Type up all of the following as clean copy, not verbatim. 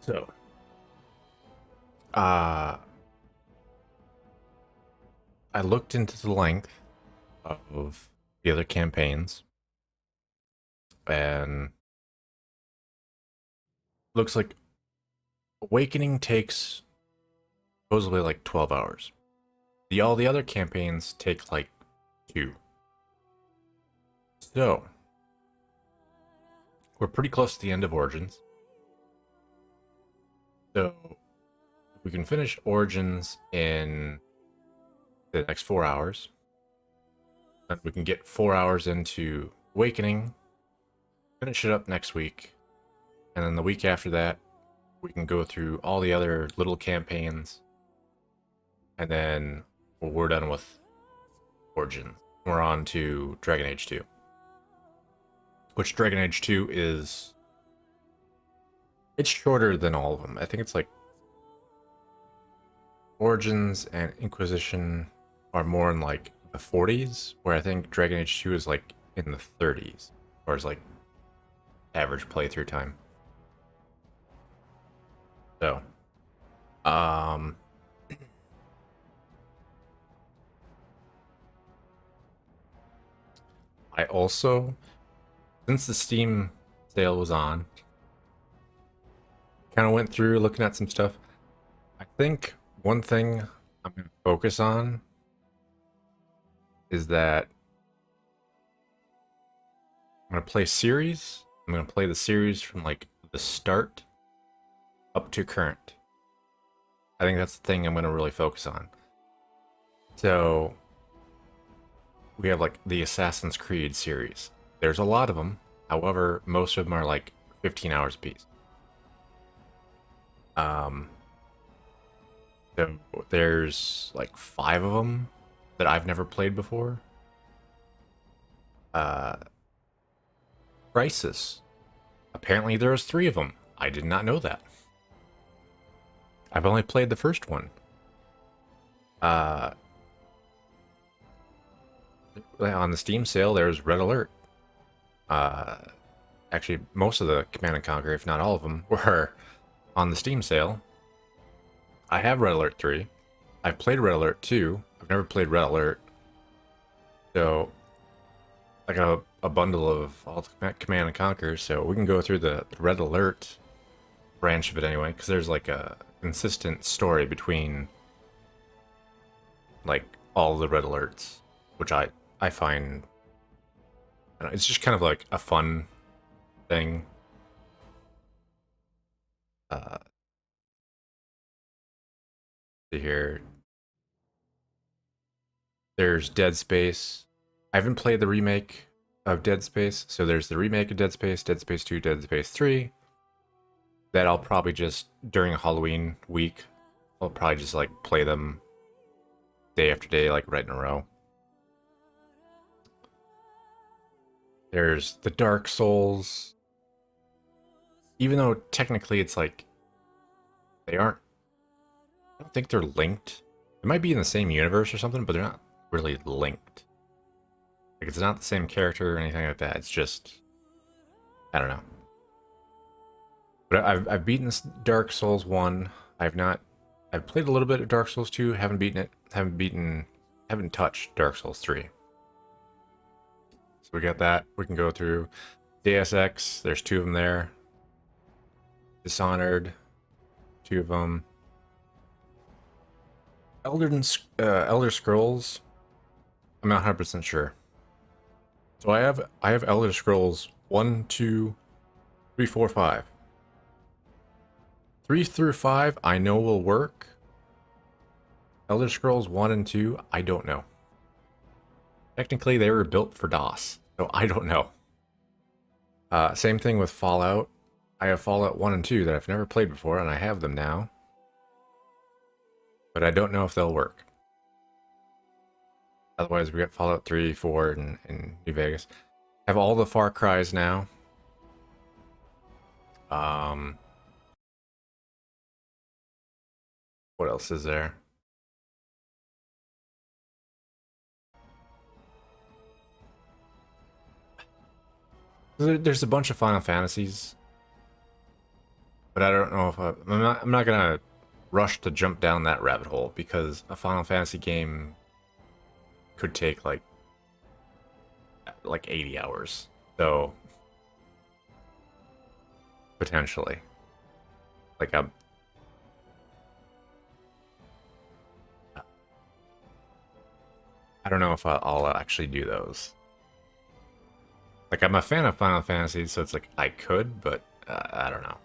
So, uh, I looked into the length of the other campaigns, and looks like Awakening takes supposedly like 12 hours. All the other campaigns take like 2. So, we're pretty close to the end of Origins. So, if we can finish Origins in the next 4 hours, and we can get 4 hours into Awakening, finish it up next week, and then the week after that, we can go through all the other little campaigns, and then we're done with Origins. We're on to Dragon Age 2. Which Dragon Age 2 is... It's shorter than all of them. I think it's like... Origins and Inquisition are more in like the 40s, where I think Dragon Age 2 is like in the 30s, or is like average playthrough time. So, um, I also, since the Steam sale was on, kind of went through looking at some stuff. I think one thing I'm going to focus on is that I'm going to play series. I'm going to play the series from like the start up to current. I think that's the thing I'm going to really focus on. So we have like the Assassin's Creed series. There's a lot of them. However, most of them are like 15 hours a piece. Um, so there's like 5 of them that I've never played before. Uh, Crisis. Apparently there's 3 of them. I did not know that. I've only played the first one. Uh, on the Steam sale, there's Red Alert. Uh, Actually, most of the Command and Conquer, if not all of them, were on the Steam sale. I have Red Alert 3. I've played Red Alert 2. I've never played Red Alert. So, I got a bundle of all the Command and Conquer, so we can go through the Red Alert branch of it anyway, because there's like a consistent story between like all the Red Alerts, which I find, I don't know, it's just kind of like a fun thing. Uh, to hear there's Dead Space. I haven't played the remake of Dead Space, so there's the remake of Dead Space 2, Dead Space 3. That I'll probably just during a Halloween week, I'll probably just like play them day after day, like right in a row. There's the Dark Souls. Even though technically it's like they aren't, I don't think they're linked. It might be in the same universe or something, but they're not really linked. Like it's not the same character or anything like that. It's just, I don't know. But I've beaten Dark Souls 1. I've not, I've played a little bit of Dark Souls 2. Haven't beaten it. Haven't touched Dark Souls 3. So we got that. We can go through Deus Ex. There's 2 of them there. Dishonored, 2 of them. Elder Scrolls. I'm not 100% sure. So I have Elder Scrolls 1, 2, 3, 4, 5. 3 through 5 I know will work. Elder Scrolls 1 and 2, I don't know. Technically, they were built for DOS, so I don't know. Same thing with Fallout. I have Fallout 1 and 2 that I've never played before, and I have them now. But I don't know if they'll work. Otherwise, we got Fallout 3, 4, and New Vegas. Have all the Far Cries now. What else is there? There's a bunch of Final Fantasies. But I don't know if I'm not gonna rush to jump down that rabbit hole because a Final Fantasy game could take like 80 hours. So potentially, like I don't know if I'll actually do those. Like I'm a fan of Final Fantasy, so it's like I could, but I don't know.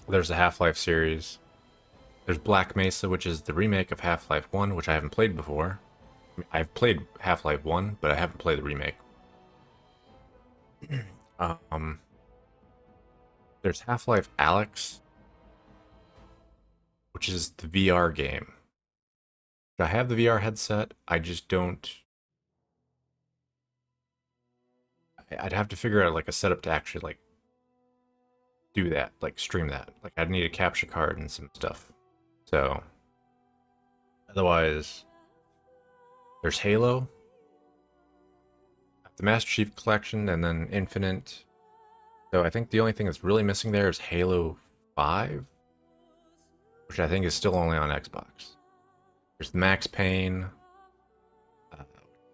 There's a Half-Life series. There's Black Mesa, which is the remake of Half-Life 1, which I haven't played before. I've played Half-Life 1, but I haven't played the remake. Um, there's Half-Life Alyx, which is the VR game. I have the VR headset, I just don't... I'd have to figure out like a setup to actually like do that, like stream that. Like I'd need a capture card and some stuff. So otherwise, there's Halo, the Master Chief Collection, and then Infinite. So I think the only thing that's really missing there is Halo 5, which I think is still only on Xbox. There's Max Payne,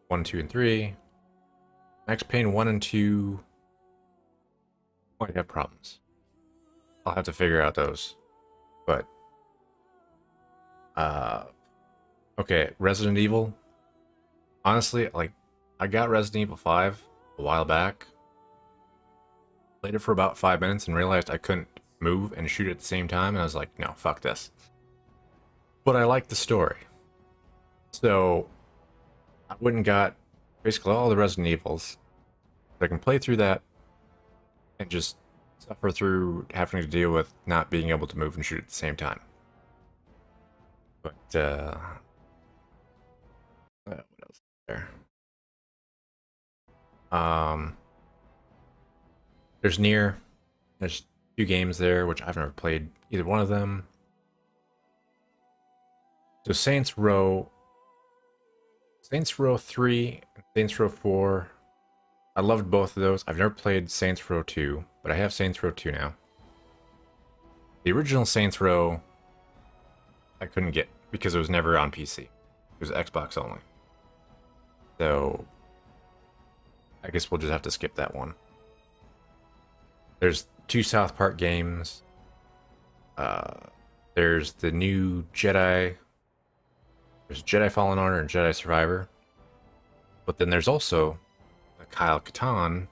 1, 2, and 3. Max Payne 1 and 2 might have problems. I'll have to figure out those. But, okay, Resident Evil. Honestly, like, I got Resident Evil 5 a while back. Played it for about 5 minutes and realized I couldn't move and shoot at the same time, and I was like, no, fuck this. But I liked the story. So, I went and got basically all the Resident Evils. So I can play through that and just suffer through having to deal with not being able to move and shoot at the same time. But, what else is there? There's Nier. There's 2 games there, which I've never played either one of them. So Saints Row 3, and Saints Row 4. I loved both of those. I've never played Saints Row 2, but I have Saints Row 2 now. The original Saints Row, I couldn't get because it was never on PC. It was Xbox only. So, I guess we'll just have to skip that one. There's 2 South Park games. There's the new Jedi. There's Jedi Fallen Order and Jedi Survivor. But then there's also the Kyle Katarn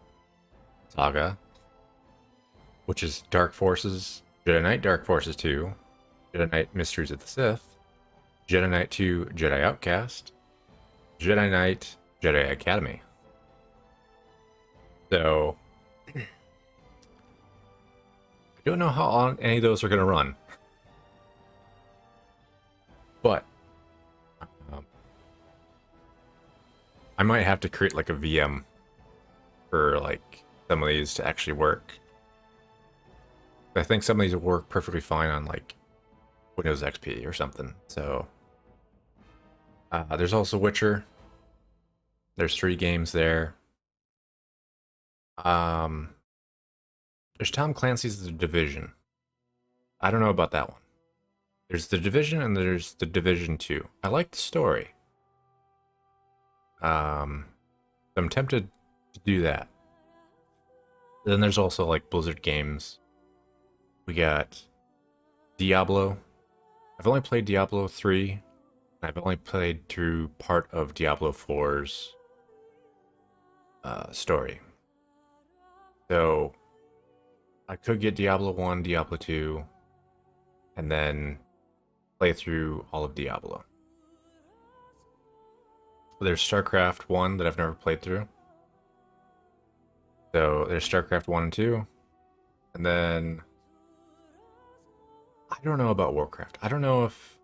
saga, which is Dark Forces, Jedi Knight Dark Forces 2, Jedi Knight Mysteries of the Sith, Jedi Knight 2 Jedi Outcast, Jedi Knight Jedi Academy. So, I don't know how long any of those are going to run. But, I might have to create like a VM for like some of these to actually work. I think some of these will work perfectly fine on like Windows XP or something. So there's also Witcher. There's 3 games there. There's Tom Clancy's The Division. I don't know about that one. There's The Division and there's The Division 2. I like the story. I'm tempted to do that. Then there's also like Blizzard games. We got Diablo. I've only played Diablo 3. I've only played through part of Diablo 4's story. So I could get Diablo 1, Diablo 2, and then play through all of Diablo. There's StarCraft 1 that I've never played through. So there's StarCraft 1 and 2. And then I don't know about Warcraft. I don't know if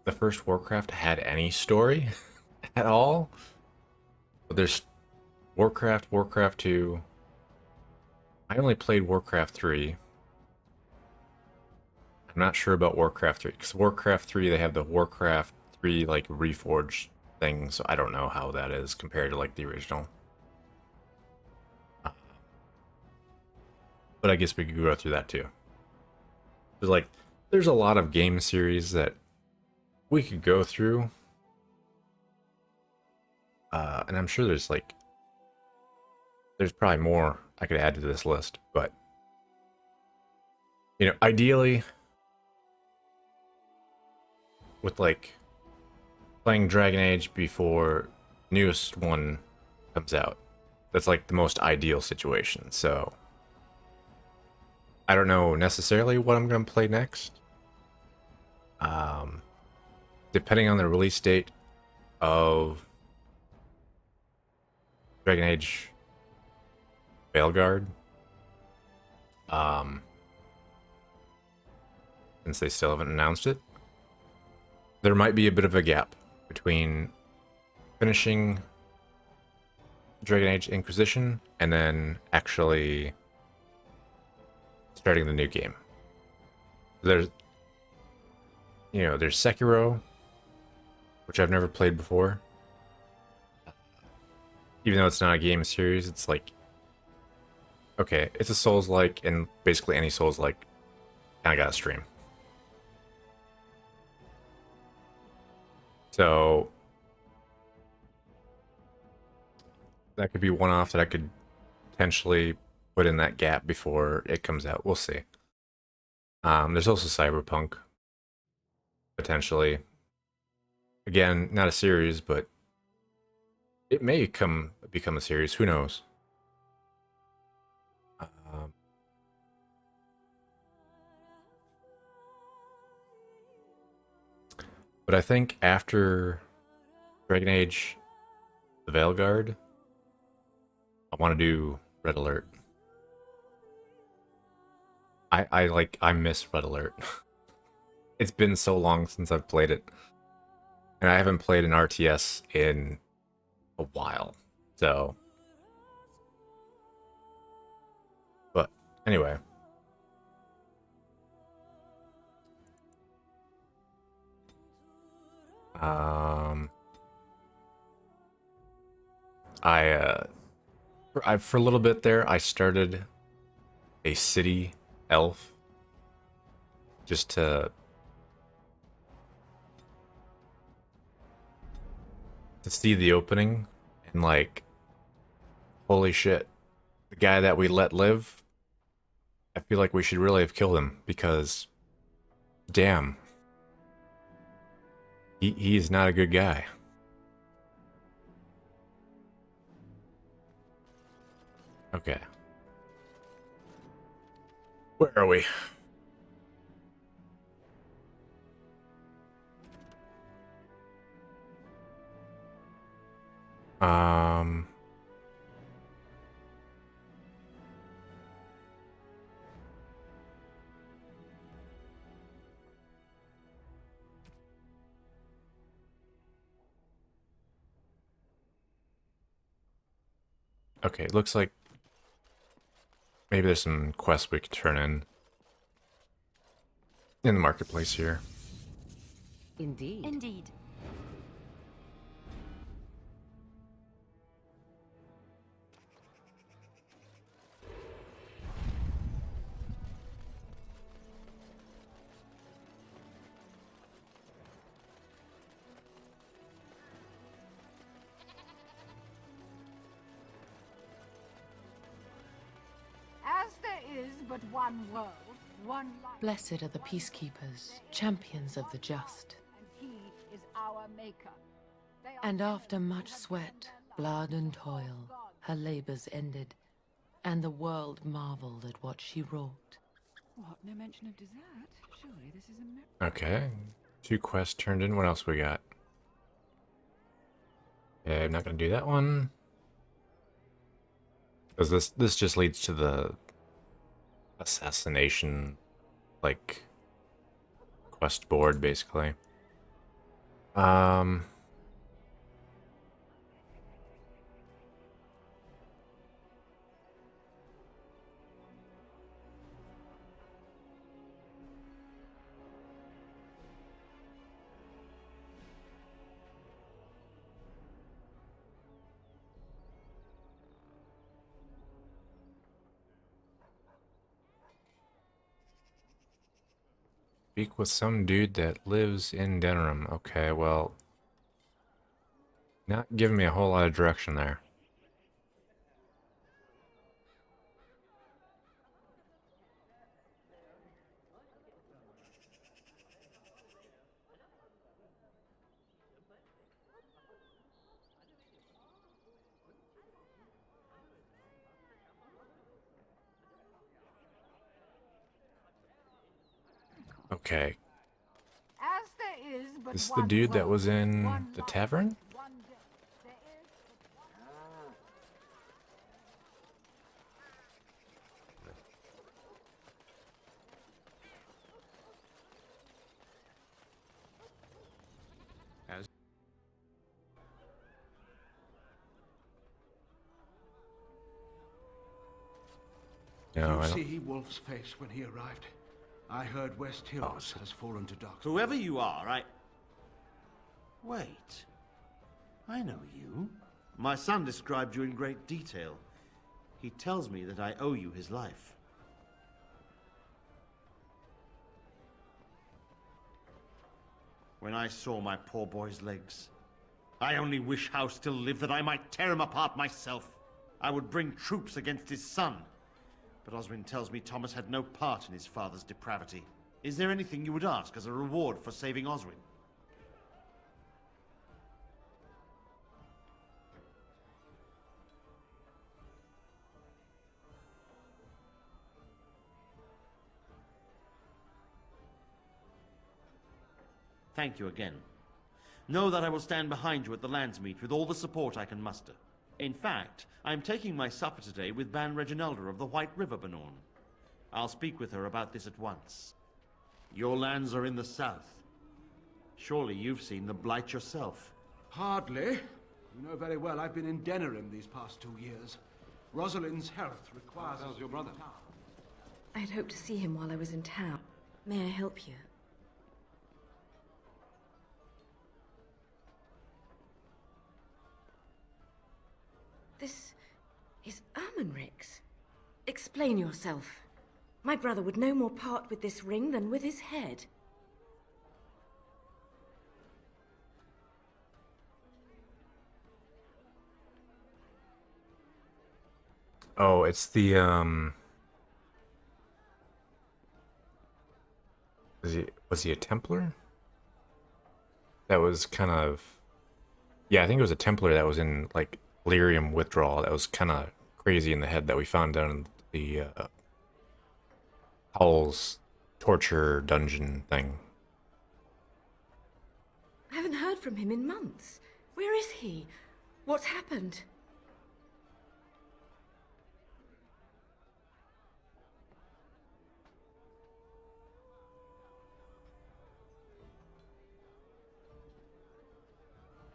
the first Warcraft had any story at all. But there's Warcraft, Warcraft 2. I only played Warcraft 3. I'm not sure about Warcraft 3 because Warcraft 3 they have the Warcraft 3 like reforged thing, so I don't know how that is compared to like the original. but I guess we could go through that too. There's like, there's a lot of game series that we could go through. And I'm sure there's probably more I could add to this list, but ideally with like playing Dragon Age before newest one comes out. That's like the most ideal situation. So I don't know necessarily what I'm going to play next. Depending on the release date of Dragon Age Veilguard, since they still haven't announced it, there might be a bit of a gap between finishing Dragon Age Inquisition and then actually starting the new game. There's Sekiro, which I've never played before. Even though it's not a game series, it's like, okay, it's a Souls-like, and basically any Souls-like kind of got a stream. So that could be one off that I could potentially put in that gap before it comes out. We'll see. There's also Cyberpunk, potentially. Again, not a series, but it may become a series. Who knows? But I think after Dragon Age, the Veilguard, I want to do Red Alert. I miss Red Alert. It's been so long since I've played it. And I haven't played an RTS in a while. So, but anyway. For a little bit there, I started a city elf just to see the opening, and like, holy shit, the guy that we let live, I feel like we should really have killed him, because damn, he's not a good guy. Okay. Where are we? Okay, it looks like maybe there's some quests we could turn in the marketplace here. Indeed. Indeed. As there is but one world, one life. Blessed are the peacekeepers, champions of the just. And he is our maker. And after much sweat, blood and toil, her labors ended, and the world marveled at what she wrought. What? No mention of dessert? Surely this is a Okay. 2 quests turned in. What else we got? Yeah, I'm not gonna do that one. Because this just leads to the assassination, like, quest board, basically. Speak with some dude that lives in Denham. Okay, well, not giving me a whole lot of direction there. Okay, As there is but this is the one dude that world, was in one the life, tavern? one death. There is but one. As Did no, you I don't. see Wolf's face when he arrived? I heard West Oh, Hills so- has fallen to dark. Whoever you are, Wait. I know you. My son described you in great detail. He tells me that I owe you his life. When I saw my poor boy's legs, I only wish House still lived that I might tear him apart myself. I would bring troops against his son. But Oswin tells me Thomas had no part in his father's depravity. Is there anything you would ask as a reward for saving Oswin? Thank you again. Know that I will stand behind you at the Landsmeet with all the support I can muster. In fact, I am taking my supper today with Ban Reginalda of the White River Benorn. I'll speak with her about this at once. Your lands are in the south. Surely you've seen the Blight yourself. Hardly. You know very well I've been in Denerim these past 2 years. Rosalind's health requires... How's your brother? I'd hoped to see him while I was in town. May I help you? This is Ermenric's. Explain yourself. My brother would no more part with this ring than with his head. Oh, it's the was he a Templar? That was kind of, yeah, I think it was a Templar that was in like Lyrium withdrawal. That was kind of crazy in the head that we found down in the Howell's torture dungeon thing. I haven't heard from him in months. Where is he? What's happened?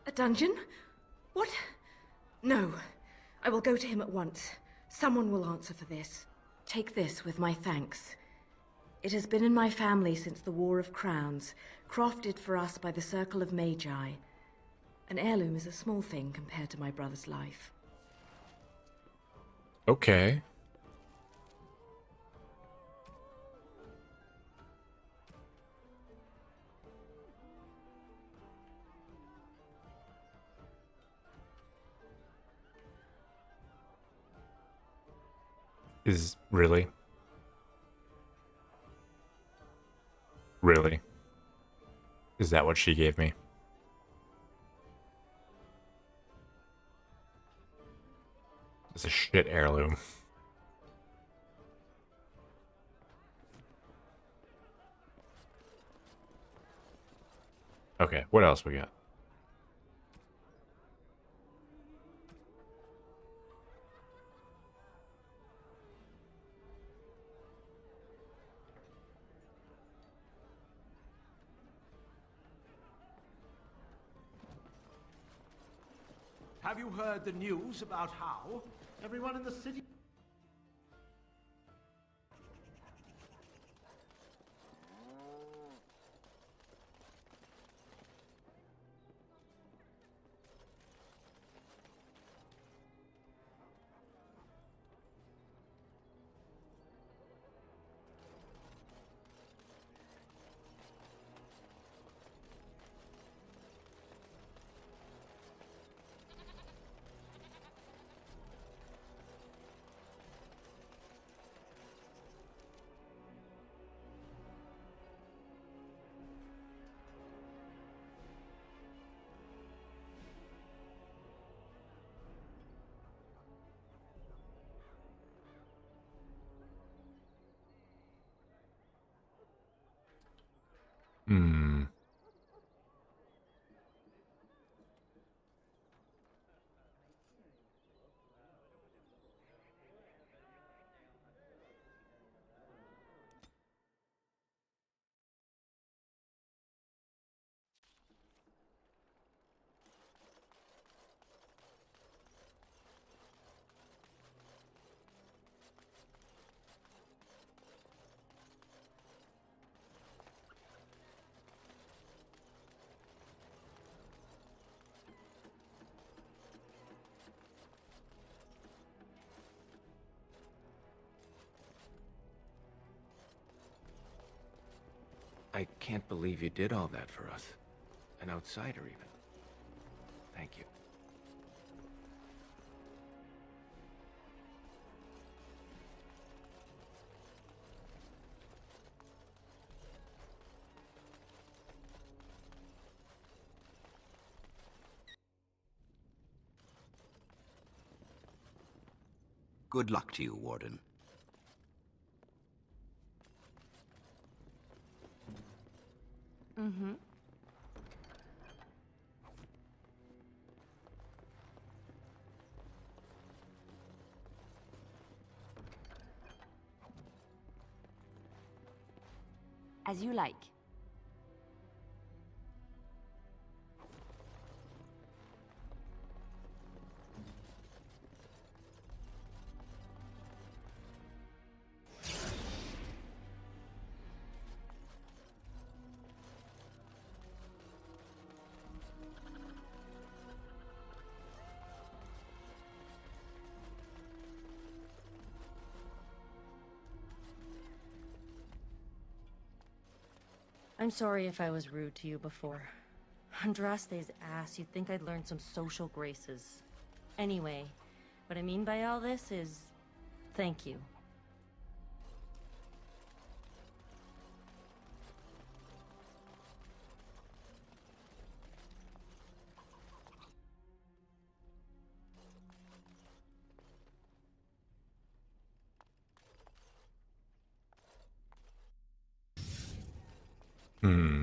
A dungeon? What? No. I will go to him at once. Someone will answer for this. Take this with my thanks. It has been in my family since the War of Crowns, crafted for us by the Circle of Magi. An heirloom is a small thing compared to my brother's life. Okay. Is really? Really? Is that what she gave me? It's a shit heirloom. Okay, what else we got? Have you heard the news about how? Everyone in the city... Hmm. I can't believe you did all that for us. An outsider, even. Thank you. Good luck to you, Warden. Mm-hmm. As you like. I'm sorry if I was rude to you before. Andraste's ass, you'd think I'd learned some social graces. Anyway, what I mean by all this is... thank you. Hmm.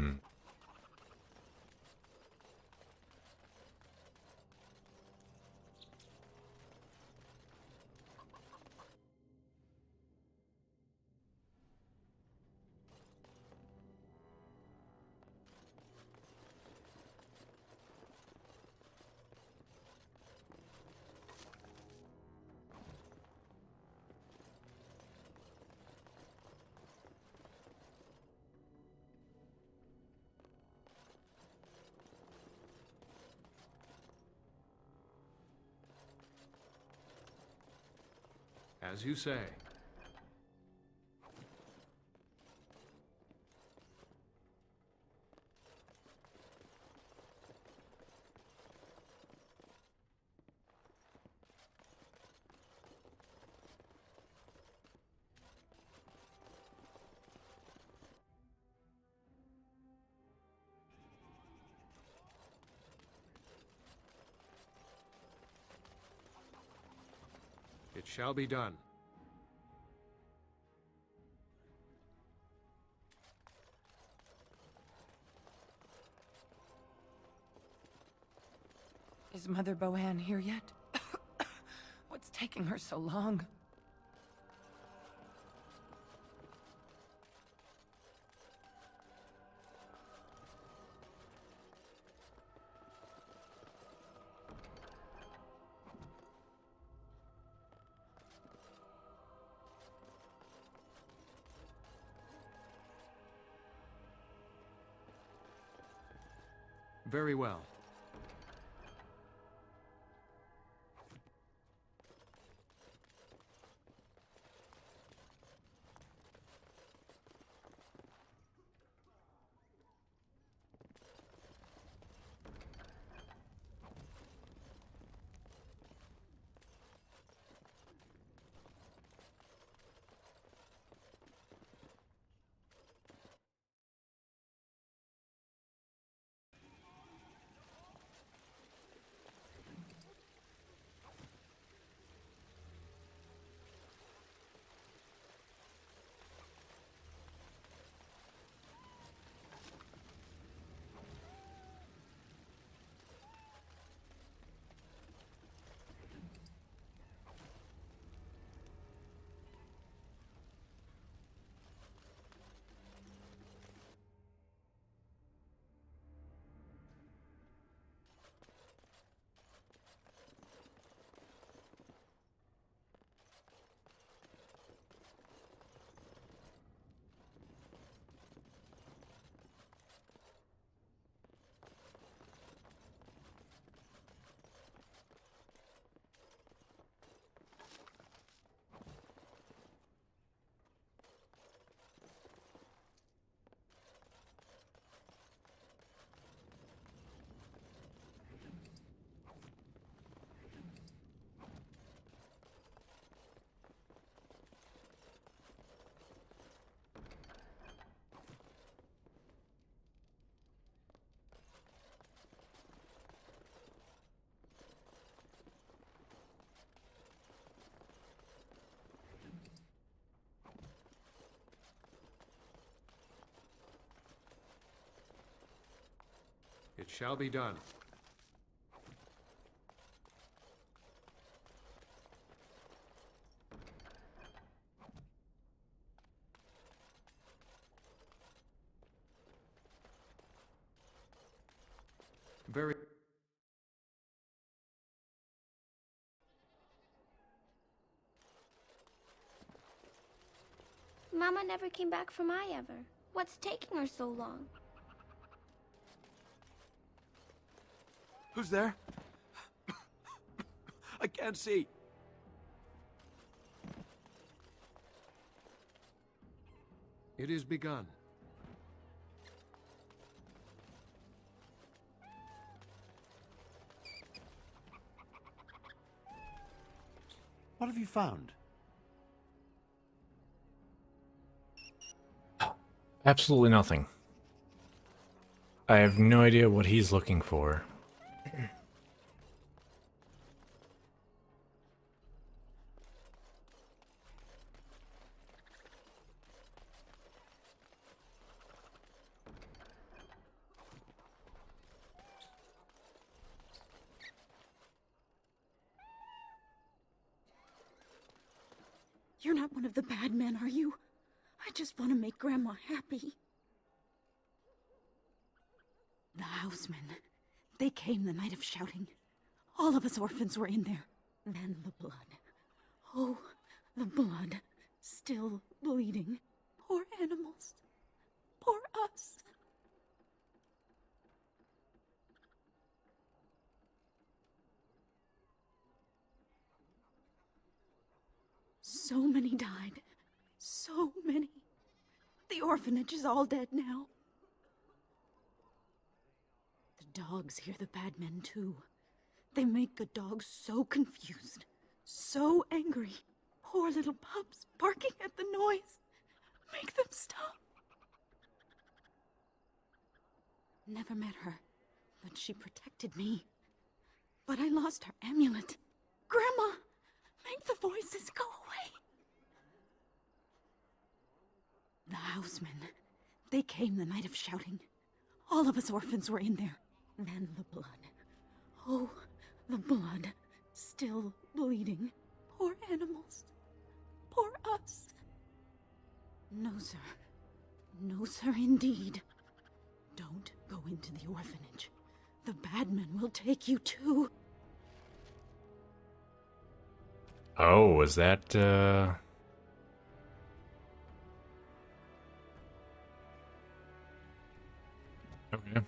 As you say. It shall be done. Is Mother Bohan here yet? What's taking her so long? Very well. It shall be done. Very... Mama never came back from ever. What's taking her so long? Who's there? I can't see. It is begun. What have you found? Absolutely nothing. I have no idea what he's looking for. You're not one of the bad men, are you? I just want to make Grandma happy. The housemen. They came the night of shouting. All of us orphans were in there. Then the blood. Oh, the blood. Still bleeding. Poor animals. Poor us. So many died. So many. The orphanage is all dead now. The dogs hear the bad men too. They make good dogs so confused, so angry. Poor little pups barking at the noise. Make them stop. Never met her, but she protected me. But I lost her amulet. Grandma, make the voices go away. The housemen. They came the night of shouting. All of us orphans were in there. Then the blood. Oh, the blood. Still bleeding. Poor animals. Poor us. No, sir. No, sir, indeed. Don't go into the orphanage. The bad men will take you too. Oh, is that, Okay.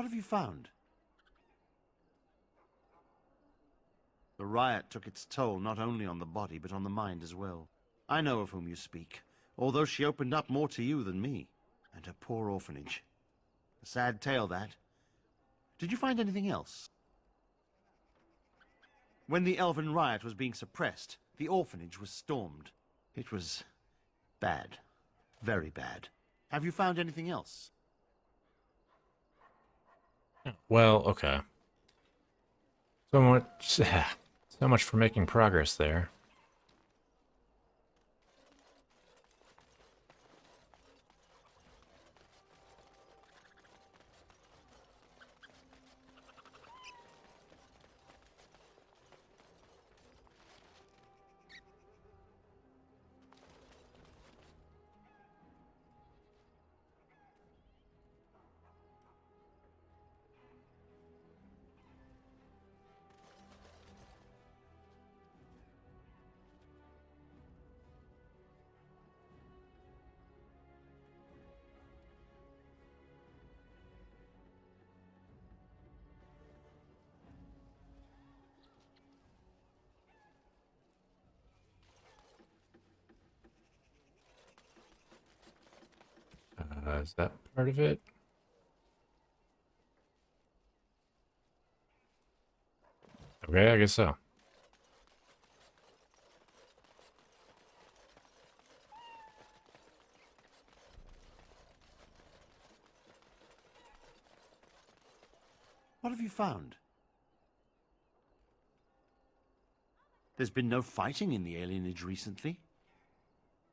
What have you found? The riot took its toll not only on the body, but on the mind as well. I know of whom you speak, although she opened up more to you than me, and her poor orphanage. A sad tale, that. Did you find anything else? When the elven riot was being suppressed, the orphanage was stormed. It was bad. Very bad. Have you found anything else? Well, okay. So much for making progress there. Is that part of it? Okay, I guess so. What have you found? There's been no fighting in the alienage recently,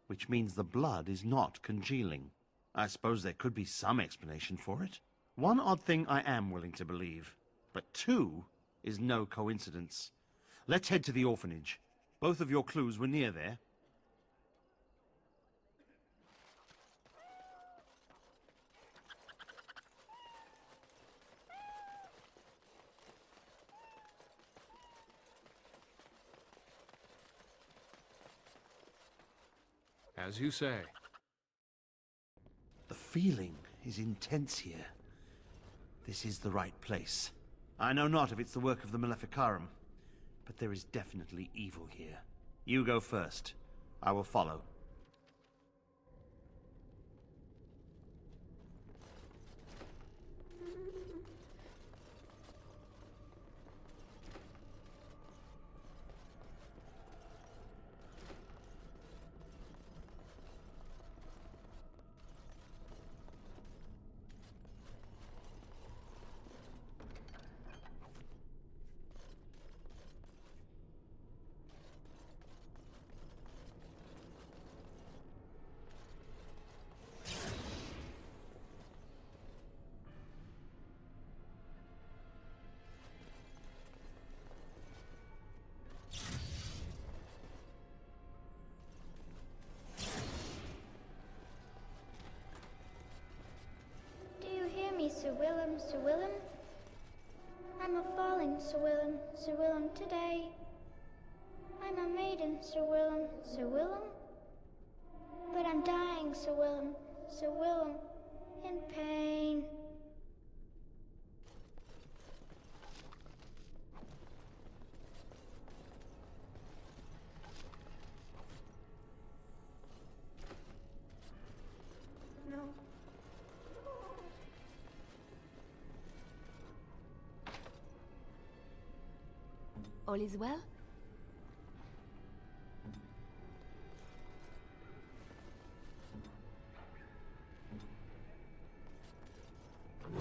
which means the blood is not congealing. I suppose there could be some explanation for it. One odd thing I am willing to believe, but two is no coincidence. Let's head to the orphanage. Both of your clues were near there. As you say. The feeling is intense here. This is the right place. I know not if it's the work of the Maleficarum, but there is definitely evil here. You go first. I will follow. Sir Willem, Sir Willem. I'm a falling, Sir Willem today. I'm a maiden, Sir Willem. But I'm dying, Sir Willem, in pain. No. All is well?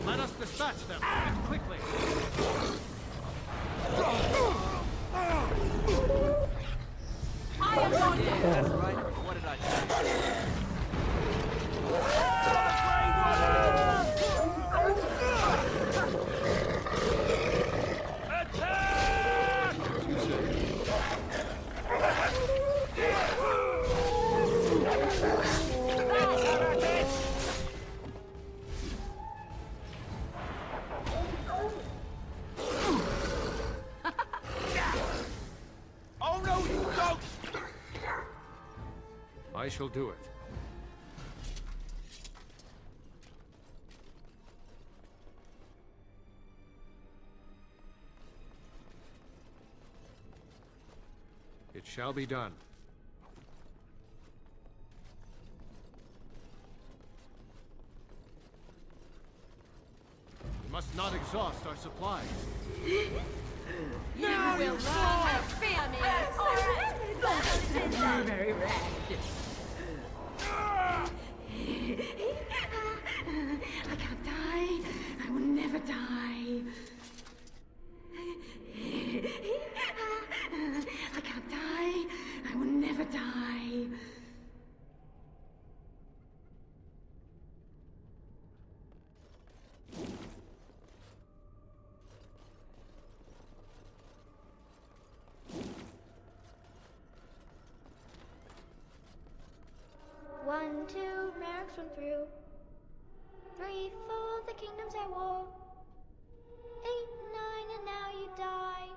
Let us dispatch them, and quickly! I am not dead! That's right. What did I say? Oh no, you don't! I shall do it. It shall be done. We must not exhaust our supplies. You will learn to fear me! You're very red. I can't die. I will never die. I can't die. I will never die. One, two, mercs run through. 3, 4, the kingdoms at war. 8, 9, and now you die.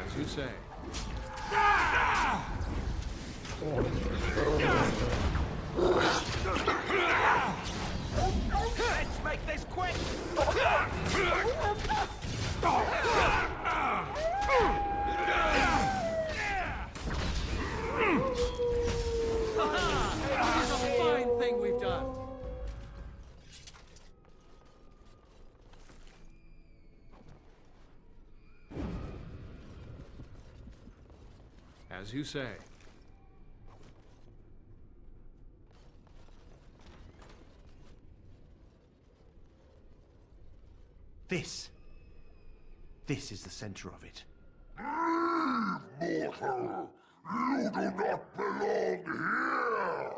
As you say. Let's make this quick! As you say. This is the center of it. Mortal! You do not belong here!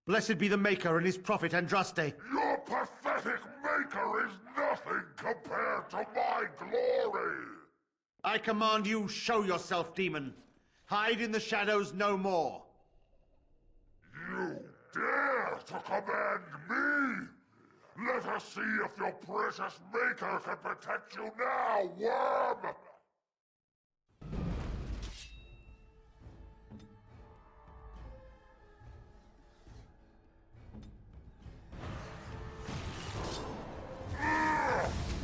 Blessed be the Maker and his prophet Andraste. Your pathetic maker is nothing compared to my glory! I command you, show yourself, demon. Hide in the shadows no more. You dare to command me? Let us see if your precious maker can protect you now, worm!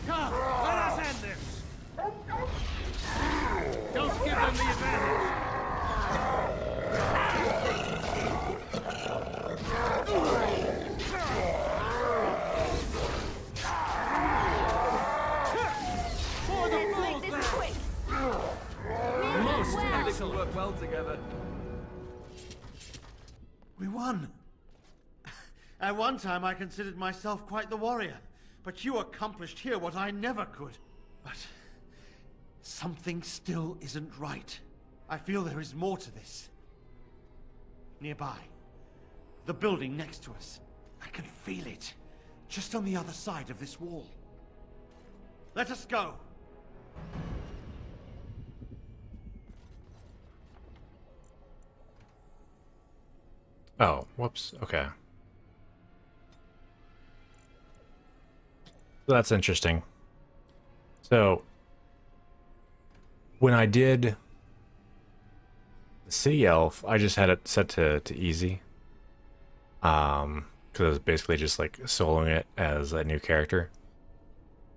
Come, let us end this! Don't give them the advantage! For the fools now! Most tactics will work well together. We won. At one time, I considered myself quite the warrior. But you accomplished here what I never could. But something still isn't right. I feel there is more to this. Nearby, the building next to us. I can feel it, just on the other side of this wall. Let us go. Oh, whoops. Okay. So that's interesting. So when I did the City Elf, I just had it set to easy. Because I was basically just like soloing it as a new character.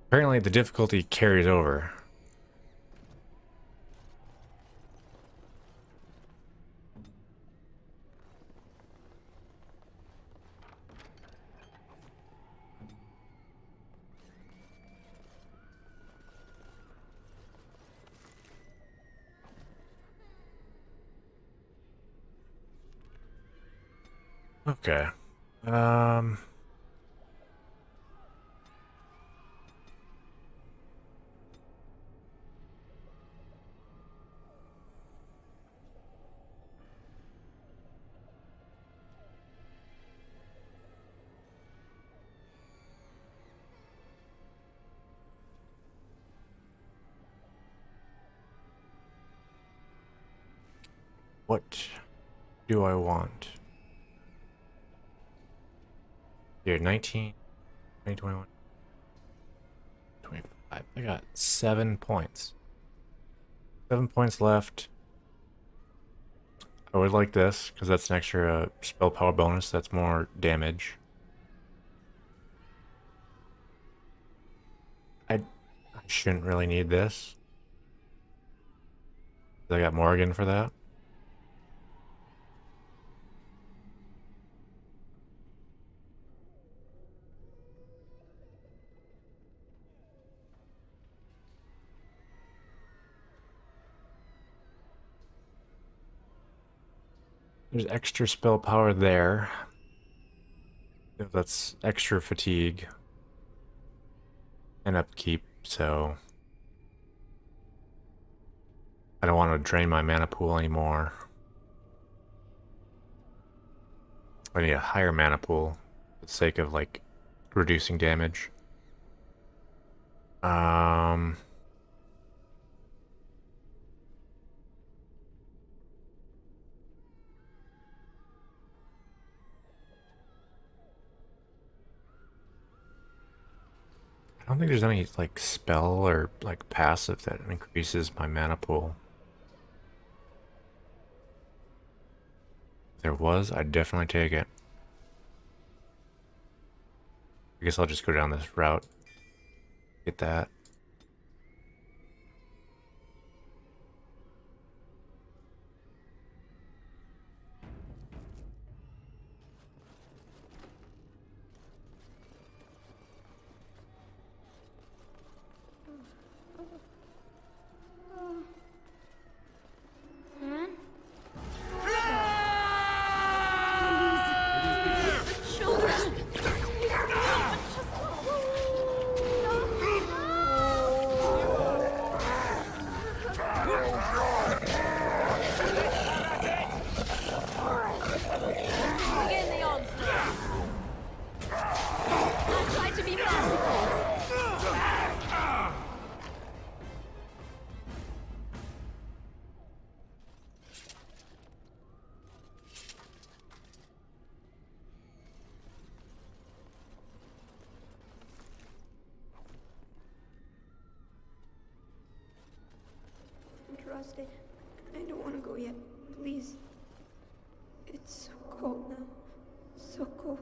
Apparently the difficulty carries over. Okay. What do I want? Here, 19, 20, 21, 25. I got 7 points. 7 points left. I would like this, because that's an extra spell power bonus. That's more damage. I shouldn't really need this. I got Morgan for that. There's extra spell power there. That's extra fatigue and upkeep, so I don't want to drain my mana pool anymore. I need a higher mana pool for the sake of like reducing damage. I don't think there's any like spell or like passive that increases my mana pool. If there was, I'd definitely take it. I guess I'll just go down this route. Get that. Hmm? stay. I don't want to go yet. Please. It's so cold now. So cold.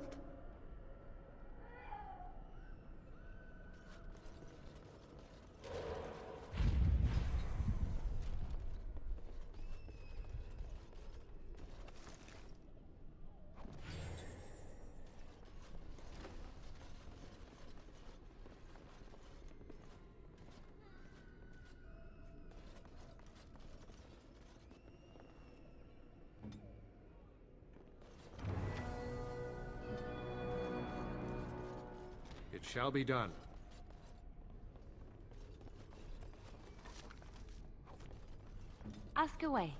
It shall be done. Ask away.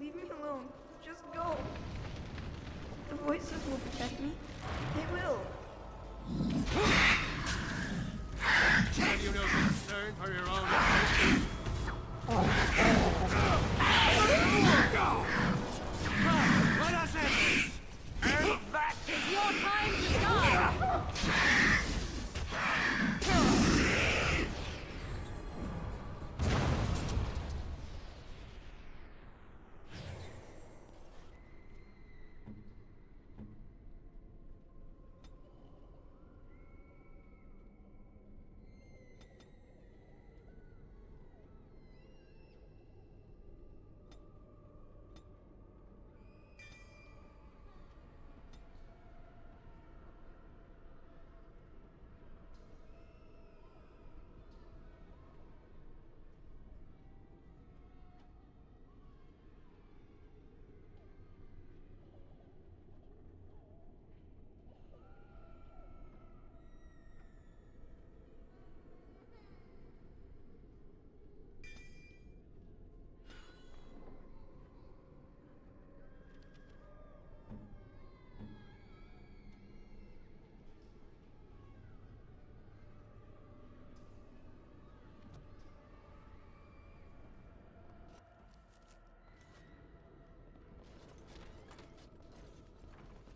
Leave me alone. Just go. The voices will protect me. They will. Have you no concern for your own safety? Let us end this! And that is your time to die!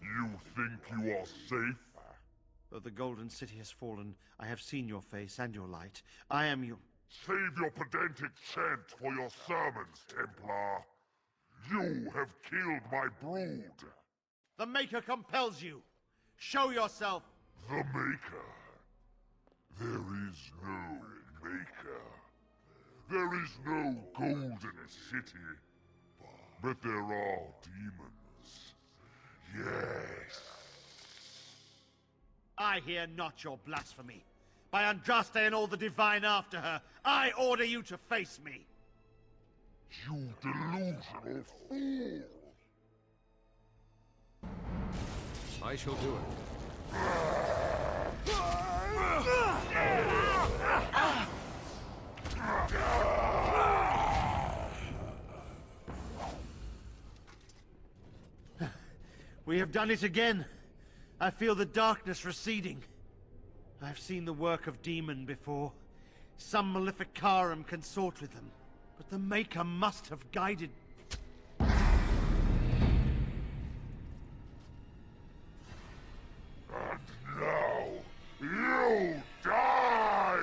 You think you are safe? Though the Golden City has fallen, I have seen your face and your light. I am your... Save your pedantic chant for your sermons, Templar. You have killed my brood. The Maker compels you! Show yourself! The Maker? There is no Maker. There is no Golden City. But there are demons. Yes. I hear not your blasphemy. By Andraste and all the divine after her, I order you to face me! You delusional fool! I shall do it. We have done it again. I feel the darkness receding. I've seen the work of demon before. Some Maleficarum consort with them. But the Maker must have guided... And now, you die!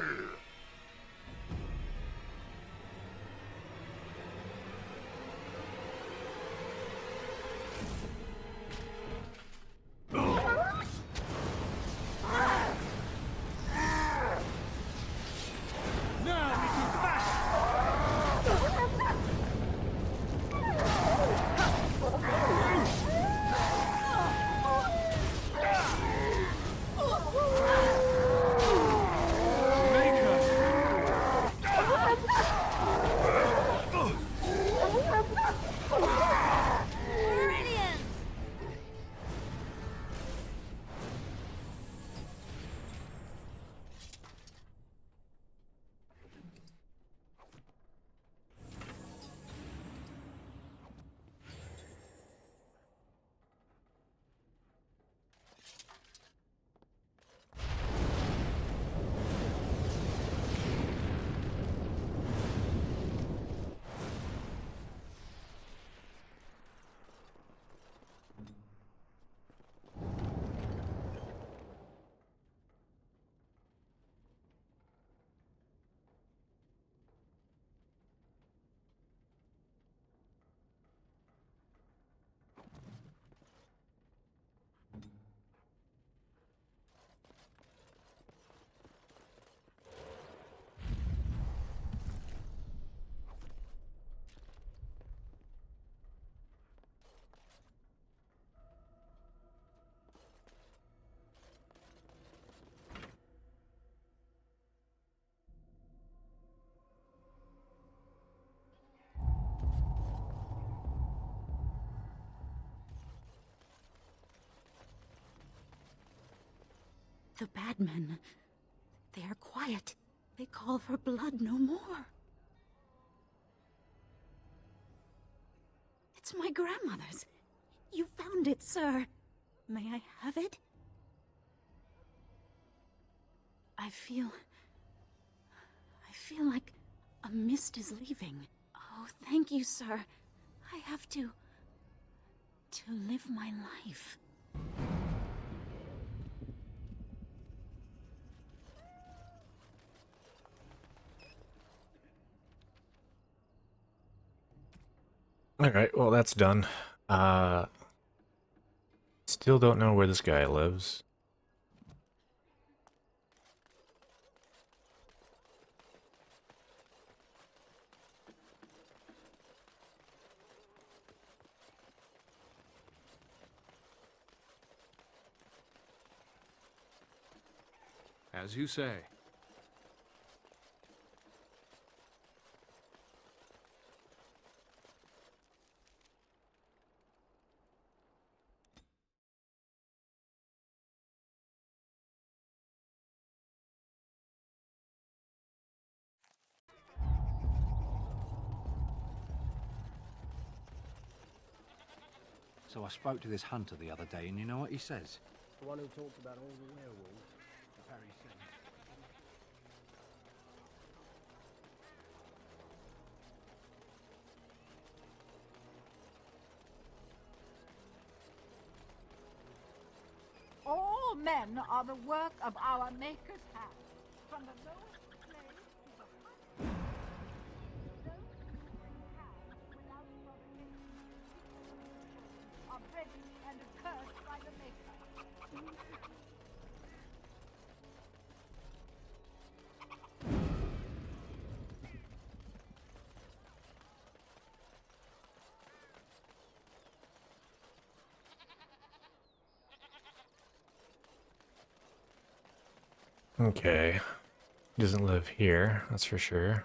The bad men, they are quiet. They call for blood no more. It's my grandmother's. You found it, sir. May I have it? I feel like a mist is leaving. Oh, thank you, sir. I have to live my life. Alright, well that's done. Still don't know where this guy lives. As you say. So I spoke to this hunter the other day, and you know what he says? The one who talks about all the werewolves. Very simple. All men are the work of our Maker's hand. From the lowest slave to the highest. Those who bring hands without provocation are ready and accursed by the Maker. Okay. He doesn't live here, that's for sure.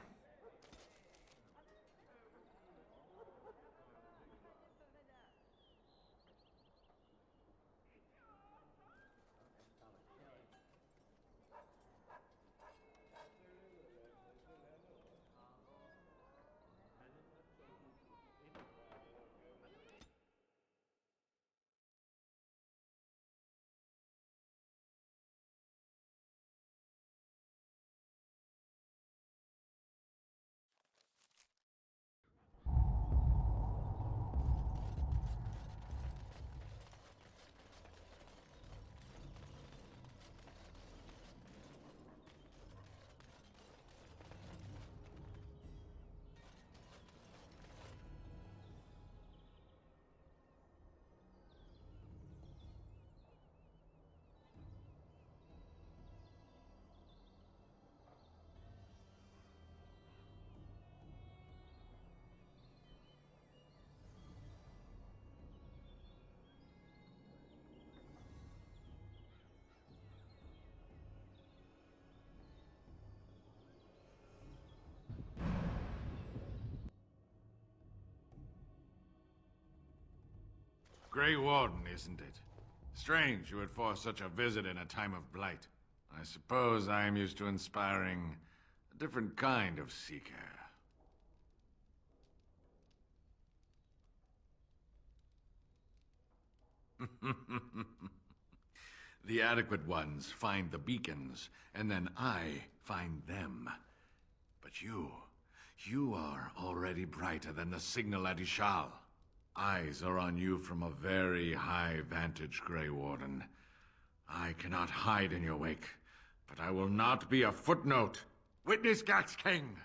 Grey Warden, isn't it? Strange you would force such a visit in a time of blight. I suppose I am used to inspiring a different kind of seeker. The adequate ones find the beacons, and then I find them. But you are already brighter than the signal at Ishal. Eyes are on you from a very high vantage, Grey Warden. I cannot hide in your wake, but I will not be a footnote. Witness Gax King!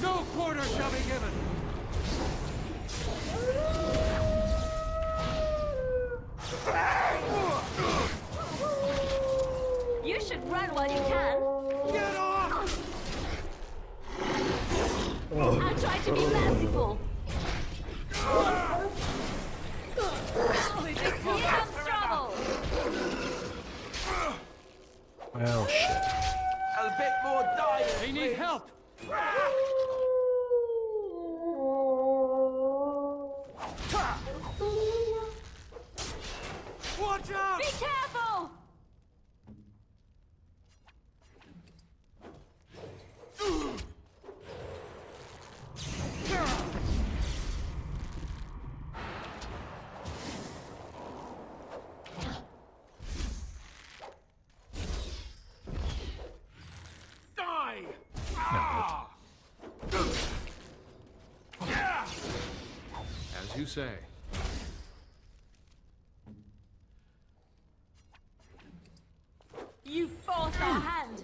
No quarter shall be given! You should run while you can. Get off! I'll try to be merciful. Here comes trouble. Well, shit. A bit more dying. They need help. Watch out! Be careful! Die! As you say. You forced our hand.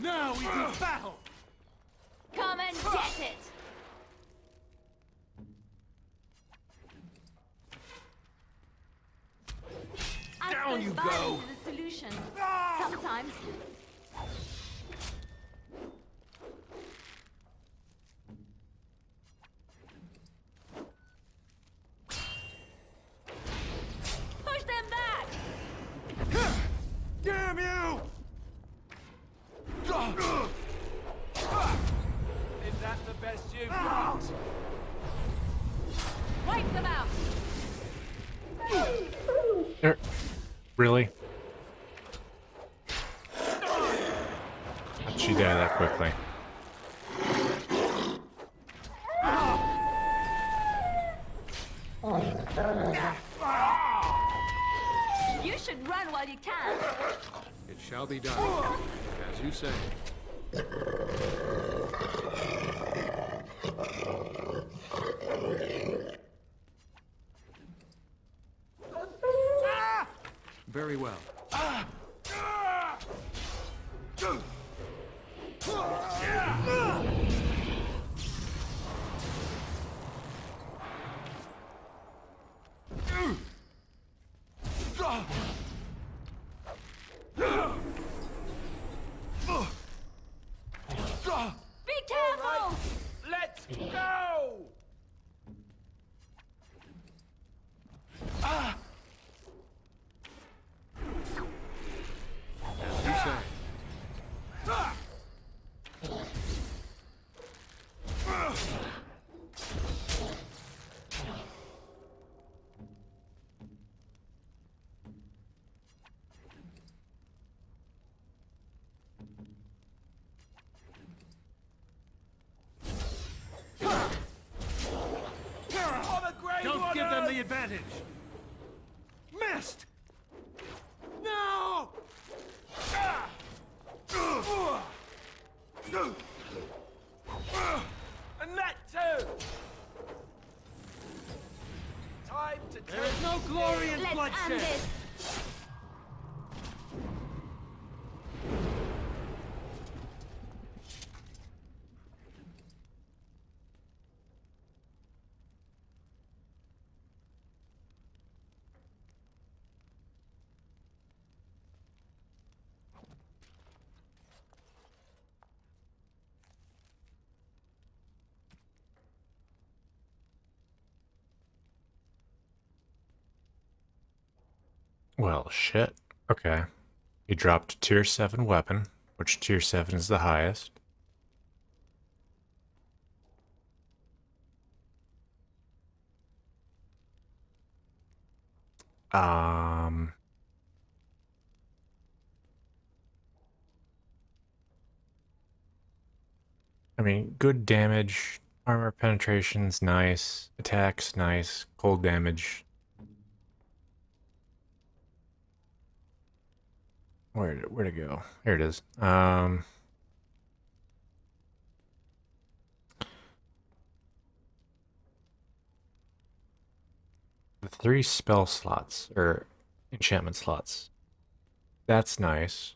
Now we do battle! Come and get it. Down you go. Violence is a solution. Sometimes. Push them back! Damn you! Is that the best you've got? Wipe them out! Really? How'd she die that quickly? Oh. You should run while you can. It shall be done, as you say. Very well. Be careful! Let's go! As you say. Don't give them the advantage! Missed! No! And that too! Time to There is no glory in bloodshed! Well, shit. Okay. He dropped a tier 7 weapon, which tier 7 is the highest. Um... I mean, good damage, armor penetration's nice, attacks nice, cold damage. Where'd it go? Here it is. The 3 spell slots, or enchantment slots. That's nice.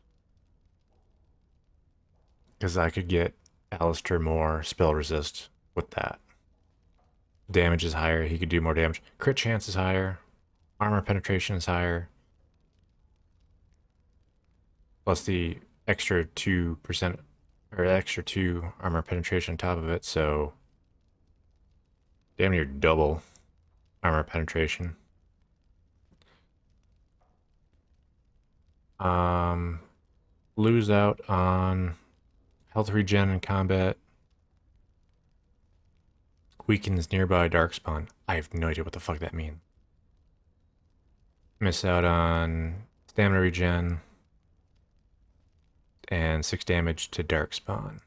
Because I could get Alistair more spell resist with that. Damage is higher, he could do more damage. Crit chance is higher. Armor penetration is higher. Plus the extra 2%, or extra 2 armor penetration on top of it, so damn near double armor penetration. Lose out on health regen in combat. Weakens nearby darkspawn. I have no idea what the fuck that means. Miss out on stamina regen and 6 damage to darkspawn.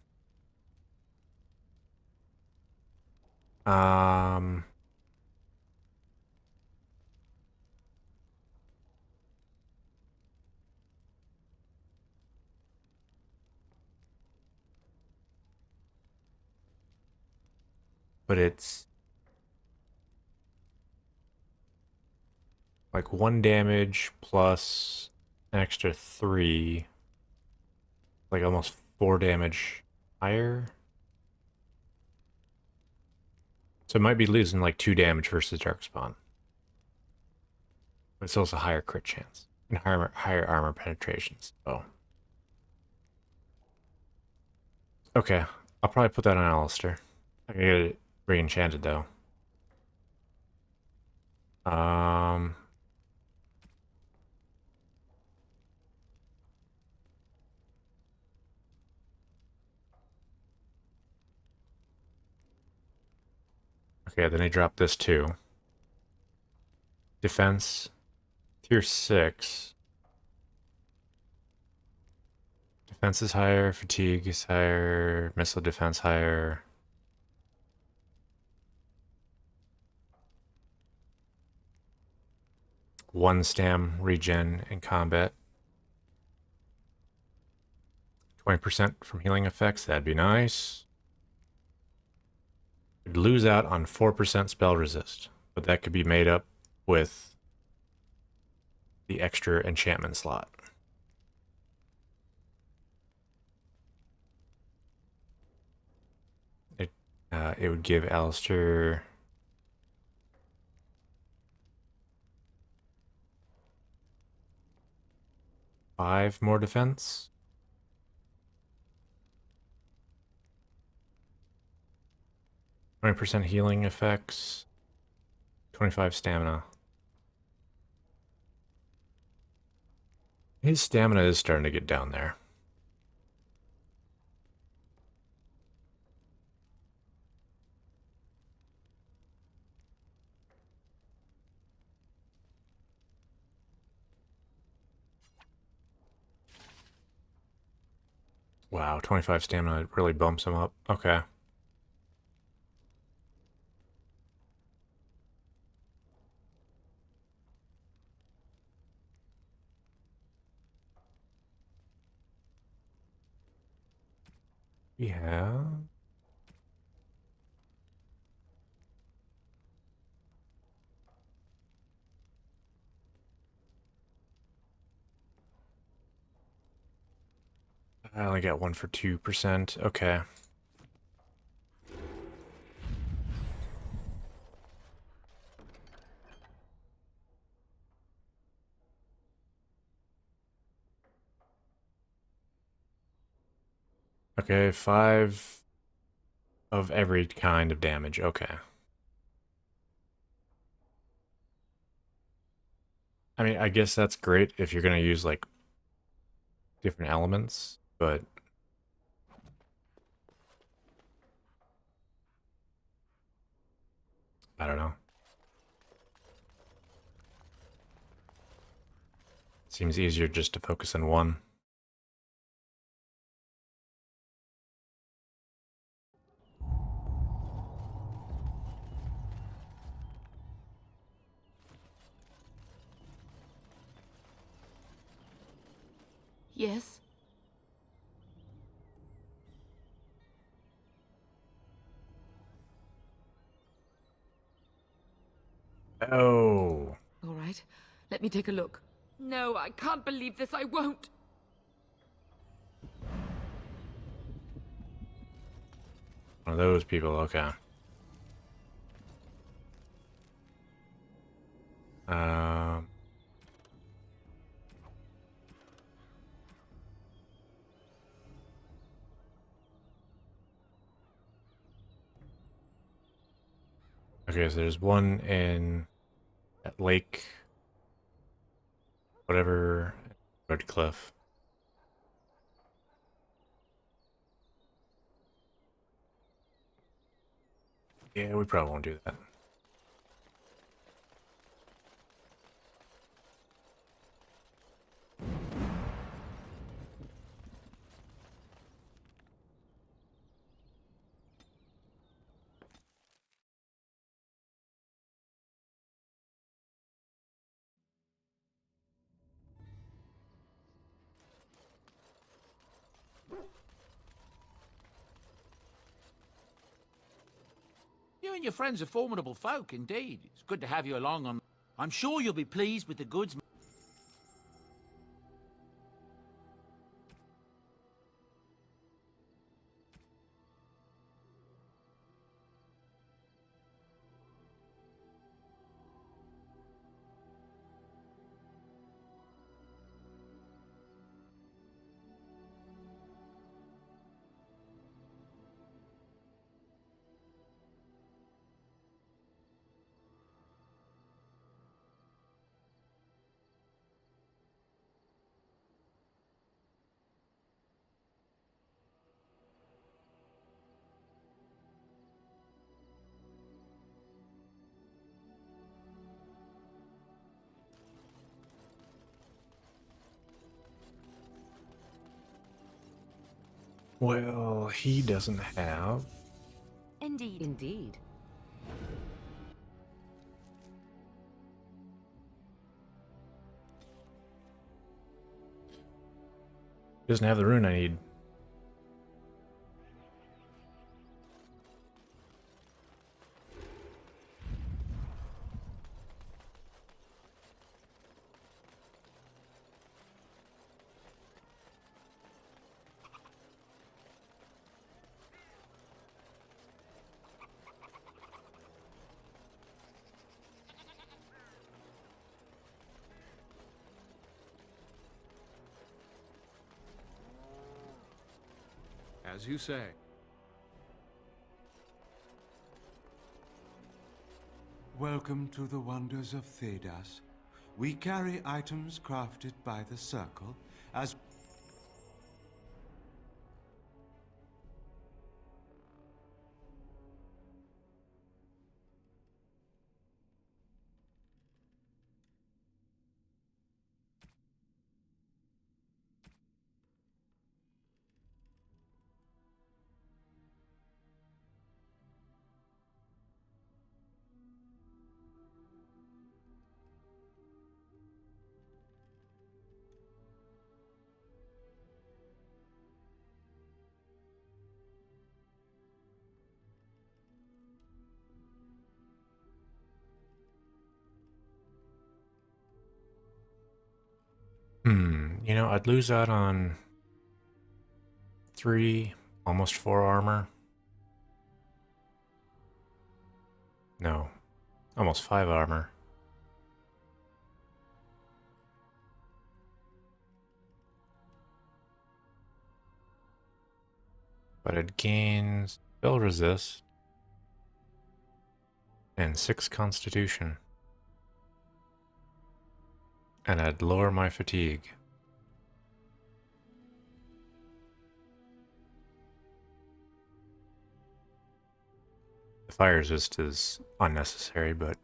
But it's like 1 damage plus an extra 3, like almost 4 damage higher. So it might be losing like 2 damage versus darkspawn. But it's also higher crit chance and higher armor penetrations. So okay, I'll probably put that on Alistair. I can get it re-enchanted though. Okay, then I dropped this too. Defense, tier 6. Defense is higher, fatigue is higher, missile defense higher. 1 stam regen in combat. 20% from healing effects, that'd be nice. We'd lose out on 4% spell resist, but that could be made up with the extra enchantment slot. It would give Alistair 5 more defense. 20% healing effects. 25 stamina. His stamina is starting to get down there. Wow, 25 stamina really bumps him up. Okay. Yeah. I only got one for 2%. Okay. Okay, 5 of every kind of damage. Okay. I mean, I guess that's great if you're going to use, like, different elements, but I don't know. Seems easier just to focus on one. Yes? Oh. All right, let me take a look. No, I can't believe this. I won't. One of those people, okay. Um... Okay, so there's one in that lake, whatever, Red Cliff. Yeah, we probably won't do that. You and your friends are formidable folk, indeed. It's good to have you along on... I'm sure you'll be pleased with the goods... Well, he doesn't have... Indeed. Indeed. Doesn't have the rune I need. As you say. Welcome to the wonders of Thedas. We carry items crafted by the Circle as... You know, I'd lose out on 3, almost 4 armor. No, almost 5 armor. But it gains spell resist and 6 constitution. And I'd lower my fatigue. The fire resist is unnecessary, but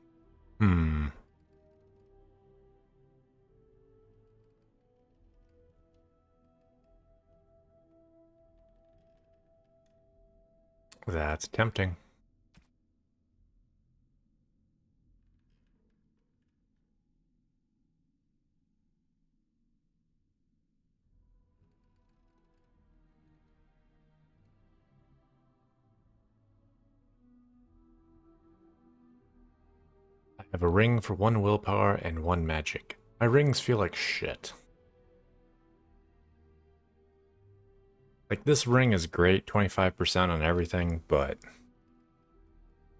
that's tempting. I have a ring for 1 willpower and 1 magic. My rings feel like shit. Like, this ring is great, 25% on everything, but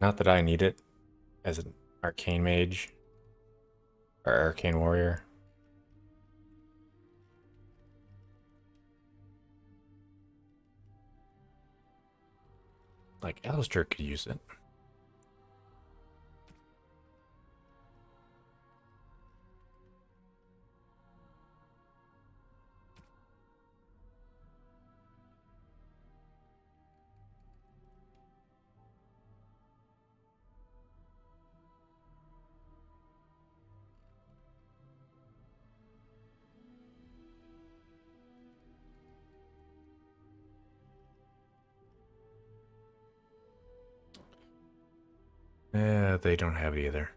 not that I need it as an arcane mage or arcane warrior. Like, Alistair could use it. They don't have it either.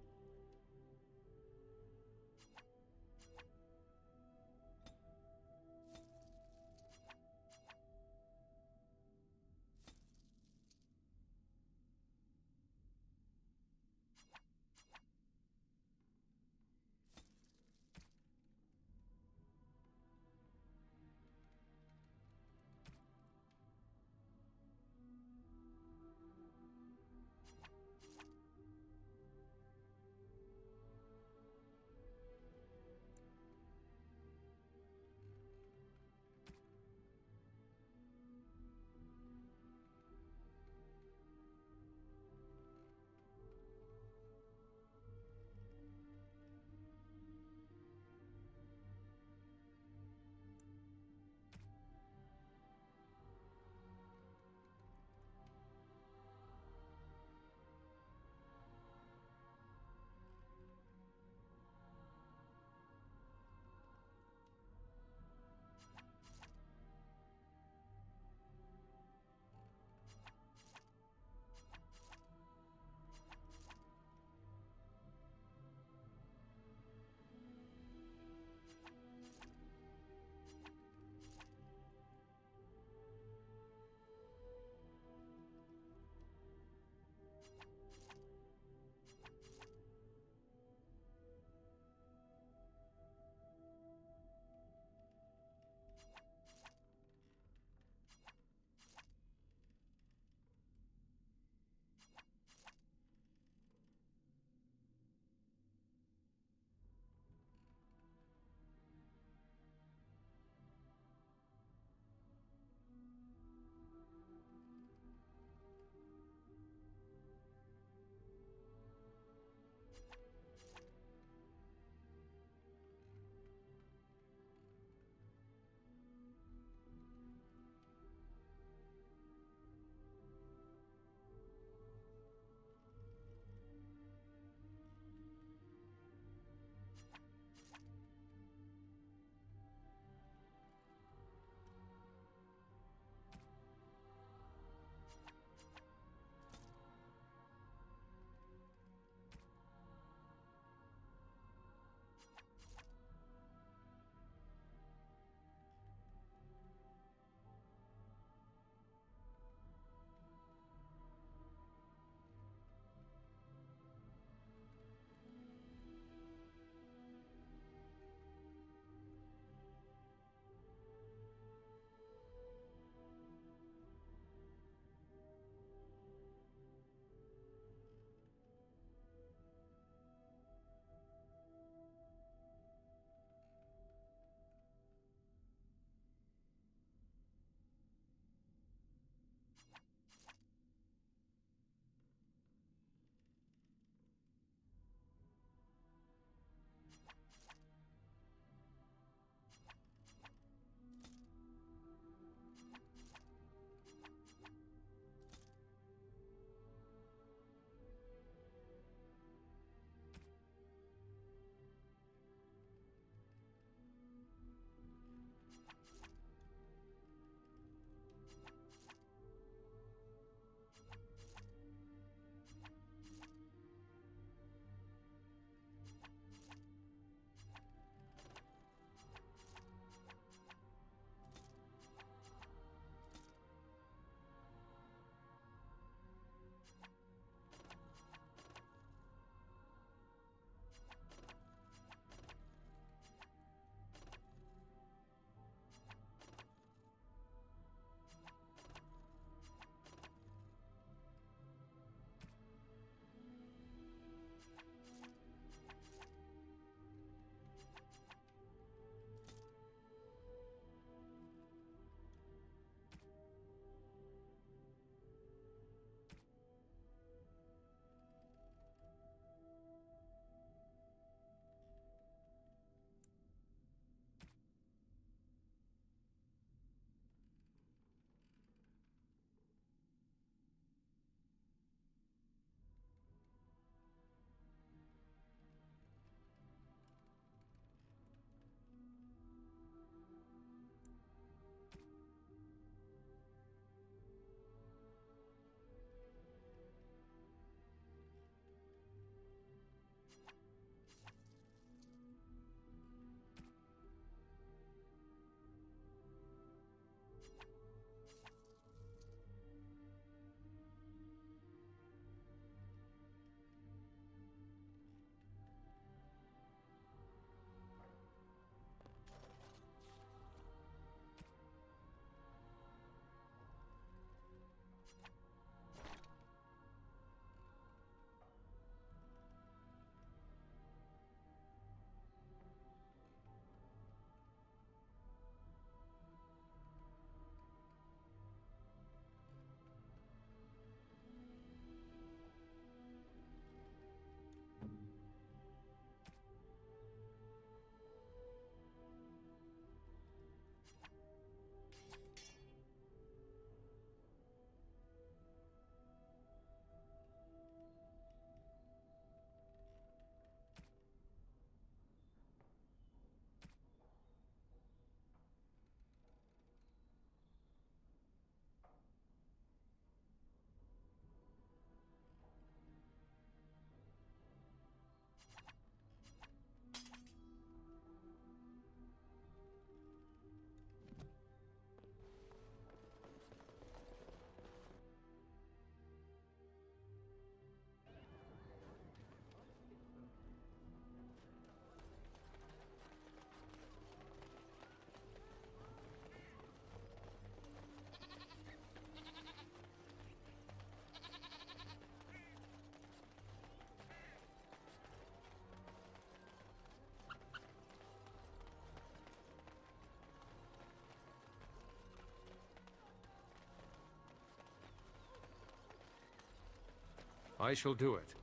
I shall do it.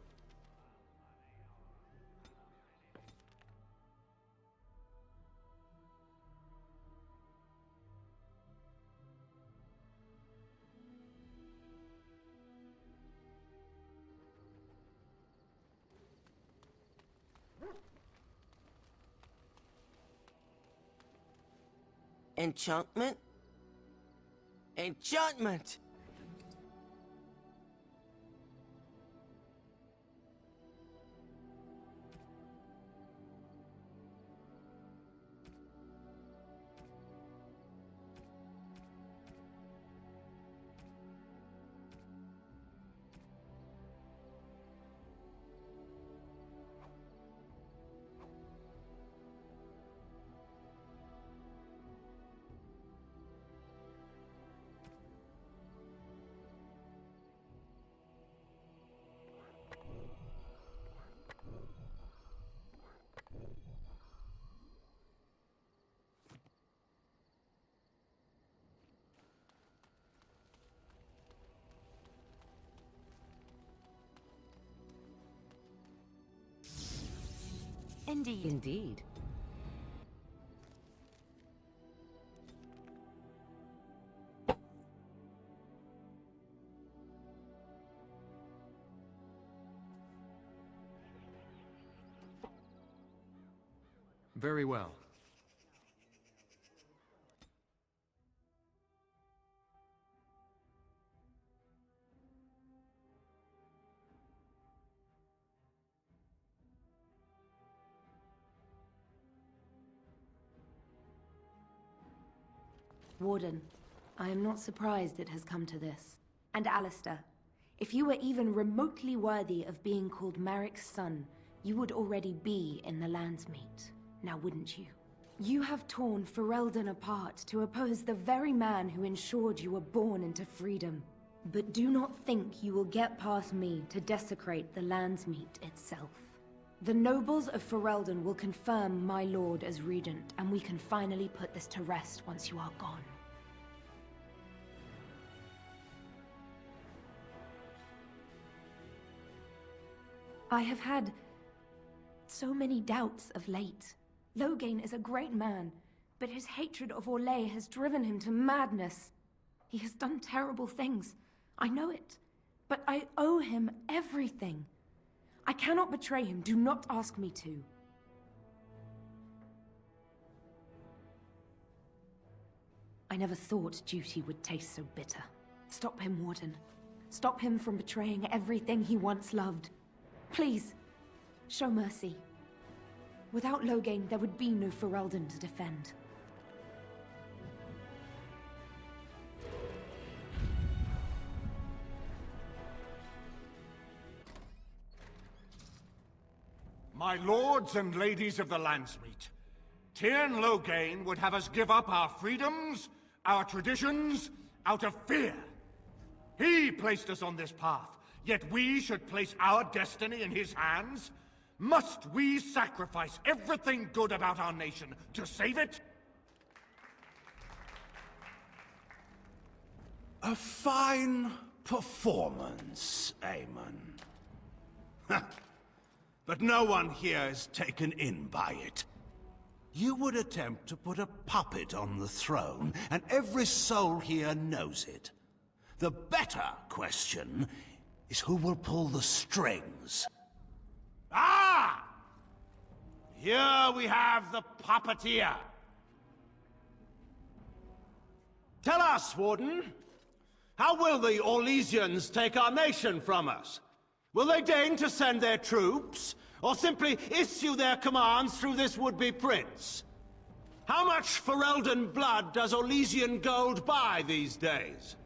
Enchantment? Enchantment! Indeed. Indeed. Very well. Warden, I am not surprised it has come to this. And Alistair, if you were even remotely worthy of being called Marik's son, you would already be in the Landsmeet, now wouldn't you? You have torn Ferelden apart to oppose the very man who ensured you were born into freedom. But do not think you will get past me to desecrate the Landsmeet itself. The nobles of Ferelden will confirm my lord as regent, and we can finally put this to rest once you are gone. I have had so many doubts of late. Loghain is a great man, but his hatred of Orlais has driven him to madness. He has done terrible things. I know it, but I owe him everything. I cannot betray him. Do not ask me to. I never thought duty would taste so bitter. Stop him, Warden. Stop him from betraying everything he once loved. Please, show mercy. Without Loghain, there would be no Ferelden to defend. My lords and ladies of the Landsmeet, Tyrn Loghain would have us give up our freedoms, our traditions, out of fear. He placed us on this path, yet we should place our destiny in his hands? Must we sacrifice everything good about our nation to save it? A fine performance, Aemon. But no one here is taken in by it. You would attempt to put a puppet on the throne, and every soul here knows it. The better question is who will pull the strings. Ah! Here we have the puppeteer. Tell us, Warden, how will the Orlesians take our nation from us? Will they deign to send their troops, or simply issue their commands through this would-be prince? How much Ferelden blood does Orlesian gold buy these days?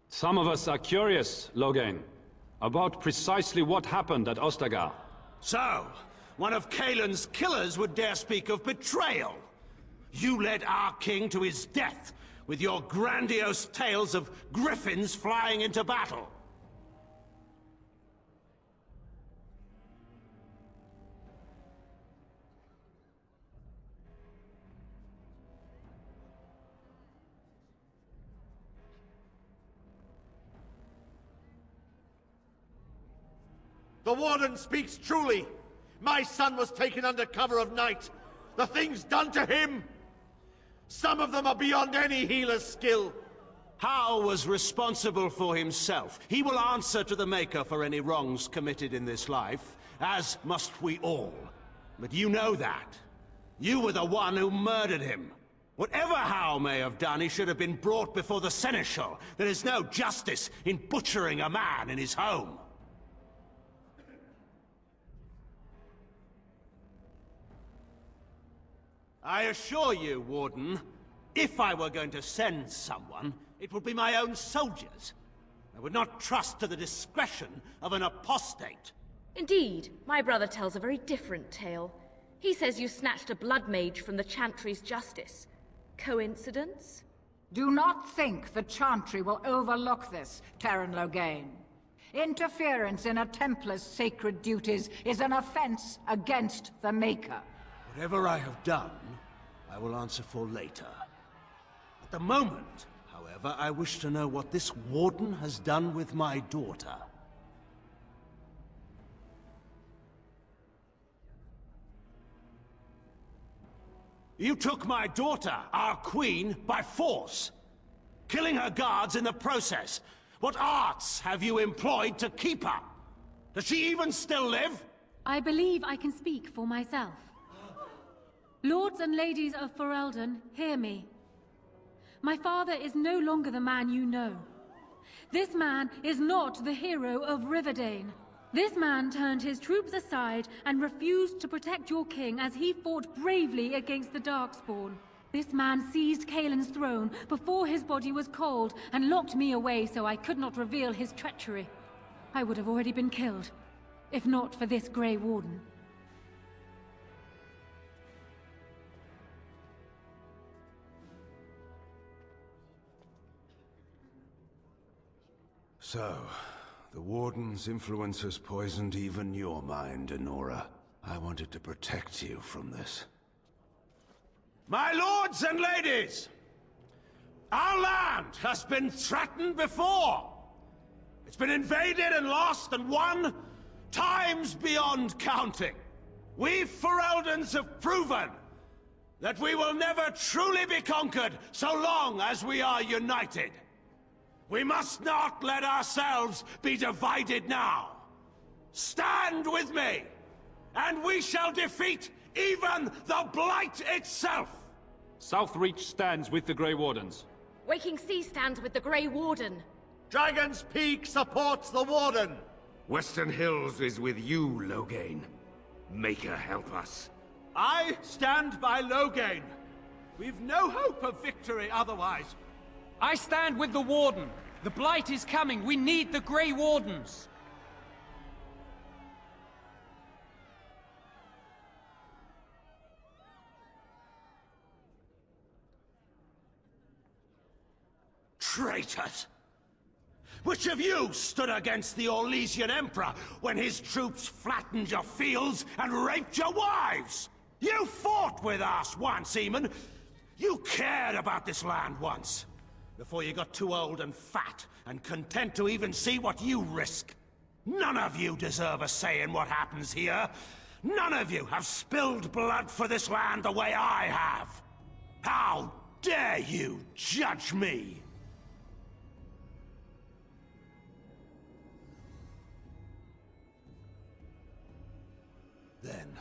Some of us are curious, Loghain, about precisely what happened at Ostagar. So, one of Kaelin's killers would dare speak of betrayal. You led our king to his death with your grandiose tales of griffins flying into battle. The Warden speaks truly. My son was taken under cover of night. The things done to him, some of them are beyond any healer's skill. Hal was responsible for himself. He will answer to the Maker for any wrongs committed in this life, as must we all. But you know that. You were the one who murdered him. Whatever Hal may have done, he should have been brought before the Seneschal. There is no justice in butchering a man in his home. I assure you, Warden, if I were going to send someone, it would be my own soldiers. I would not trust to the discretion of an apostate. Indeed, my brother tells a very different tale. He says you snatched a blood mage from the Chantry's justice. Coincidence? Do not think the Chantry will overlook this, Terran Loghain. Interference in a Templar's sacred duties is an offense against the Maker. Whatever I have done, I will answer for later. At the moment, however, I wish to know what this Warden has done with my daughter. You took my daughter, our queen, by force, killing her guards in the process. What arts have you employed to keep her? Does she even still live? I believe I can speak for myself. Lords and ladies of Ferelden, hear me. My father is no longer the man you know. This man is not the hero of Riverdane. This man turned his troops aside and refused to protect your king as he fought bravely against the Darkspawn. This man seized Kaelin's throne before his body was cold and locked me away so I could not reveal his treachery. I would have already been killed, if not for this Grey Warden. So, the Warden's influence has poisoned even your mind, Enora. I wanted to protect you from this. My lords and ladies! Our land has been threatened before! It's been invaded and lost and won times beyond counting. We Fereldans have proven that we will never truly be conquered so long as we are united. We must not let ourselves be divided now. Stand with me, and we shall defeat even the Blight itself! Southreach stands with the Grey Wardens. Waking Sea stands with the Grey Warden. Dragon's Peak supports the Warden. Western Hills is with you, Loghain. Maker help us. I stand by Loghain. We've no hope of victory otherwise. I stand with the Warden. The Blight is coming. We need the Grey Wardens. Traitors! Which of you stood against the Orlesian Emperor when his troops flattened your fields and raped your wives? You fought with us once, Eamon. You cared about this land once. Before you got too old and fat and content to even see what you risk. None of you deserve a say in what happens here. None of you have spilled blood for this land the way I have. How dare you judge me? Then,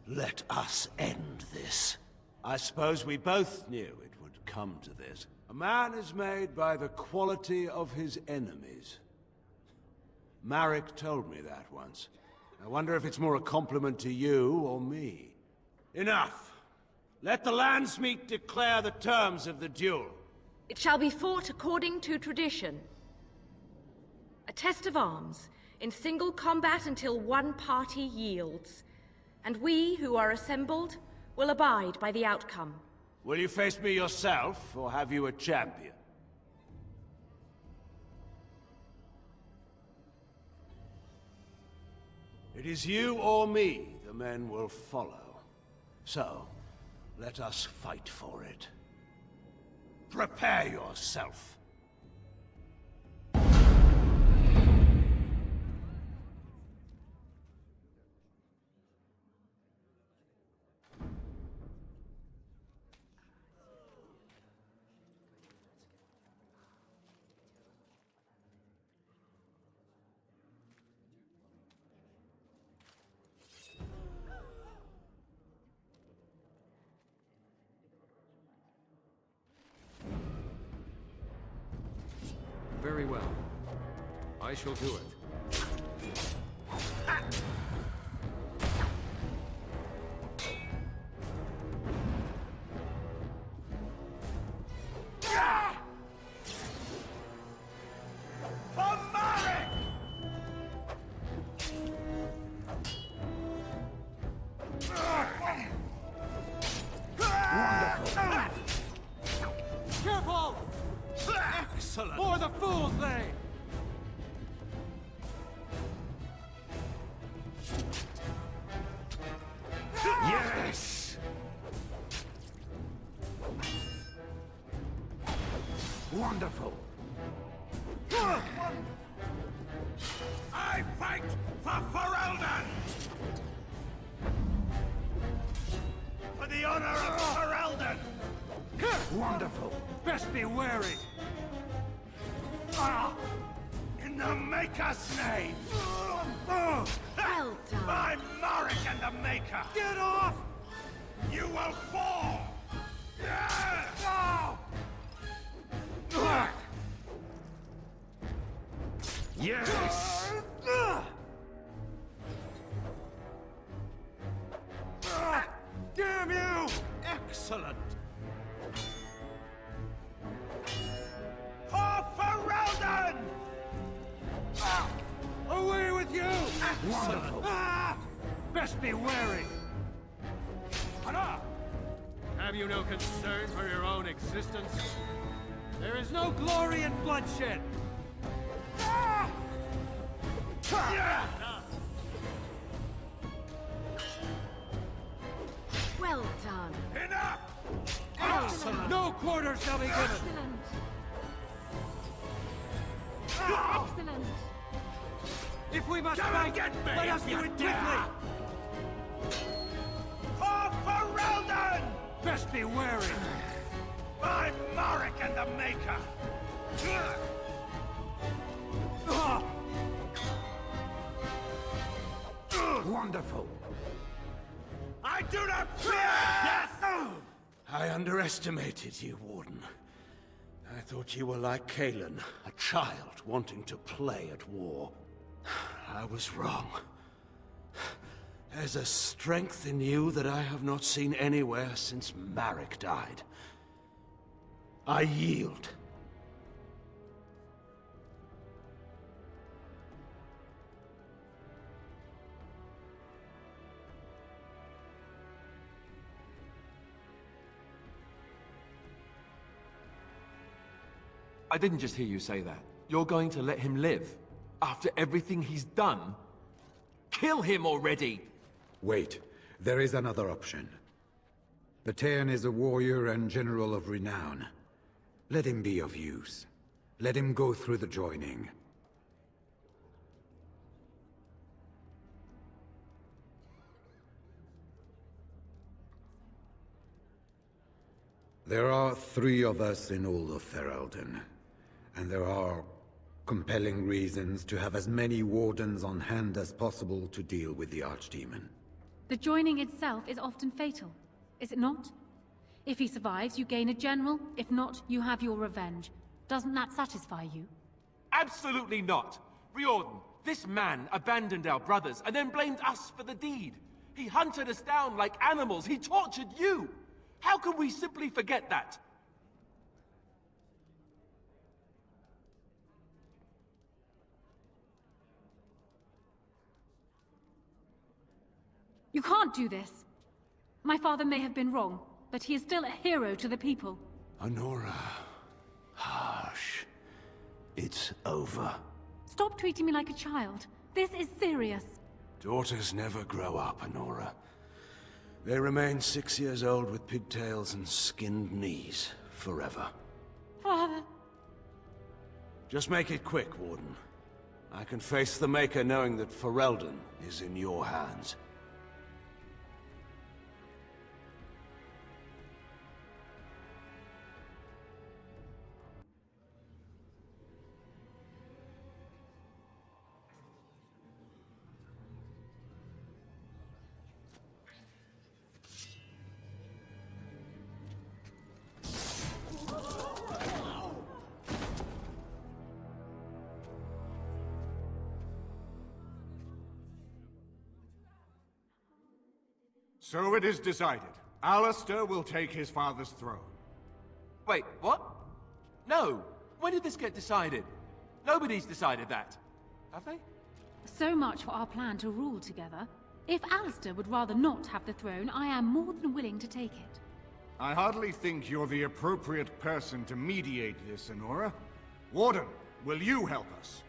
let us end this. I suppose we both knew it would come to this. A man is made by the quality of his enemies. Marek told me that once. I wonder if it's more a compliment to you or me. Enough. Let the Landsmeet declare the terms of the duel. It shall be fought according to tradition. A test of arms, in single combat until one party yields. And we, who are assembled, will abide by the outcome. Will you face me yourself, or have you a champion? It is you or me the men will follow. So, let us fight for it. Prepare yourself. Very well. I shall do it. For Marek! Careful! Excellent! For the fools, they! Yes! Wonderful! I fight for Ferelden! For the honor of Ferelden! Wonderful! Best be wary! Ah! In the Maker's name! Well done! I'm Marek and the Maker! Get off! You will fall! Yes! Damn you! Excellent! For Ferelden! Away with you! Wonderful! Best be wary! Have you no concern for your own existence? There is no glory in bloodshed! Well done. Enough! Excellent! No quarter shall be given! Excellent! Excellent! If we must Come fight, and get me let us if do you it dare! quickly! For Ferelden! Best be wary! I'm Marek and the Maker! Wonderful! I do not fear death! I underestimated you, Warden. I thought you were like Kalen, a child wanting to play at war. I was wrong. There's a strength in you that I have not seen anywhere since Marek died. I yield. I didn't just hear you say that. You're going to let him live? After everything he's done? Kill him already! Wait. There is another option. Batean is a warrior and general of renown. Let him be of use. Let him go through the joining. There are 3 of us in all of Ferelden. And there are compelling reasons to have as many wardens on hand as possible to deal with the Archdemon. The joining itself is often fatal, is it not? If he survives, you gain a general. If not, you have your revenge. Doesn't that satisfy you? Absolutely not! Riordan, this man abandoned our brothers and then blamed us for the deed. He hunted us down like animals. He tortured you! How can we simply forget that? You can't do this. My father may have been wrong, but he is still a hero to the people. Honora. Hush. It's over. Stop treating me like a child. This is serious. Daughters never grow up, Honora. They remain 6 years old with pigtails and skinned knees, forever. Father. Just make it quick, Warden. I can face the Maker knowing that Ferelden is in your hands. So it is decided. Alistair will take his father's throne. Wait, what? No. When did this get decided? Nobody's decided that. Have they? So much for our plan to rule together. If Alistair would rather not have the throne, I am more than willing to take it. I hardly think you're the appropriate person to mediate this, Honora. Warden, will you help us?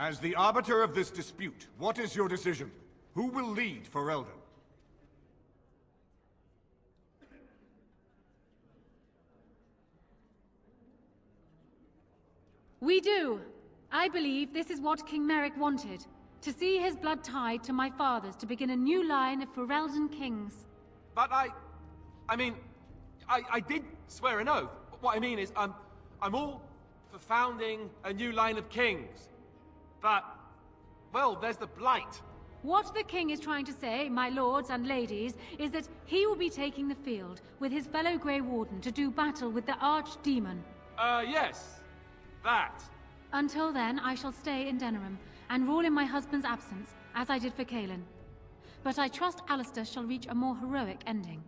As the arbiter of this dispute, what is your decision? Who will lead for Eldon? We do. I believe this is what King Merrick wanted. To see his blood tied to my father's to begin a new line of Ferelden kings. But I did swear an oath. What I mean is, I'm all for founding a new line of kings. But, well, there's the Blight. What the king is trying to say, my lords and ladies, is that he will be taking the field with his fellow Grey Warden to do battle with the Archdemon. Yes. That. Until then, I shall stay in Denerim and rule in my husband's absence, as I did for Kaelin. But I trust Alistair shall reach a more heroic ending.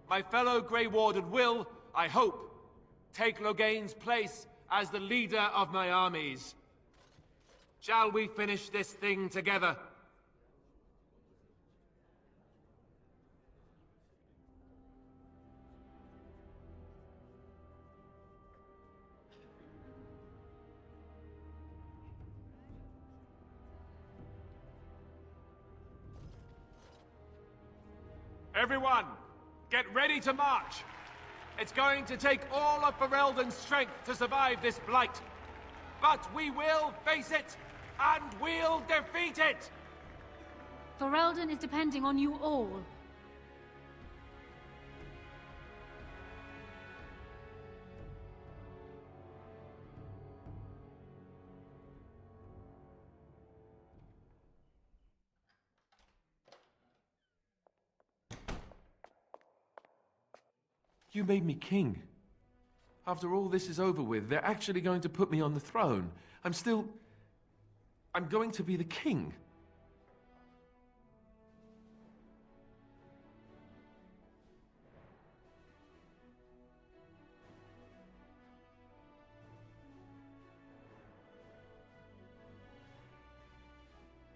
My fellow Grey Warden will, I hope, take Loghain's place as the leader of my armies. Shall we finish this thing together? Everyone, get ready to march! It's going to take all of Ferelden's strength to survive this blight. But we will face it, and we'll defeat it! Ferelden is depending on you all. You made me king. After all this is over with, they're actually going to put me on the throne. I'm going to be the king.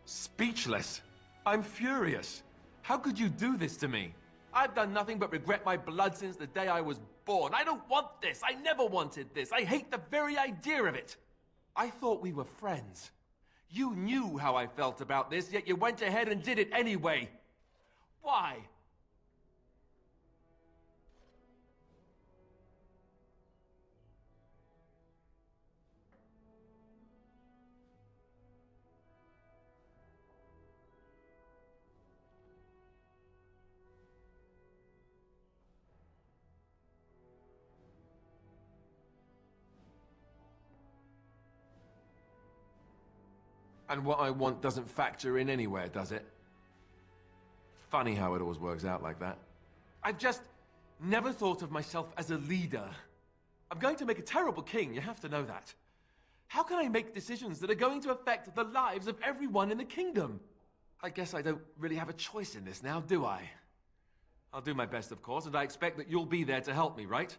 Speechless. I'm furious. How could you do this to me? I've done nothing but regret my blood since the day I was born. I don't want this. I never wanted this. I hate the very idea of it. I thought we were friends. You knew how I felt about this, yet you went ahead and did it anyway. Why? And what I want doesn't factor in anywhere, does it? Funny how it always works out like that. I've just never thought of myself as a leader. I'm going to make a terrible king, you have to know that. How can I make decisions that are going to affect the lives of everyone in the kingdom? I guess I don't really have a choice in this now, do I? I'll do my best, of course, and I expect that you'll be there to help me, right?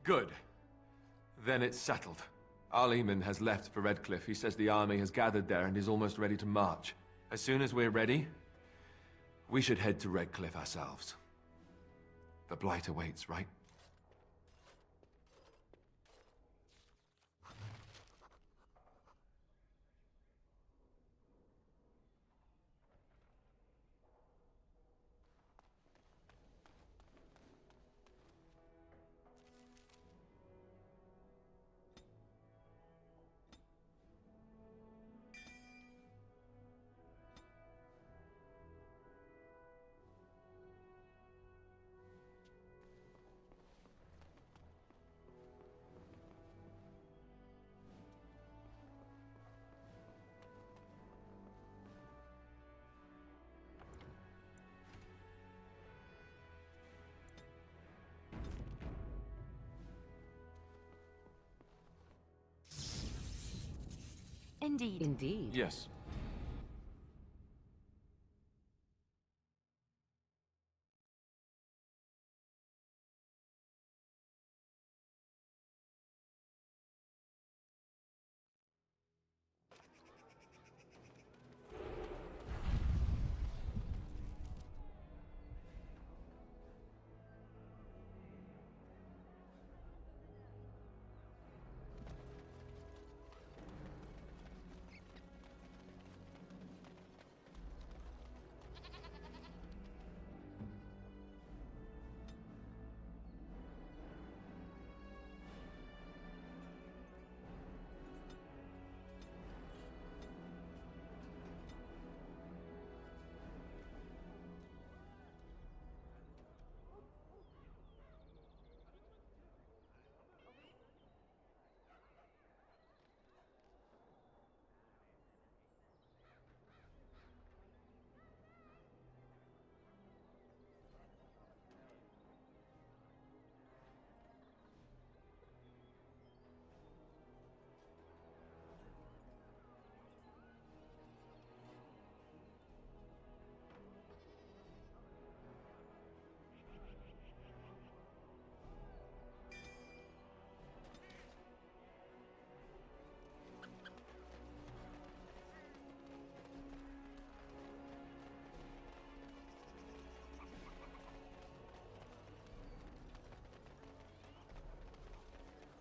Good. Then it's settled. Arleman has left for Redcliffe. He says the army has gathered there and is almost ready to march. As soon as we're ready, we should head to Redcliffe ourselves. The Blight awaits, right? Indeed. Indeed. Yes.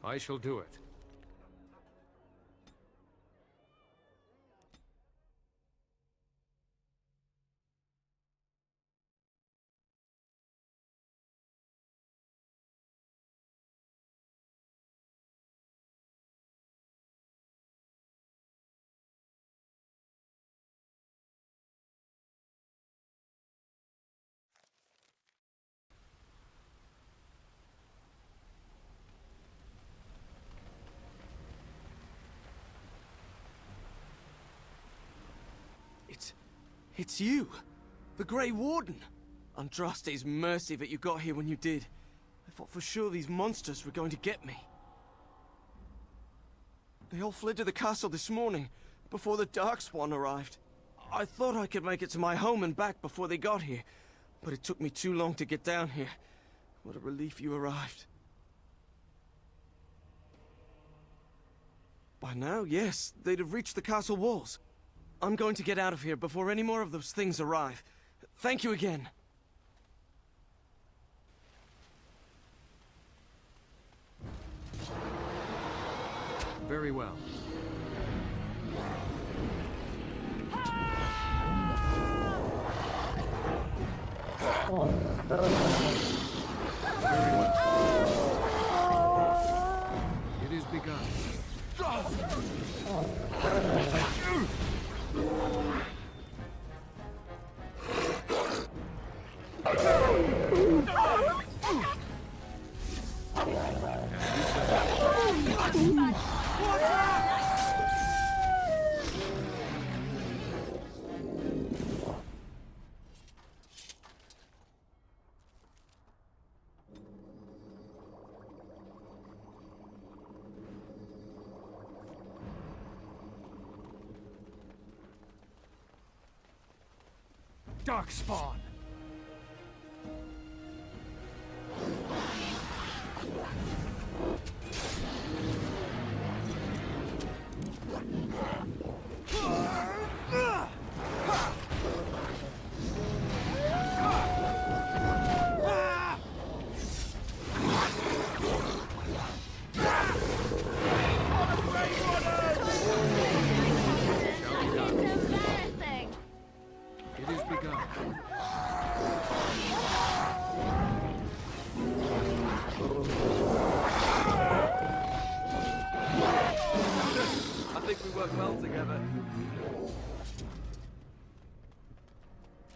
I shall do it. It's you! The Grey Warden! Andraste's mercy that you got here when you did. I thought for sure these monsters were going to get me. They all fled to the castle this morning, before the Darkspawn arrived. I thought I could make it to my home and back before they got here, but it took me too long to get down here. What a relief you arrived. By now, yes, they'd have reached the castle walls. I'm going to get out of here before any more of those things arrive. Thank you again. Very well. It is begun. Darkspawn! It is begun. I think we work well together.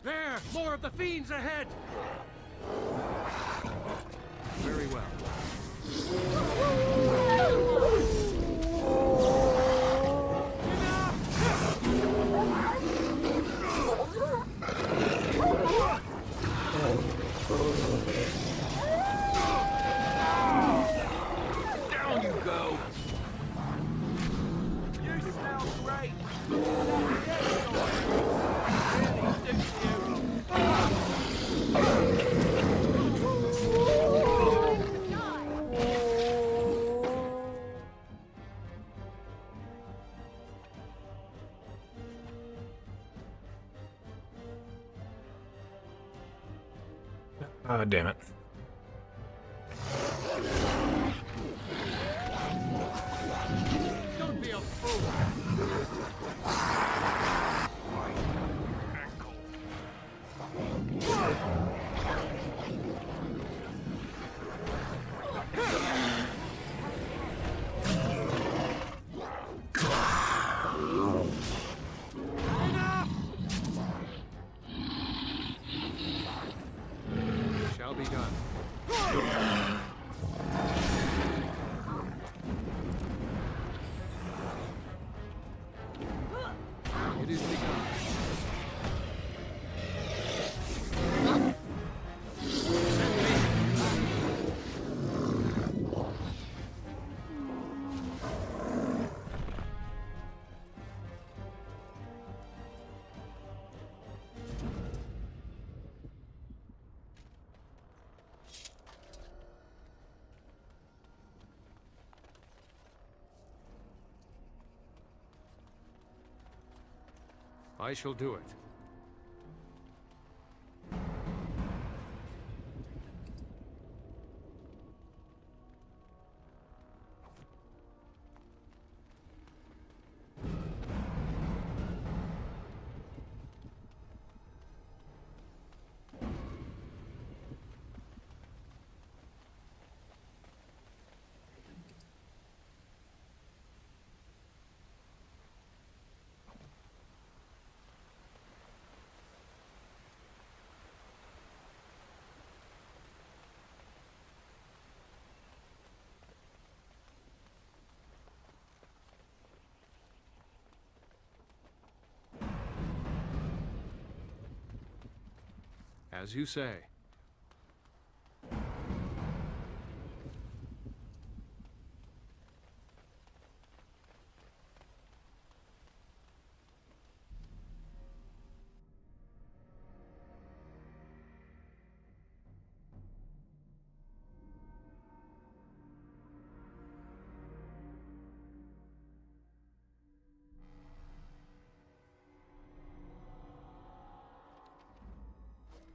There! More of the fiends ahead! Very well. Down you go! You smell great! Ah, damn it. Don't be a fool. Shall be done. It is begun. I shall do it. As you say.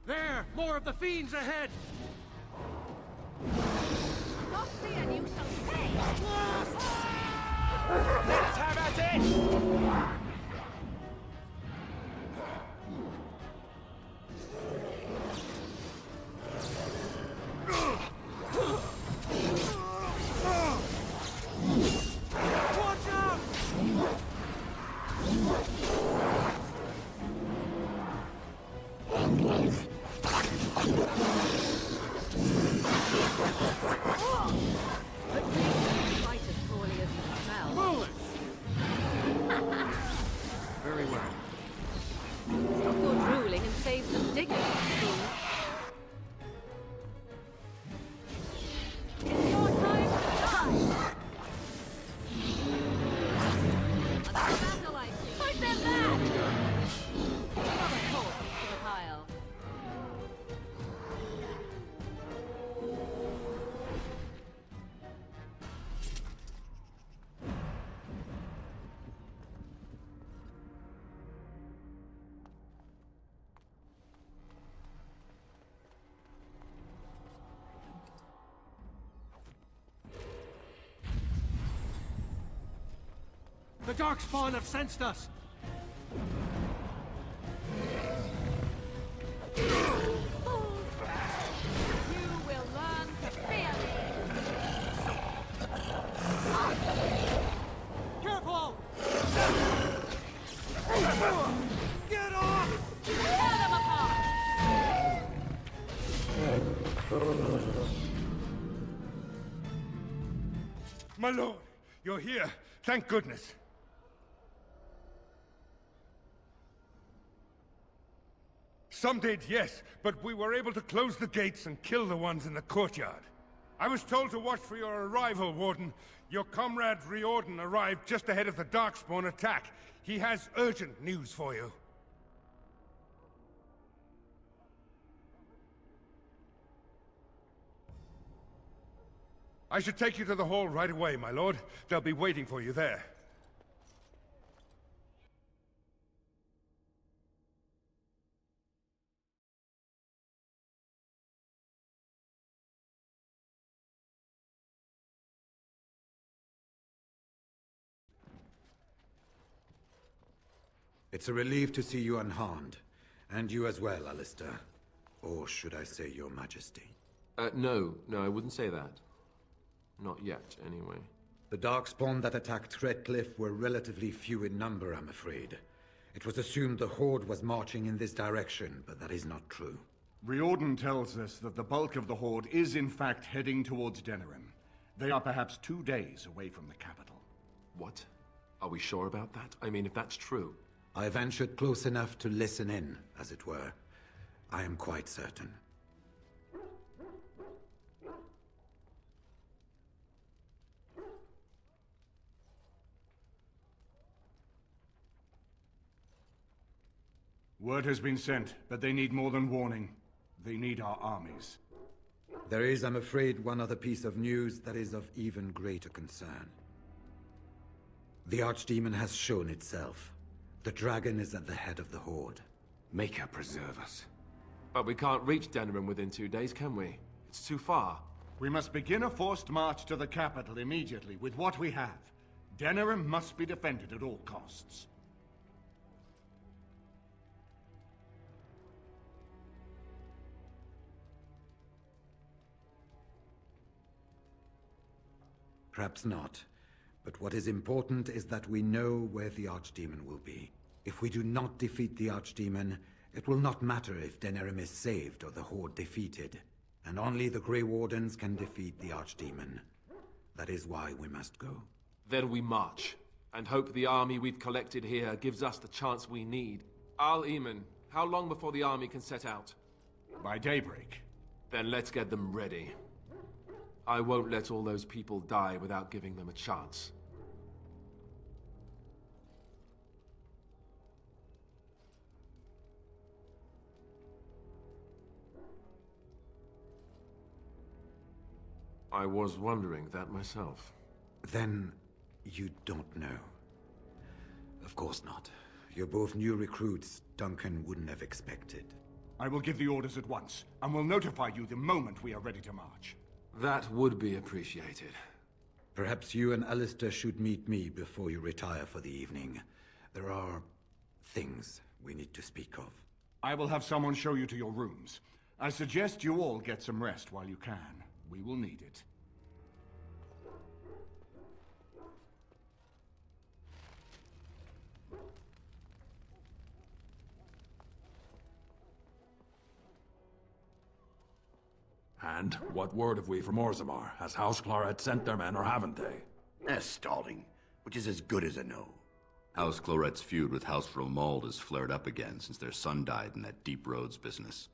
There! More of the fiends ahead! Not fear, you shall pay! Let's have at it! Watch out! But please, fight as poorly as you smell. Foolish! Very well. Stop your drooling and save some dignity, fool. It's your time to die! Another battle, I see. Fight them back! Another corpse to the pile. The Darkspawn have sensed us! You will learn to fear me! Careful! Get off! Tear them apart! My lord, you're here. Thank goodness. Some did, yes, but we were able to close the gates and kill the ones in the courtyard. I was told to watch for your arrival, Warden. Your comrade Riordan arrived just ahead of the Darkspawn attack. He has urgent news for you. I should take you to the hall right away, my lord. They'll be waiting for you there. It's a relief to see you unharmed. And you as well, Alistair. Or should I say your majesty? No, I wouldn't say that. Not yet, anyway. The Darkspawn that attacked Redcliffe were relatively few in number, I'm afraid. It was assumed the Horde was marching in this direction, but that is not true. Riordan tells us that the bulk of the Horde is in fact heading towards Denerim. They are perhaps 2 days away from the capital. What? Are we sure about that? I mean, if that's true... I ventured close enough to listen in, as it were. I am quite certain. Word has been sent, but they need more than warning. They need our armies. There is, I'm afraid, one other piece of news that is of even greater concern. The Archdemon has shown itself. The dragon is at the head of the Horde. Make her preserve us. But we can't reach Denerim within 2 days, can we? It's too far. We must begin a forced march to the capital immediately with what we have. Denerim must be defended at all costs. Perhaps not. But what is important is that we know where the Archdemon will be. If we do not defeat the Archdemon, it will not matter if Denerim is saved or the Horde defeated. And only the Grey Wardens can defeat the Archdemon. That is why we must go. Then we march, and hope the army we've collected here gives us the chance we need. Al-Eamon, how long before the army can set out? By daybreak. Then let's get them ready. I won't let all those people die without giving them a chance. I was wondering that myself. Then, you don't know. Of course not. You're both new recruits Duncan wouldn't have expected. I will give the orders at once, and will notify you the moment we are ready to march. That would be appreciated. Perhaps you and Alistair should meet me before you retire for the evening. There are things we need to speak of. I will have someone show you to your rooms. I suggest you all get some rest while you can. We will need it. And what word have we from Orzammar? Has House Claret sent their men, or haven't they? They're stalling, which is as good as a no. House Claret's feud with House Romald has flared up again since their son died in that Deep Roads business.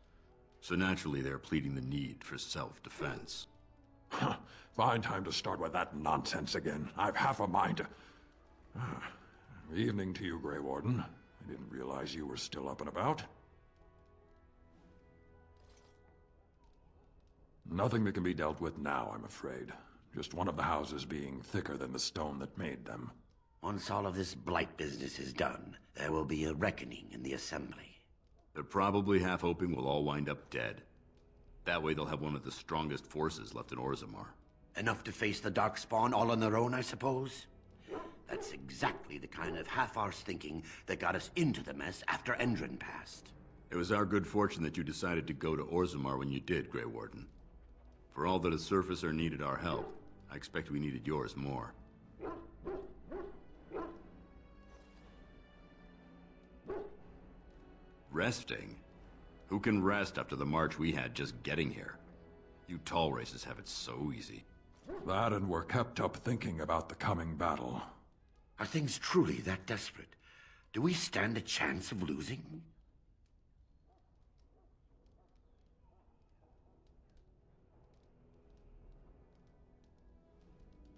So naturally they're pleading the need for self-defense. Fine time to start with that nonsense again. I've half a mind to... Evening to you, Grey Warden. I didn't realize you were still up and about. Nothing that can be dealt with now, I'm afraid. Just one of the houses being thicker than the stone that made them. Once all of this blight business is done, there will be a reckoning in the Assembly. They're probably half hoping we'll all wind up dead. That way they'll have one of the strongest forces left in Orzammar. Enough to face the Darkspawn all on their own, I suppose? That's exactly the kind of half-arsed thinking that got us into the mess after Endron passed. It was our good fortune that you decided to go to Orzammar when you did, Grey Warden. For all that a surfacer needed our help, I expect we needed yours more. Resting? Who can rest after the march we had just getting here? You tall races have it so easy. That, and we're kept up thinking about the coming battle. Are things truly that desperate? Do we stand a chance of losing?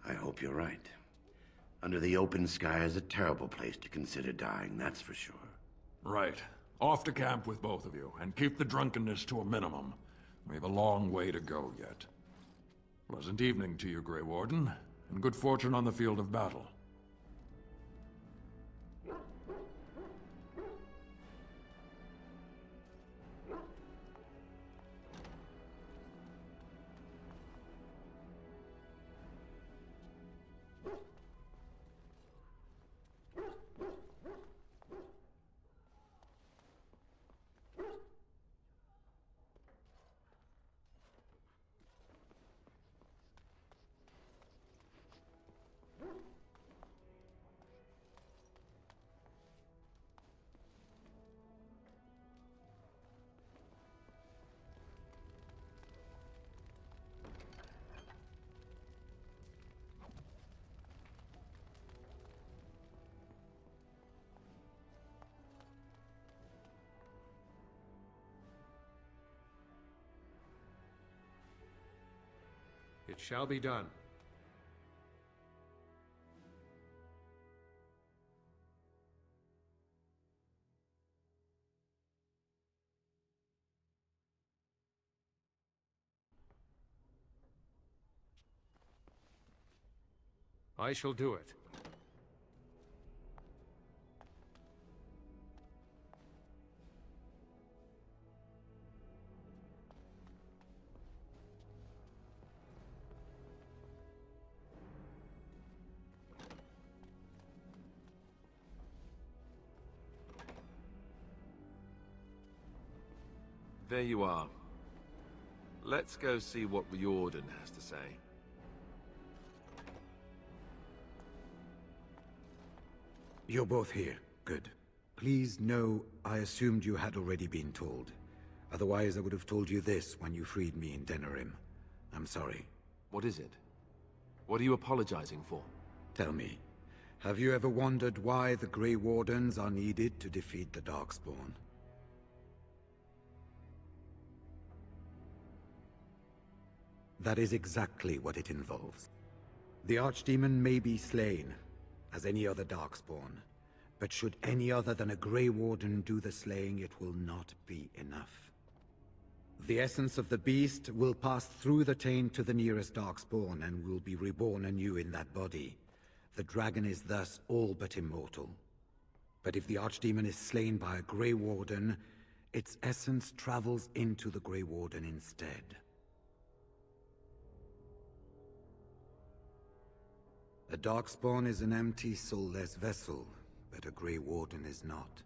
I hope you're right. Under the open sky is a terrible place to consider dying, that's for sure. Right. Off to camp with both of you, and keep the drunkenness to a minimum. We have a long way to go yet. Pleasant evening to you, Grey Warden, and good fortune on the field of battle. It shall be done. I shall do it. There you are. Let's go see what Riordan has to say. You're both here. Good. Please know I assumed you had already been told. Otherwise I would have told you this when you freed me in Denerim. I'm sorry. What is it? What are you apologizing for? Tell me, have you ever wondered why the Grey Wardens are needed to defeat the Darkspawn? That is exactly what it involves. The Archdemon may be slain, as any other Darkspawn, but should any other than a Grey Warden do the slaying, it will not be enough. The essence of the beast will pass through the taint to the nearest Darkspawn and will be reborn anew in that body. The dragon is thus all but immortal. But if the Archdemon is slain by a Grey Warden, its essence travels into the Grey Warden instead. A Darkspawn is an empty, soulless vessel, but a Grey Warden is not.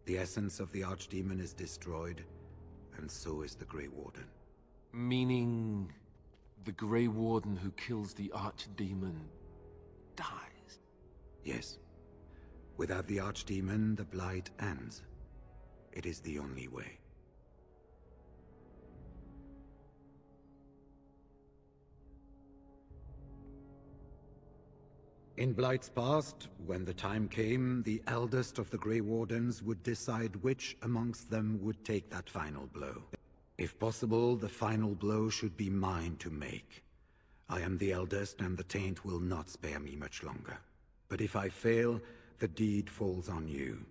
The essence of the Archdemon is destroyed, and so is the Grey Warden. Meaning, the Grey Warden who kills the Archdemon dies? Yes. Without the Archdemon, the Blight ends. It is the only way. In Blight's past, when the time came, the eldest of the Grey Wardens would decide which amongst them would take that final blow. If possible, the final blow should be mine to make. I am the eldest, and the taint will not spare me much longer. But if I fail, the deed falls on you.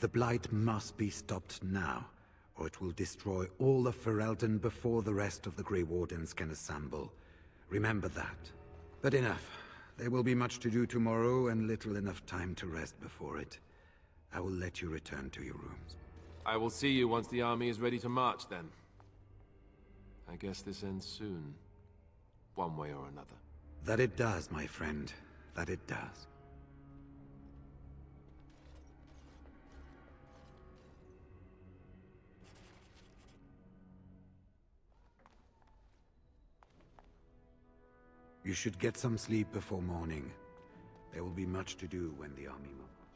The Blight must be stopped now, or it will destroy all of Ferelden before the rest of the Grey Wardens can assemble. Remember that. But enough. There will be much to do tomorrow, and little enough time to rest before it. I will let you return to your rooms. I will see you once the army is ready to march, then. I guess this ends soon. One way or another. That it does, my friend. That it does. You should get some sleep before morning. There will be much to do when the army marches.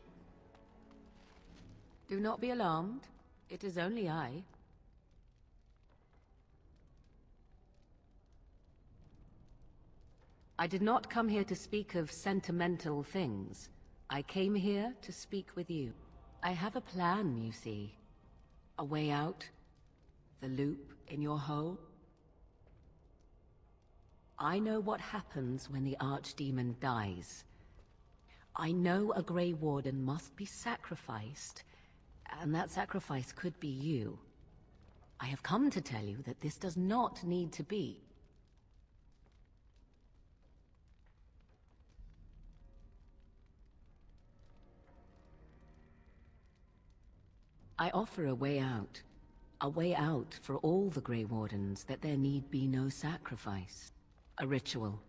Do not be alarmed. It is only I. I did not come here to speak of sentimental things. I came here to speak with you. I have a plan, you see. A way out. The loop in your hole. I know what happens when the Archdemon dies. I know a Grey Warden must be sacrificed, and that sacrifice could be you. I have come to tell you that this does not need to be. I offer a way out. A way out for all the Grey Wardens, that there need be no sacrifice. A ritual,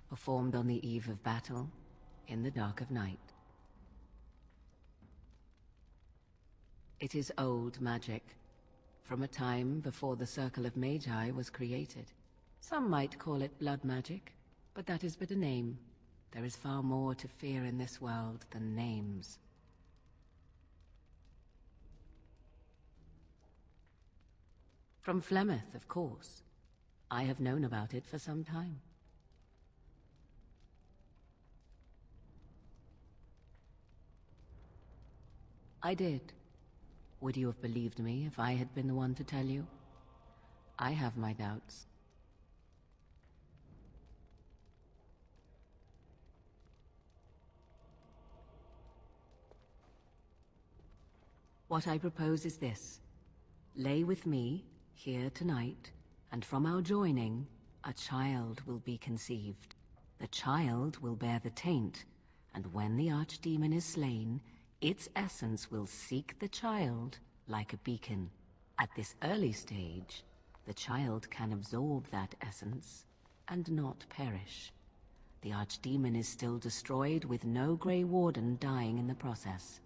performed on the eve of battle, in the dark of night. It is old magic, from a time before the Circle of Magi was created. Some might call it blood magic, but that is but a name. There is far more to fear in this world than names. From Flemeth, of course. I have known about it for some time. I did. Would you have believed me if I had been the one to tell you? I have my doubts. What I propose is this. Lay with me, here tonight, and from our joining, a child will be conceived. The child will bear the taint, and when the archdemon is slain, its essence will seek the child like a beacon. At this early stage, the child can absorb that essence and not perish. The archdemon is still destroyed with no Grey Warden dying in the process.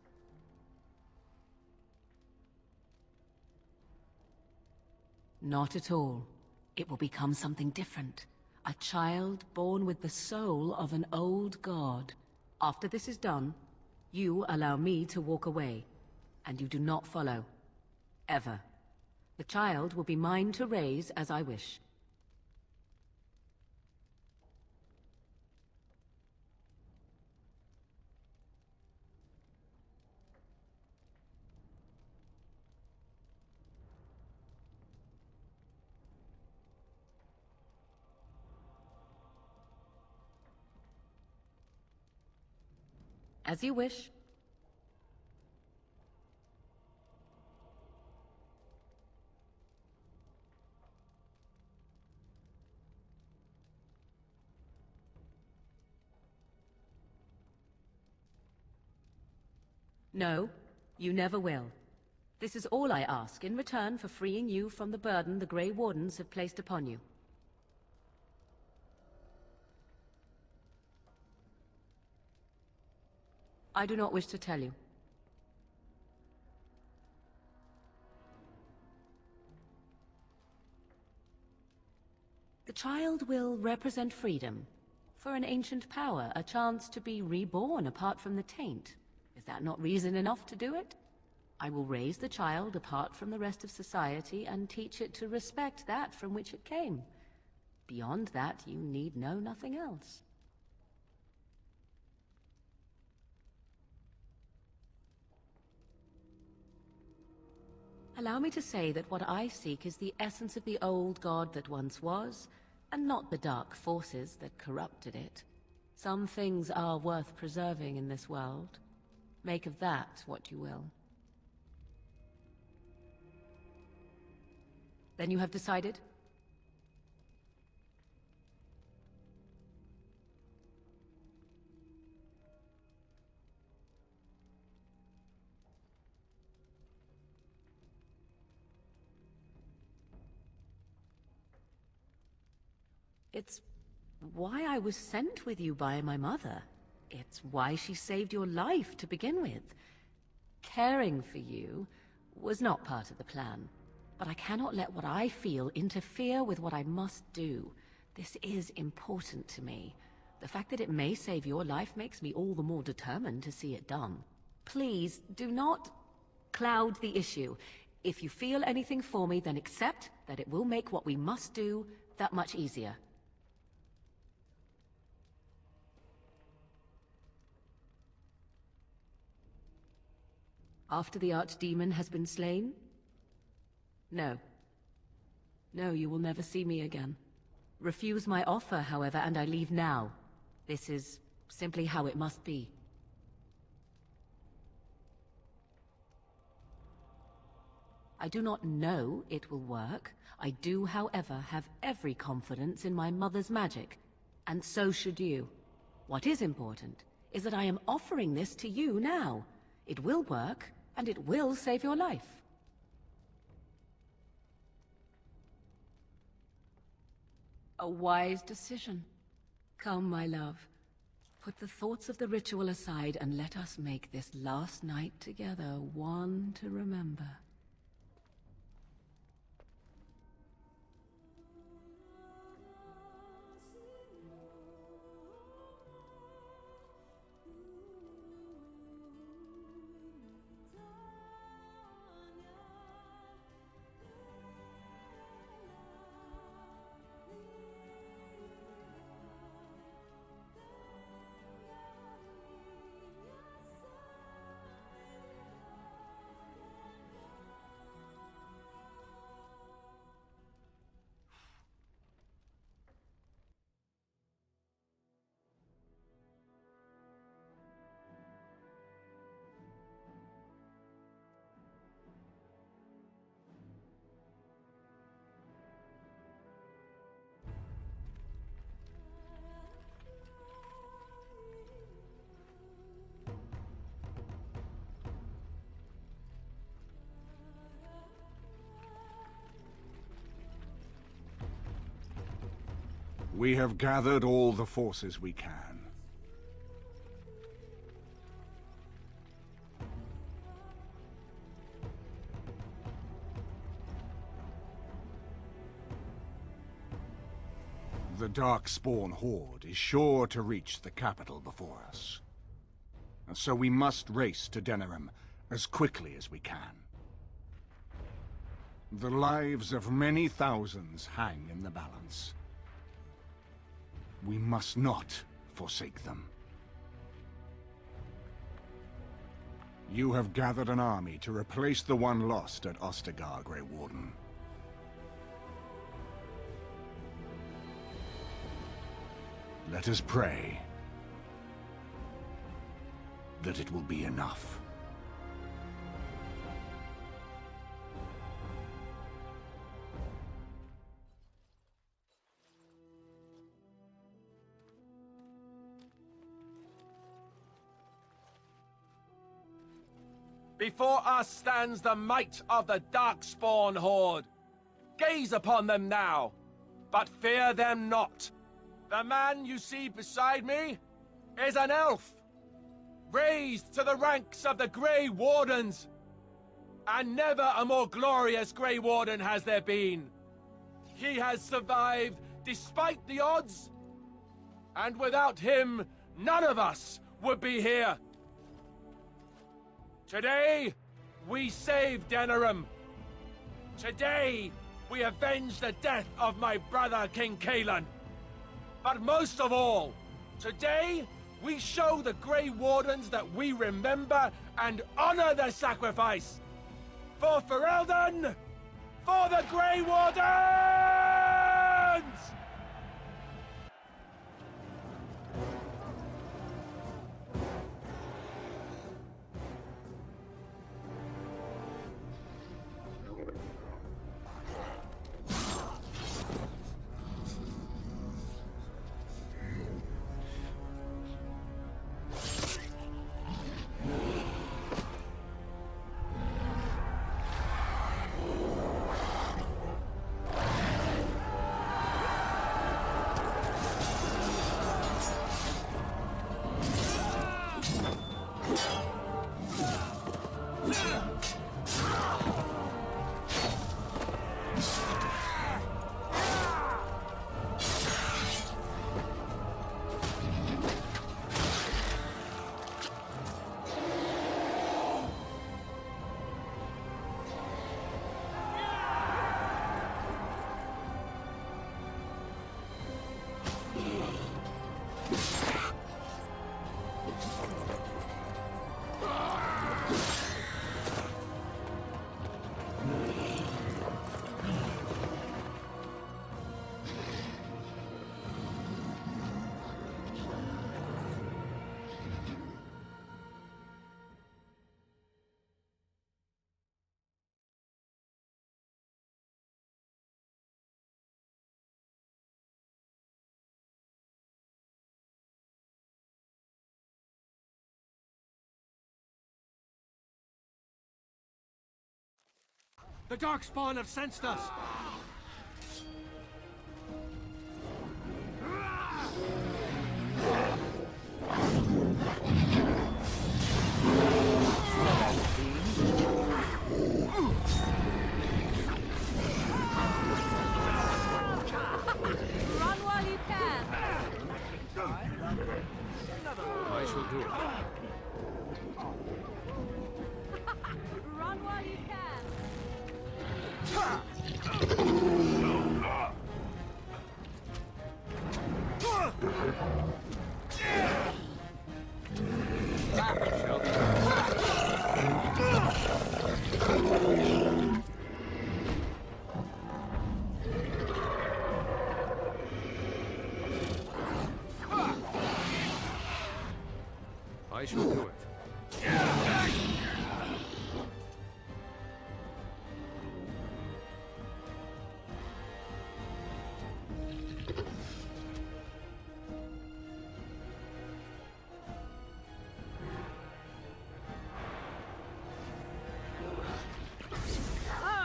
Not at all. It will become something different. A child born with the soul of an old god. After this is done, you allow me to walk away, and you do not follow. Ever. The child will be mine to raise as I wish. As you wish. No, you never will. This is all I ask in return for freeing you from the burden the Grey Wardens have placed upon you. I do not wish to tell you. The child will represent freedom. For an ancient power, a chance to be reborn apart from the taint. Is that not reason enough to do it? I will raise the child apart from the rest of society and teach it to respect that from which it came. Beyond that, you need know nothing else. Allow me to say that what I seek is the essence of the old god that once was, and not the dark forces that corrupted it. Some things are worth preserving in this world. Make of that what you will. Then you have decided? It's why I was sent with you by my mother. It's why she saved your life to begin with. Caring for you was not part of the plan, but I cannot let what I feel interfere with what I must do. This is important to me. The fact that it may save your life makes me all the more determined to see it done. Please, do not cloud the issue. If you feel anything for me, then accept that it will make what we must do that much easier. After the archdemon has been slain? No. No, you will never see me again. Refuse my offer, however, and I leave now. This is simply how it must be. I do not know it will work. I do, however, have every confidence in my mother's magic, and so should you. What is important is that I am offering this to you now. It will work, and it will save your life. A wise decision. Come, my love. Put the thoughts of the ritual aside and let us make this last night together one to remember. We have gathered all the forces we can. The Darkspawn Horde is sure to reach the capital before us. And so we must race to Denerim as quickly as we can. The lives of many thousands hang in the balance. We must not forsake them. You have gathered an army to replace the one lost at Ostagar, Grey Warden. Let us pray that it will be enough. Before us stands the might of the Darkspawn Horde. Gaze upon them now, but fear them not. The man you see beside me is an elf, raised to the ranks of the Grey Wardens. And never a more glorious Grey Warden has there been. He has survived despite the odds, and without him, none of us would be here. Today, we save Denerim. Today, we avenge the death of my brother, King Kaelan. But most of all, today, we show the Grey Wardens that we remember and honor their sacrifice. For Ferelden! For the Grey Wardens! The Darkspawn have sensed us! Run while you can! I shall do it. Run while you can! I shall do it.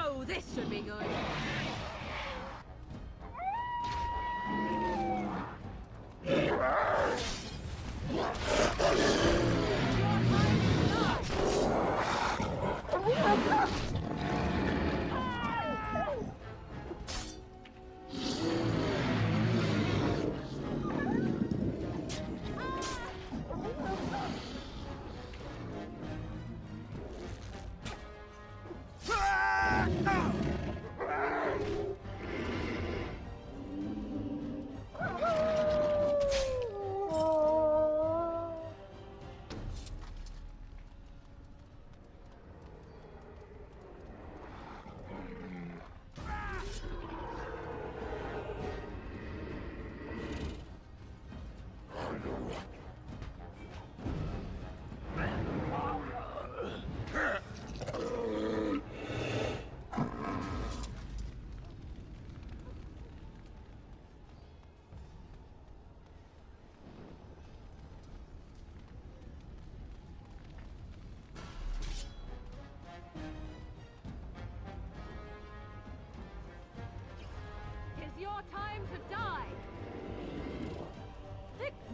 Oh, this should be good.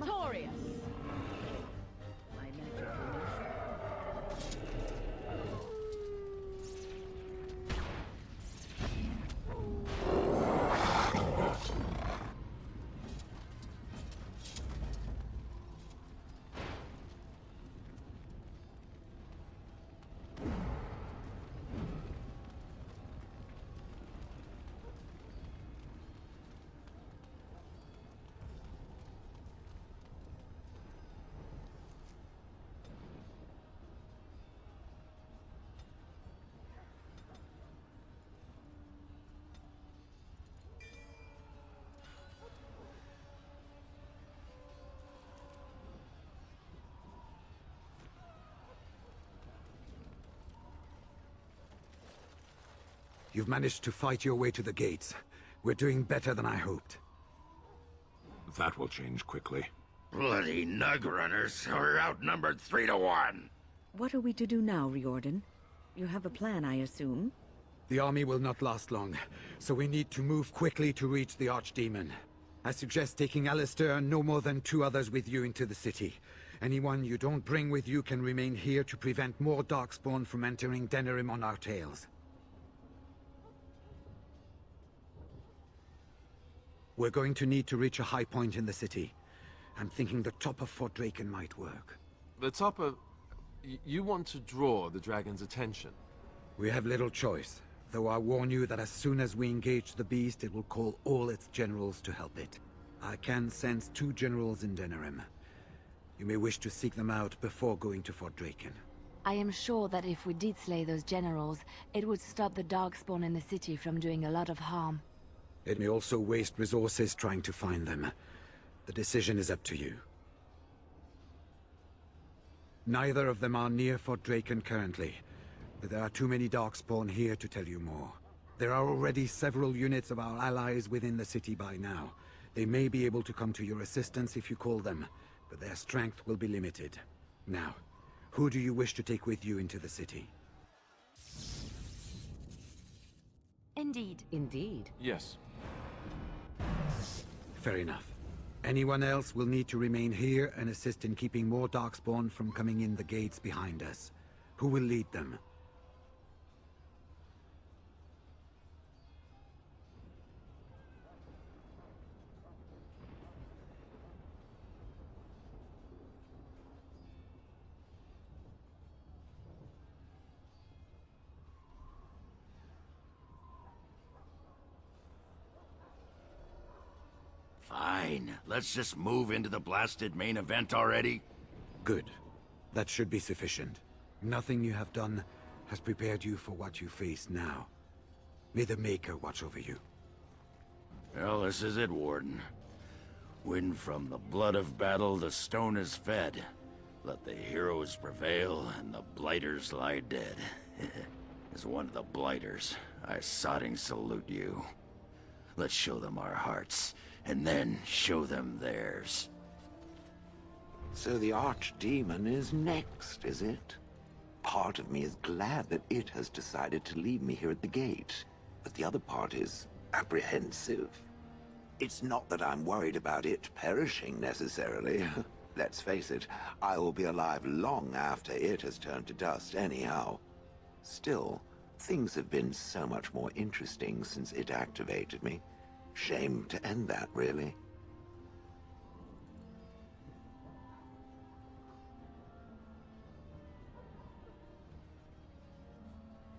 victorious. My magic will You've managed to fight your way to the gates. We're doing better than I hoped. That will change quickly. Bloody nug runners. We're outnumbered 3-1. What are we to do now, Riordan? You have a plan, I assume? The army will not last long, so we need to move quickly to reach the Archdemon. I suggest taking Alistair and no more than 2 others with you into the city. Anyone you don't bring with you can remain here to prevent more Darkspawn from entering Denerim on our tails. We're going to need to reach a high point in the city. I'm thinking the top of Fort Draken might work. The top of... You want to draw the dragon's attention? We have little choice, though I warn you that as soon as we engage the beast, it will call all its generals to help it. I can sense 2 generals in Denerim. You may wish to seek them out before going to Fort Draken. I am sure that if we did slay those generals, it would stop the Darkspawn in the city from doing a lot of harm. It may also waste resources trying to find them. The decision is up to you. Neither of them are near Fort Draken currently, but there are too many Darkspawn here to tell you more. There are already several units of our allies within the city by now. They may be able to come to your assistance if you call them, but their strength will be limited. Now, who do you wish to take with you into the city? Indeed. Indeed. Yes. Fair enough. Anyone else will need to remain here and assist in keeping more Darkspawn from coming in the gates behind us. Who will lead them? Fine. Let's just move into the blasted main event already. Good. That should be sufficient. Nothing you have done has prepared you for what you face now. May the Maker watch over you. Well, this is it, Warden. When from the blood of battle the stone is fed, let the heroes prevail and the blighters lie dead. As one of the blighters, I sodding salute you. Let's show them our hearts, and then show them theirs. So the Archdemon is next, is it? Part of me is glad that it has decided to leave me here at the gate, but the other part is apprehensive. It's not that I'm worried about it perishing, necessarily. Let's face it, I will be alive long after it has turned to dust anyhow. Still, things have been so much more interesting since it activated me. Shame to end that, really.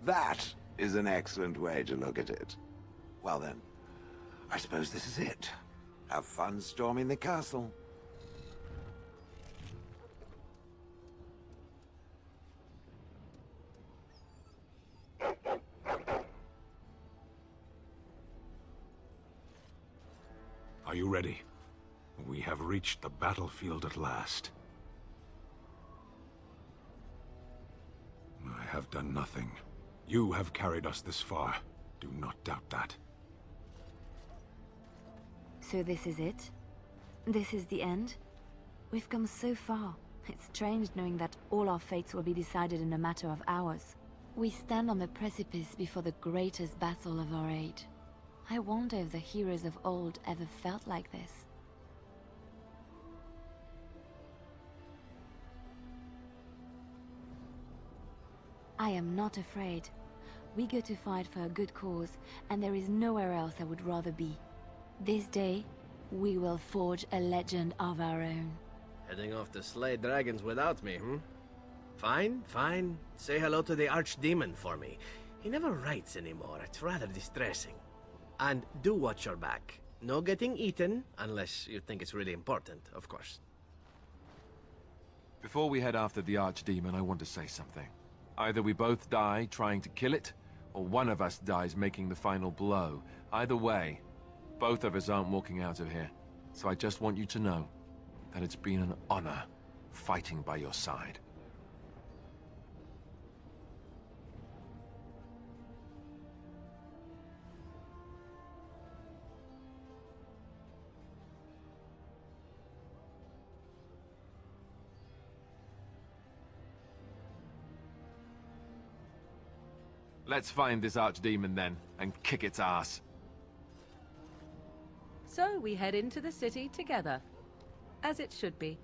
That is an excellent way to look at it. Well then, I suppose this is it. Have fun storming the castle. Are you ready? We have reached the battlefield at last. I have done nothing. You have carried us this far. Do not doubt that. So this is it? This is the end? We've come so far. It's strange knowing that all our fates will be decided in a matter of hours. We stand on the precipice before the greatest battle of our age. I wonder if the heroes of old ever felt like this. I am not afraid. We go to fight for a good cause, and there is nowhere else I would rather be. This day, we will forge a legend of our own. Heading off to slay dragons without me, hmm? Fine, fine. Say hello to the Archdemon for me. He never writes anymore. It's rather distressing. And do watch your back. No getting eaten, unless you think it's really important, of course. Before we head after the Archdemon, I want to say something. Either we both die trying to kill it, or one of us dies making the final blow. Either way, both of us aren't walking out of here. So I just want you to know that it's been an honor fighting by your side. Let's find this Archdemon then, and kick its ass. So we head into the city together. As it should be.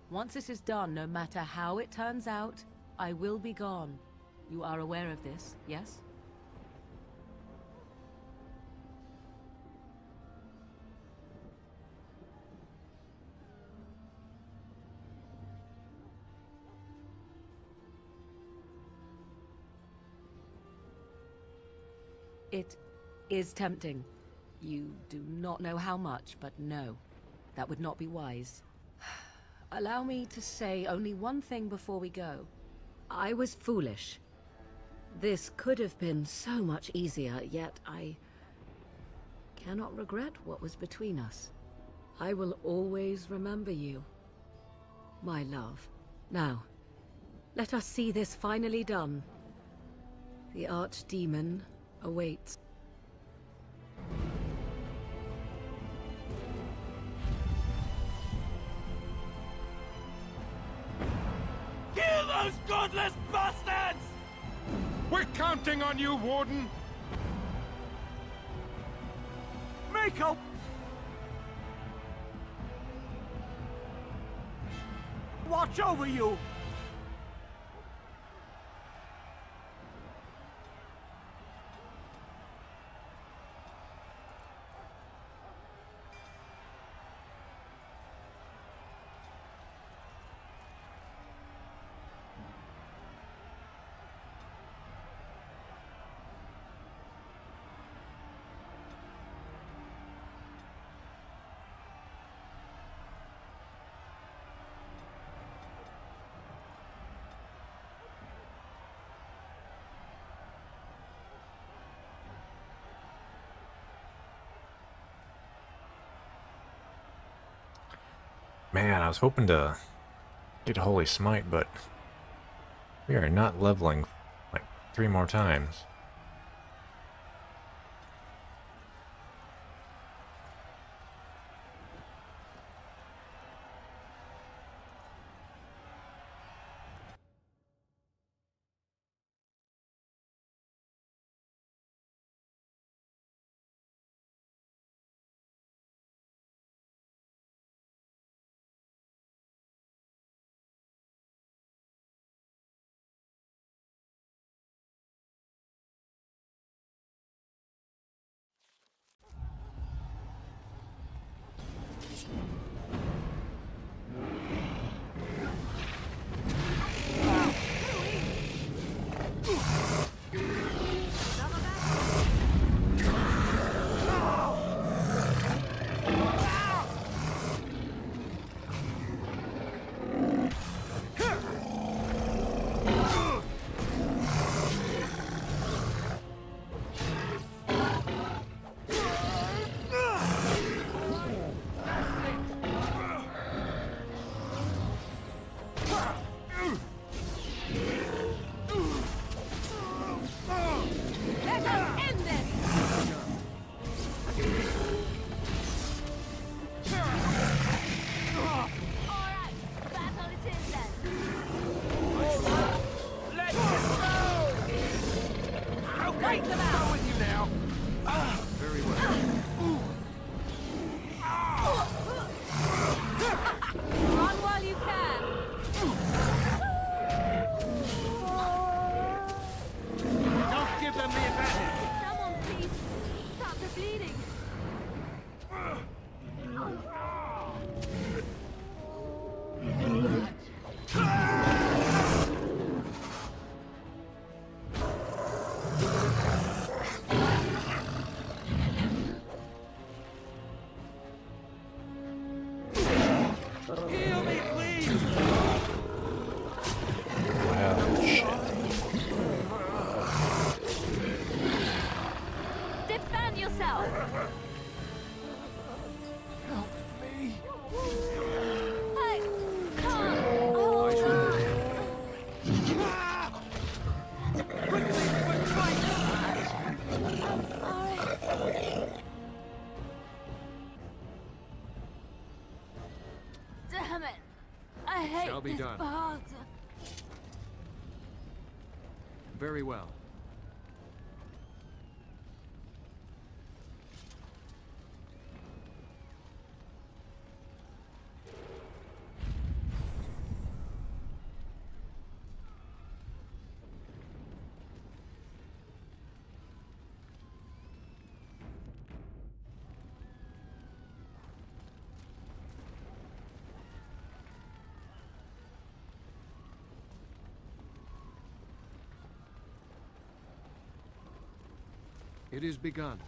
Once this is done, no matter how it turns out, I will be gone. You are aware of this, yes? It is tempting. You do not know how much, but no. That would not be wise. Allow me to say only one thing before we go. I was foolish. This could have been so much easier, yet I cannot regret what was between us. I will always remember you, my love. Now, let us see this finally done. The Archdemon awaits. Kill those godless bastards! We're counting on you, Warden! Mako! Watch over you! Man, I was hoping to get Holy Smite, but we are not leveling like 3 more times. very well. It is begun.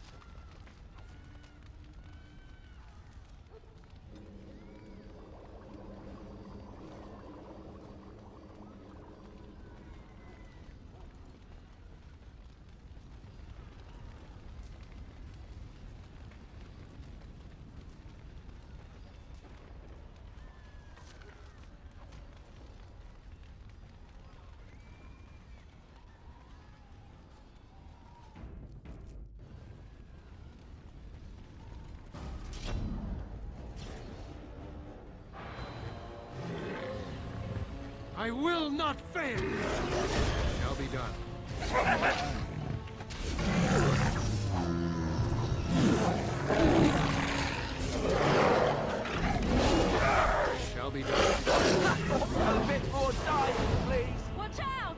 I will not fail! Shall be done. Shall be done. A bit more time, please. Watch out!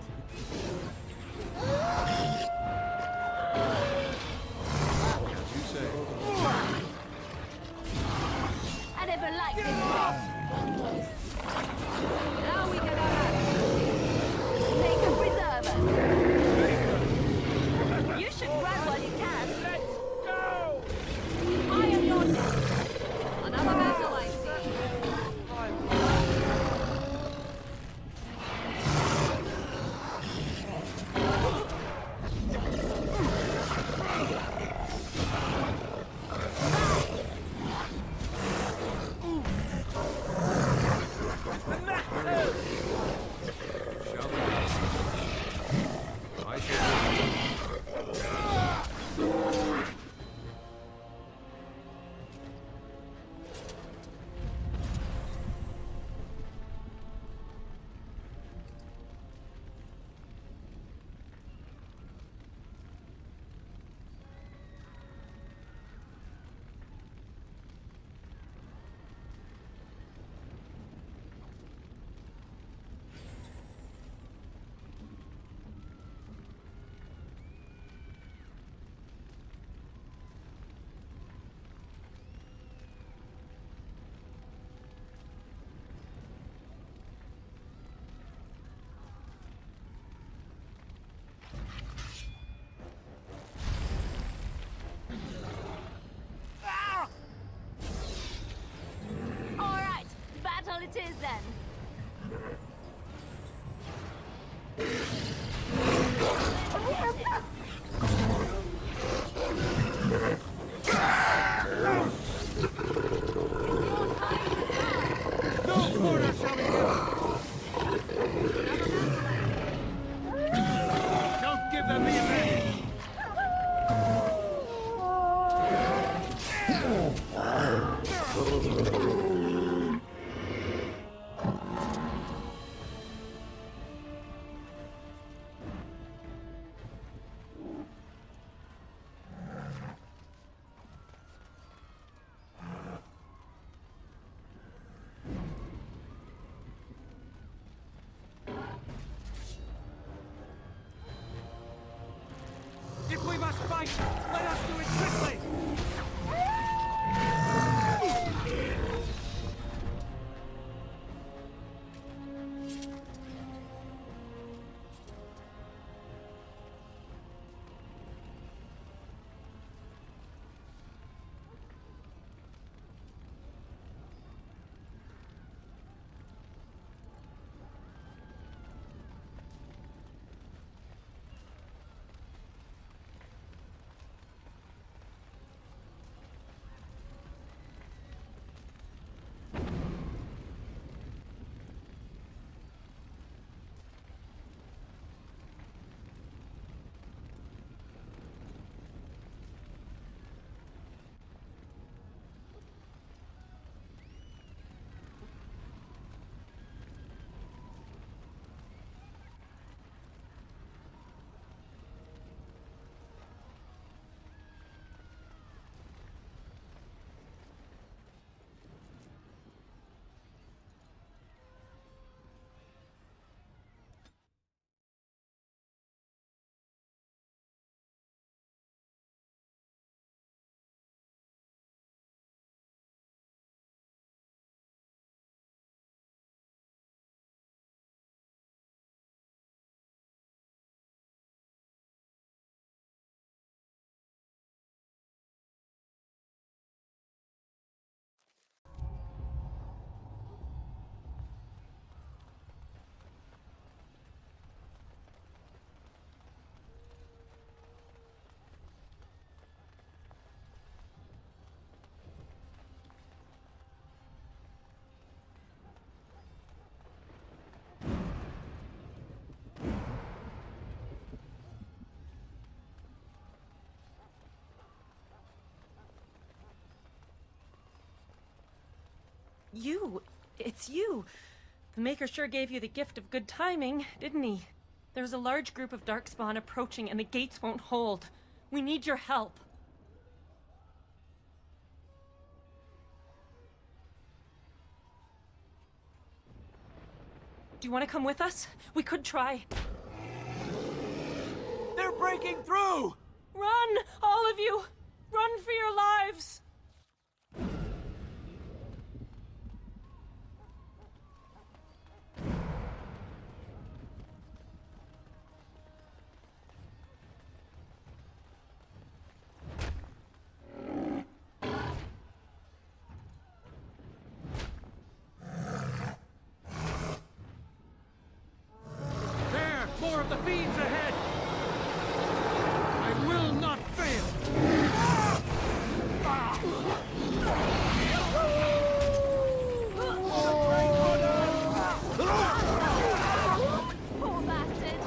As you say. I never liked this spot. Now we can have make a preserve us. You should run while you can. Let's go! I am your next. Another battle, I see. It's you. The Maker sure gave you the gift of good timing, didn't he? There's a large group of Darkspawn approaching and the gates won't hold. We need your help. Do you want to come with us? We could try. They're breaking through! Run! All of you! Run for your lives! There! More of the fiends ahead! I will not fail! Poor bastard!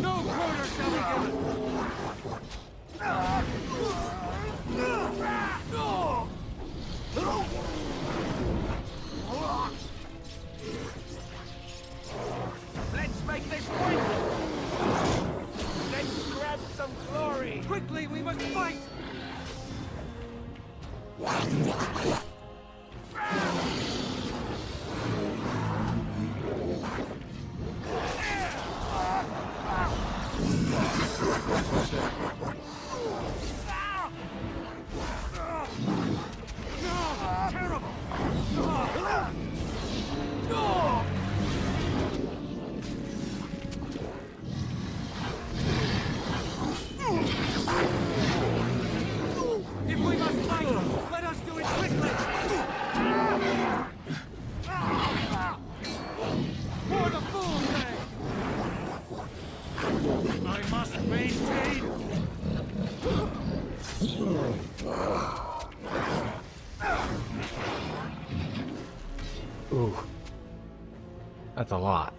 No quarter shall be given! Let's make this quick! Let's grab some glory! Quickly, we must fight! Terrible! If we must fight, let us do it quickly! For the fool's sake! I must maintain... Ooh. That's a lot.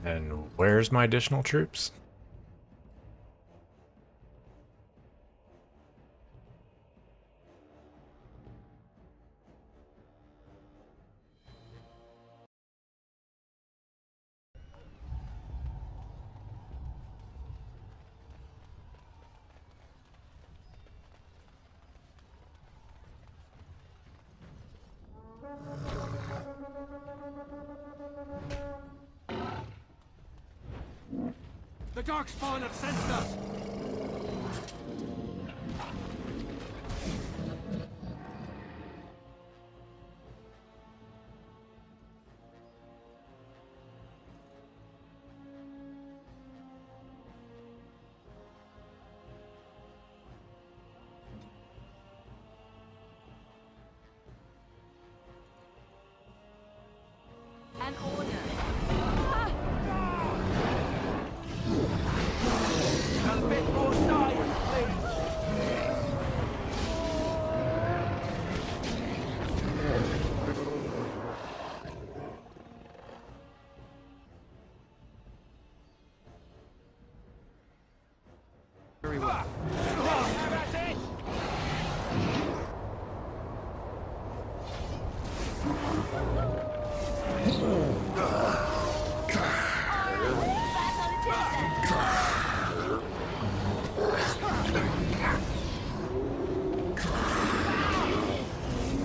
And where's my additional troops? The Darkspawn have sensed us! An order. A bit more science, please. Very well. That's it!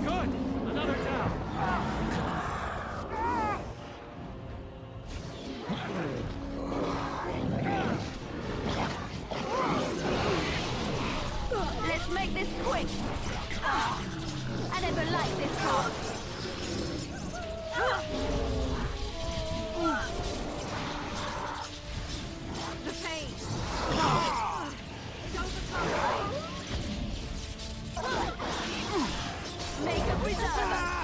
Good! Another down! Let's make this quick. I never liked this part. The pain. Make a preserve.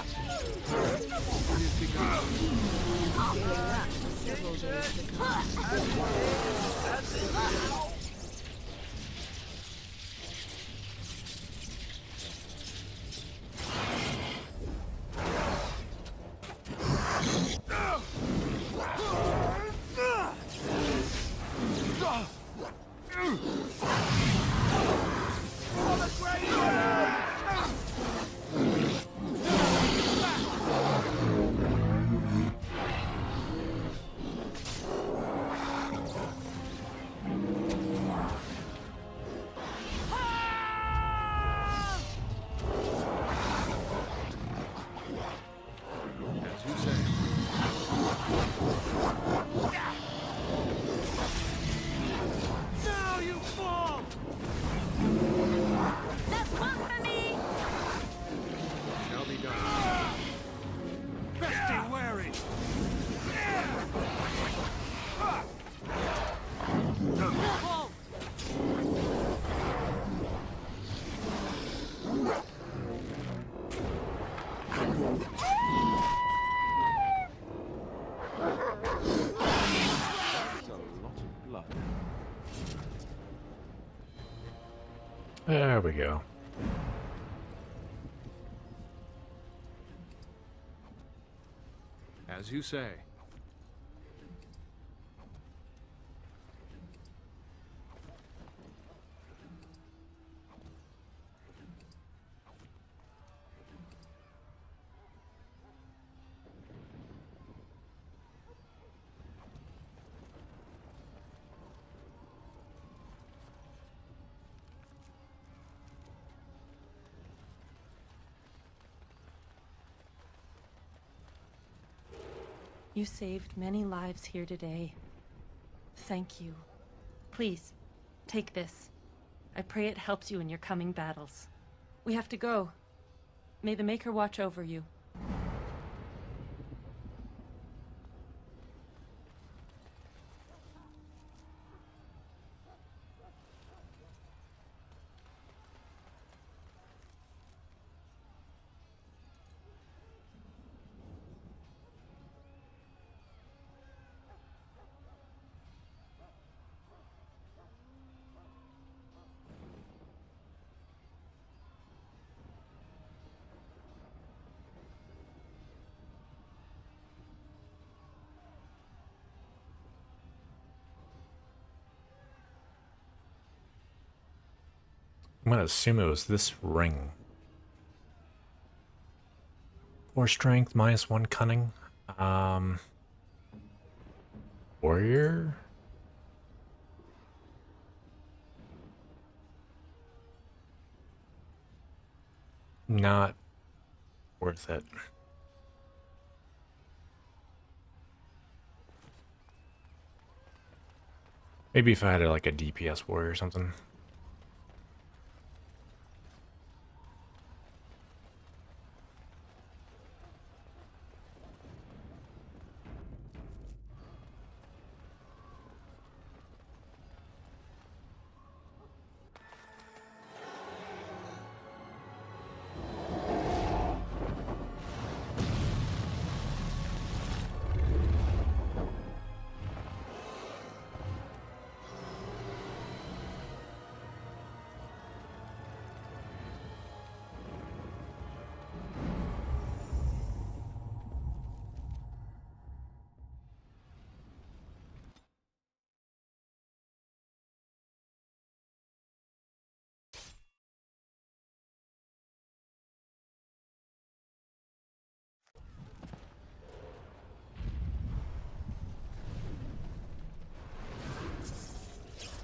As you say. Now you fall! That's one for me. Shall be done. Best be wary! That's a lot of blood. There we go. As you say. You saved many lives here today. Thank you. Please, take this. I pray it helps you in your coming battles. We have to go. May the Maker watch over you. I'm gonna assume it was this ring. 4 strength, -1 cunning. Warrior? Not worth it. Maybe if I had like a DPS warrior or something.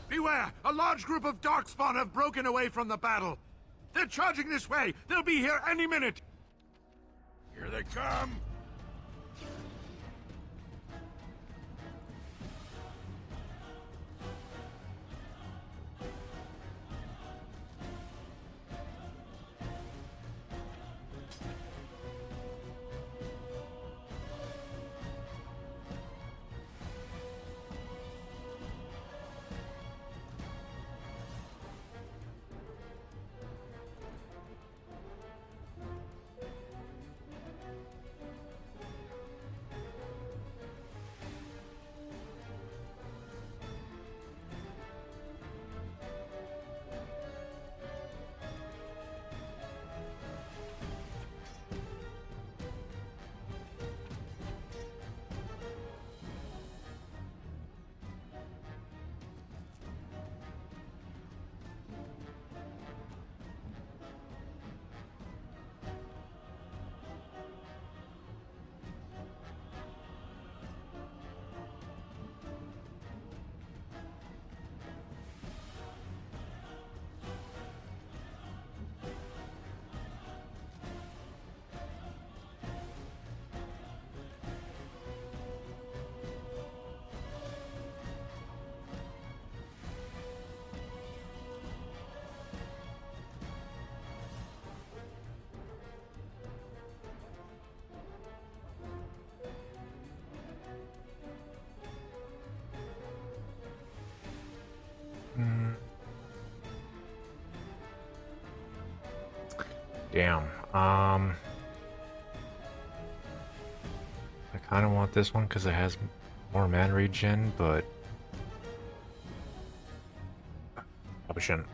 Beware! A large group of Darkspawn have broken away from the battle. They're charging this way. They'll be here any minute. Here they come. Damn. I kind of want this one because it has more mana regen, but probably shouldn't.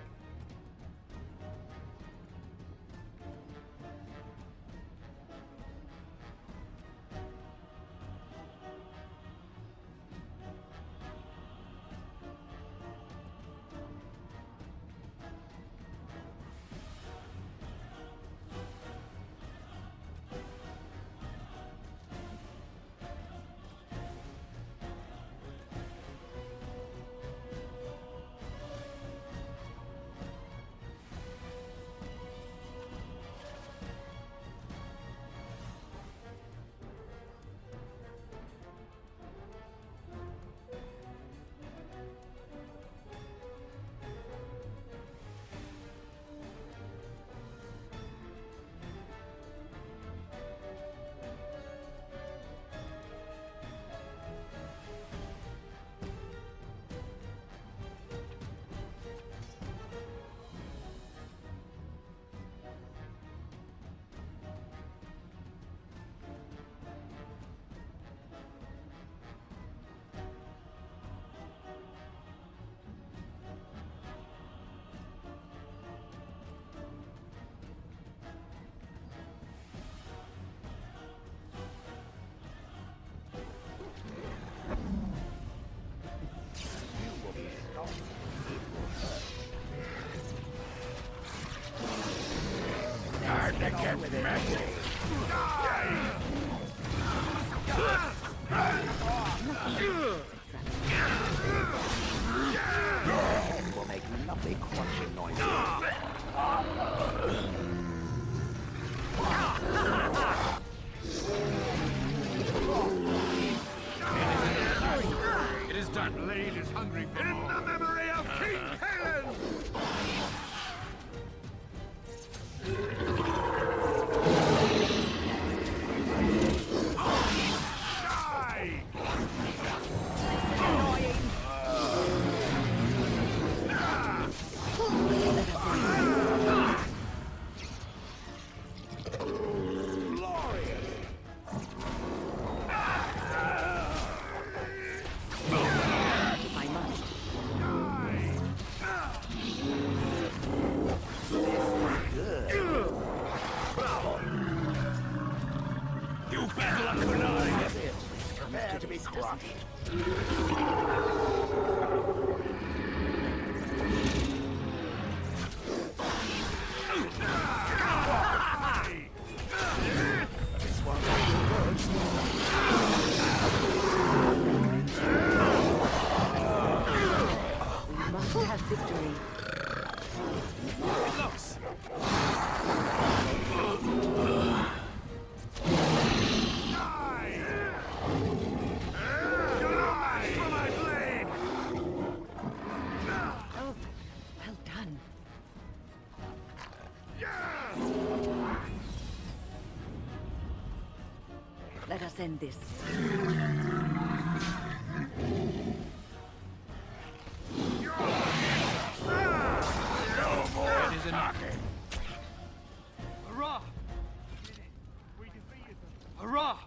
get messy. Will make lovely crunching noises. It is done. Blade is hungry for more. In the memory of King Helen! You battle a Kunai! Prepare to be crushed. We must have victory. Close. Oh, well done. Let us end this. It is enough. Hurrah! We defeated them. Hurrah!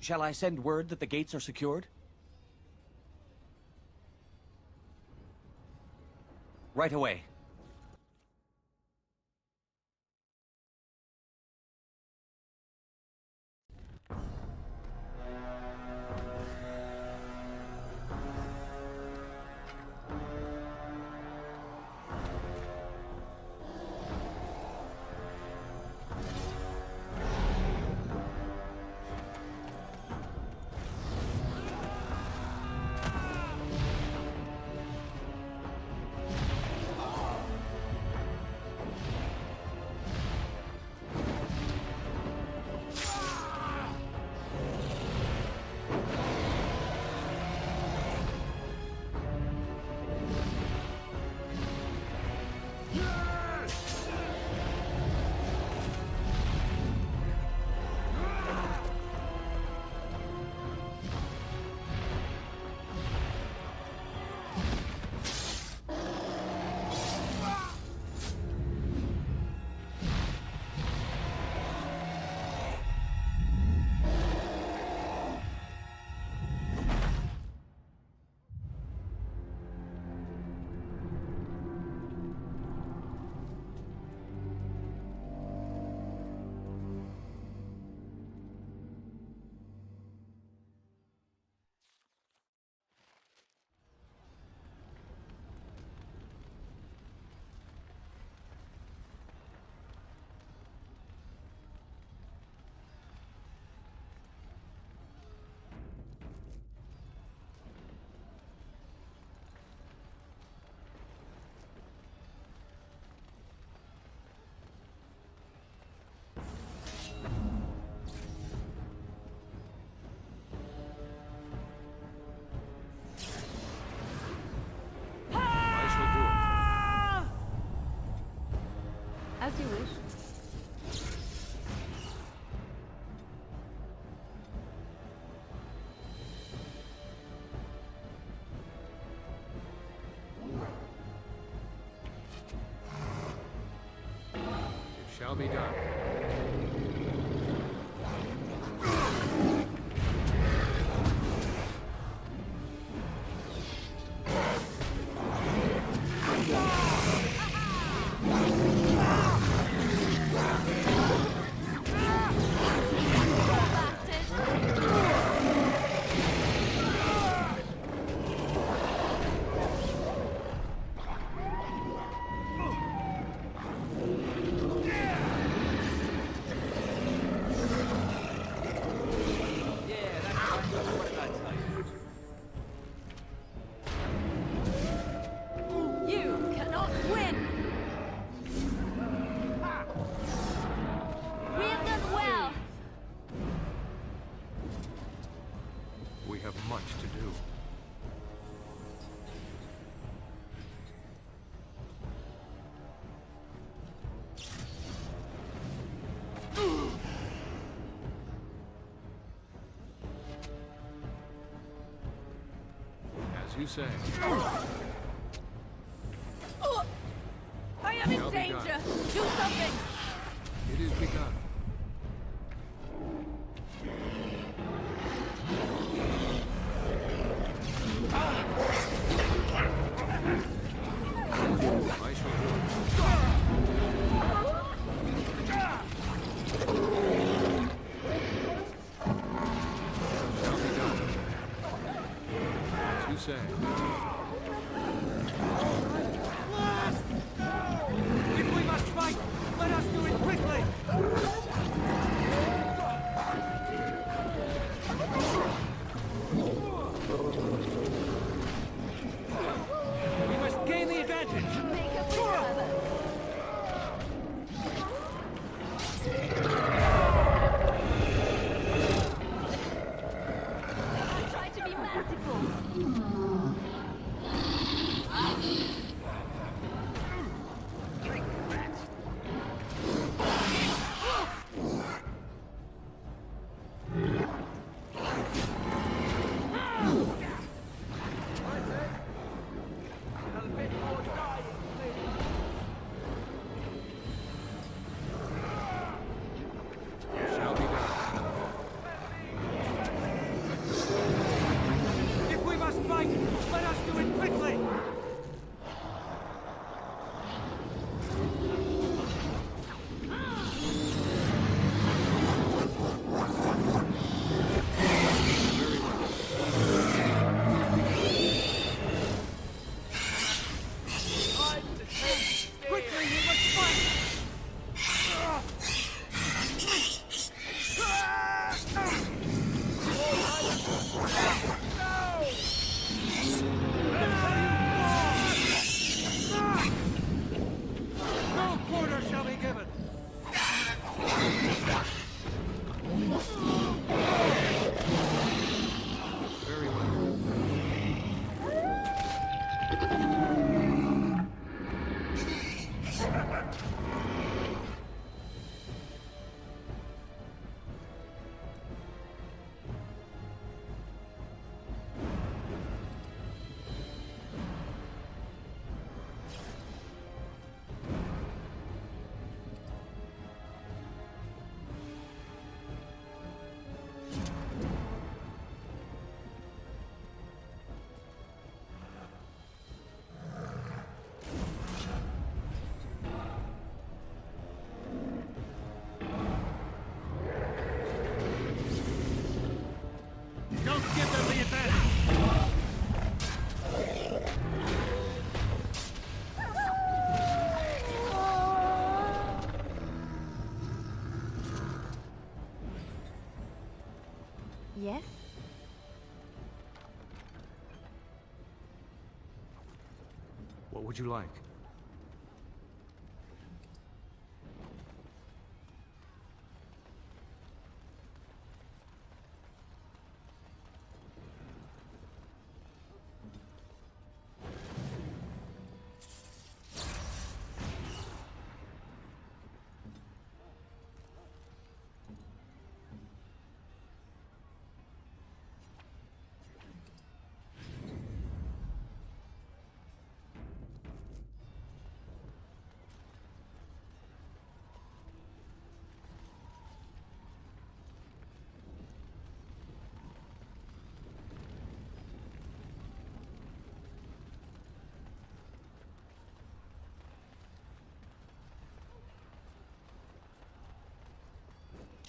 Shall I send word that the gates are secured? Right away. As you wish. It shall be done. You cannot win! We have done well! We have much to do. As you say. I am in Shall be danger! done. Do something! It is begun. I shall do it. Shall be done. As you say. If we must fight, let us do it quickly! We must gain the advantage! Try to be merciful! What would you like?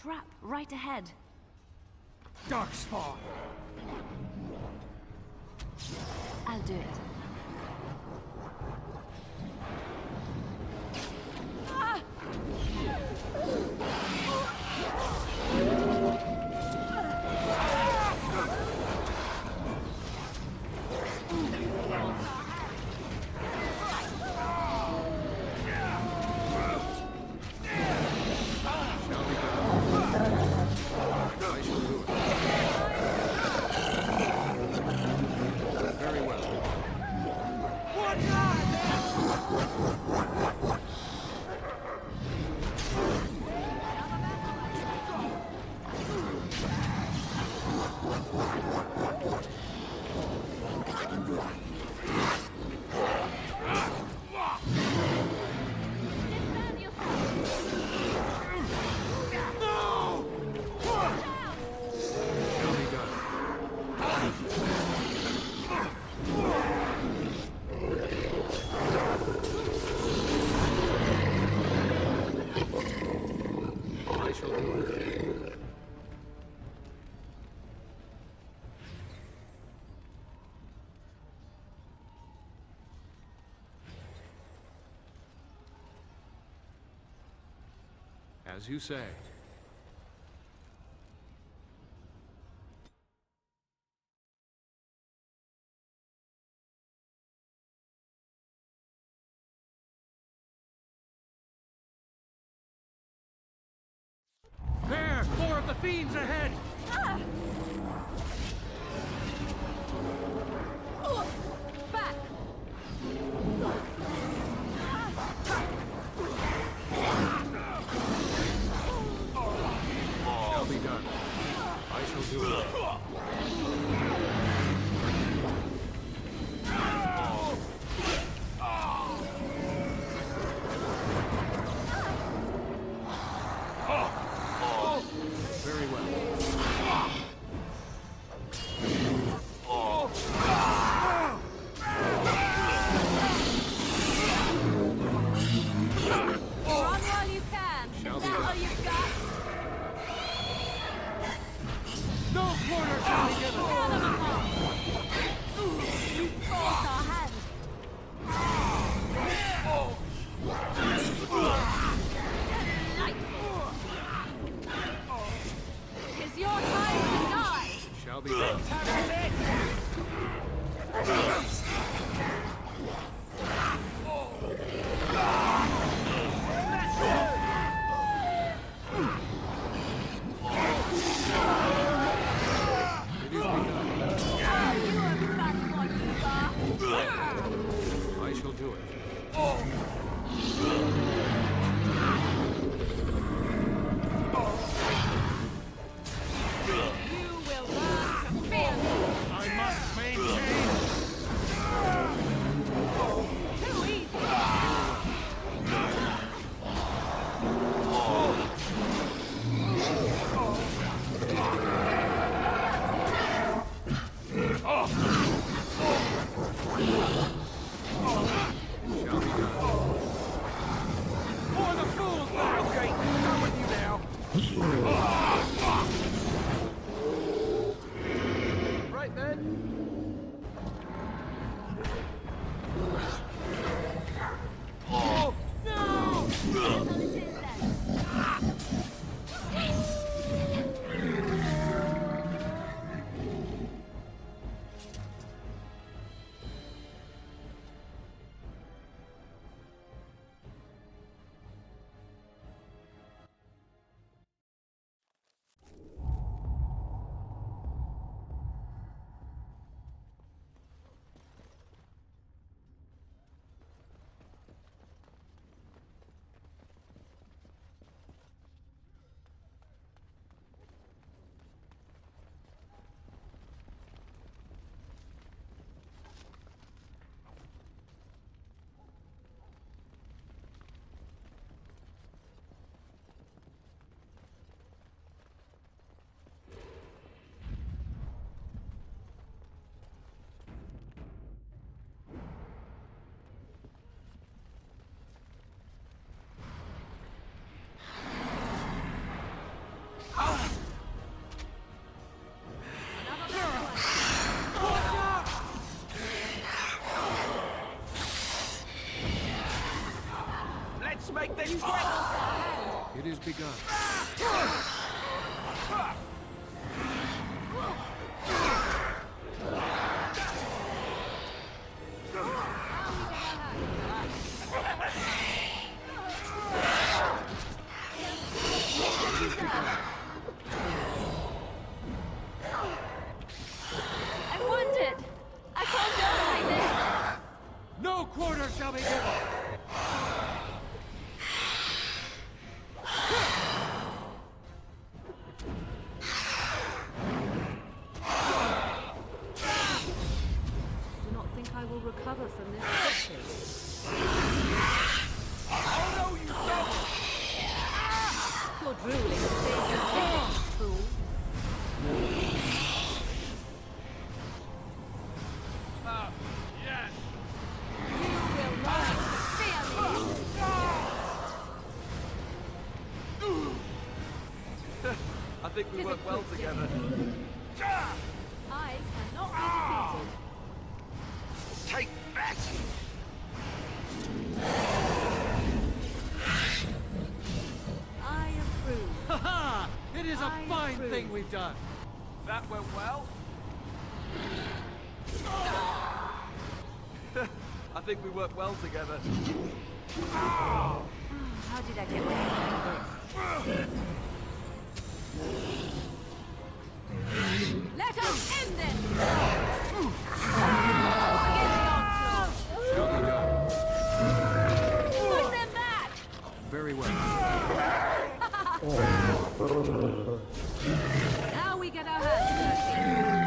Trap, right ahead. Darkspawn! I'll do it. Ah! As you say. There! More of the fiends ahead! Back! Shall be done. I shall do it. Very well. begun. I want it! I can't go like this! No quarter shall be given! Do not think I will recover from this quickly. Oh no, you don't! Your drooling stays your ticket, fool. Yes! You will learn to fear me! I think we work well together. I cannot be defeated. Take that! I approve. Ha ha! It is a I fine approve. thing we've done. That went well. I think we work well together. How did I get away with this? Let us end this! Begin the onslaught! Put them back! Very well. Now we get our hands dirty.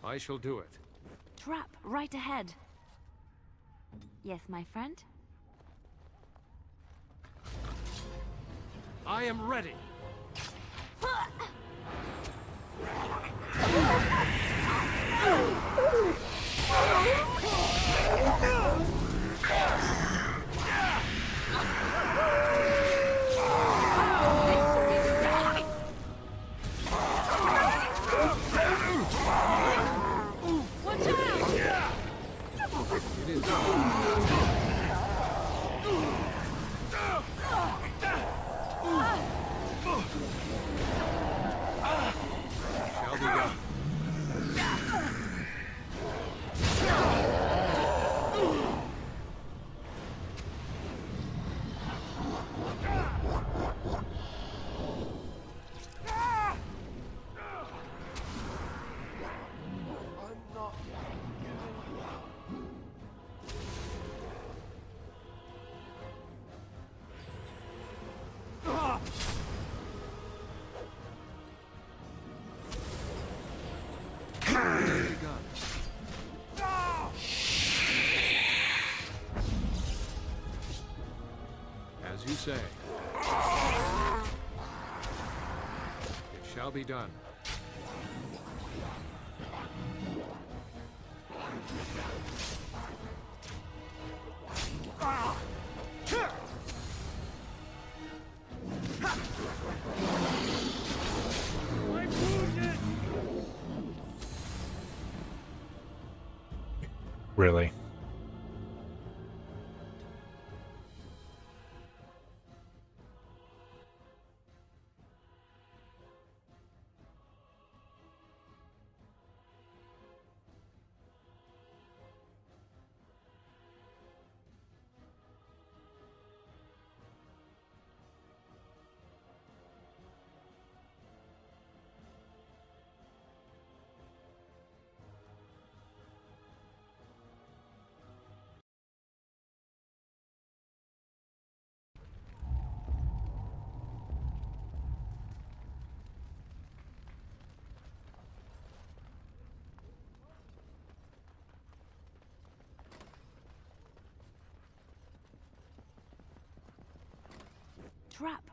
I shall do it. Trap right ahead. Yes, my friend? I am ready. Watch out! It is shall be done. As you say. It shall be done. Really?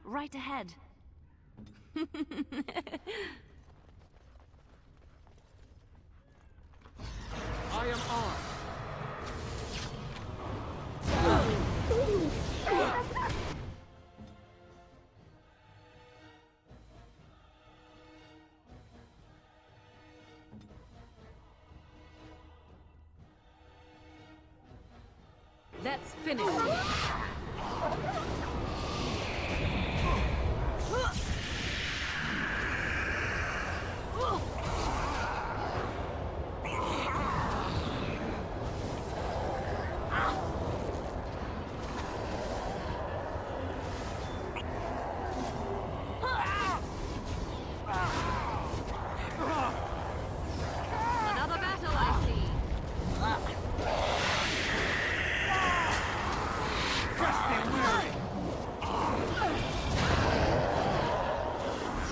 right ahead. I am armed. Let's finish it. Another battle, I see.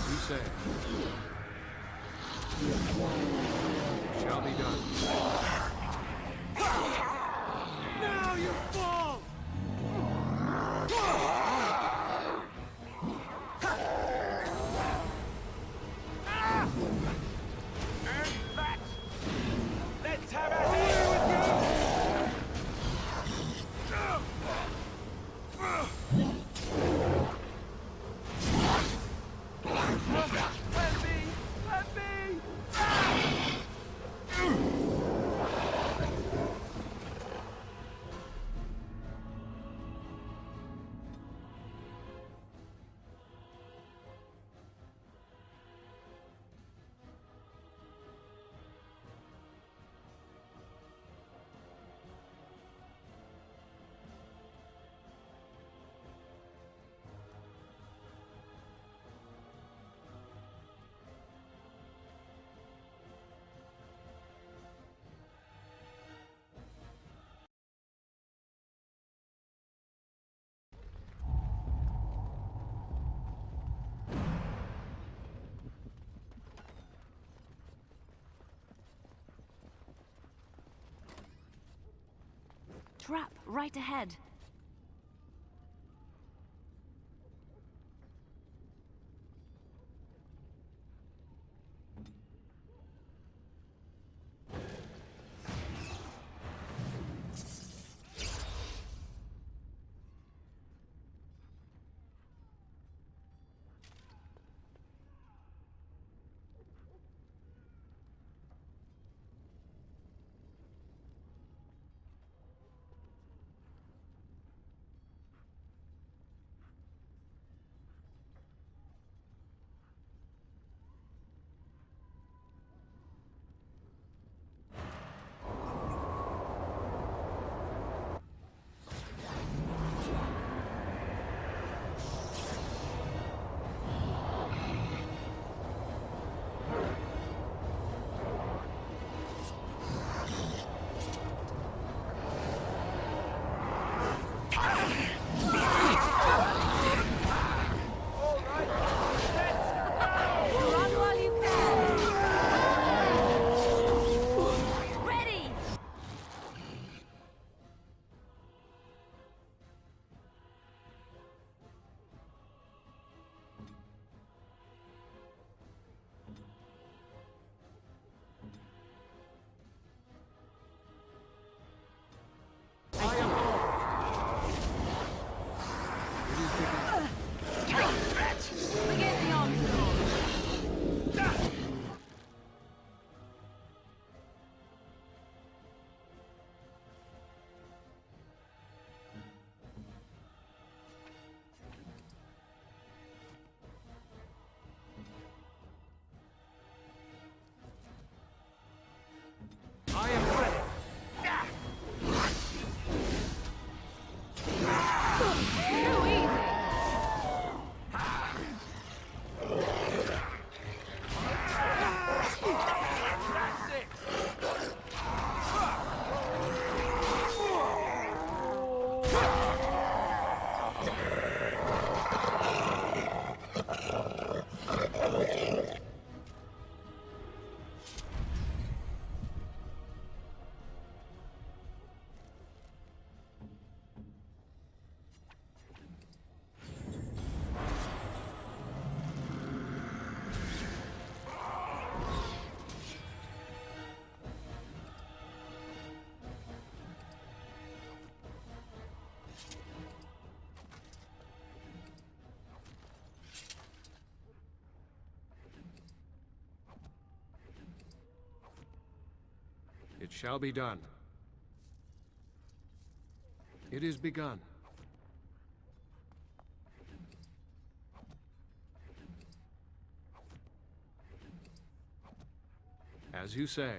You say. Shall be done. Now you fall! And that! Let's have a here with you! Let me! Let me! Trap, right ahead. It shall be done. It is begun. As you say.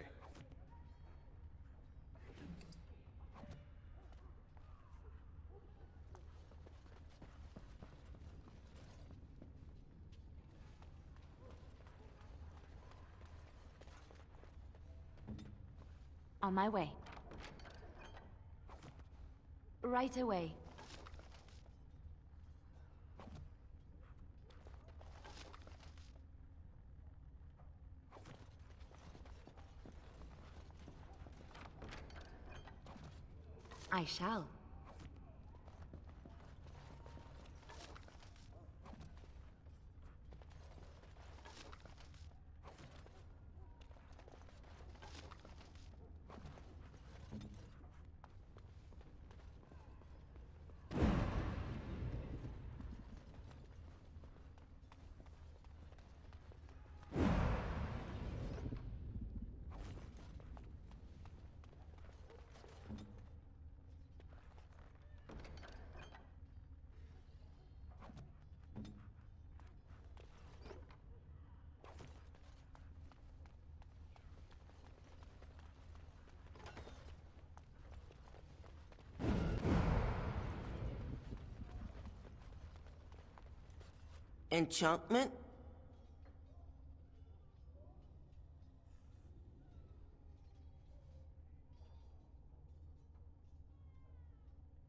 On my way. Right away. I shall. Enchantment?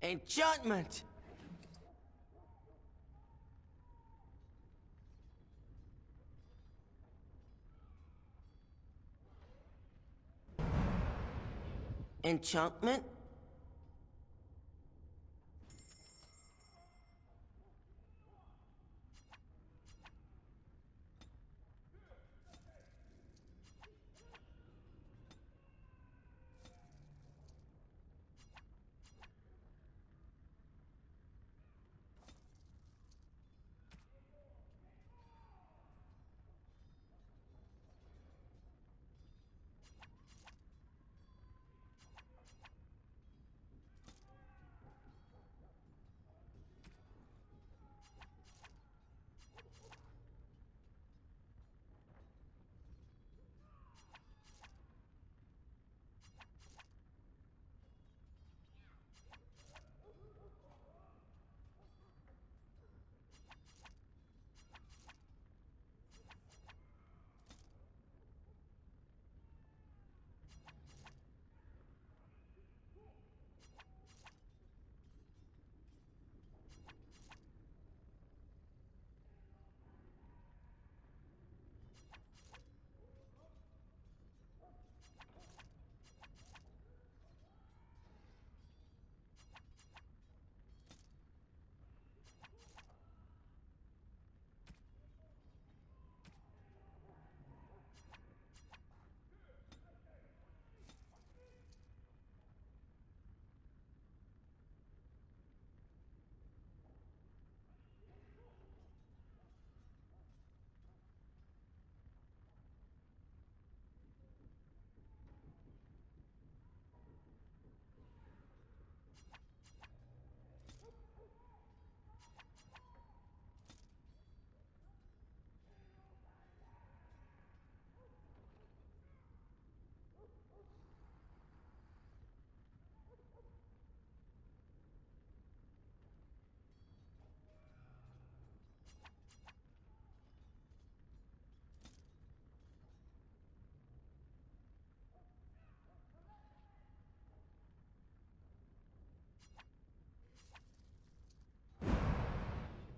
Enchantment! Enchantment?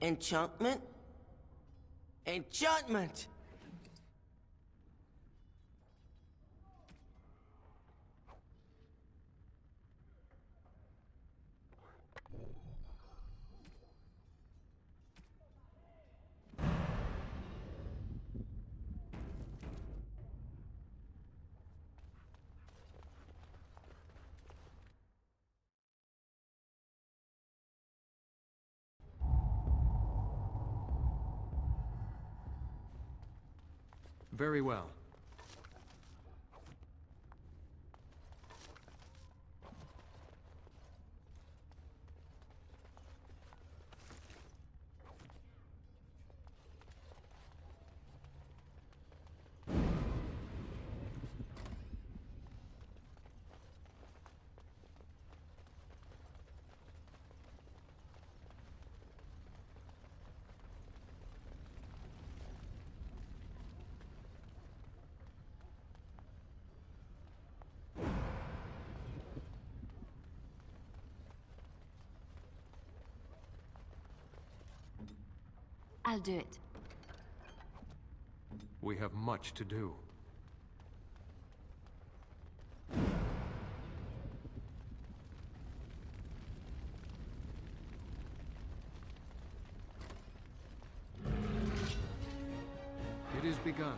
Enchantment? Enchantment! Very well. I'll do it. We have much to do. It is begun.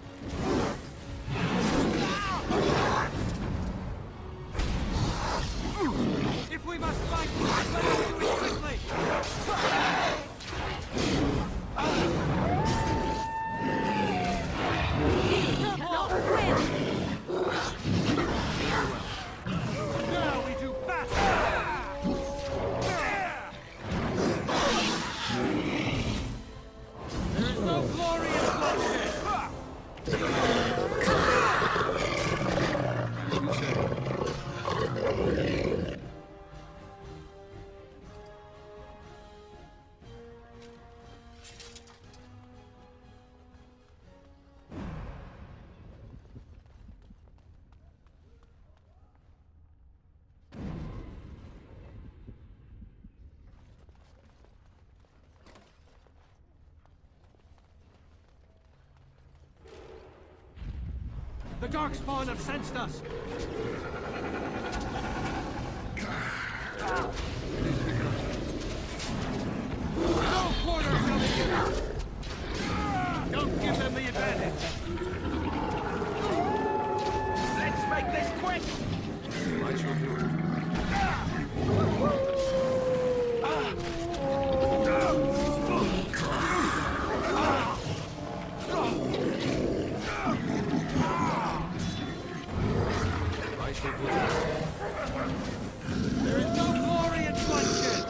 If we must fight, let us do it quickly! You cannot win! Now we do battle! There is no glory in bloodshed! As you say. The Darkspawn have sensed us! No quarter shall be given! Don't give them the advantage! Let's make this quick! I shall do it. I shall do it. There is no glory in bloodshed!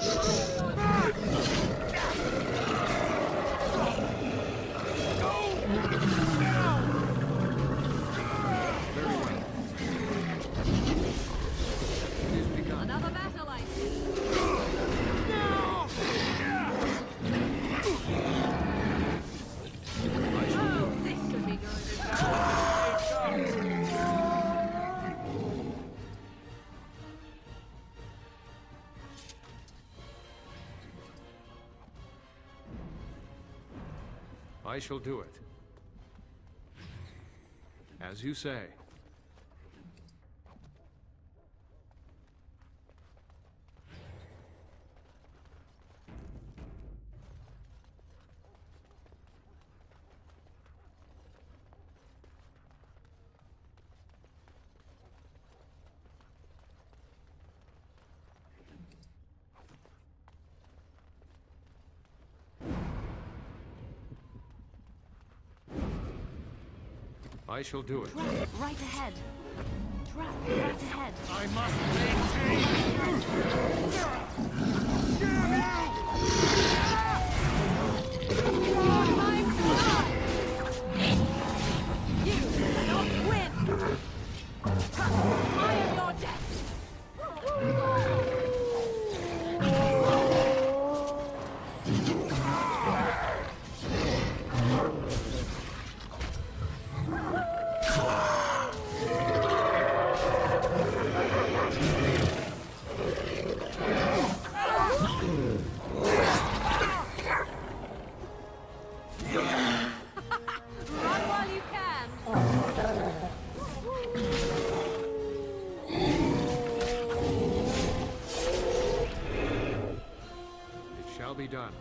It is begun. Another battle, I see. Oh, this should be good. I shall do it. As you say. I shall do it. Trap right ahead. Trap right ahead. I must maintain! You cannot win! I am your death! Run while you can! It shall be done.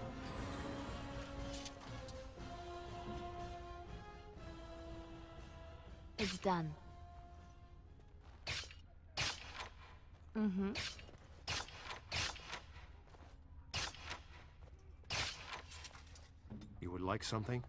It's done. Mm-hmm. You would like something?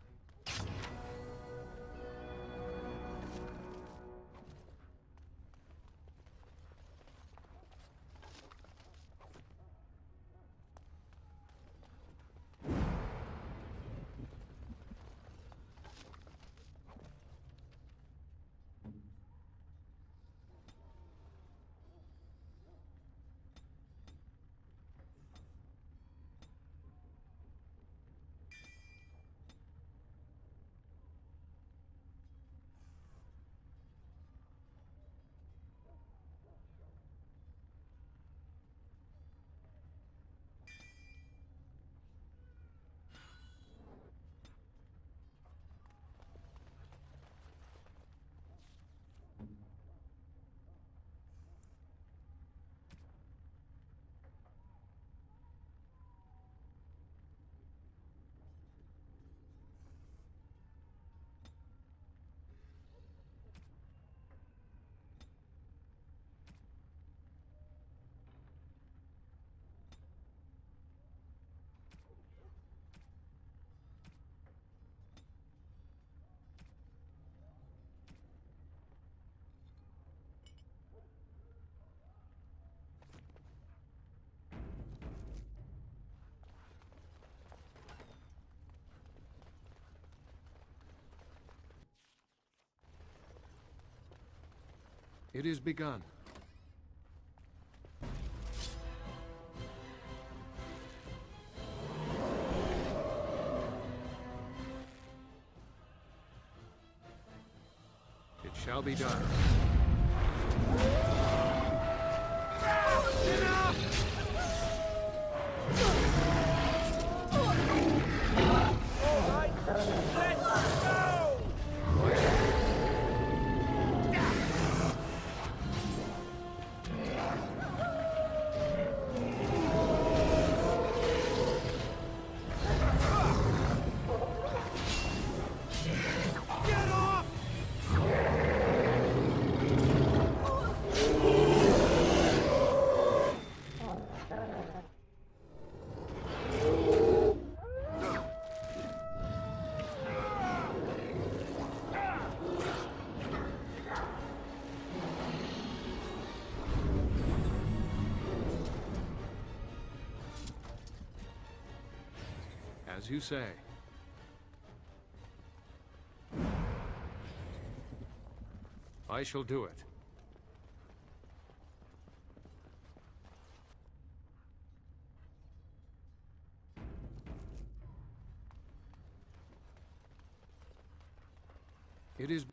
It is begun. It shall be done. As you say. I shall do it. It is...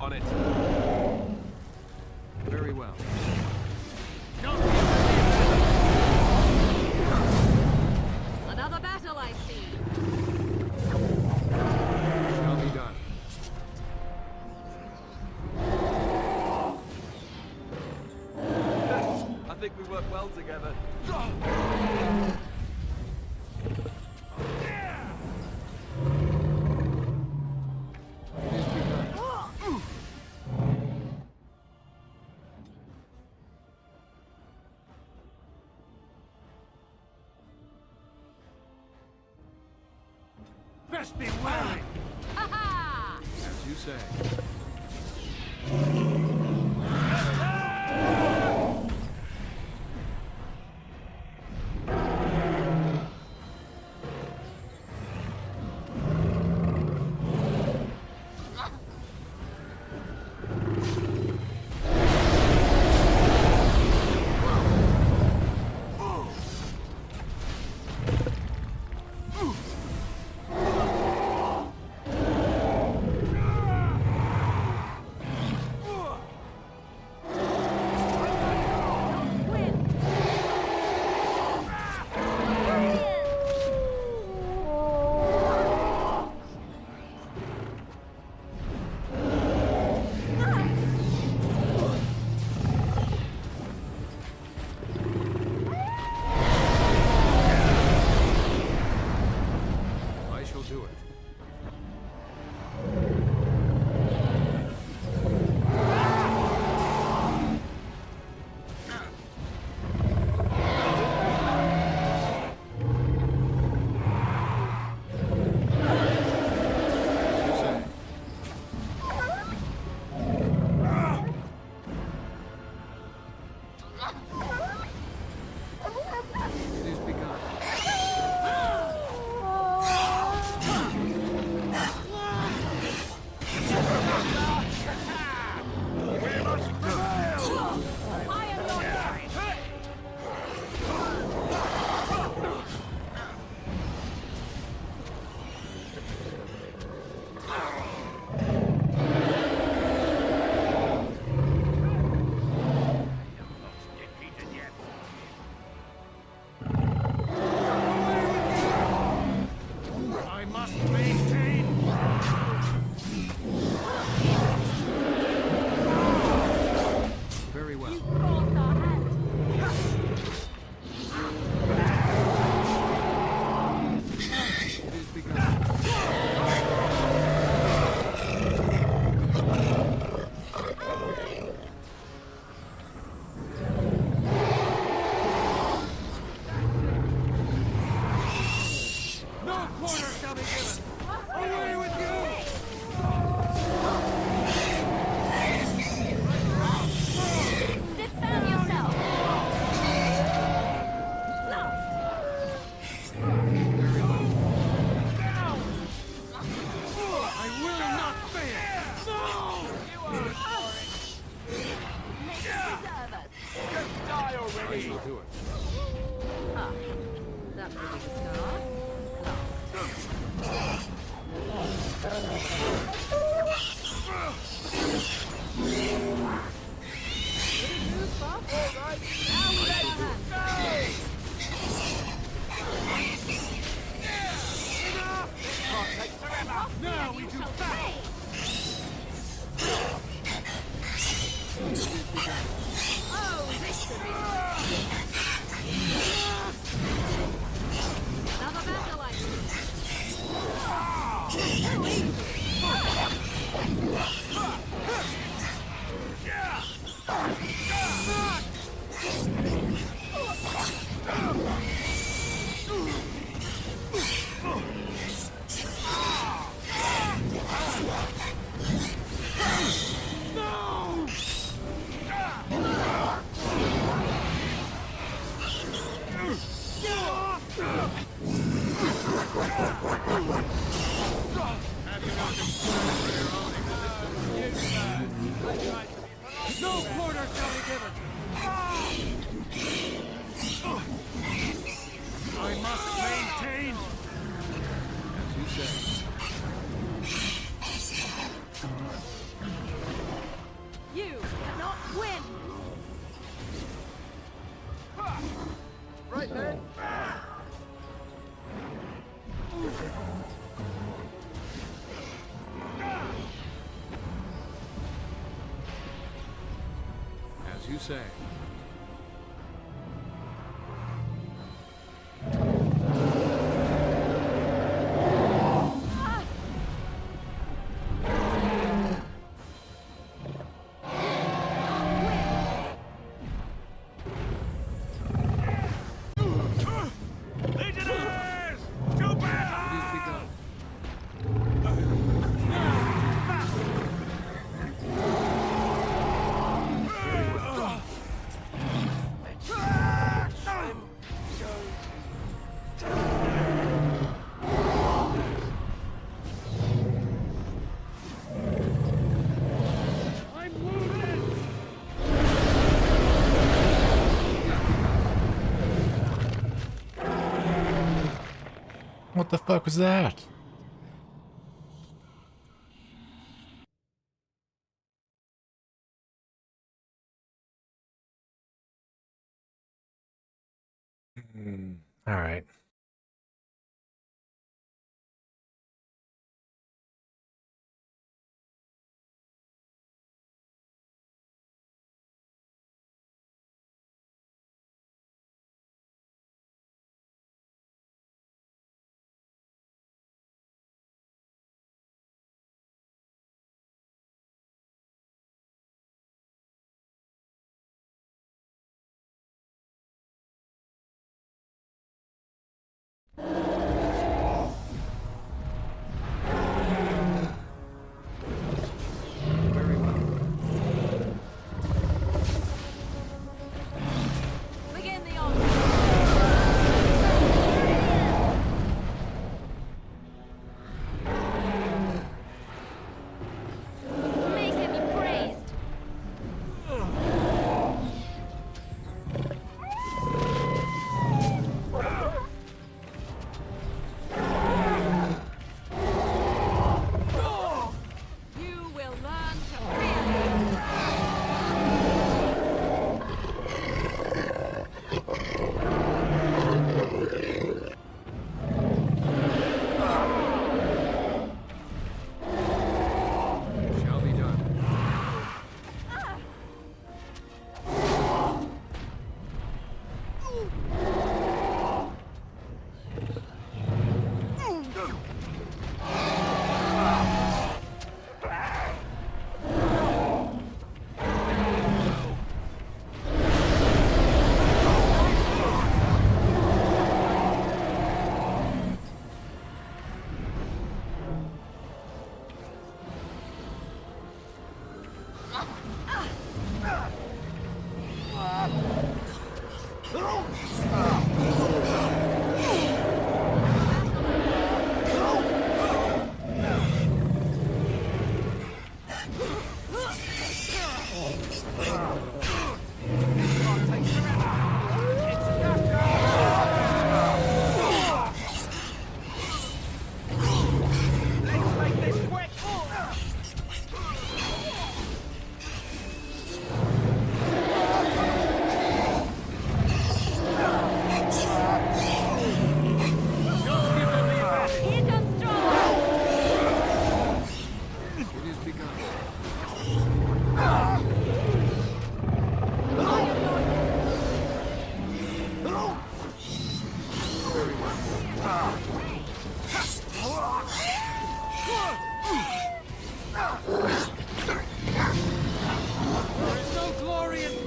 On it. Very well. Another battle, I see. Shall be done. I think we work well together. Best be wary! As you say. I shall do it. Ah, that's a big start. Now we do that! Oh, victory! Another battle, I No quarter shall be given! I must maintain! As you say. You cannot win! Right then! As you say. Legionnaires! To battle! I'm wounded! What the fuck was that? All right. Begin the honor! Make him be praised! You will learn to fear! Shall be done.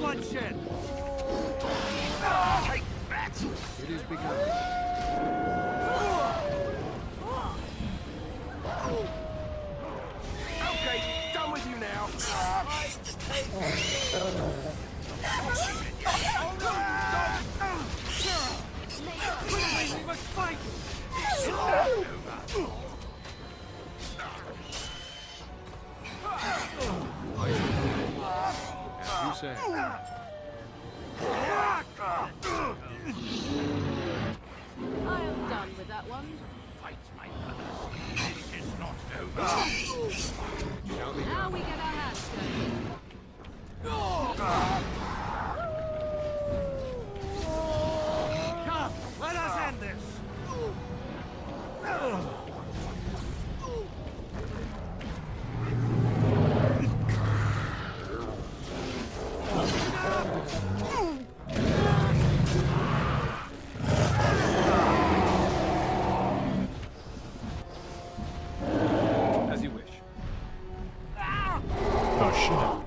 bloodshed! Take that! It is begun. Okay, done with you now. We must fight! As you say. I am done with that one. Fight, my brothers. It is not over. Now we get our hands dirty. Come, let us end this. As you wish. Oh shit.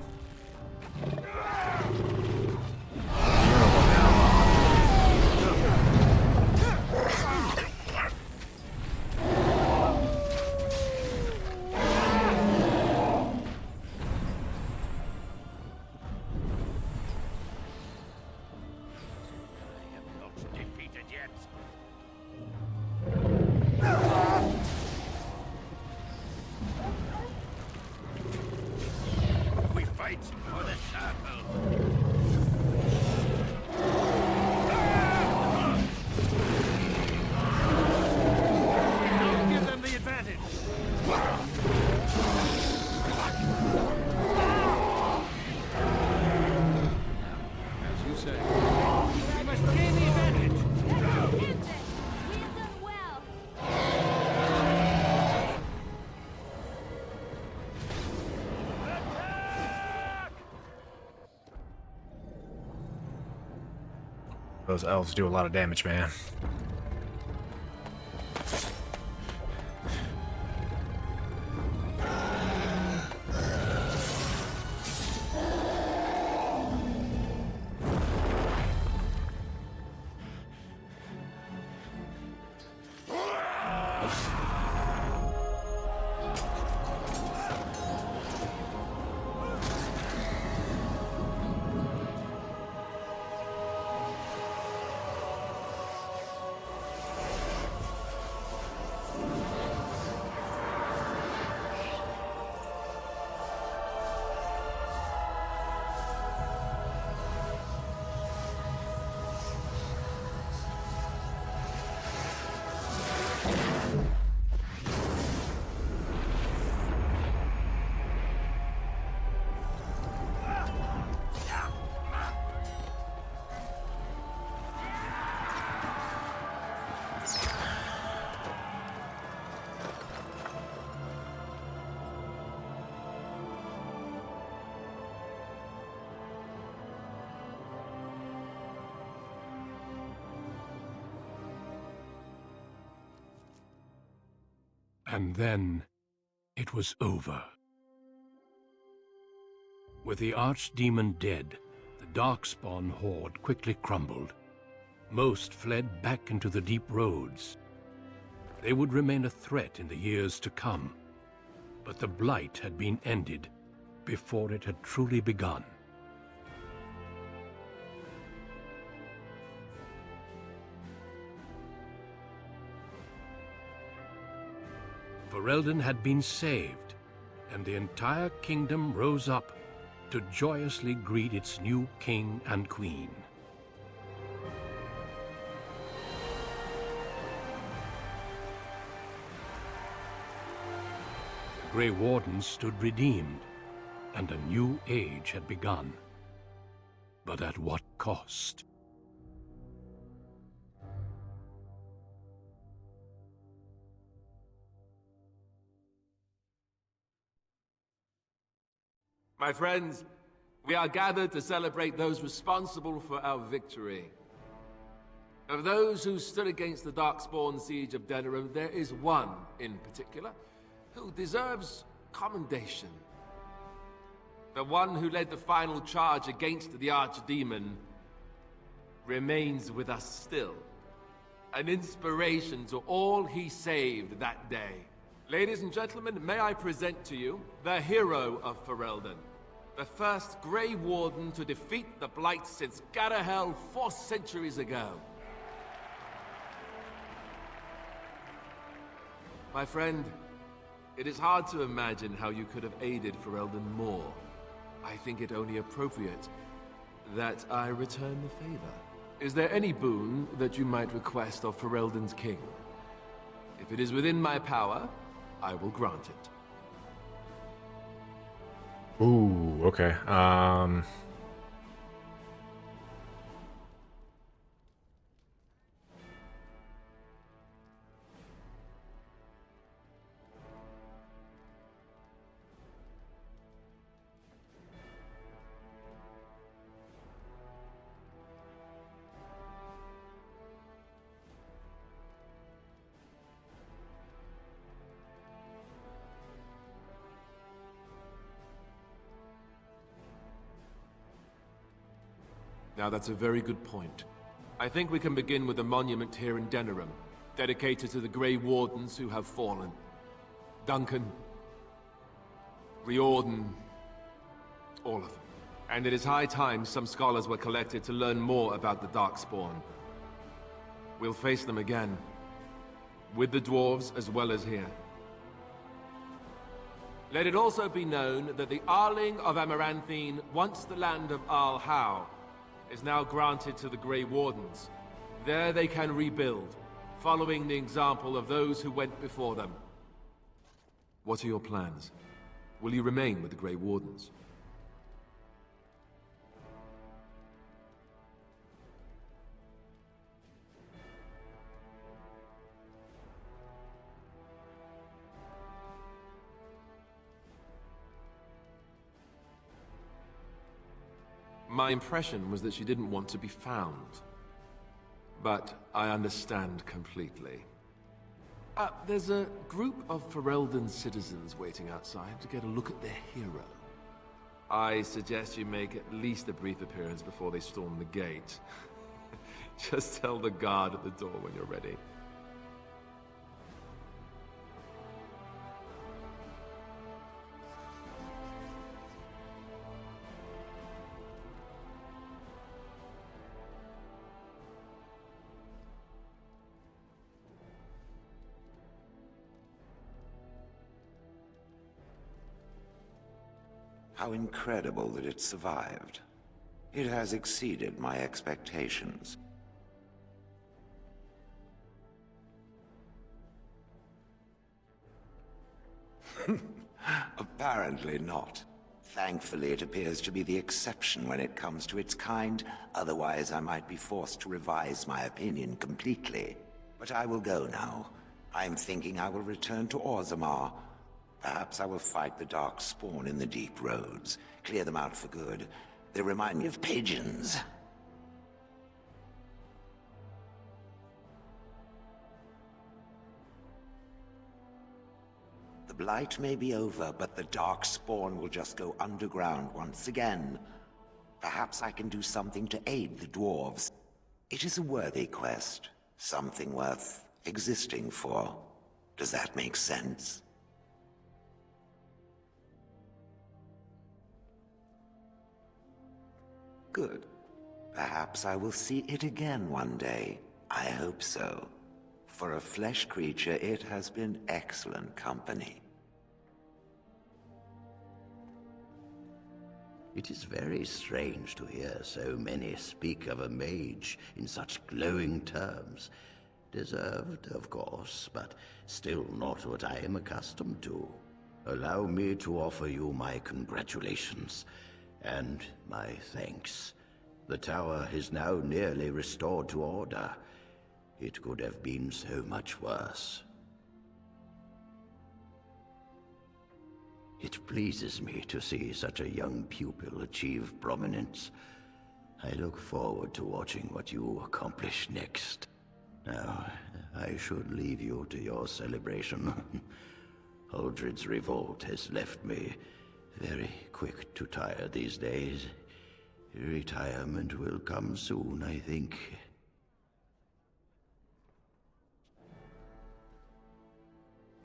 Defeated yet. We fight for the circle. Don't give them the advantage. As you say. We must gain the advantage. Those elves do a lot of damage, man. And then it was over. With the archdemon dead, the Darkspawn horde quickly crumbled. Most fled back into the deep roads. They would remain a threat in the years to come, but the blight had been ended before it had truly begun. Ferelden had been saved, and the entire kingdom rose up to joyously greet its new king and queen. The Grey Wardens stood redeemed, and a new age had begun. But at what cost? My friends, we are gathered to celebrate those responsible for our victory. Of those who stood against the Darkspawn siege of Denerim, there is one in particular who deserves commendation. The one who led the final charge against the Archdemon remains with us still. An inspiration to all he saved that day. Ladies and gentlemen, may I present to you the hero of Ferelden. The first Grey Warden to defeat the Blight since Garahel 4 centuries ago. My friend, it is hard to imagine how you could have aided Ferelden more. I think it only appropriate that I return the favor. Is there any boon that you might request of Ferelden's king? If it is within my power, I will grant it. Ooh, okay. Now that's a very good point. I think we can begin with a monument here in Denerim, dedicated to the Grey Wardens who have fallen. Duncan, Riordan, all of them. And it is high time some scholars were collected to learn more about the Darkspawn. We'll face them again, with the dwarves as well as here. Let it also be known that the Arling of Amaranthine, once the land of Arl Howe, is now granted to the Grey Wardens. There they can rebuild, following the example of those who went before them. What are your plans? Will you remain with the Grey Wardens? My impression was that she didn't want to be found. But I understand completely. There's a group of Ferelden citizens waiting outside to get a look at their hero. I suggest you make at least a brief appearance before they storm the gate. Just tell the guard at the door when you're ready. How incredible that it survived. It has exceeded my expectations. Apparently not. Thankfully, it appears to be the exception when it comes to its kind. Otherwise, I might be forced to revise my opinion completely. But I will go now. I'm thinking I will return to Orzammar. Perhaps I will fight the Darkspawn in the deep roads. Clear them out for good. They remind me of pigeons. The Blight may be over, but the Darkspawn will just go underground once again. Perhaps I can do something to aid the dwarves. It is a worthy quest. Something worth existing for. Does that make sense? Good. Perhaps I will see it again one day. I hope so. For a flesh creature, it has been excellent company. It is very strange to hear so many speak of a mage in such glowing terms. Deserved, of course, but still not what I am accustomed to. Allow me to offer you my congratulations. And my thanks. The tower is now nearly restored to order. It could have been so much worse. It pleases me to see such a young pupil achieve prominence. I look forward to watching what you accomplish next. Now, I should leave you to your celebration. Uldred's revolt has left me Very quick to tire these days. Retirement will come soon, I think.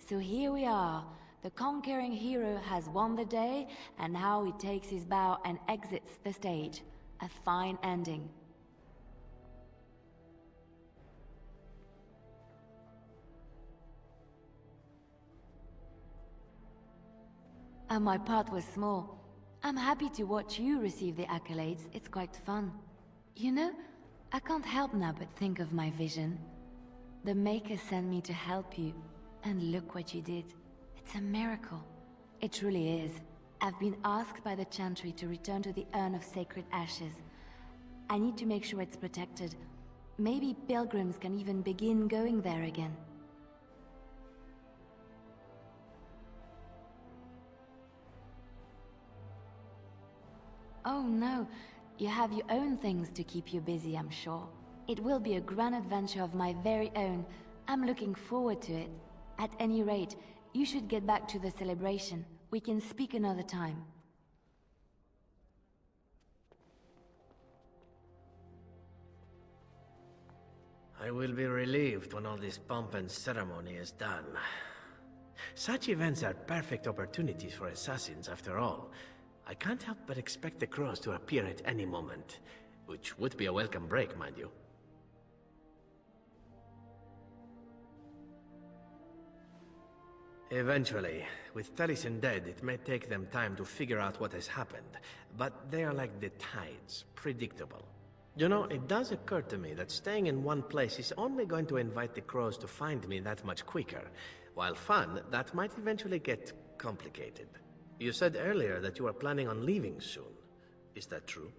So here we are. The conquering hero has won the day, and now he takes his bow and exits the stage. A fine ending. And my part was small. I'm happy to watch you receive the accolades. It's quite fun. You know, I can't help now but think of my vision. The Maker sent me to help you, and look what you did. It's a miracle. It truly is. I've been asked by the Chantry to return to the Urn of Sacred Ashes. I need to make sure it's protected. Maybe pilgrims can even begin going there again. Oh no, you have your own things to keep you busy, I'm sure. It will be a grand adventure of my very own. I'm looking forward to it. At any rate, you should get back to the celebration. We can speak another time. I will be relieved when all this pomp and ceremony is done. Such events are perfect opportunities for assassins, after all. I can't help but expect the crows to appear at any moment, which would be a welcome break, mind you. Eventually, with Taliesin dead, it may take them time to figure out what has happened, but they are like the tides, predictable. You know, it does occur to me that staying in one place is only going to invite the crows to find me that much quicker, while fun, that might eventually get complicated. You said earlier that you are planning on leaving soon. Is that true?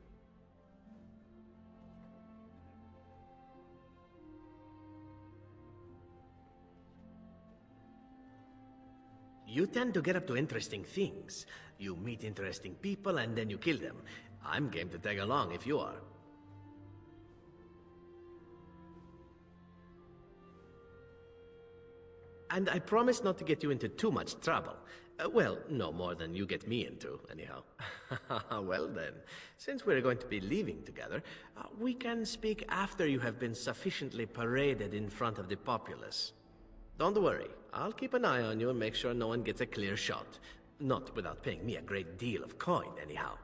You tend to get up to interesting things. You meet interesting people and then you kill them. I'm game to tag along if you are. And I promise not to get you into too much trouble. Well, no more than you get me into, anyhow. Well then, since we're going to be leaving together, we can speak after you have been sufficiently paraded in front of the populace. Don't worry, I'll keep an eye on you and make sure no one gets a clear shot. Not without paying me a great deal of coin, anyhow.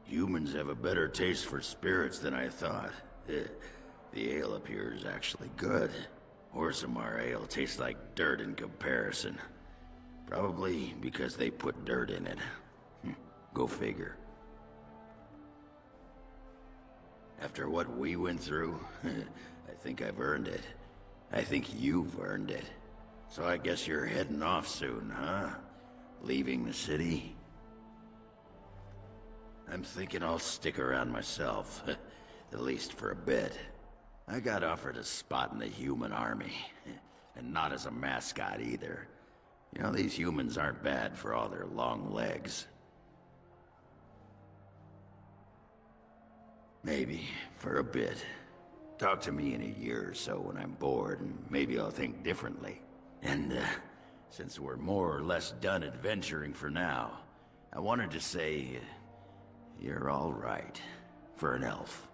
Humans have a better taste for spirits than I thought. The ale up here is actually good. Orzammar ale tastes like dirt in comparison. Probably because they put dirt in it. Go figure. After what we went through, I think I've earned it. I think you've earned it. So I guess you're heading off soon, huh? Leaving the city? I'm thinking I'll stick around myself, at least for a bit. I got offered a spot in the human army, and not as a mascot either. You know, these humans aren't bad for all their long legs. Maybe, for a bit. Talk to me in a year or so when I'm bored, and maybe I'll think differently. And, since we're more or less done adventuring for now, I wanted to say... you're all right, for an elf.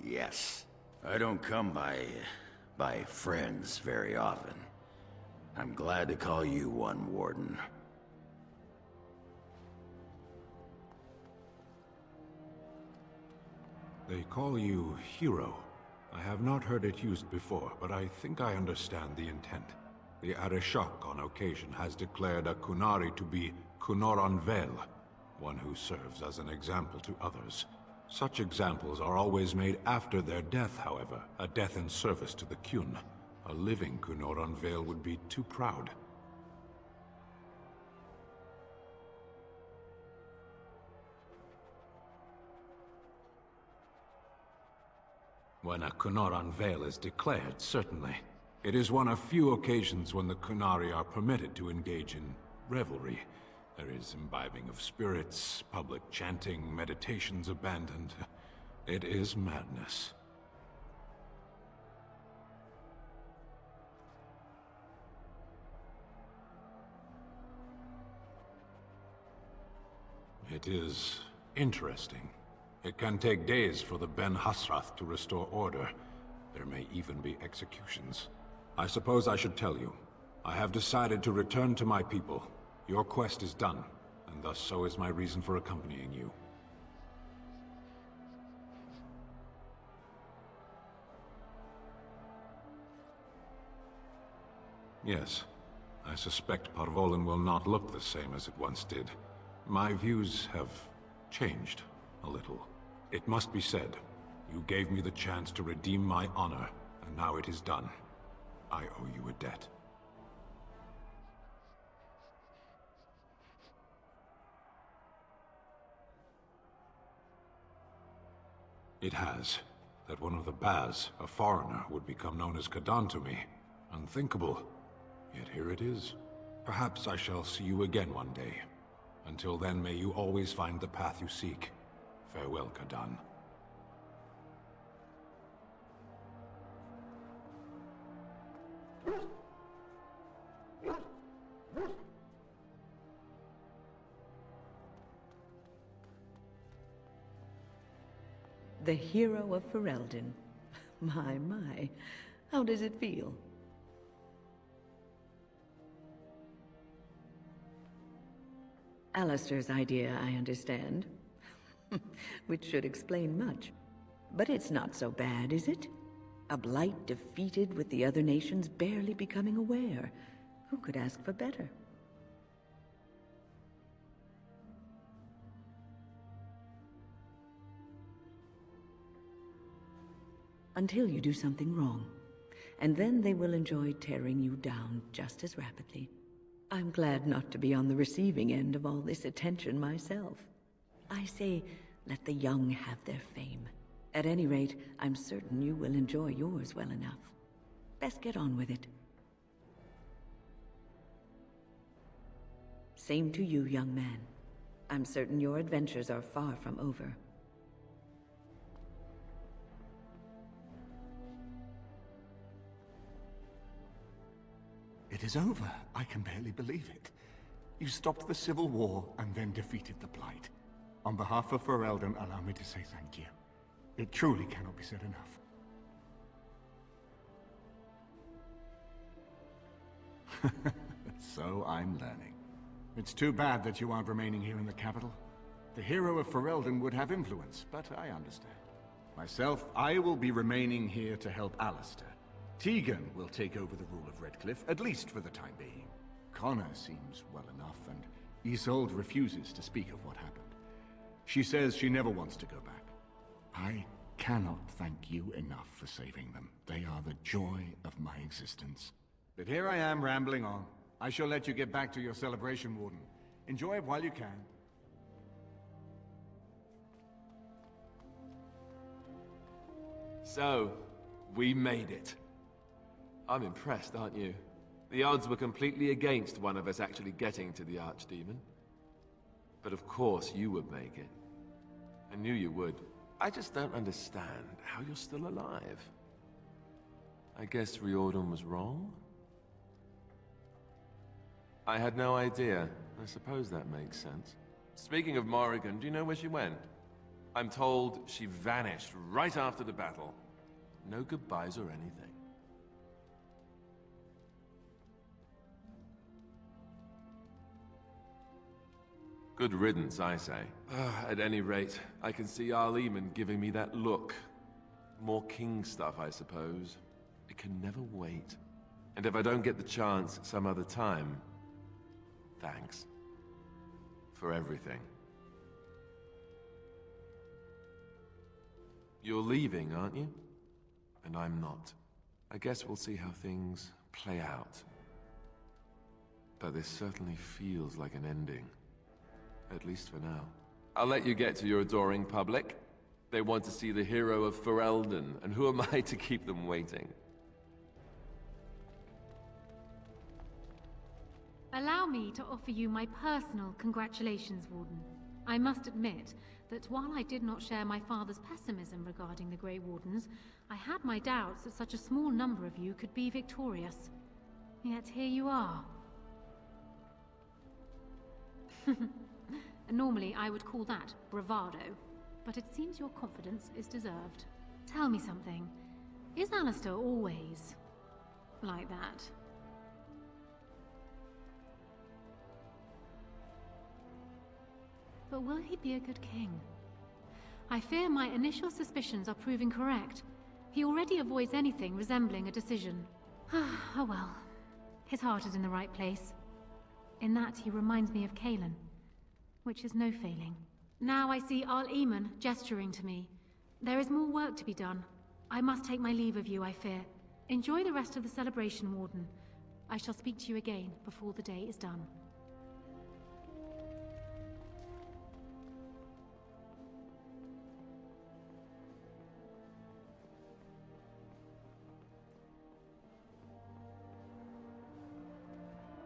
Yes. I don't come by friends very often. I'm glad to call you one, Warden. They call you Hero. I have not heard it used before, but I think I understand the intent. The Arishok on occasion has declared a Kunari to be Kunoran Vel, one who serves as an example to others. Such examples are always made after their death, however, a death in service to the Kyun. A living Kunoran Vel would be too proud. When a Kunoran Vel is declared, certainly. It is one of few occasions when the Kunari are permitted to engage in revelry. There is imbibing of spirits, public chanting, meditations abandoned. It is madness. It is interesting. It can take days for the Ben Hasrath to restore order. There may even be executions. I suppose I should tell you. I have decided to return to my people. Your quest is done, and thus so is my reason for accompanying you. Yes, I suspect Parvolin will not look the same as it once did. My views have changed a little. It must be said, you gave me the chance to redeem my honor, and now it is done. I owe you a debt. It has. That one of the Baz, a foreigner, would become known as Kadan to me. Unthinkable. Yet here it is. Perhaps I shall see you again one day. Until then, may you always find the path you seek. Farewell, Kadan. The hero of Ferelden. My. How does it feel? Alistair's idea, I understand. Which should explain much. But it's not so bad, is it? A blight defeated with the other nations barely becoming aware. Who could ask for better? Until you do something wrong. And then they will enjoy tearing you down just as rapidly. I'm glad not to be on the receiving end of all this attention myself. I say, let the young have their fame. At any rate, I'm certain you will enjoy yours well enough. Best get on with it. Same to you, young man. I'm certain your adventures are far from over. It is over. I can barely believe it. You stopped the Civil War and then defeated the Blight. On behalf of Ferelden, allow me to say thank you. It truly cannot be said enough. So I'm learning. It's too bad that you aren't remaining here in the capital. The hero of Ferelden would have influence, but I understand. Myself, I will be remaining here to help Alistair. Tegan will take over the rule of Redcliffe, at least for the time being. Connor seems well enough, and Isolde refuses to speak of what happened. She says she never wants to go back. I cannot thank you enough for saving them. They are the joy of my existence. But here I am rambling on. I shall let you get back to your celebration, Warden. Enjoy it while you can. So, we made it. I'm impressed, aren't you? The odds were completely against one of us actually getting to the Archdemon. But of course you would make it. I knew you would. I just don't understand how you're still alive. I guess Riordan was wrong? I had no idea. I suppose that makes sense. Speaking of Morrigan, do you know where she went? I'm told she vanished right after the battle. No goodbyes or anything. Good riddance, I say. At any rate, I can see Arleman giving me that look. More king stuff, I suppose. It can never wait. And if I don't get the chance some other time, thanks. For everything. You're leaving, aren't you? And I'm not. I guess we'll see how things play out. But this certainly feels like an ending. At least for now. I'll let you get to your adoring public. They want to see the hero of Ferelden, and who am I to keep them waiting? Allow me to offer you my personal congratulations, Warden. I must admit that while I did not share my father's pessimism regarding the Grey Wardens, I had my doubts that such a small number of you could be victorious. Yet here you are. Normally, I would call that bravado, but it seems your confidence is deserved. Tell me something. Is Alistair always like that? But will he be a good king? I fear my initial suspicions are proving correct. He already avoids anything resembling a decision. Oh well. His heart is in the right place. In that, he reminds me of Kalen, which is no failing. Now I see Arl Eamon gesturing to me. There is more work to be done. I must take my leave of you, I fear. Enjoy the rest of the celebration, Warden. I shall speak to you again before the day is done.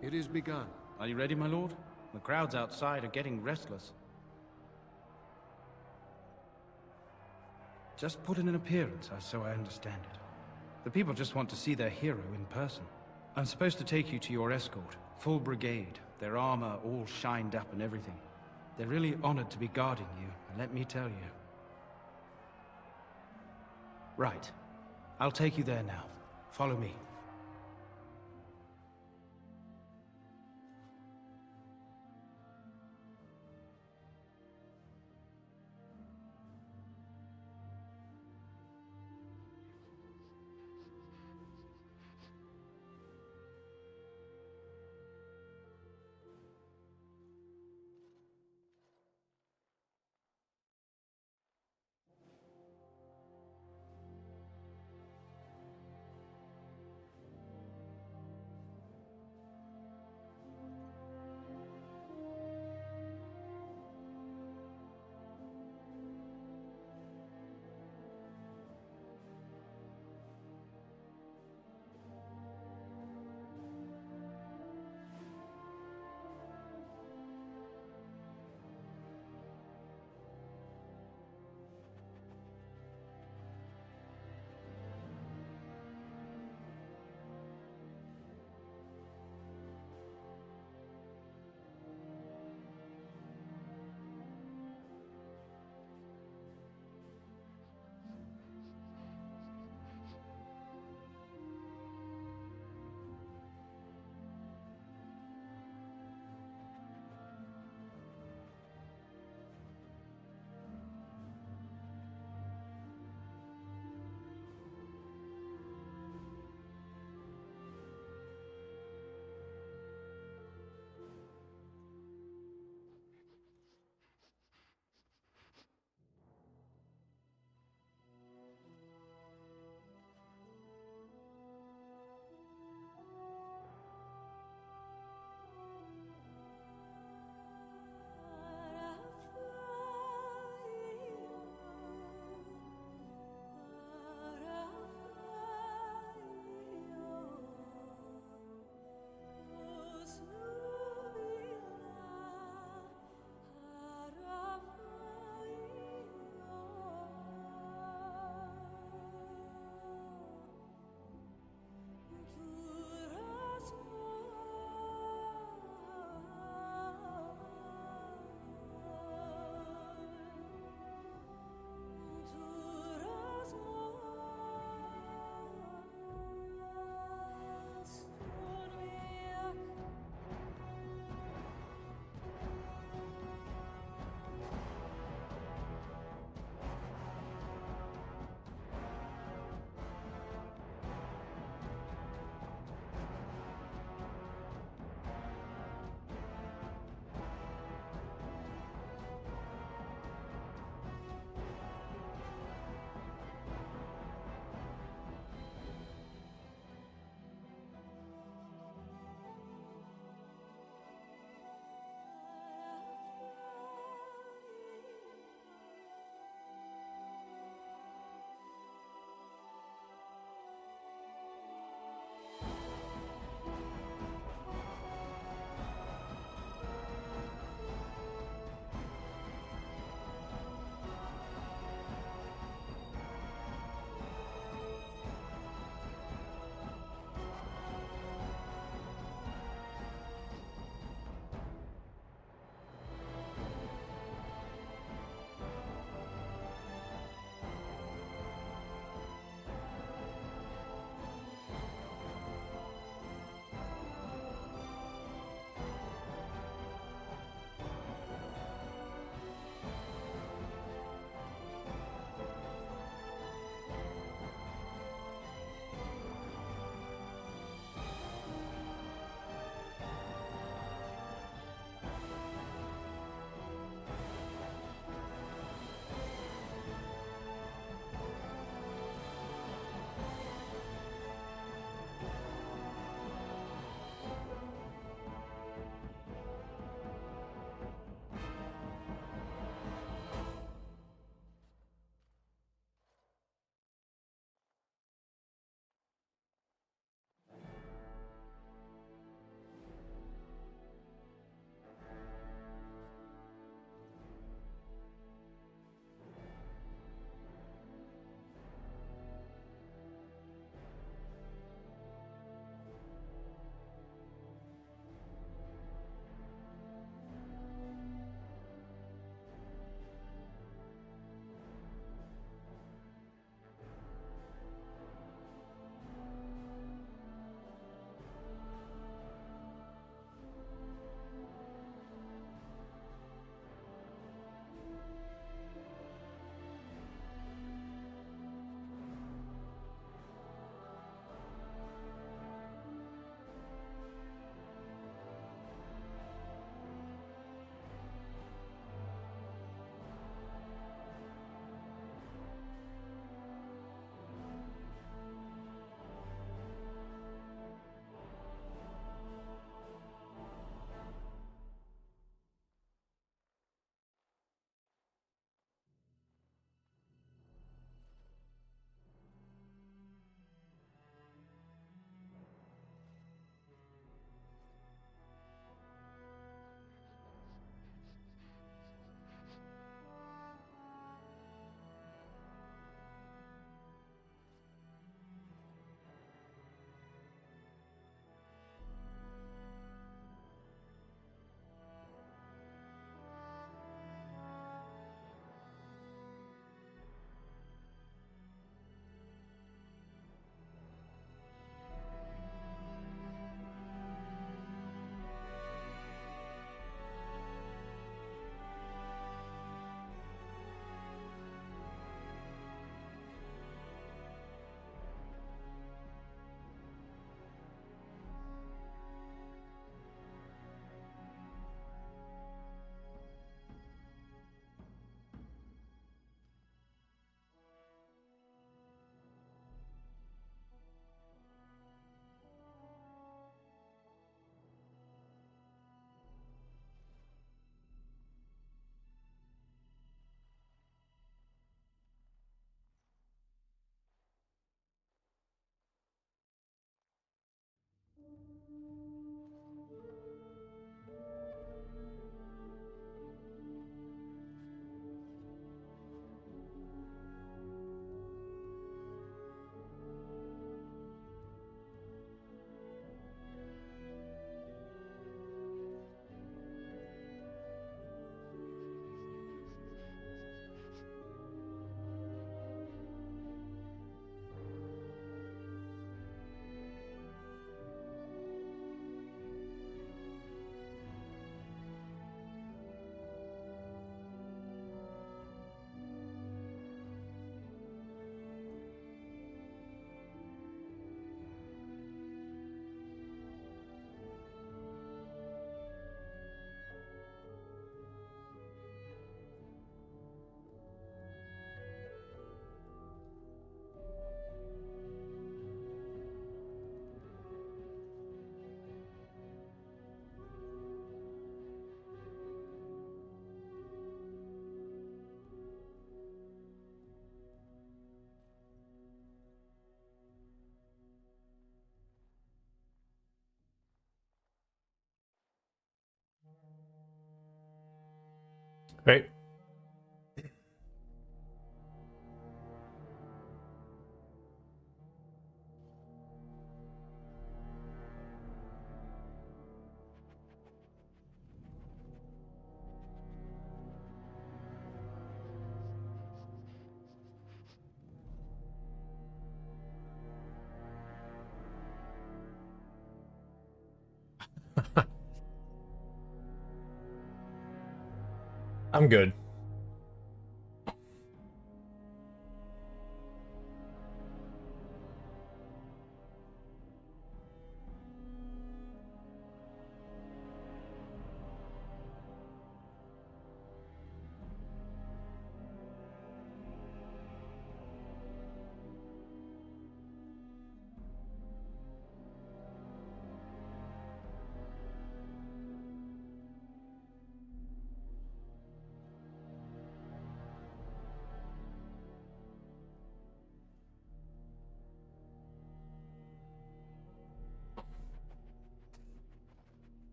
It is begun. Are you ready, my lord? The crowds outside are getting restless. Just put in an appearance, so I understand it. The people just want to see their hero in person. I'm supposed to take you to your escort, full brigade, their armor all shined up and everything. They're really honored to be guarding you, let me tell you. Right. I'll take you there now. Follow me. Right? I'm good.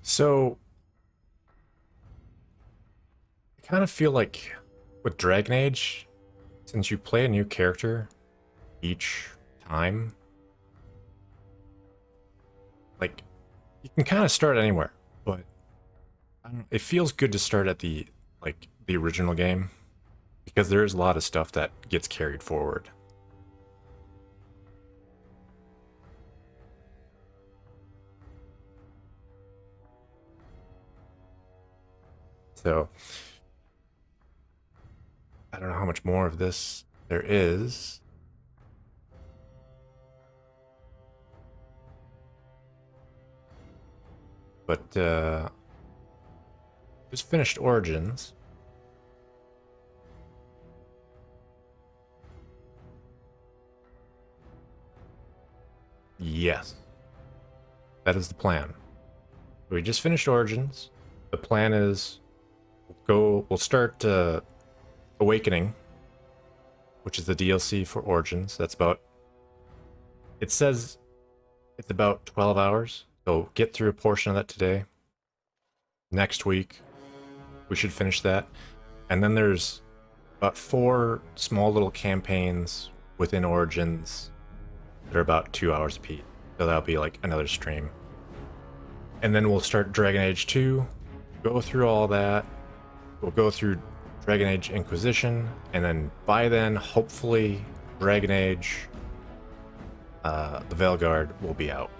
So, I kind of feel like with Dragon Age, since you play a new character each time, like, you can kind of start anywhere, but I don't, it feels good to start at the, like, the original game, because there's a lot of stuff that gets carried forward. So, I don't know how much more of this there is. But, just finished Origins. Yes. That is the plan. We just finished Origins. The plan is we'll start Awakening, which is the DLC for Origins. That's about, it says it's about 12 hours. So get through a portion of that today. Next week, we should finish that. And then there's about 4 small little campaigns within Origins that are about 2 hours apiece. So that'll be like another stream. And then we'll start Dragon Age 2, go through all that. We'll go through Dragon Age Inquisition, and then by then, hopefully, Dragon Age, the Veilguard will be out.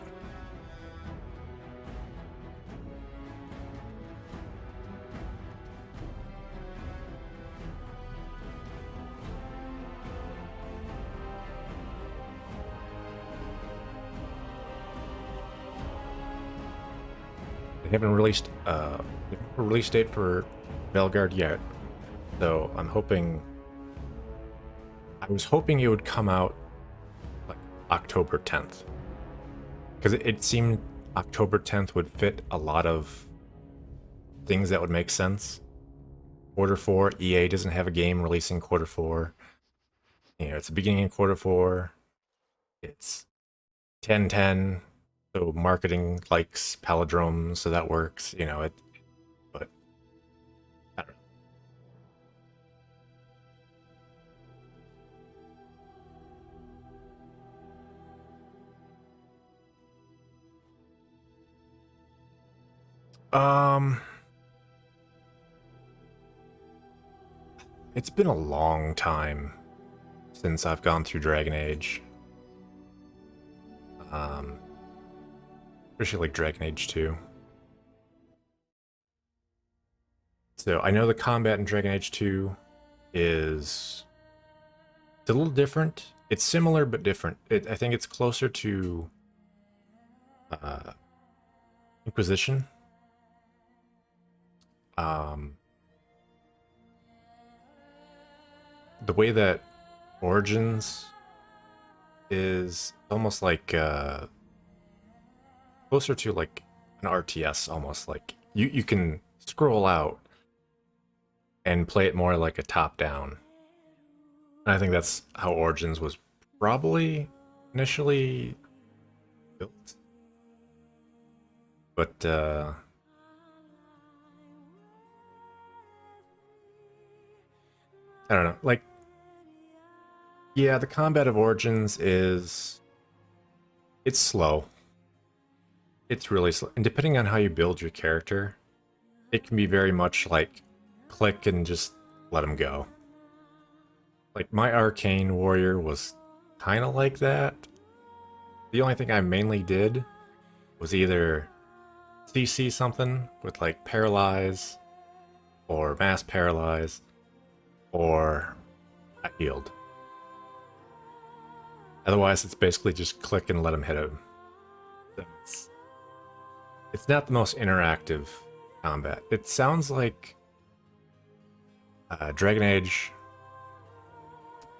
They haven't released a release date for Veilguard yet, so I'm hoping. I was hoping it would come out like October 10th, because it seemed October 10th would fit a lot of things that would make sense. Quarter 4, EA doesn't have a game releasing Quarter 4. You know, it's the beginning of Quarter 4. It's 10/10. So marketing likes palindromes, so that works, you know, but I don't know. It's been a long time since I've gone through Dragon Age. Especially like Dragon Age 2. So I know the combat in Dragon Age 2 is it's a little different. It's similar but different. I think it's closer to Inquisition. The way that Origins is almost like closer to like an RTS, almost like you can scroll out and play it more like a top-down. And I think that's how Origins was probably initially built. But I don't know. Like, yeah, the combat of Origins it's slow. It's really slow. And depending on how you build your character, it can be very much like click and just let him go. Like, my Arcane Warrior was kind of like that. The only thing I mainly did was either CC something with like Paralyze or Mass Paralyze, or I healed. Otherwise, it's basically just click and let him hit him. It's not the most interactive combat. It sounds like Dragon Age,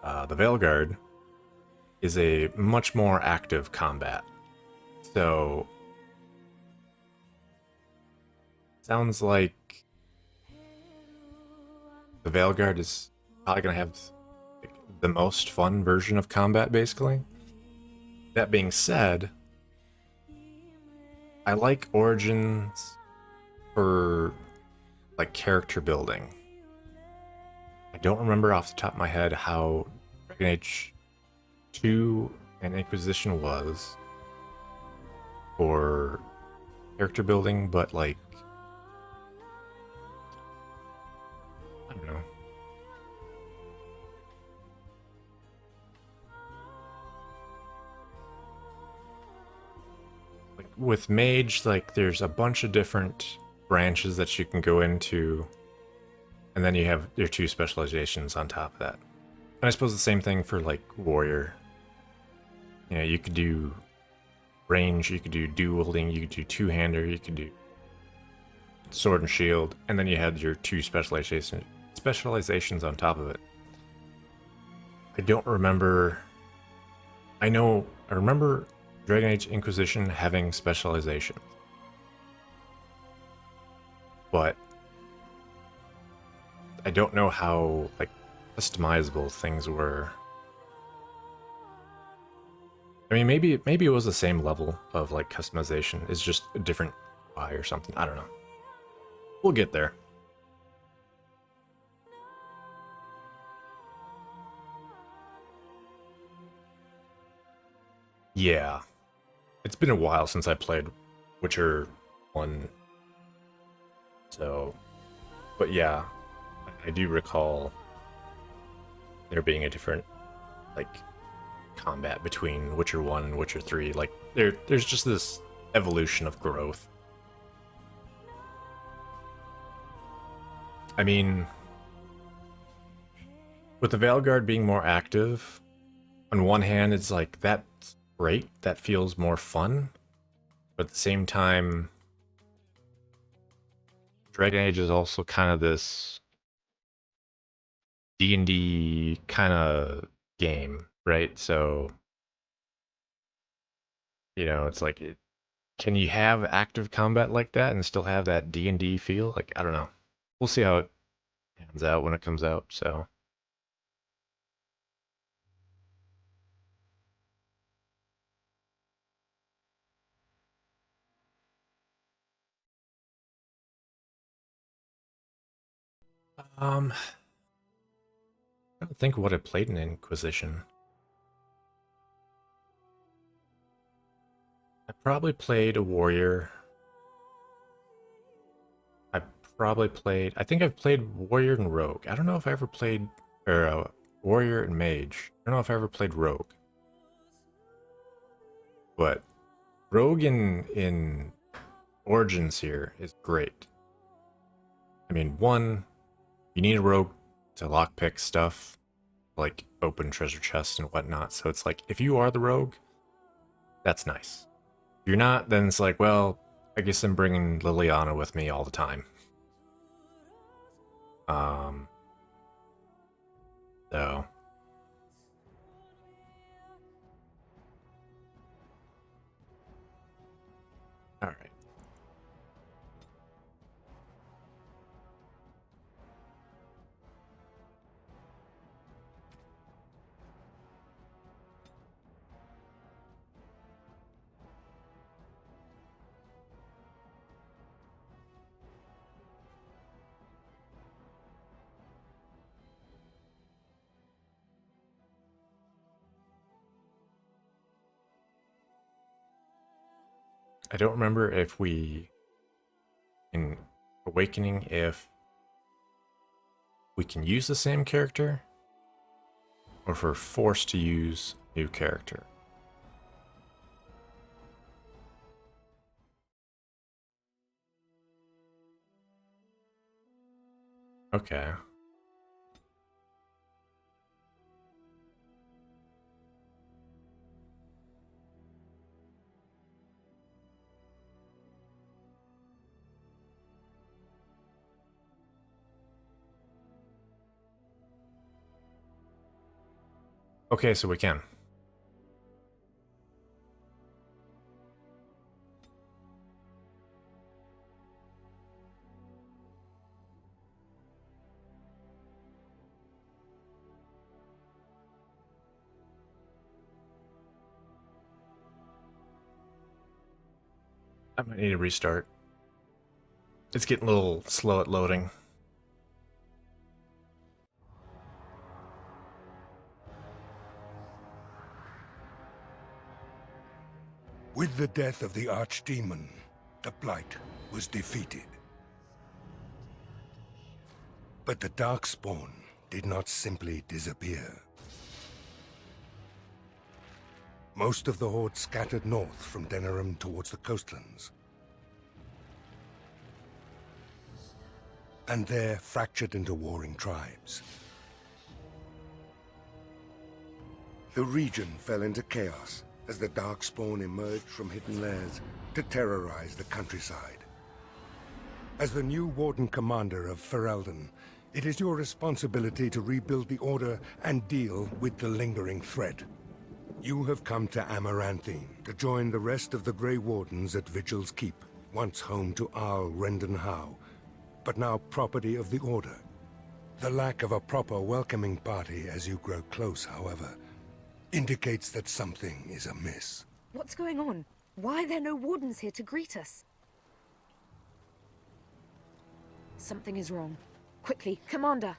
the Veilguard, is a much more active combat. So, sounds like the Veilguard is probably going to have like, the most fun version of combat, basically. That being said, I like Origins for like character building. I don't remember off the top of my head how Dragon Age 2 and Inquisition was for character building, but like, I don't know. Like with Mage, like there's a bunch of different branches that you can go into, and then you have your 2 specializations on top of that. And I suppose the same thing for like Warrior. You know, you could do range, you could do dual-wielding, you could do two-hander, you could do sword and shield, and then you had your 2 specializations on top of it. I don't remember. I remember Dragon Age Inquisition having specializations, but I don't know how like customizable things were. I mean, maybe it was the same level of like customization. It's just a different UI or something. I don't know. We'll get there. Yeah. It's been a while since I played Witcher 1. So, but yeah, I do recall there being a different like combat between Witcher 1 and Witcher 3. Like there's just this evolution of growth. I mean, with the Veilguard being more active, on one hand it's like that's great, that feels more fun, but at the same time Dragon Age is also kind of this D&D kind of game, right? So, you know, it's like, can you have active combat like that and still have that D&D feel? Like, I don't know. We'll see how it pans out when it comes out, so. I don't think what I played in Inquisition. I probably played a warrior. I think I've played warrior and rogue. I don't know if I ever played, or warrior and mage. I don't know if I ever played rogue. But rogue in Origins here is great. I mean, one, you need a rogue to lockpick stuff, like open treasure chests and whatnot. So it's like, if you are the rogue, that's nice. If you're not, then it's like, well, I guess I'm bringing Liliana with me all the time. So. Alright. I don't remember if we, in Awakening, if we can use the same character or if we're forced to use new character. Okay. Okay, so we can. I might need to restart. It's getting a little slow at loading. With the death of the Archdemon, the Blight was defeated. But the Darkspawn did not simply disappear. Most of the Horde scattered north from Denerim towards the coastlands. And there fractured into warring tribes. The region fell into chaos as the Darkspawn emerged from hidden lairs to terrorize the countryside. As the new Warden Commander of Ferelden, it is your responsibility to rebuild the Order and deal with the lingering threat. You have come to Amaranthine to join the rest of the Grey Wardens at Vigil's Keep, once home to Arl Rendenhau, but now property of the Order. The lack of a proper welcoming party as you grow close, however, indicates that something is amiss. What's going on? Why are there no wardens here to greet us? Something is wrong. Quickly, Commander!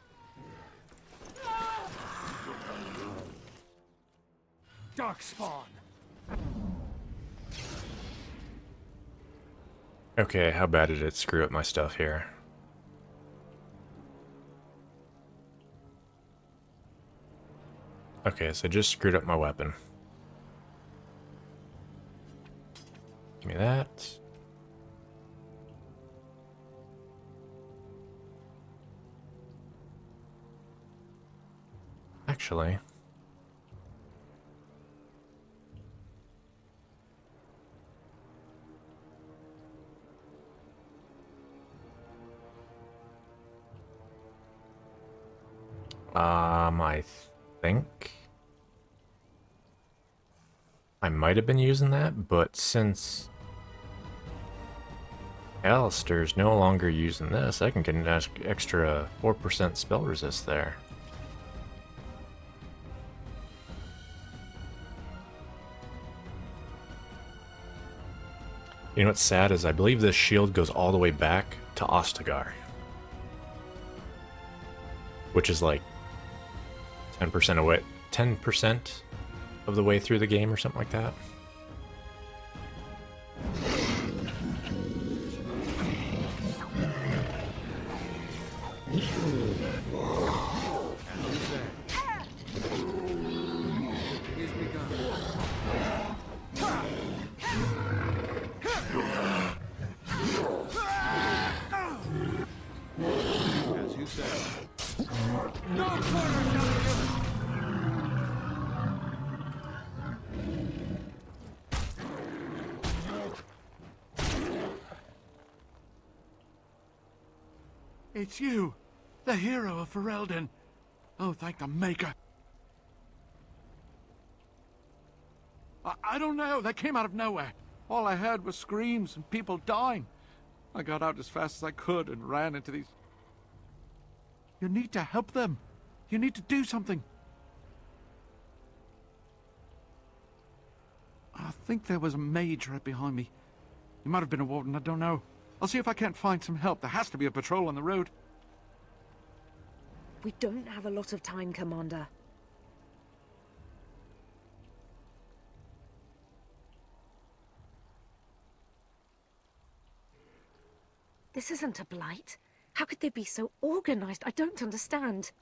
Darkspawn! Okay, how bad did it screw up my stuff here? Okay, so just screwed up my weapon. Give me that. Actually, I think I might have been using that, but since Alistair's no longer using this, I can get an extra 4% spell resist there. You know what's sad is I believe this shield goes all the way back to Ostagar, which is like 10% away, 10% of the way through the game or something like that. As you said. No quarter shall be given! It's you, the hero of Ferelden. Oh, thank the Maker. I don't know, they came out of nowhere. All I heard was screams and people dying. I got out as fast as I could and ran into these... You need to help them. You need to do something. I think there was a mage right behind me. He might have been a warden, I don't know. I'll see if I can't find some help. There has to be a patrol on the road. We don't have a lot of time, Commander. This isn't a blight. How could they be so organized? I don't understand.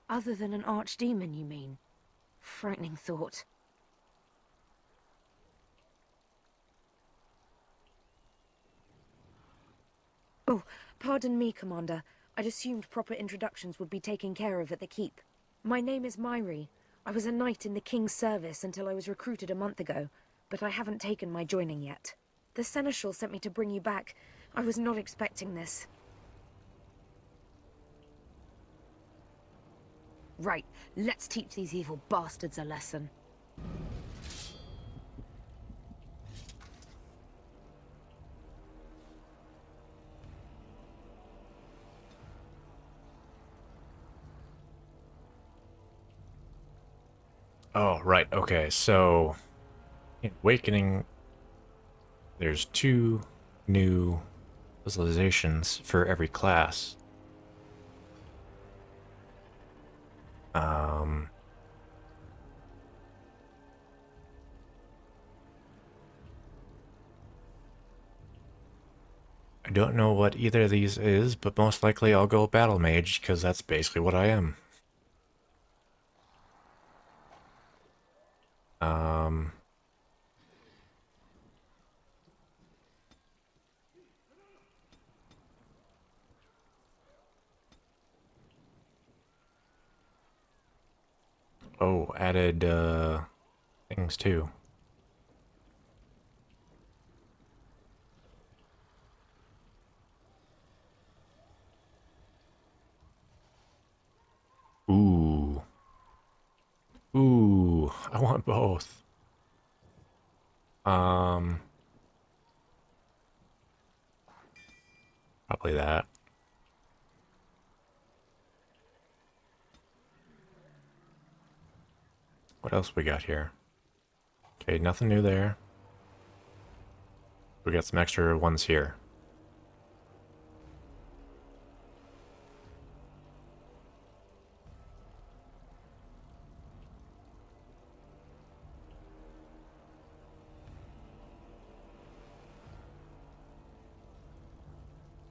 Other than an archdemon, you mean? Frightening thought. Oh, pardon me, Commander. I'd assumed proper introductions would be taken care of at the keep. My name is Myri. I was a knight in the King's service until I was recruited a month ago, but I haven't taken my joining yet. The Seneschal sent me to bring you back. I was not expecting this. Right, let's teach these evil bastards a lesson. Oh, right. Okay, so in Awakening, there's 2 new specializations for every class. I don't know what either of these is, but most likely I'll go Battle Mage, because that's basically what I am. Oh, added, things too. Ooh. Ooh, I want both. Probably that. What else we got here? Okay, nothing new there. We got some extra ones here.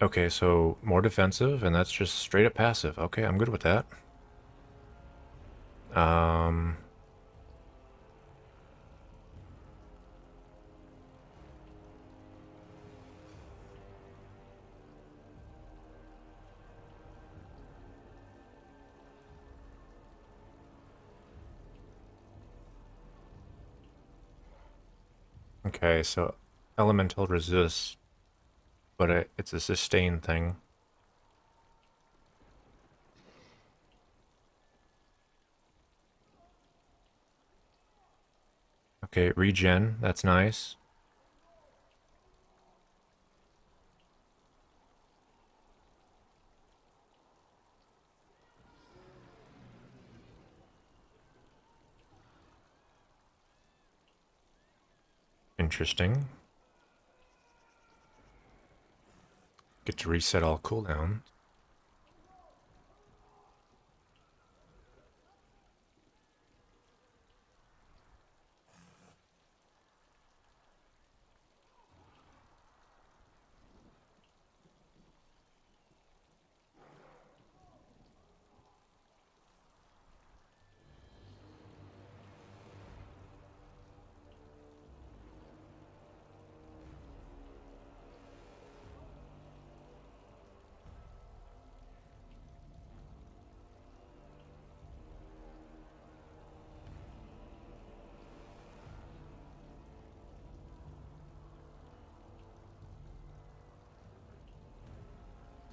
Okay, so more defensive, and that's just straight up passive. Okay, I'm good with that. Okay, so elemental resist, but it's a sustain thing. Okay, regen, that's nice. Interesting. Get to reset all cooldowns.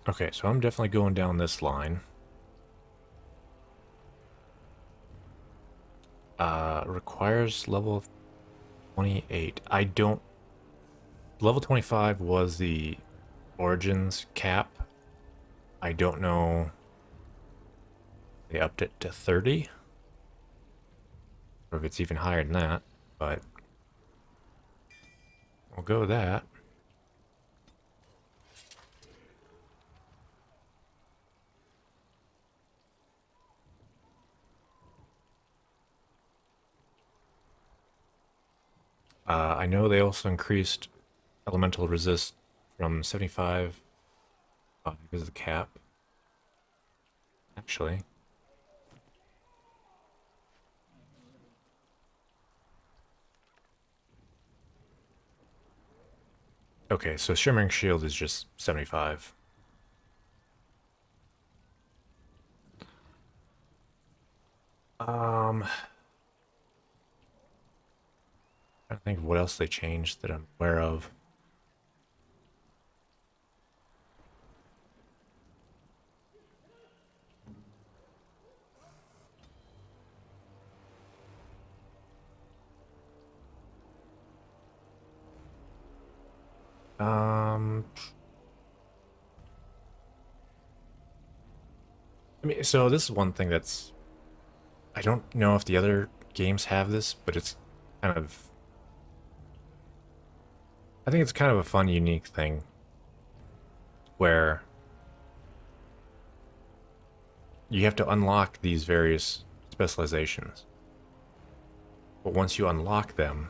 Okay, so I'm definitely going down this line. Requires level 28. I don't... Level 25 was the Origins cap. I don't know... They upped it to 30? Or if it's even higher than that, but... We'll go with that. I know they also increased elemental resist from 75 because of the cap. Actually. Okay, so Shimmering Shield is just 75. I don't think of what else they changed that I'm aware of. I mean, so this is one thing that's... I don't know if the other games have this, but it's kind of... I think it's kind of a fun, unique thing where you have to unlock these various specializations. But once you unlock them,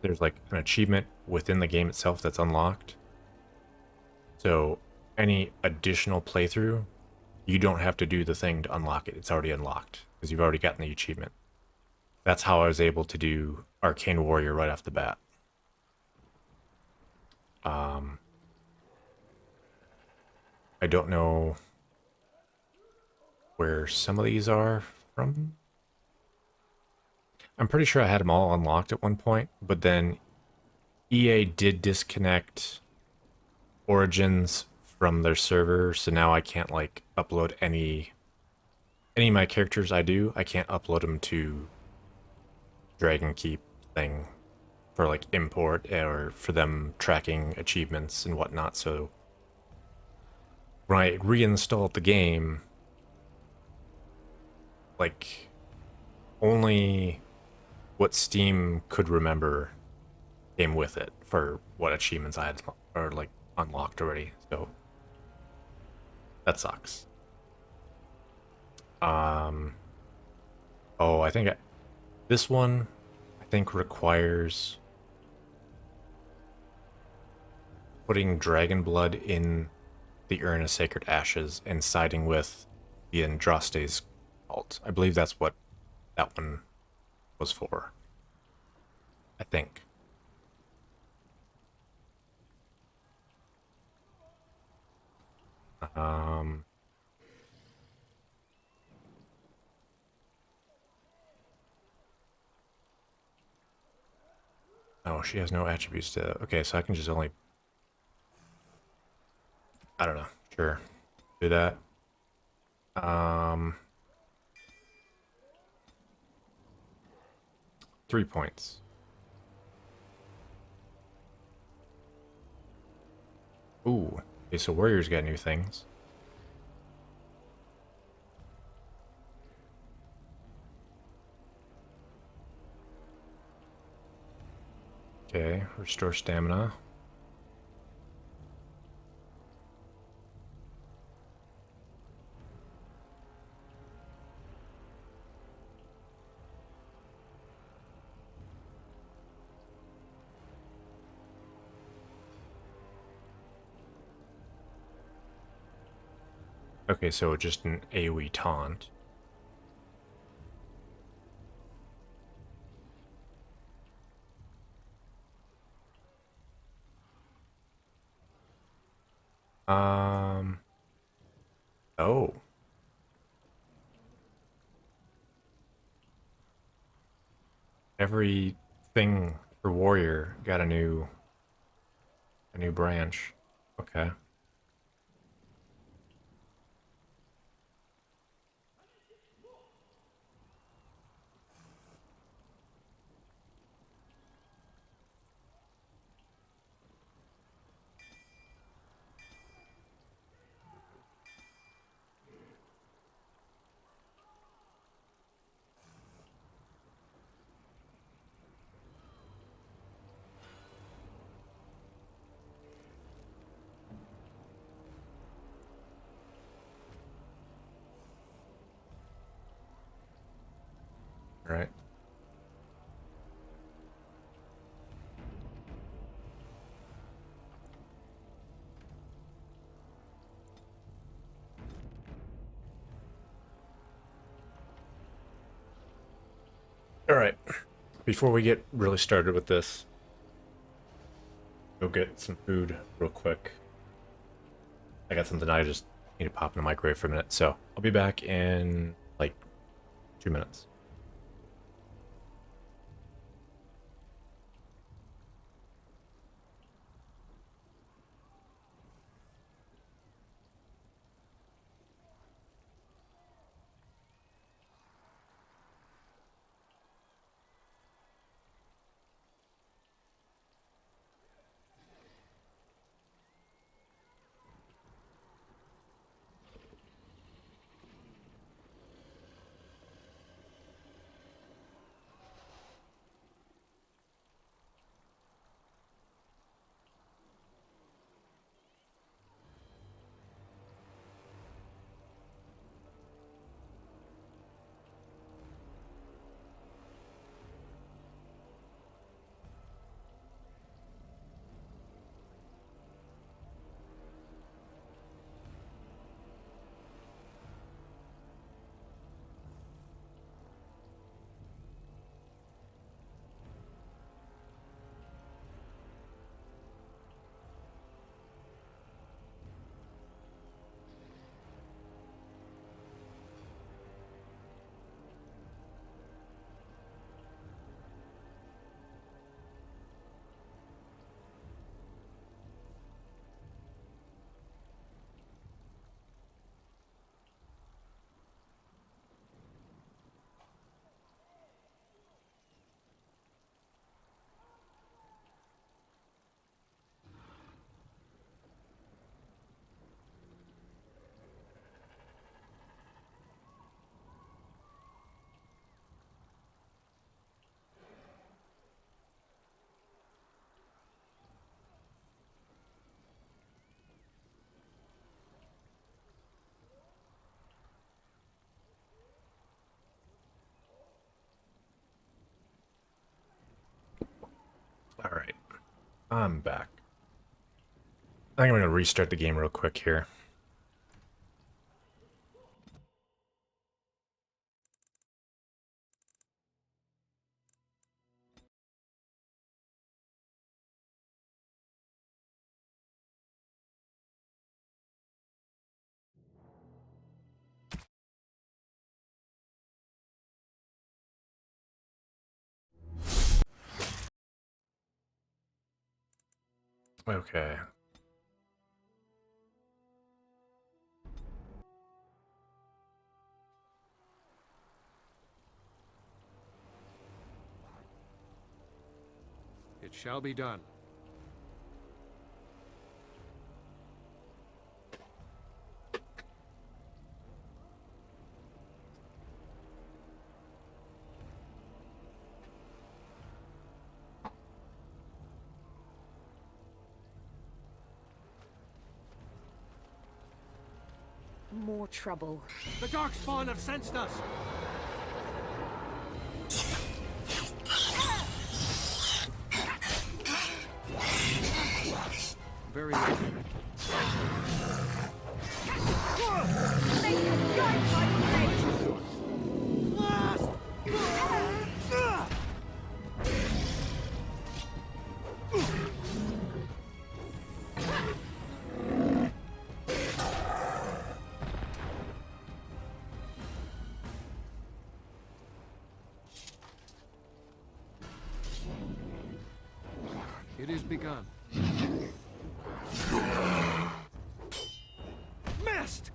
there's like an achievement within the game itself that's unlocked. So any additional playthrough, you don't have to do the thing to unlock it. It's already unlocked because you've already gotten the achievement. That's how I was able to do Arcane Warrior right off the bat. I don't know where some of these are from. I'm pretty sure I had them all unlocked at one point, but then EA did disconnect Origins from their server, so now I can't like upload any of my characters I can't upload them to Dragon Keep thing for like import or for them tracking achievements and whatnot. So when I reinstalled the game, like only what Steam could remember came with it for what achievements I had or like unlocked already. So that sucks. Oh, I think this one I think requires putting dragon blood in the Urn of Sacred Ashes and siding with the Andraste's cult. I believe that's what that one was for. I think. Oh, she has no attributes to... Okay, so I can just only... I don't know. Sure. Do that. 3 points. Ooh. Okay, so Warriors got new things. Okay, restore stamina. Okay, so just an AoE taunt. Oh. Everything for Warrior got a new branch. Okay. Right. Alright, before we get really started with this, go get some food real quick. I got something I just need to pop in the microwave for a minute, so I'll be back in like 2 minutes. Alright, I'm back. I think I'm going to restart the game real quick here. Okay. It shall be done. More trouble. The Darkspawn have sensed us! Very well. It is begun. Missed!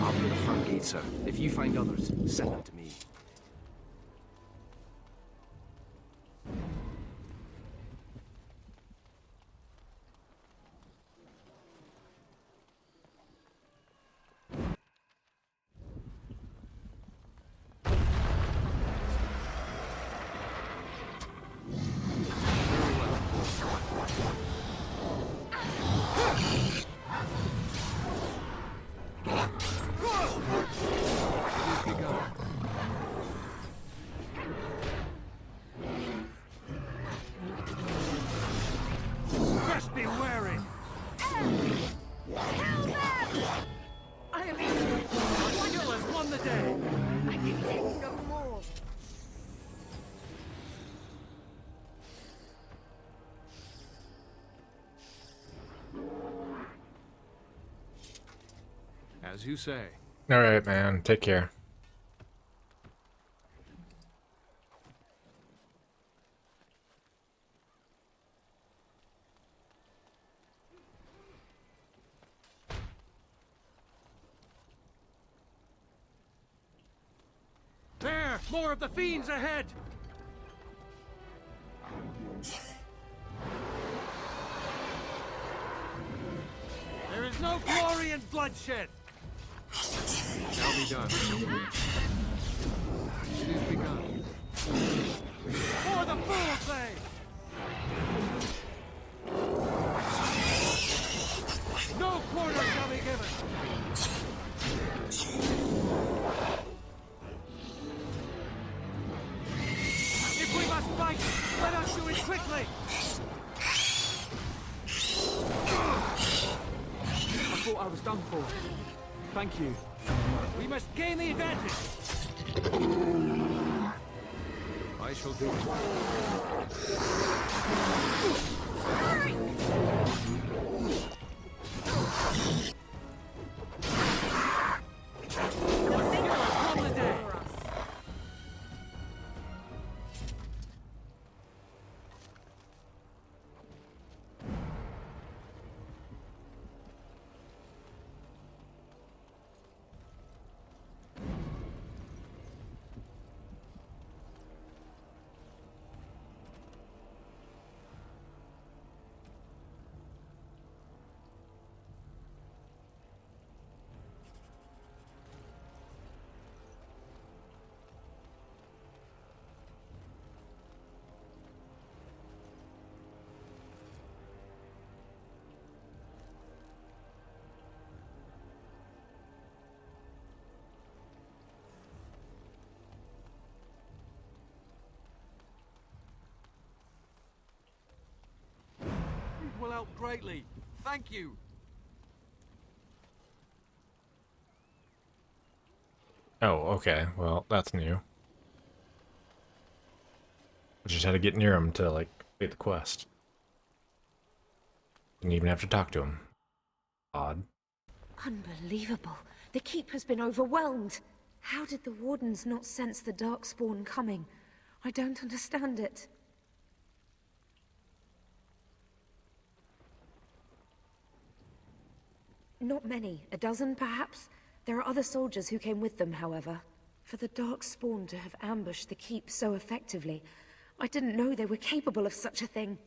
I'll be the front gate, sir. If you find others, send them to me. As you say. Alright, man. Take care. There! More of the fiends ahead! There is no glory in bloodshed! Shall be done. It is begun. For the fools, they! No quarter shall be given! If we must fight, let us do it quickly! I thought I was done for. Thank you. We must gain the advantage! I shall do it. Will help greatly. Thank you. Oh, okay. Well, that's new. I just had to get near him to, like, complete the quest. Didn't even have to talk to him. Odd. Unbelievable. The keep has been overwhelmed. How did the wardens not sense the Darkspawn coming? I don't understand it. Not many. A dozen, perhaps? There are other soldiers who came with them, however. For the Darkspawn to have ambushed the keep so effectively, I didn't know they were capable of such a thing.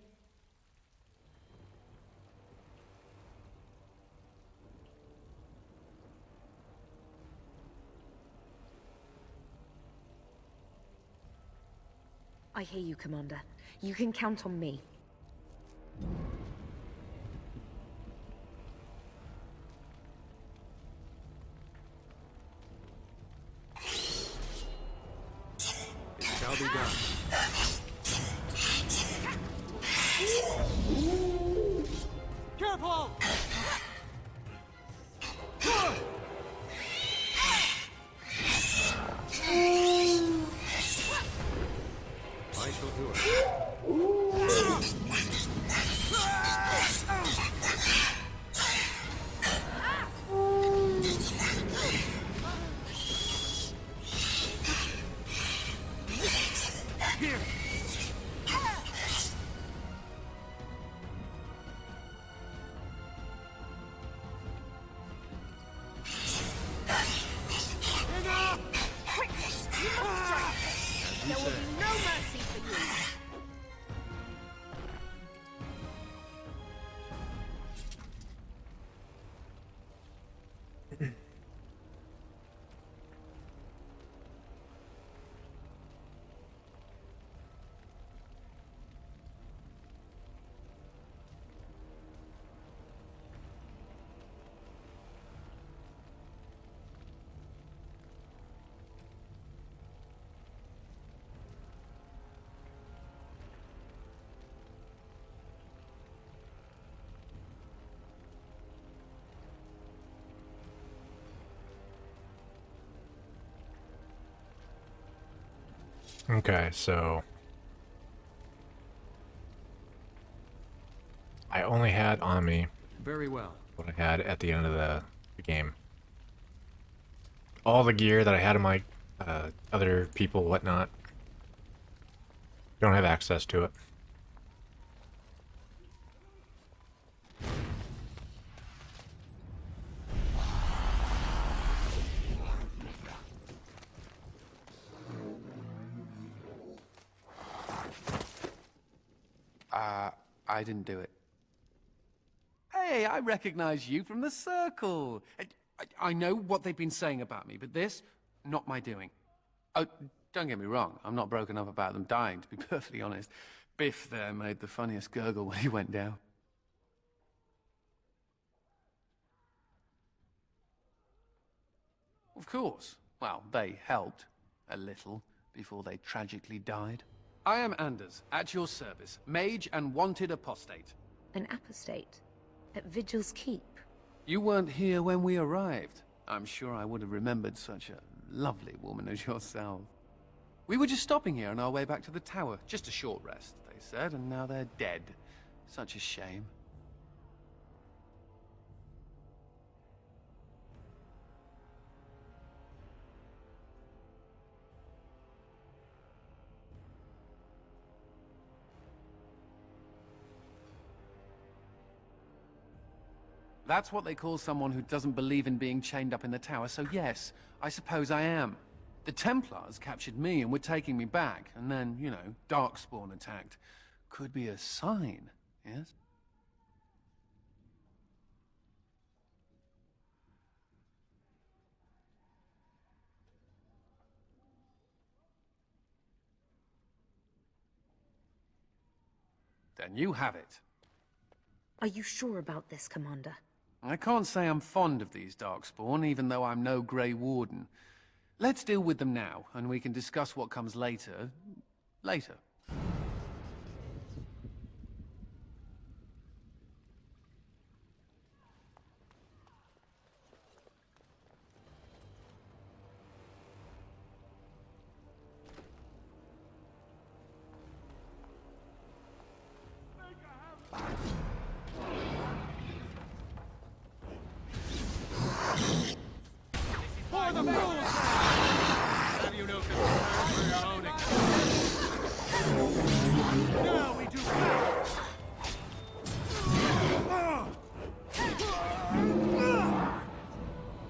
I hear you, Commander. You can count on me. Shall be done. Careful! I shall do it. Here! Enough! Quick! You must strike! There will be no mercy for you! Okay, so I only had on me Very well. what I had at the end of the game. all the gear that I had in my other people, whatnot. Don't have access to it. I didn't do it. Hey, I recognize you from the circle. I know what they've been saying about me, but this, not my doing. Oh, don't get me wrong, I'm not broken up about them dying, to be perfectly honest. Biff there made the funniest gurgle when he went down. Of course. Well, they helped. A little. Before they tragically died. I am Anders, at your service. Mage and wanted apostate. An apostate? At Vigil's Keep? You weren't here when we arrived. I'm sure I would have remembered such a lovely woman as yourself. We were just stopping here on our way back to the tower. Just a short rest, they said, and now they're dead. Such a shame. That's what they call someone who doesn't believe in being chained up in the tower, so yes, I suppose I am. The Templars captured me and were taking me back, and then, you know, Darkspawn attacked. Could be a sign, yes? Then you have it. Are you sure about this, Commander? I can't say I'm fond of these Darkspawn, even though I'm no Grey Warden. Let's deal with them now, and we can discuss what comes later. Later. For the rules! Have you no concern for your own existence? Now we do battle!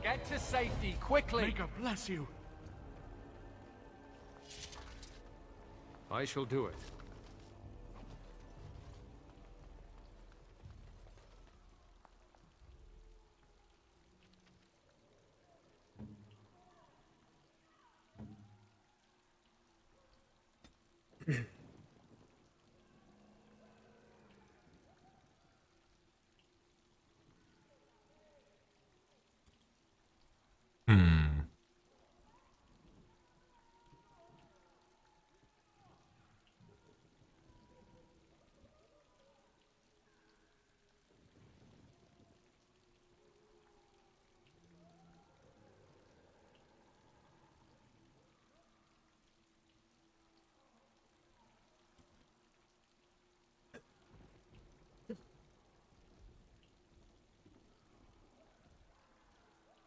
Get to safety, quickly! May God bless you. I shall do it.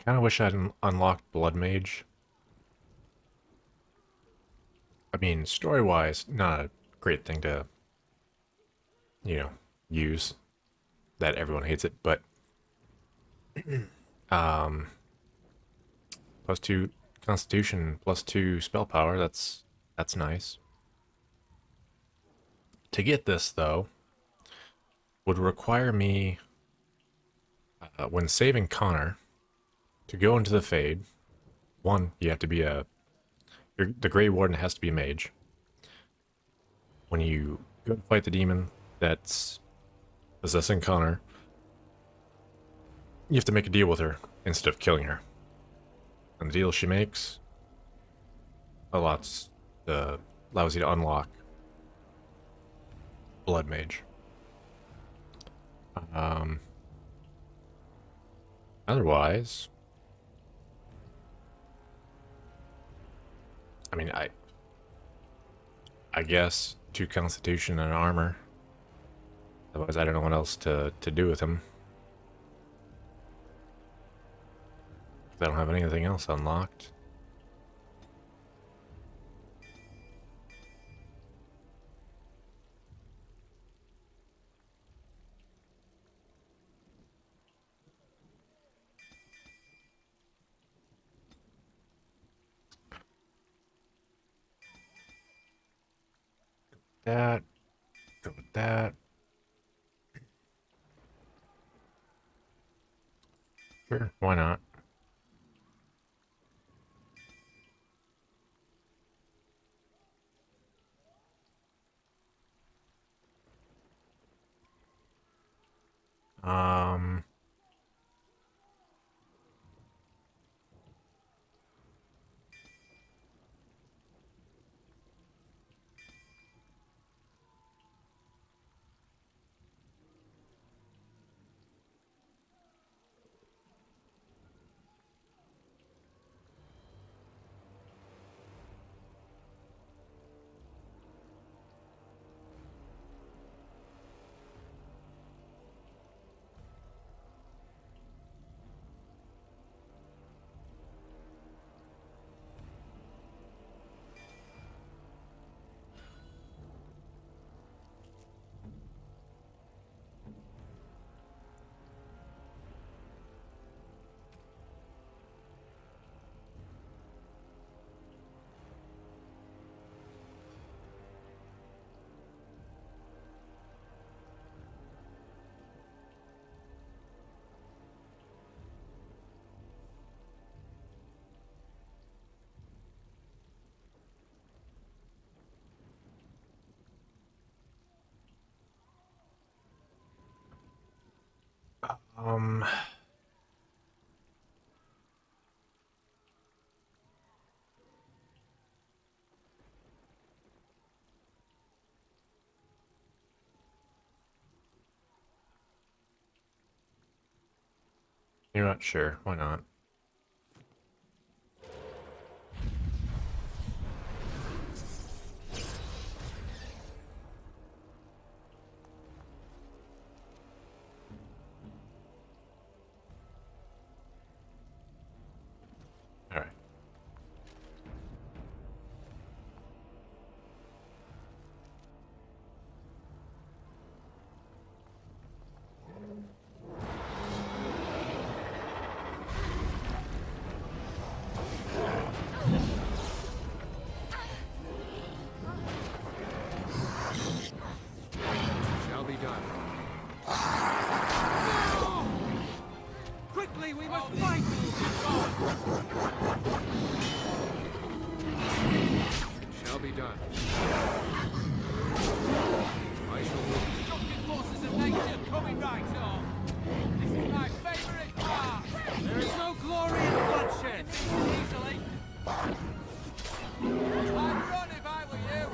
Kind of wish I'd unlocked Blood Mage. I mean, story-wise, not a great thing to, you know, use. That everyone hates it, but +2 Constitution, +2 spell power. That's nice. To get this though, would require me when saving Connor to go into the Fade. One, you have to be the Grey Warden has to be a mage. When you go to fight the demon that's possessing Connor, you have to make a deal with her instead of killing her. And the deal she makes allows you to unlock Blood Mage. Otherwise, I mean, I guess 2 Constitution and armor. Otherwise, I don't know what else to do with him. I don't have anything else unlocked. That. Go with that. Sure, why not? Um, um, you're not sure. Why not? All right. Shall be done. Quickly, we must fight! Shall be done. I shall move. Destructive forces of nature coming right on. This is my favorite part. There is no glory in bloodshed. Easily. I'd run if I were you.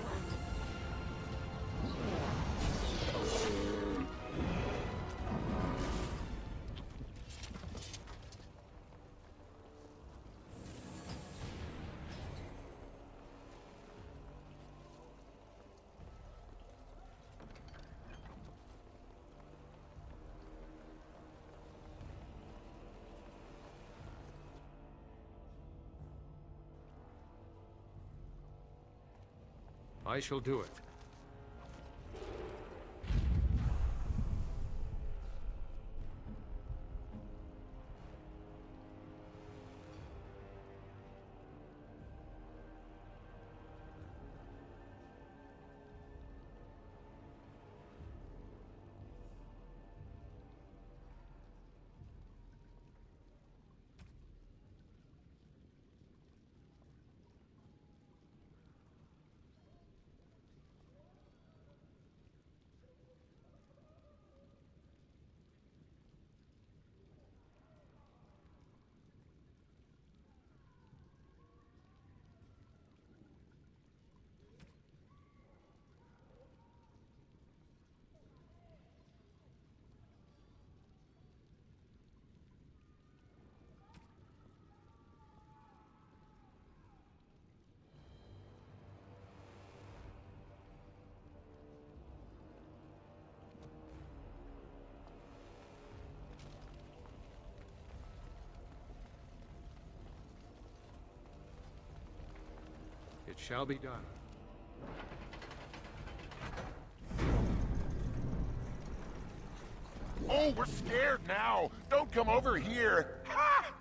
I shall do it. shall be done. Oh, we're scared now! Don't come over here! Ha!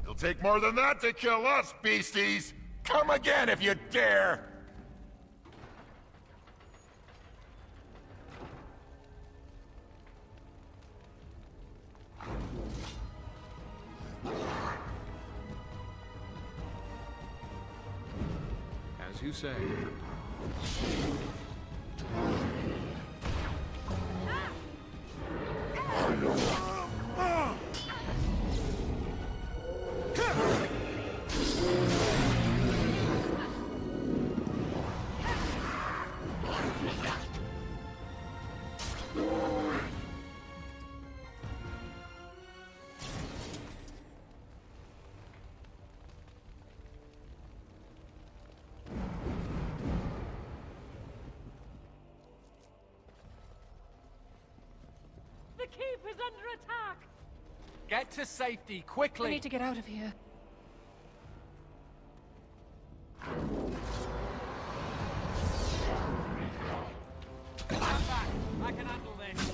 It'll take more than that to kill us, beasties! Come again if you dare! As you say. The keep is under attack! Get to safety, quickly! We need to get out of here. I'm back. I can handle this.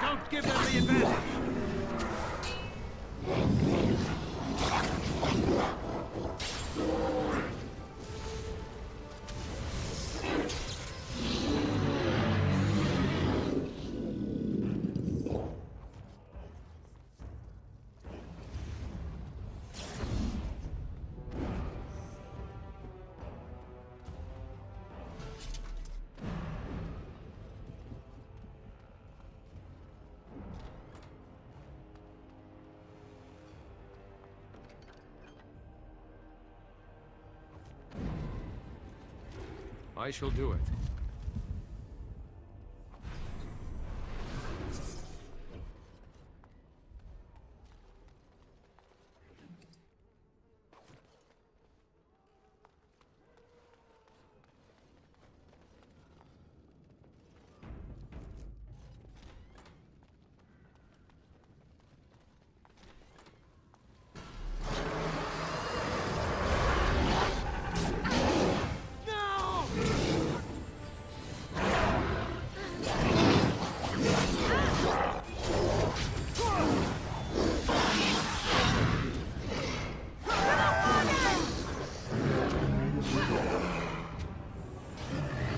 Don't give them the advantage! I shall do it.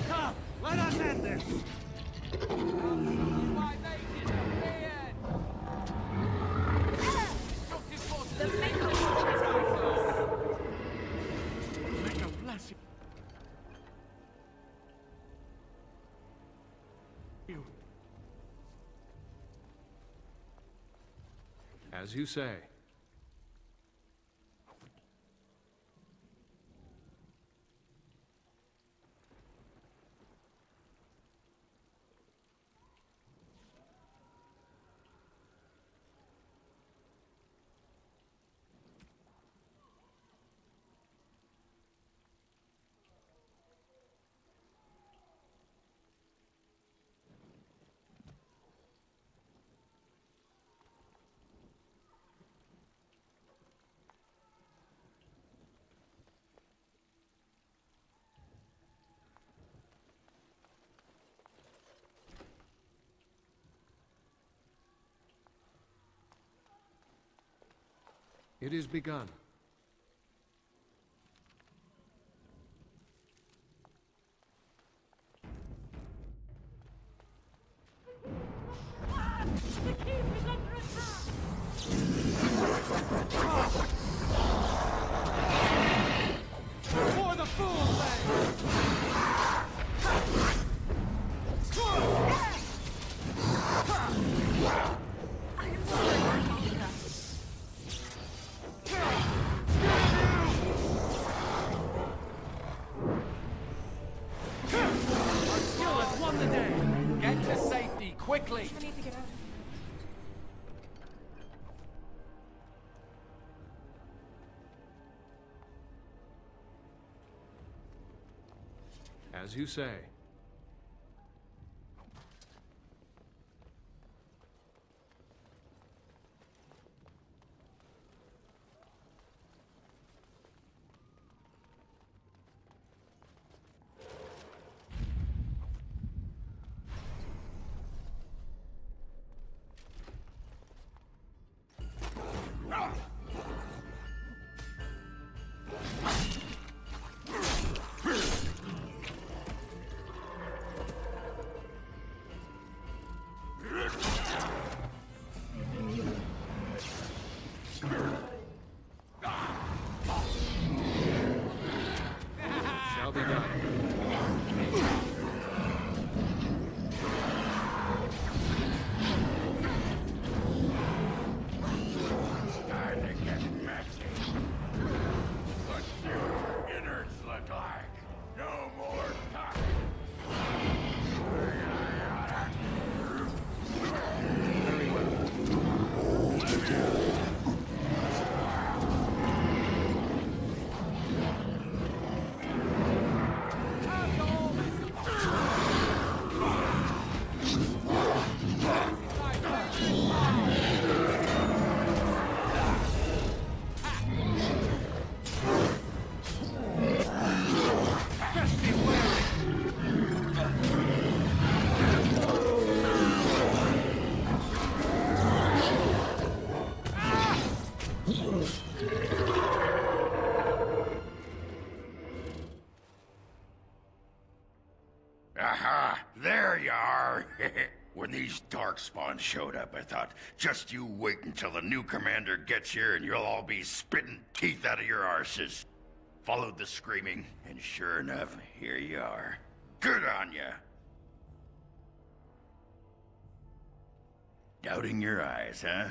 Come, let us end this! As you say. It is begun. The keep is under attack! For the fool's Our skill has won the day! Get to safety, quickly! I need to get out. As you say. Shall be done. Time to get messy. Let's see what your innards look like. No more talking. Very well. Aha! There you are! When these Darkspawn showed up, I thought, just you wait until the new commander gets here and you'll all be spitting teeth out of your arses. Followed the screaming, and sure enough, here you are. Good on ya! Doubting your eyes, huh?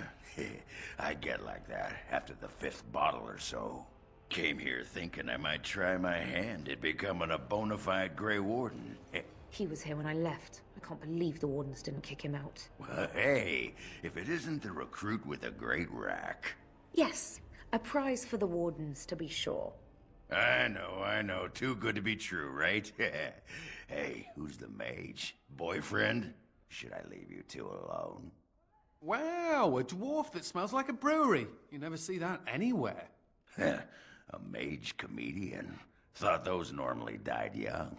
I get like that after the 5th bottle or so. Came here thinking I might try my hand at becoming a bona fide Grey Warden. He was here when I left. I can't believe the Wardens didn't kick him out. Well, hey, if it isn't the recruit with a great rack. Yes, a prize for the Wardens, to be sure. I know. Too good to be true, right? Hey, who's the mage? Boyfriend? Should I leave you two alone? Wow, a dwarf that smells like a brewery. You never see that anywhere. A mage comedian. Thought those normally died young.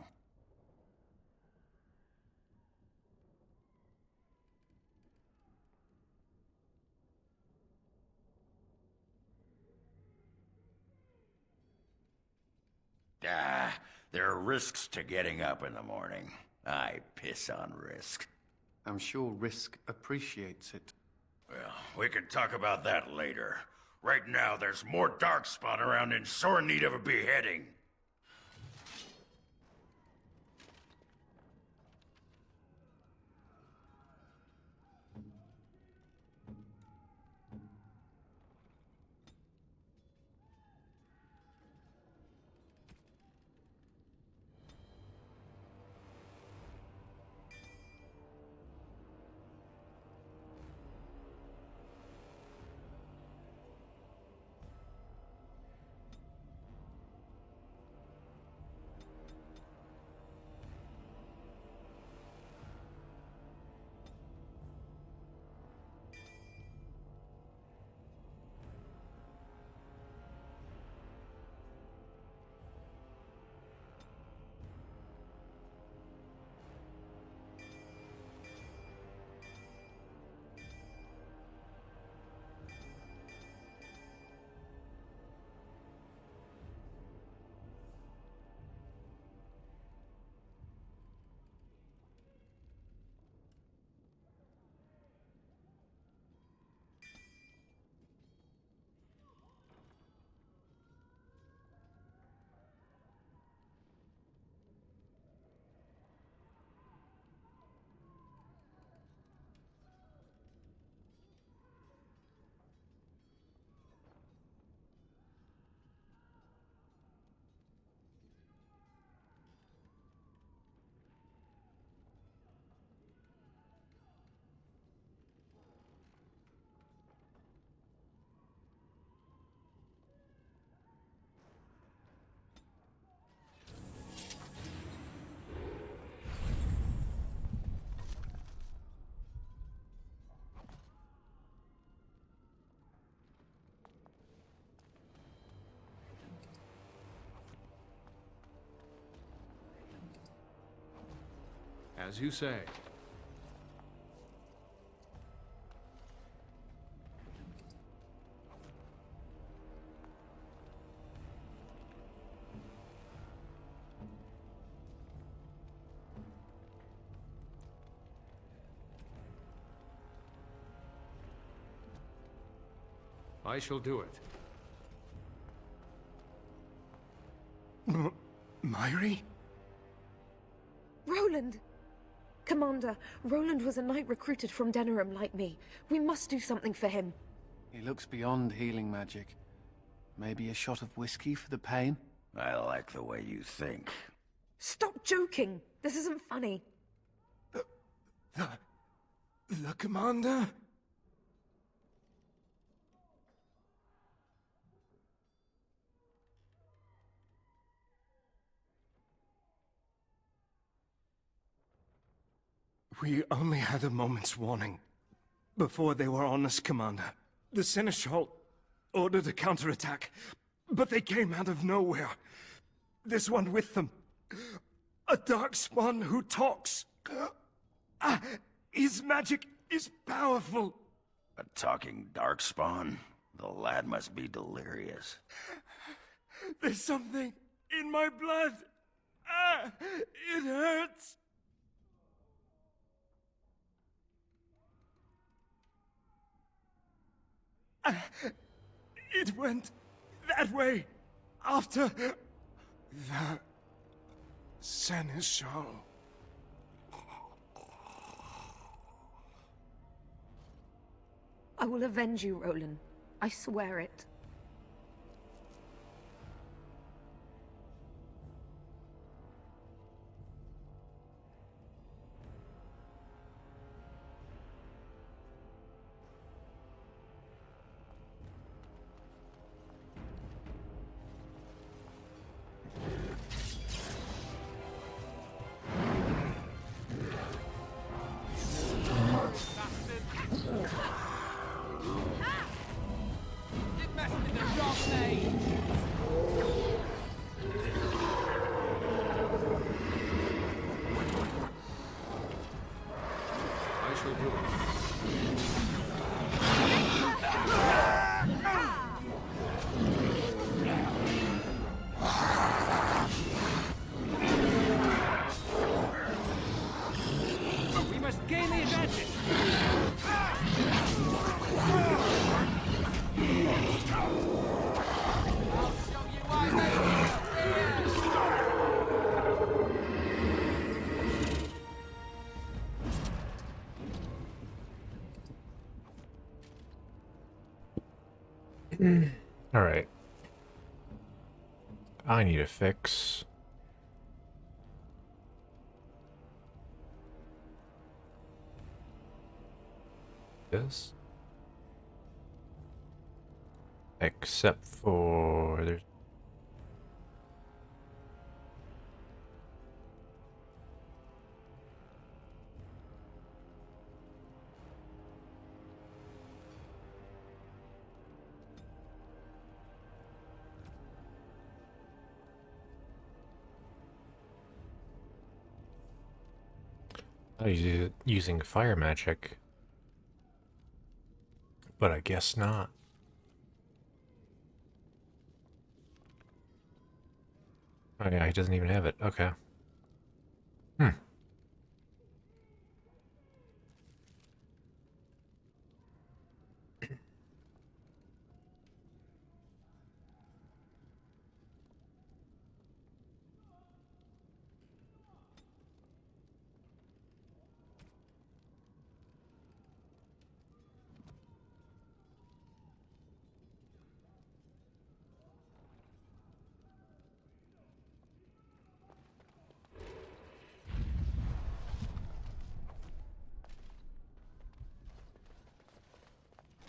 There are risks to getting up in the morning. I piss on risk. I'm sure Risk appreciates it. Well, we can talk about that later. Right now, there's more Darkspawn around in sore need of a beheading. As you say. I shall do it. Myri? Roland! Commander, Roland was a knight recruited from Denerim like me. We must do something for him. He looks beyond healing magic. Maybe a shot of whiskey for the pain? I like the way you think. Stop joking! This isn't funny. The commander? We only had a moment's warning before they were on us, Commander. The Seneschal ordered a counterattack, but they came out of nowhere. This one with them. A darkspawn who talks. His magic is powerful. A talking darkspawn? The lad must be delirious. There's something in my blood. It hurts. It went that way after the Seneschal. I will avenge you, Roland. I swear it. I shall do it. We must gain the advantage! I'll show you why All right. I need to fix this. Except for there's I was using fire magic, but I guess not. Oh yeah, he doesn't even have it. Okay. Hmm.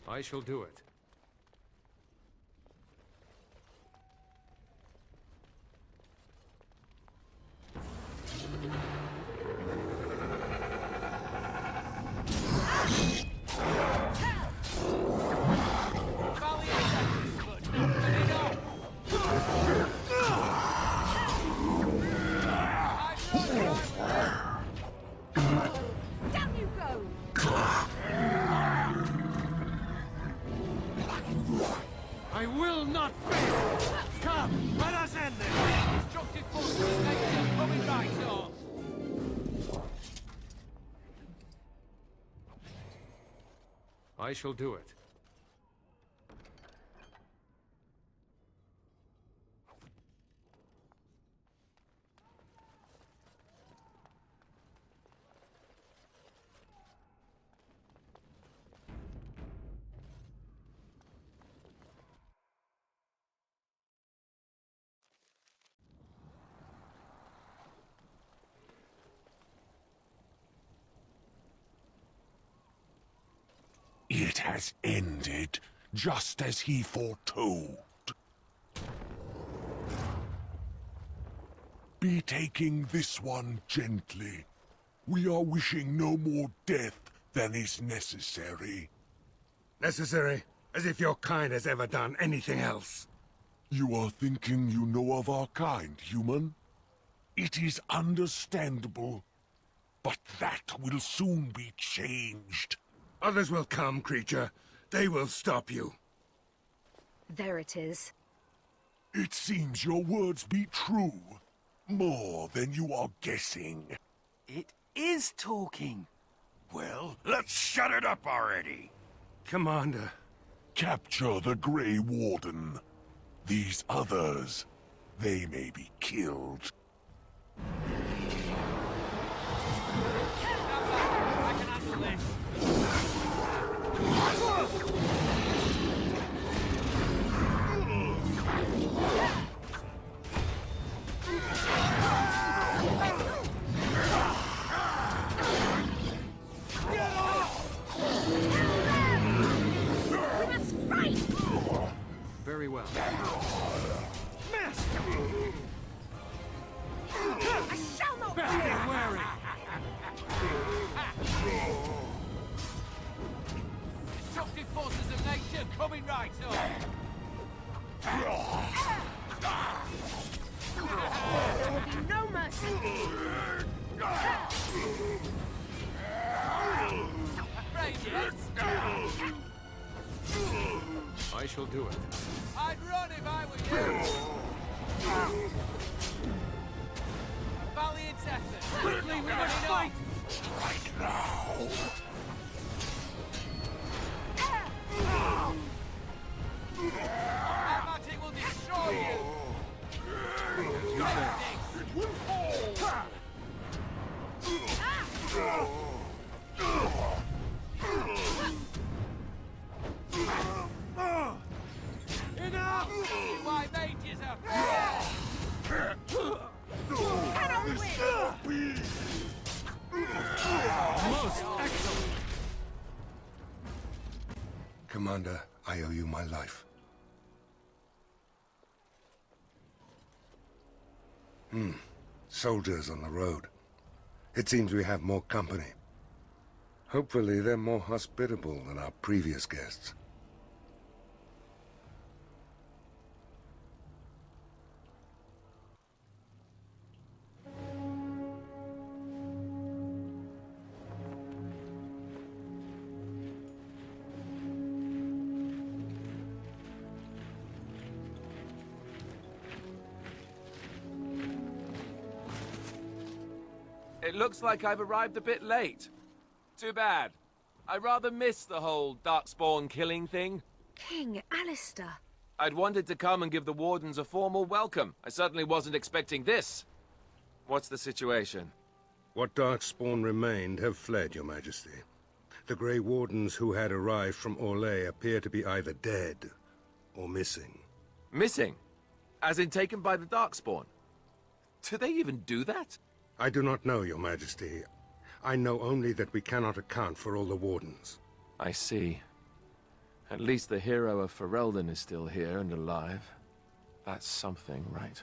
I shall do it. not fail! Come, let us end this! Destructive forces of nature coming right on! I shall do it. It has ended, just as he foretold. Be taking this one gently. We are wishing no more death than is necessary. Necessary? As if your kind has ever done anything else. You are thinking you know of our kind, human? It is understandable, but that will soon be changed. Others will come, creature. They will stop you. There it is. It seems your words be true. More than you are guessing. It is talking. Well, let's shut it up already. Commander. Capture the Grey Warden. These others, they may be killed. I can handle this. Very well. Miss! I shall not Best get wary! Destructive forces of nature coming right on! There will be no mercy. Afraid yet? I shall do it. I'd run if I were you! A valiant effort! Quickly, we must fight! Strike now! Our magic will destroy you! As you say. It will fall! Enough! Why mages are Most excellent! Commander, I owe you my life. Soldiers on the road. It seems we have more company. Hopefully they're more hospitable than our previous guests. It looks like I've arrived a bit late. Too bad. I rather missed the whole Darkspawn killing thing. King Alistair. I'd wanted to come and give the Wardens a formal welcome. I certainly wasn't expecting this. What's the situation? What Darkspawn remained have fled, Your Majesty. The Grey Wardens who had arrived from Orlais appear to be either dead or missing. Missing? As in taken by the Darkspawn? Do they even do that? I do not know, Your Majesty. I know only that we cannot account for all the Wardens. I see. At least the hero of Ferelden is still here and alive. That's something, right?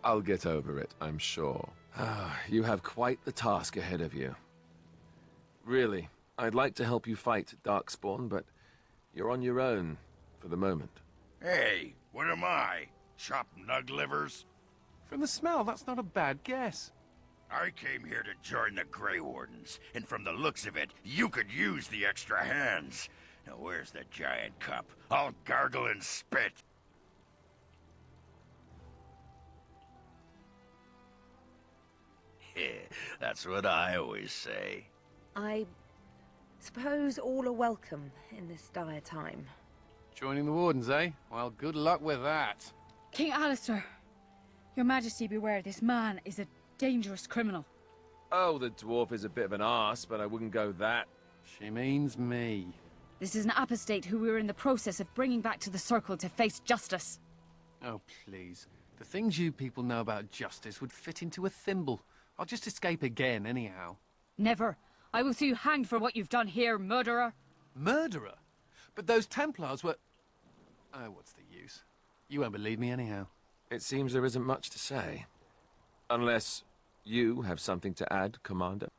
I'll get over it, I'm sure. You have quite the task ahead of you. Really, I'd like to help you fight Darkspawn, but you're on your own for the moment. Hey, what am I? Chopped nug livers? From the smell, that's not a bad guess. I came here to join the Grey Wardens, and from the looks of it, you could use the extra hands. Now where's the giant cup? I'll gargle and spit. That's what I always say. I suppose all are welcome in this dire time. Joining the Wardens, eh? Well, good luck with that. King Alistair, Your Majesty beware, this man is a dangerous criminal. Oh, the dwarf is a bit of an arse, but I wouldn't go that. She means me. This is an apostate who we were in the process of bringing back to the Circle to face justice. Oh, please. The things you people know about justice would fit into a thimble. I'll just escape again, anyhow. Never. I will see you hanged for what you've done here, murderer. Murderer? But those Templars were... Oh, what's the use? You won't believe me anyhow. It seems there isn't much to say. Unless you have something to add, Commander.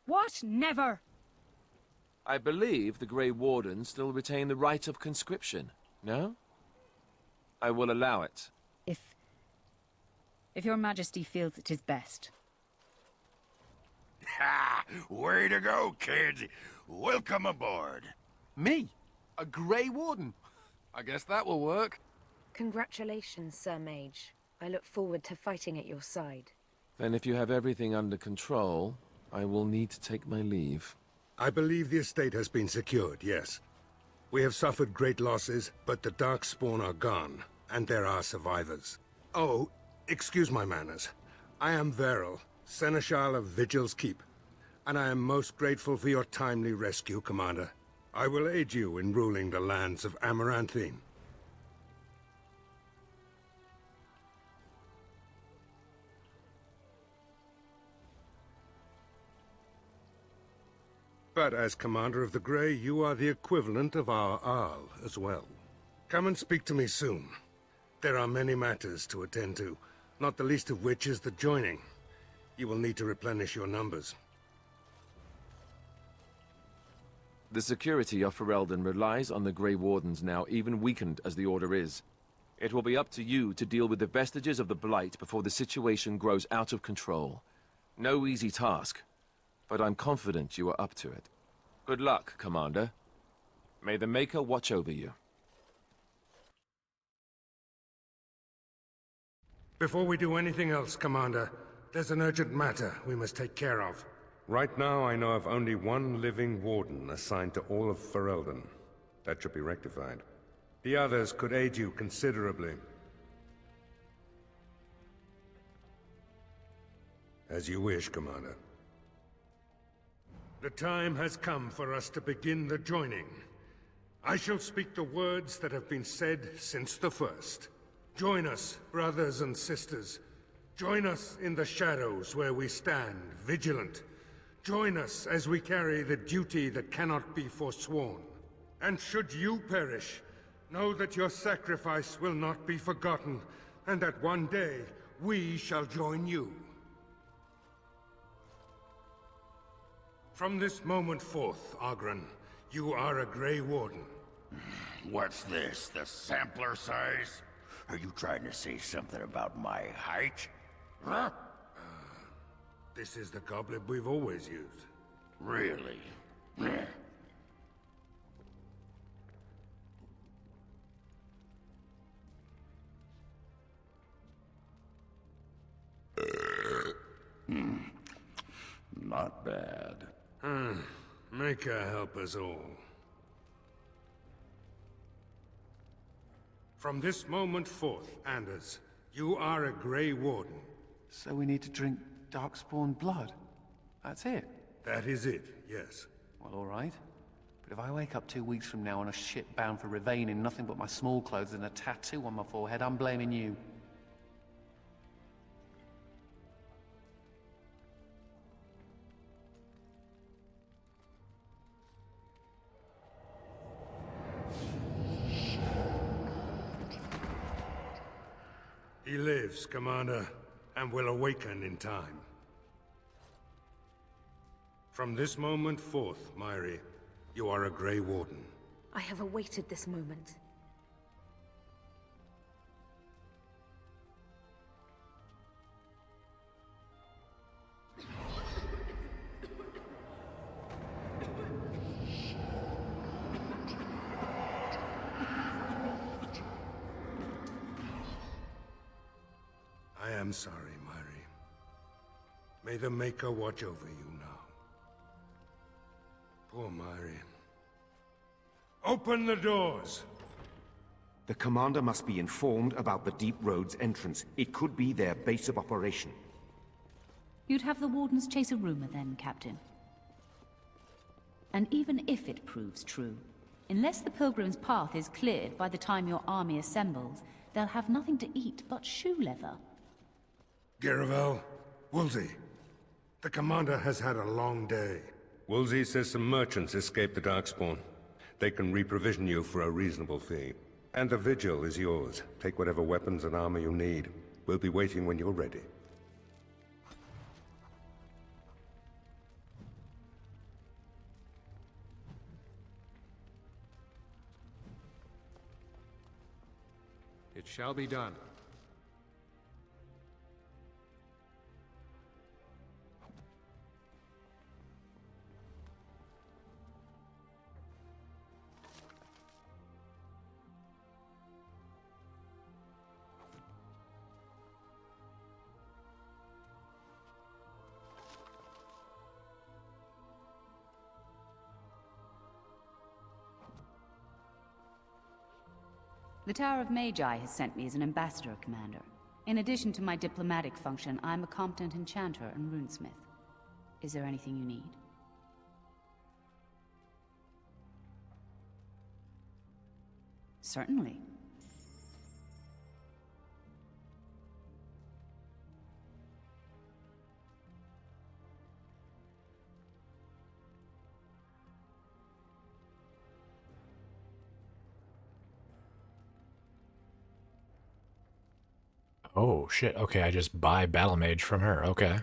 What? Never! I believe the Grey Wardens still retain the right of conscription, no? I will allow it. If your Majesty feels it is best. Ha! Way to go, kid! Welcome aboard. Me? A Grey Warden? I guess that will work. Congratulations, Sir Mage. I look forward to fighting at your side. Then if you have everything under control, I will need to take my leave. I believe the estate has been secured, yes. We have suffered great losses, but the Darkspawn are gone, and there are survivors. Oh, excuse my manners. I am Veril, Seneschal of Vigil's Keep, and I am most grateful for your timely rescue, Commander. I will aid you in ruling the lands of Amaranthine. But as Commander of the Grey, you are the equivalent of our Arl as well. Come and speak to me soon. There are many matters to attend to, not the least of which is the joining. You will need to replenish your numbers. The security of Ferelden relies on the Grey Wardens now, even weakened as the Order is. It will be up to you to deal with the vestiges of the Blight before the situation grows out of control. No easy task, but I'm confident you are up to it. Good luck, Commander. May the Maker watch over you. Before we do anything else, Commander, there's an urgent matter we must take care of. Right now, I know of only one living warden assigned to all of Ferelden. That should be rectified. The others could aid you considerably. As you wish, Commander. The time has come for us to begin the joining. I shall speak the words that have been said since the first. Join us, brothers and sisters. Join us in the shadows where we stand, vigilant. Join us as we carry the duty that cannot be forsworn. And should you perish, know that your sacrifice will not be forgotten, and that one day we shall join you. From this moment forth, Oghren, you are a Grey Warden. What's this, the sampler size? Are you trying to say something about my height? Huh? This is the goblet we've always used. Really? Not bad. Maker help us all. From this moment forth, Anders, you are a Grey Warden. So we need to drink Darkspawn blood? That's it? That is it, yes. Well, all right. But if I wake up 2 weeks from now on a ship bound for Ravane in nothing but my small clothes and a tattoo on my forehead, I'm blaming you. He lives, Commander, and will awaken in time. From this moment forth, Myri, you are a Grey Warden. I have awaited this moment. I'm sorry, Myri. May the Maker watch over you now. Poor Myri. Open the doors! The Commander must be informed about the Deep Road's entrance. It could be their base of operation. You'd have the Wardens chase a rumor then, Captain. And even if it proves true, unless the Pilgrim's path is cleared by the time your army assembles, they'll have nothing to eat but shoe leather. Garavel, Woolsey, the Commander has had a long day. Woolsey says some merchants escaped the Darkspawn. They can reprovision you for a reasonable fee. And the Vigil is yours. Take whatever weapons and armor you need. We'll be waiting when you're ready. It shall be done. The Tower of Magi has sent me as an ambassador, Commander. In addition to my diplomatic function, I'm a competent enchanter and runesmith. Is there anything you need? Certainly. Oh, shit. Okay, I just buy Battle Mage from her. Okay.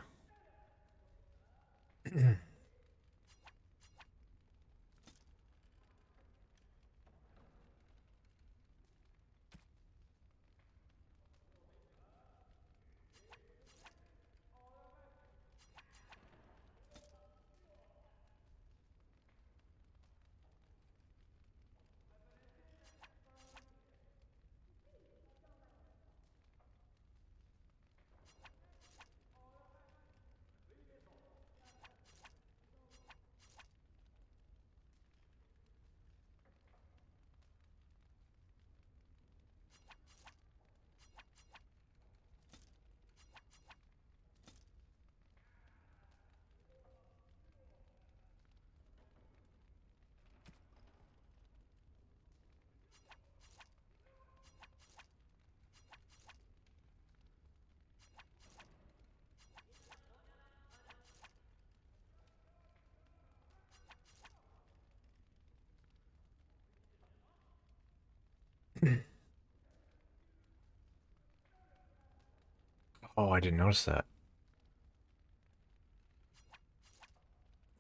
Oh, I didn't notice that.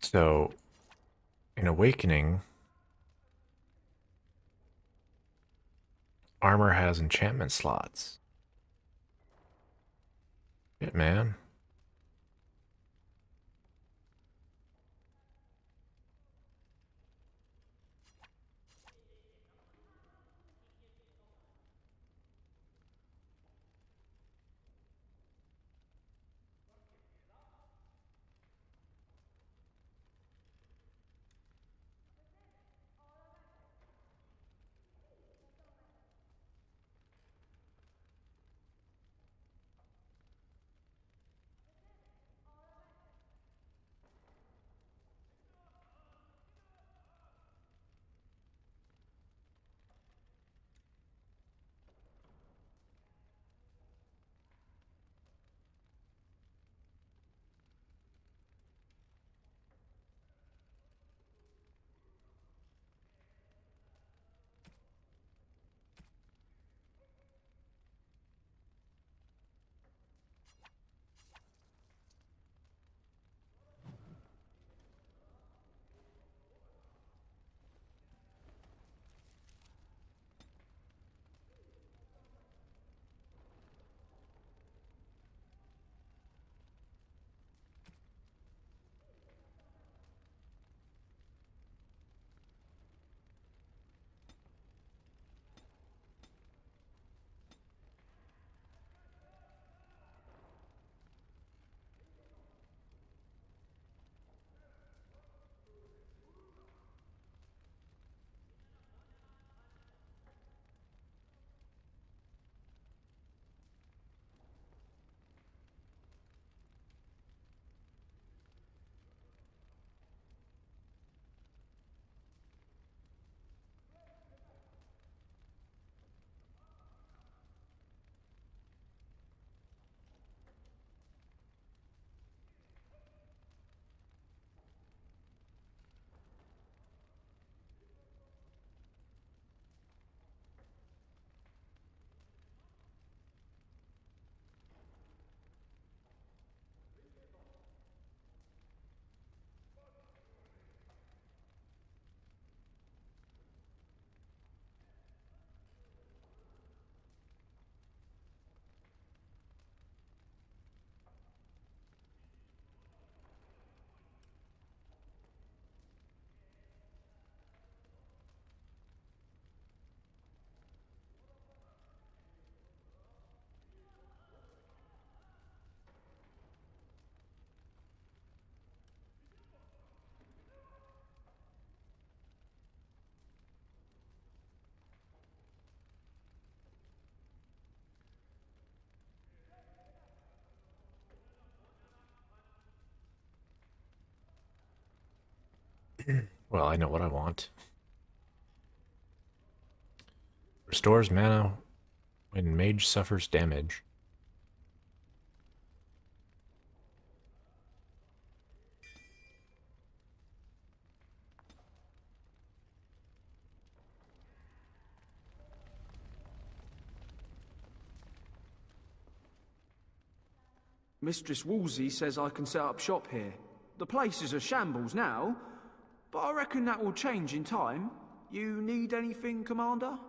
So, in Awakening, armor has enchantment slots. Shit, man. Well, I know what I want. Restores mana when mage suffers damage. Mistress Wolsey says I can set up shop here. The place is a shambles now, but I reckon that will change in time. You need anything, Commander?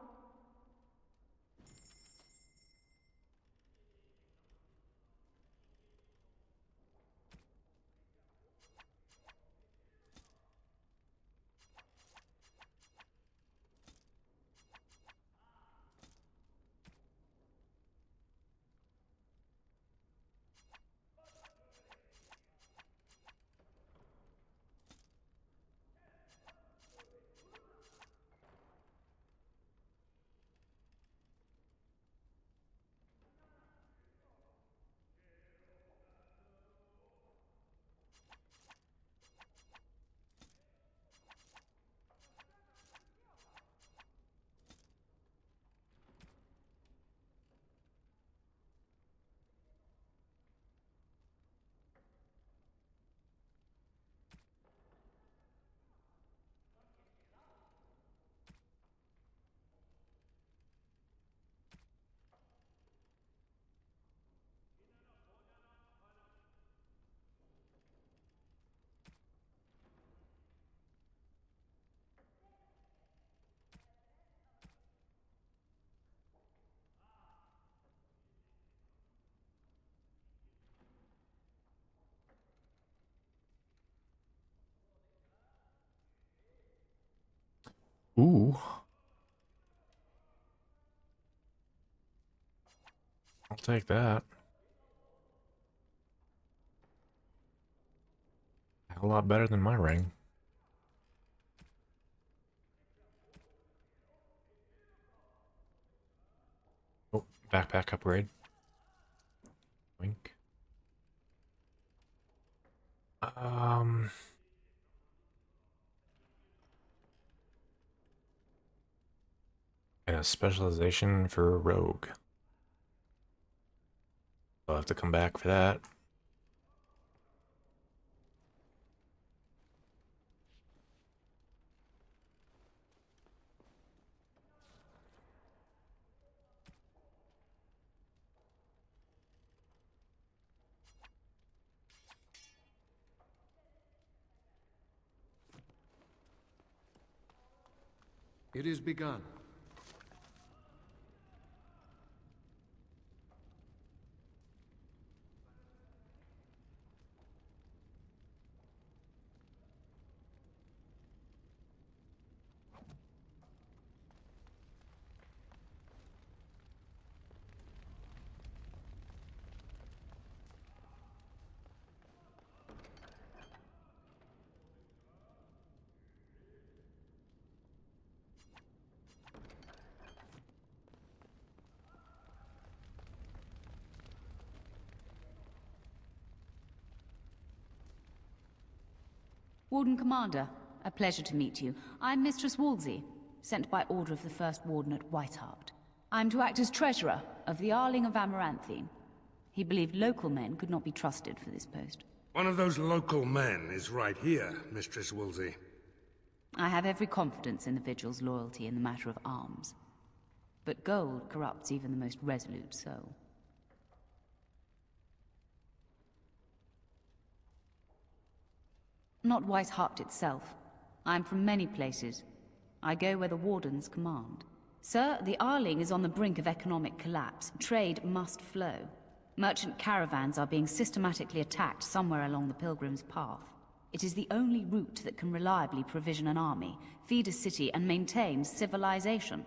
Ooh. I'll take that. A lot better than my ring. Oh, backpack upgrade. Wink. And a specialization for rogue. I'll have to come back for that. It is begun. Warden Commander, a pleasure to meet you. I'm Mistress Wolsey, sent by order of the First Warden at Whiteheart. I'm to act as treasurer of the Arling of Amaranthine. He believed local men could not be trusted for this post. One of those local men is right here, Mistress Wolsey. I have every confidence in the Vigil's loyalty in the matter of arms. But gold corrupts even the most resolute soul. Not Weishaupt itself. I'm from many places. I go where the Wardens command. Sir, the Arling is on the brink of economic collapse. Trade must flow. Merchant caravans are being systematically attacked somewhere along the Pilgrim's Path. It is the only route that can reliably provision an army, feed a city, and maintain civilization.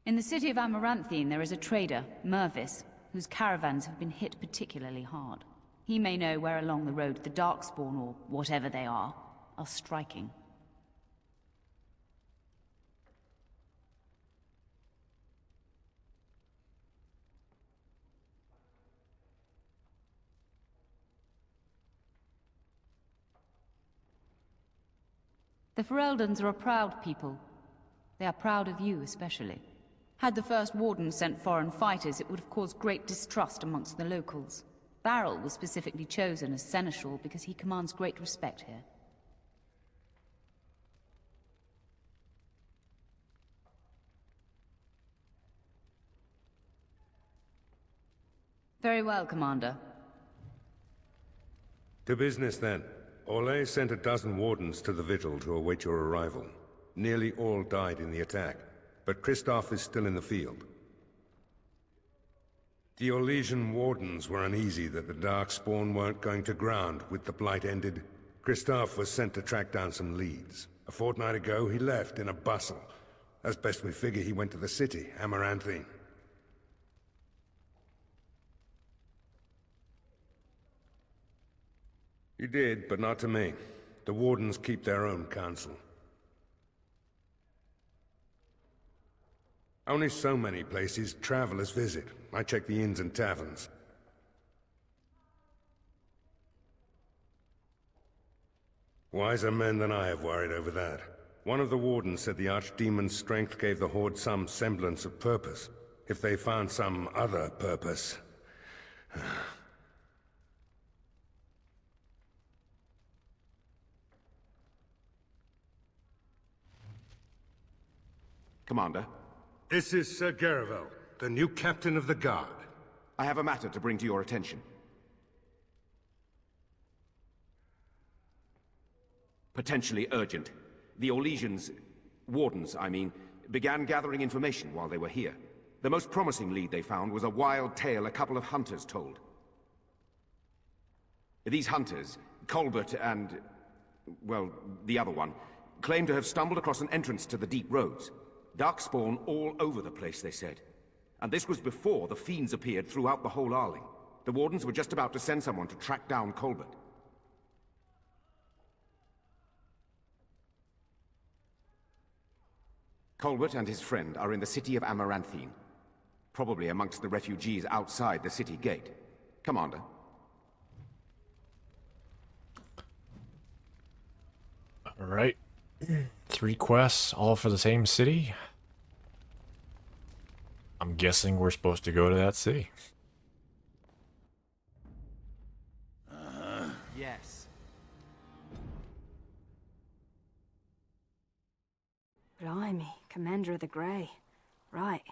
In the city of Amaranthine, there is a trader, Mervis, whose caravans have been hit particularly hard. He may know where along the road the Darkspawn, or whatever they are striking. The Fereldans are a proud people. They are proud of you, especially. Had the first warden sent foreign fighters, it would have caused great distrust amongst the locals. Barrel was specifically chosen as seneschal because he commands great respect here. Very well, Commander. To business, then. Orlais sent a dozen wardens to the Vigil to await your arrival. Nearly all died in the attack, but Kristoff is still in the field. The Orlesian wardens were uneasy that the Darkspawn weren't going to ground with the Blight ended. Kristoff was sent to track down some leads. A fortnight ago, he left in a bustle. As best we figure, he went to the city, Amaranthine. You did, but not to me. The wardens keep their own counsel. Only so many places travelers visit. I check the inns and taverns. Wiser men than I have worried over that. One of the wardens said the Archdemon's strength gave the Horde some semblance of purpose. If they found some other purpose... Commander? This is Sir Garavel, the new captain of the Guard. I have a matter to bring to your attention. Potentially urgent. The Orlesians, wardens, I mean, began gathering information while they were here. The most promising lead they found was a wild tale a couple of hunters told. These hunters, Colbert and... well, the other one, claim to have stumbled across an entrance to the deep roads. Darkspawn all over the place, they said. And this was before the fiends appeared throughout the whole Arling. The wardens were just about to send someone to track down Colbert. Colbert and his friend are in the city of Amaranthine. Probably amongst the refugees outside the city gate. Commander. All right. 3 quests, all for the same city. I'm guessing we're supposed to go to that city. Yes. Blimey, Commander of the Grey. Right.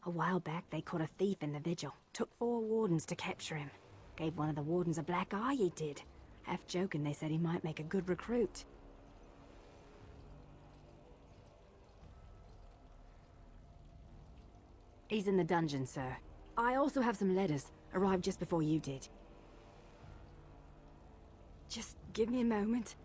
A while back they caught a thief in the Vigil. Took 4 wardens to capture him. Gave one of the wardens a black eye, he did. Half joking, they said he might make a good recruit. He's in the dungeon, sir. I also have some letters. Arrived just before you did. Just give me a moment.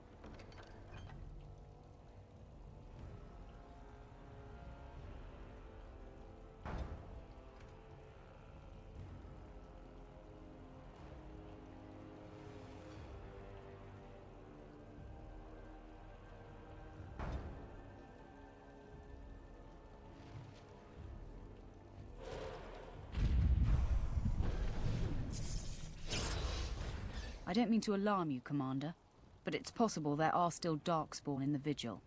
I don't mean to alarm you, Commander, but it's possible there are still Darkspawn in the Vigil.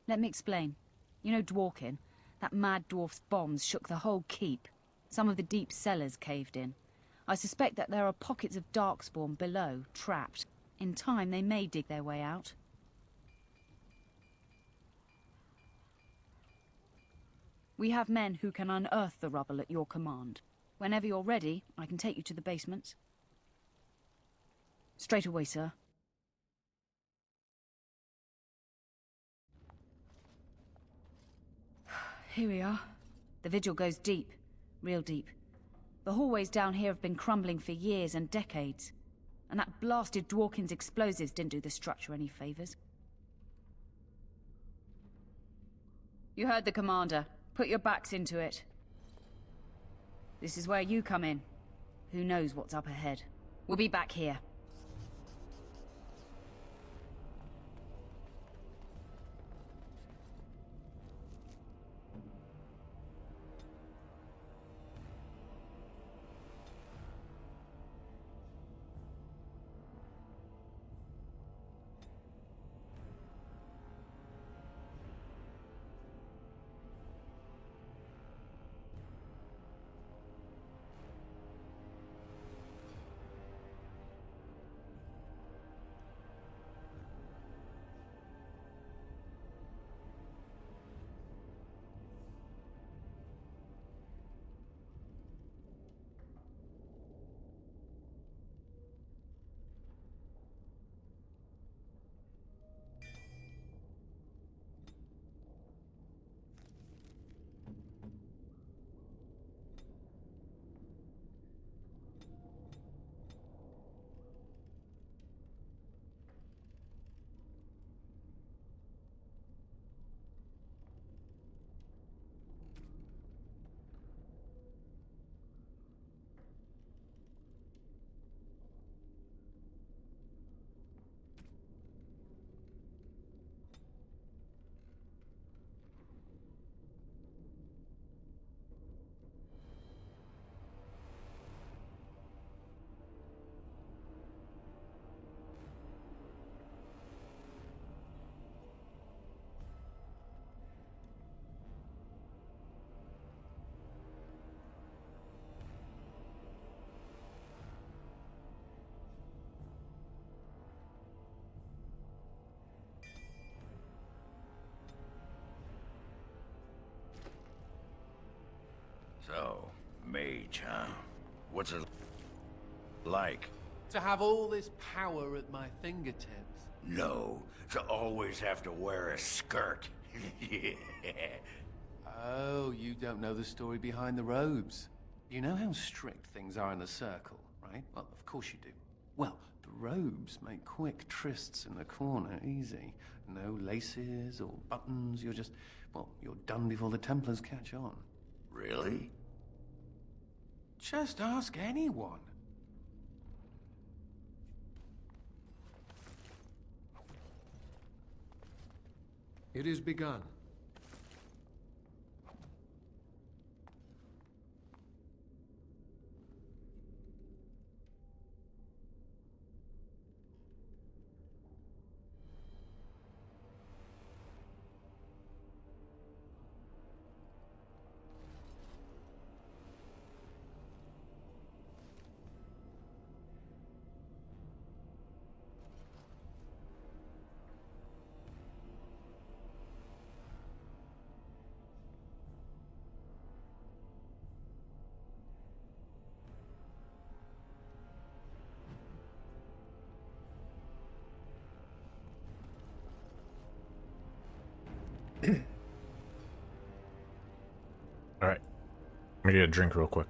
Let me explain. You know Dworkin? That mad dwarf's bombs shook the whole keep. Some of the deep cellars caved in. I suspect that there are pockets of Darkspawn below, trapped. In time, they may dig their way out. We have men who can unearth the rubble at your command. Whenever you're ready, I can take you to the basement. Straight away, sir. Here we are. The Vigil goes deep. Real deep. The hallways down here have been crumbling for years and decades. And that blasted Dworkin's explosives didn't do the structure any favors. You heard the commander. Put your backs into it. This is where you come in. Who knows what's up ahead? We'll be back here. So, mage, huh? What's it like? To have all this power at my fingertips. No, to always have to wear a skirt. Oh, you don't know the story behind the robes. You know how strict things are in the Circle, right? Well, of course you do. Well, the robes make quick trysts in the corner easy. No laces or buttons, you're just... well, you're done before the Templars catch on. Really? Just ask anyone. It is begun. All right. Let me get a drink real quick.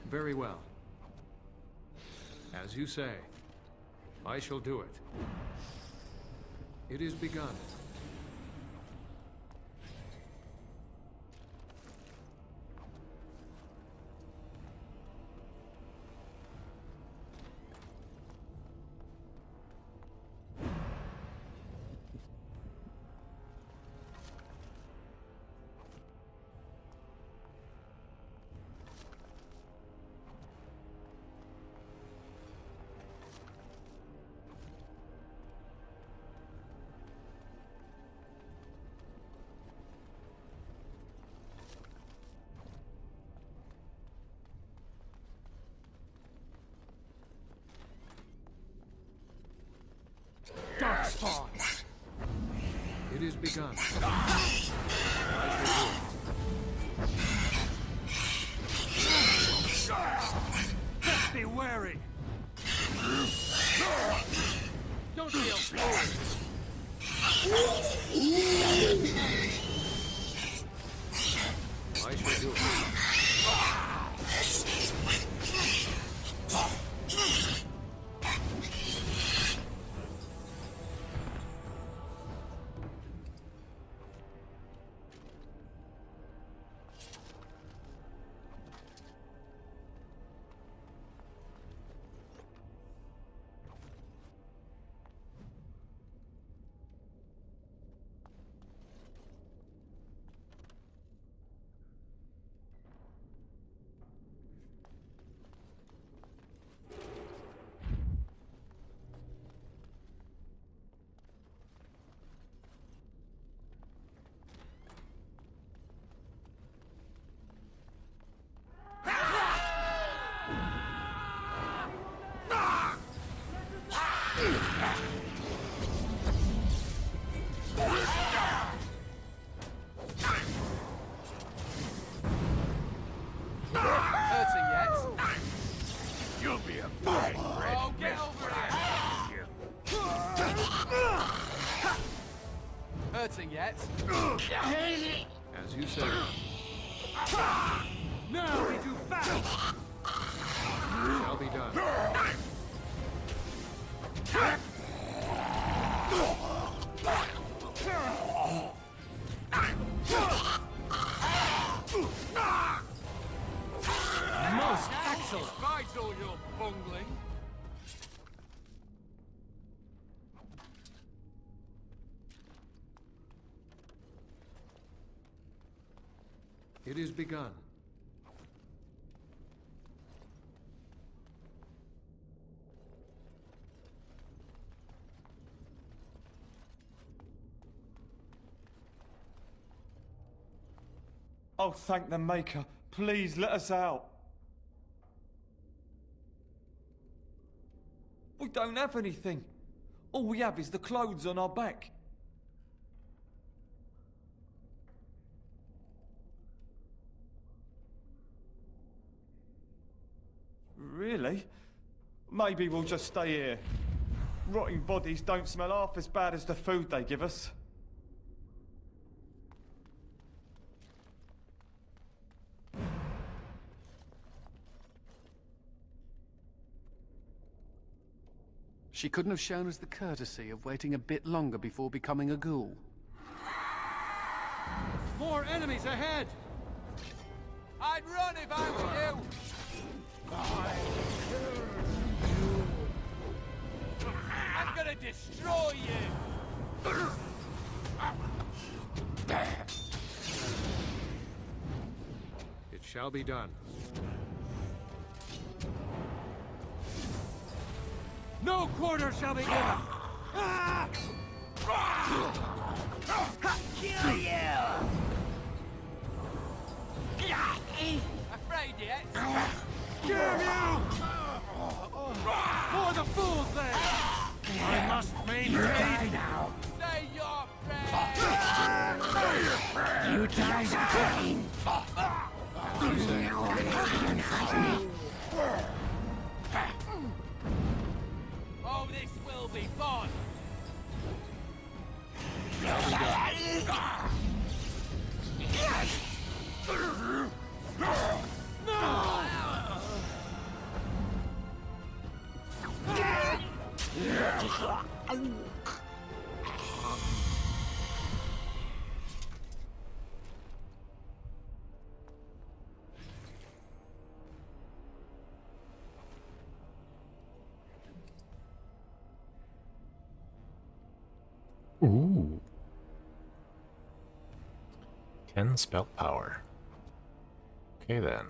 Very well. As you say, I shall do it. It is begun. is begun. I shall do it. Just be wary! Don't be a fool! I shall do it. Hurting yet? You'll be a fine red Oh, get mist over when here! I Hurting yet? As you say. Now we do battle! Shall be done. Most Axel! Despite all your bungling! It is begun. Oh, thank the Maker. Please, let us out. We don't have anything. All we have is the clothes on our back. Really? Maybe we'll just stay here. Rotting bodies don't smell half as bad as the food they give us. She couldn't have shown us the courtesy of waiting a bit longer before becoming a ghoul. More enemies ahead! I'd run if I were you! I'm gonna destroy you! It shall be done. No quarter shall be given! Kill you! Afraid yet? Damn you! For the fools then! I must maintain now! Say your prayers! You die again! Oh, this will be fun! Ooh. 10 spell power. Okay then.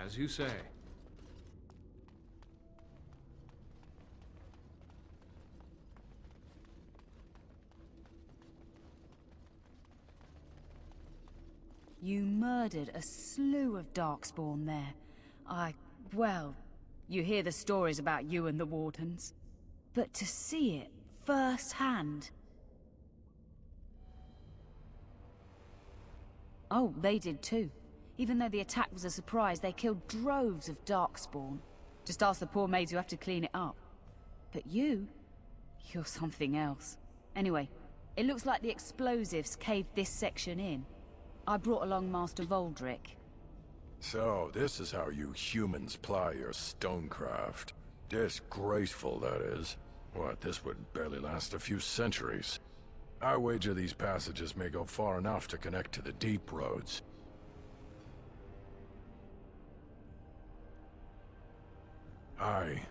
As you say. You murdered a slew of Darkspawn there. Well, you hear the stories about you and the Wardens. But to see it firsthand... Oh, they did too. Even though the attack was a surprise, they killed droves of Darkspawn. Just ask the poor maids who have to clean it up. But you're something else. Anyway, it looks like the explosives caved this section in. I brought along Master Voldrick. So, this is how you humans ply your stonecraft. Disgraceful, that is. What, this would barely last a few centuries. I wager these passages may go far enough to connect to the deep roads. Aye,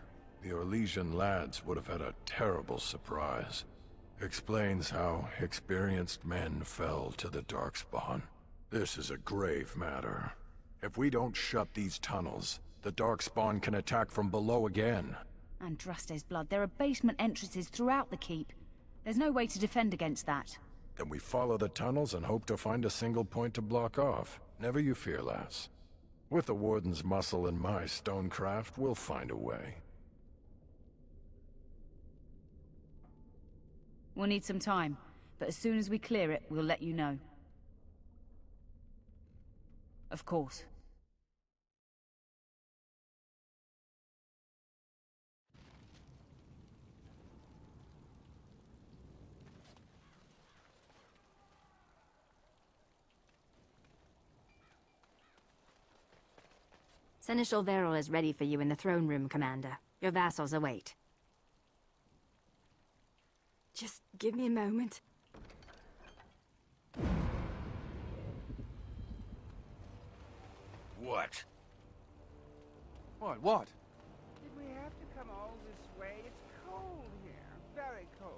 the Orlesian lads would have had a terrible surprise. Explains how experienced men fell to the Darkspawn. This is a grave matter. If we don't shut these tunnels, the Darkspawn can attack from below again. Andraste's blood, there are basement entrances throughout the keep. There's no way to defend against that. Then we follow the tunnels and hope to find a single point to block off. Never you fear, lass. With the Warden's muscle and my stonecraft, we'll find a way. We'll need some time, but as soon as we clear it, we'll let you know. Of course. Seneschal Verrill is ready for you in the throne room, Commander. Your vassals await. Just give me a moment. What? What? Did we have to come all this way? It's cold here. Very cold.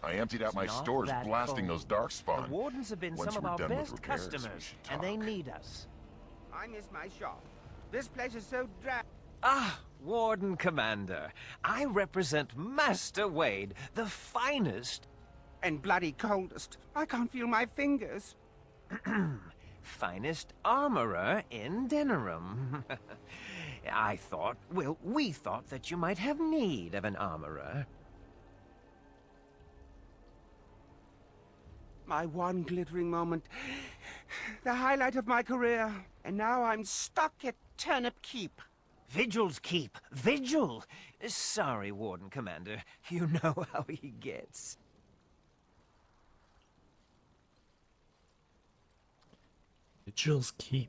I emptied out my Not stores that blasting cold. those darkspawn. The Wardens have been Once some of we're our done with best repairs, we customers, should and they talk. need us. I miss my shop. This place is so dry. Ah, Warden Commander. I represent Master Wade, the finest... And bloody coldest. I can't feel my fingers. finest armorer in Denerim. we thought that you might have need of an armorer. My one glittering moment. The highlight of my career. And now I'm stuck at Turnip Keep. Vigil's Keep. Vigil! Sorry, Warden Commander. You know how he gets. Vigil's Keep.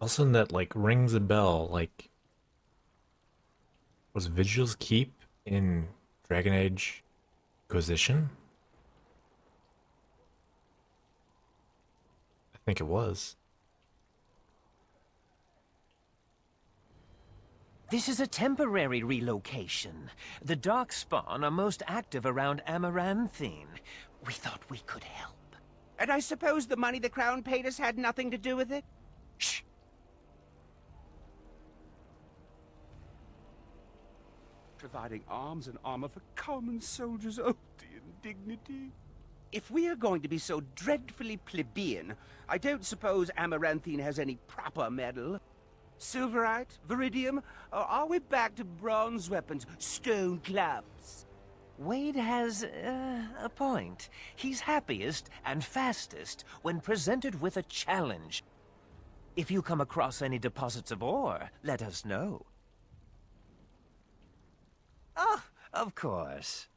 All of a sudden that like rings a bell, like was Vigil's Keep in Dragon Age Inquisition? I think it was. This is a temporary relocation. The Darkspawn are most active around Amaranthine. We thought we could help. And I suppose the money the Crown paid us had nothing to do with it? Shh! Providing arms and armor for common soldiers. Oh, the indignity. If we are going to be so dreadfully plebeian, I don't suppose Amaranthine has any proper medal. Silverite? Viridium? Or are we back to bronze weapons, stone clubs? Wade has a point. He's happiest and fastest when presented with a challenge. If you come across any deposits of ore, let us know. Oh, of course.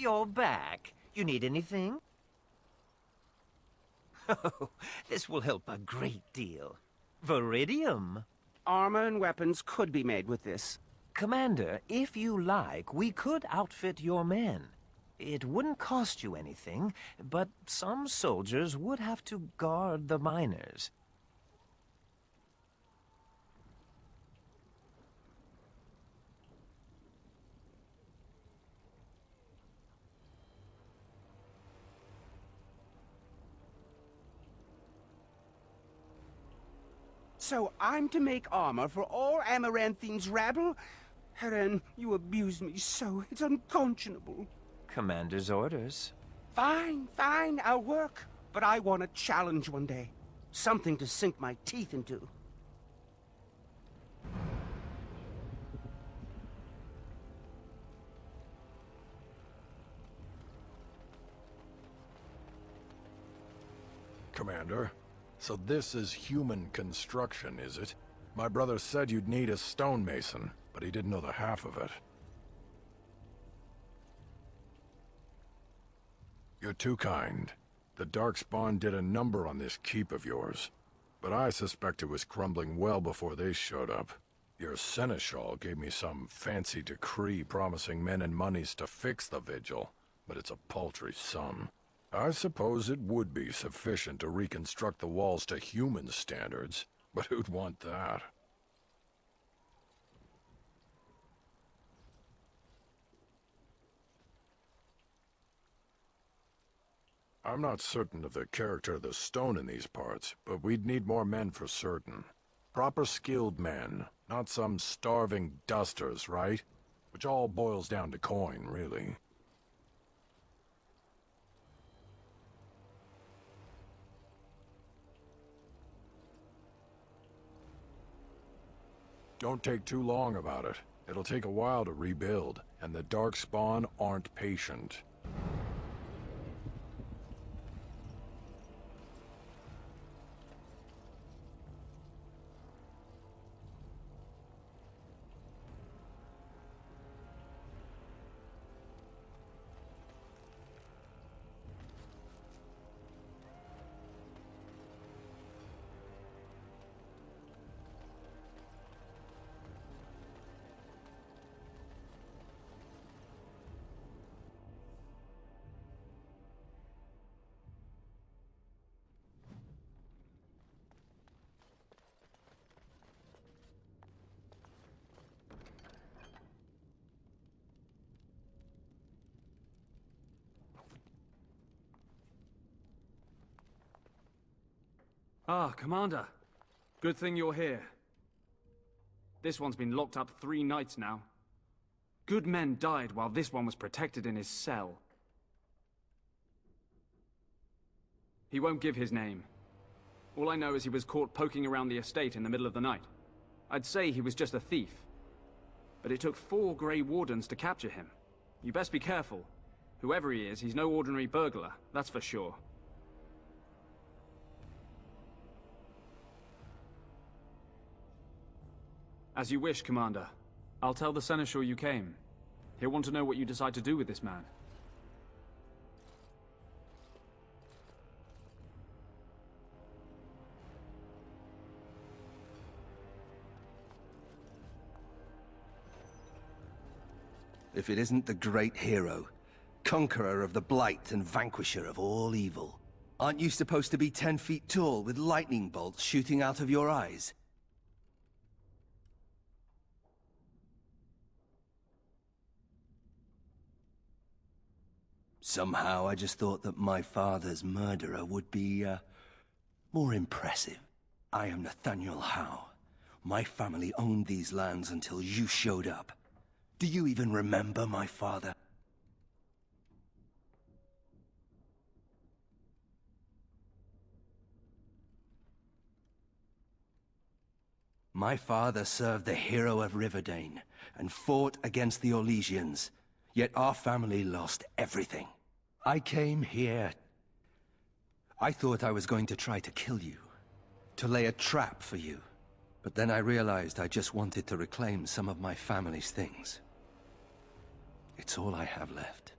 You're back. You need anything? Oh, this will help a great deal. Viridium. Armor and weapons could be made with this. Commander, if you like, we could outfit your men. It wouldn't cost you anything, but some soldiers would have to guard the miners. So I'm to make armor for all Amaranthine's rabble? Heren, you abuse me so, it's unconscionable. Commander's orders. Fine, fine, I'll work. But I want a challenge one day. Something to sink my teeth into. Commander, so this is human construction, is it? My brother said you'd need a stonemason, but he didn't know the half of it. You're too kind. The Darkspawn did a number on this keep of yours, but I suspect it was crumbling well before they showed up. Your seneschal gave me some fancy decree promising men and monies to fix the vigil, but it's a paltry sum. I suppose it would be sufficient to reconstruct the walls to human standards, but who'd want that? I'm not certain of the character of the stone in these parts, but we'd need more men for certain. Proper skilled men, not some starving dusters, right? Which all boils down to coin, really. Don't take too long about it. It'll take a while to rebuild, and the Darkspawn aren't patient. Ah, Commander. Good thing you're here. This one's been locked up 3 nights now. Good men died while this one was protected in his cell. He won't give his name. All I know is he was caught poking around the estate in the middle of the night. I'd say he was just a thief. But it took 4 Grey Wardens to capture him. You best be careful. Whoever he is, he's no ordinary burglar, that's for sure. As you wish, Commander. I'll tell the Seneschal you came. He'll want to know what you decide to do with this man. If it isn't the great hero, conqueror of the Blight and vanquisher of all evil. Aren't you supposed to be 10 feet tall with lightning bolts shooting out of your eyes? Somehow I just thought that my father's murderer would be, more impressive. I am Nathaniel Howe. My family owned these lands until you showed up. Do you even remember my father? My father served the hero of Riverdane and fought against the Orlesians, yet our family lost everything. I came here. I thought I was going to try to kill you, to lay a trap for you. But then I realized I just wanted to reclaim some of my family's things. It's all I have left.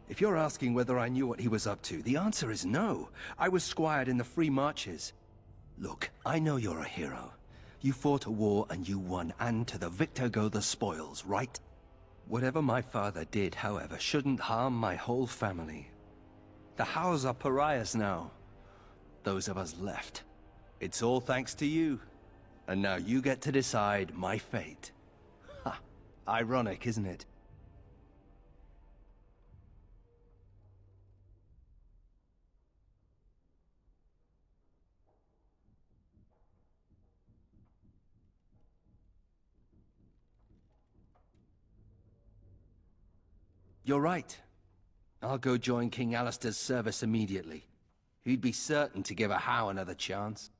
If you're asking whether I knew what he was up to, the answer is no. I was squired in the Free Marches. Look, I know you're a hero. You fought a war and you won, and to the victor go the spoils, right? Whatever my father did, however, shouldn't harm my whole family. The Hows are pariahs now. Those of us left. It's all thanks to you. And now you get to decide my fate. Ha! Ironic, isn't it? You're right. I'll go join King Alistair's service immediately. He'd be certain to give a Howe another chance.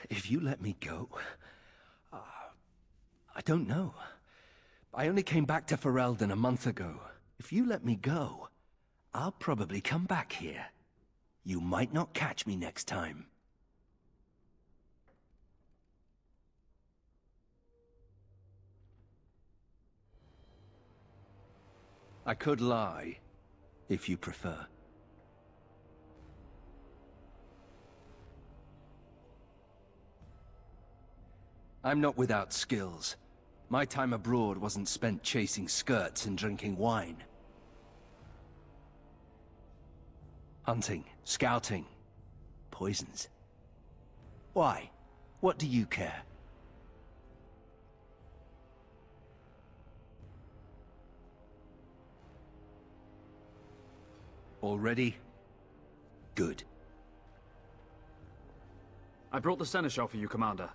If you let me go... I don't know. I only came back to Ferelden a month ago. If you let me go, I'll probably come back here. You might not catch me next time. I could lie, if you prefer. I'm not without skills. My time abroad wasn't spent chasing skirts and drinking wine. Hunting, scouting, poisons. Why? What do you care? Already? Good. I brought the seneschal for you, Commander.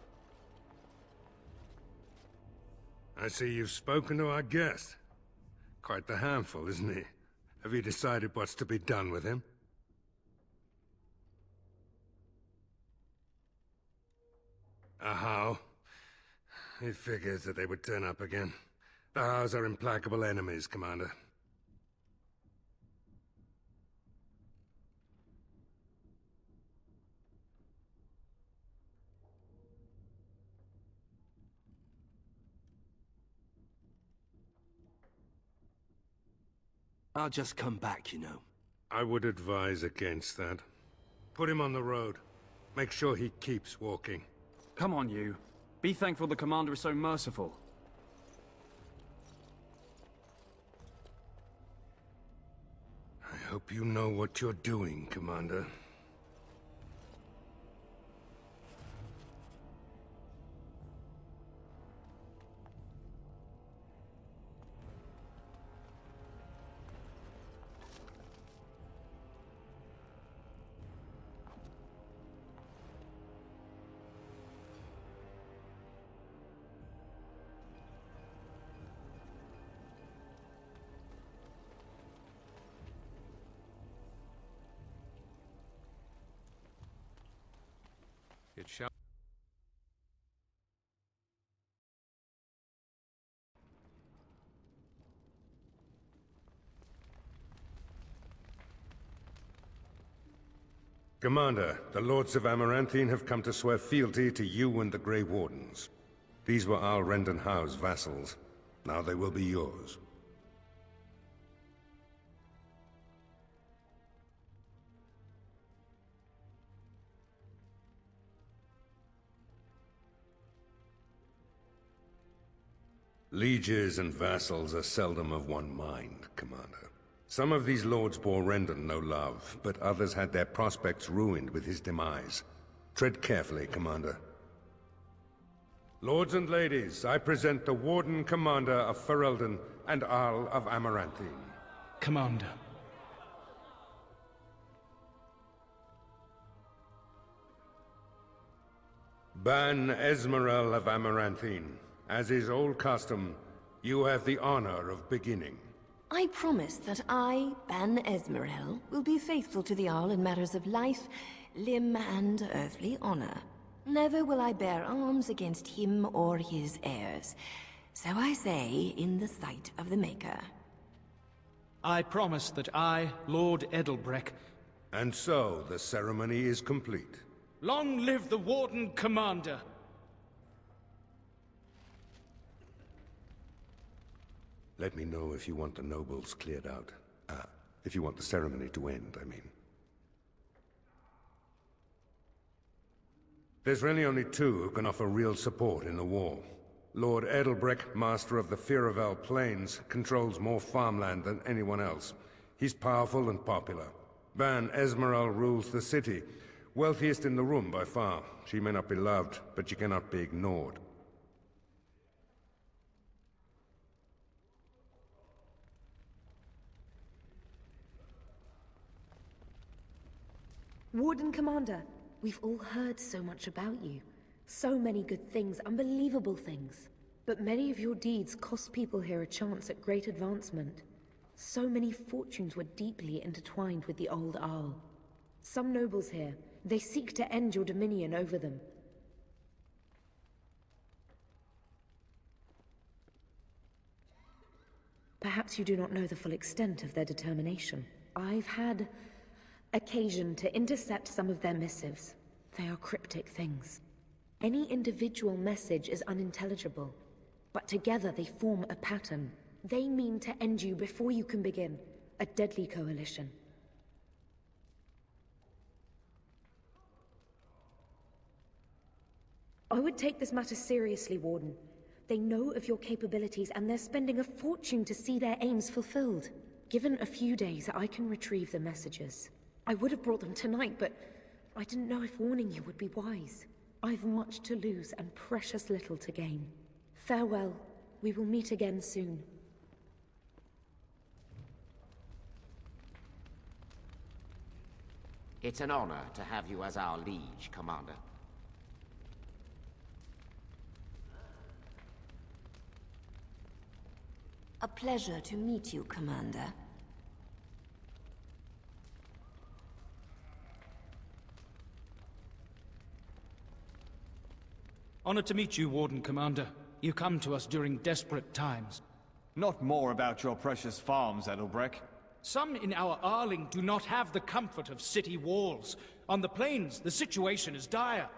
I see you've spoken to our guest. Quite the handful, isn't he? Have you decided what's to be done with him? A Howe? It figures that they would turn up again. The Hows are implacable enemies, Commander. I'll just come back, you know. I would advise against that. Put him on the road. Make sure he keeps walking. Come on, you. Be thankful the Commander is so merciful. I hope you know what you're doing, Commander. It shall... Commander, the Lords of Amaranthine have come to swear fealty to you and the Grey Wardens. These were Al Rendon Howe's vassals. Now they will be yours. Lieges and vassals are seldom of one mind, Commander. Some of these lords bore Rendon no love, but others had their prospects ruined with his demise. Tread carefully, Commander. Lords and ladies, I present the Warden Commander of Ferelden and Arl of Amaranthine. Commander. Ban Esmerel of Amaranthine. As is old custom, you have the honor of beginning. I promise that I, Ban Esmerel, will be faithful to the Arl in matters of life, limb, and earthly honor. Never will I bear arms against him or his heirs. So I say, in the sight of the Maker. I promise that I, Lord Edelbreck... And so, the ceremony is complete. Long live the Warden Commander! Let me know if you want the nobles cleared out. If you want the ceremony to end, I mean. There's really only two who can offer real support in the war. Lord Edelbreck, master of the Firavel Plains, controls more farmland than anyone else. He's powerful and popular. Van Esmeralda rules the city. Wealthiest in the room by far. She may not be loved, but she cannot be ignored. Warden Commander, we've all heard so much about you. So many good things, unbelievable things. But many of your deeds cost people here a chance at great advancement. So many fortunes were deeply intertwined with the old Arl. Some nobles here, they seek to end your dominion over them. Perhaps you do not know the full extent of their determination. I've had occasion to intercept some of their missives. They are cryptic things. Any individual message is unintelligible, but together they form a pattern. They mean to end you before you can begin. A deadly coalition. I would take this matter seriously, Warden. They know of your capabilities, and they're spending a fortune to see their aims fulfilled. Given a few days, I can retrieve the messages. I would have brought them tonight, but I didn't know if warning you would be wise. I've much to lose and precious little to gain. Farewell. We will meet again soon. It's an honor to have you as our liege, Commander. A pleasure to meet you, Commander. Honored to meet you, Warden Commander. You come to us during desperate times. Not more about your precious farms, Edelbreck. Some in our Arling do not have the comfort of city walls. On the plains, the situation is dire.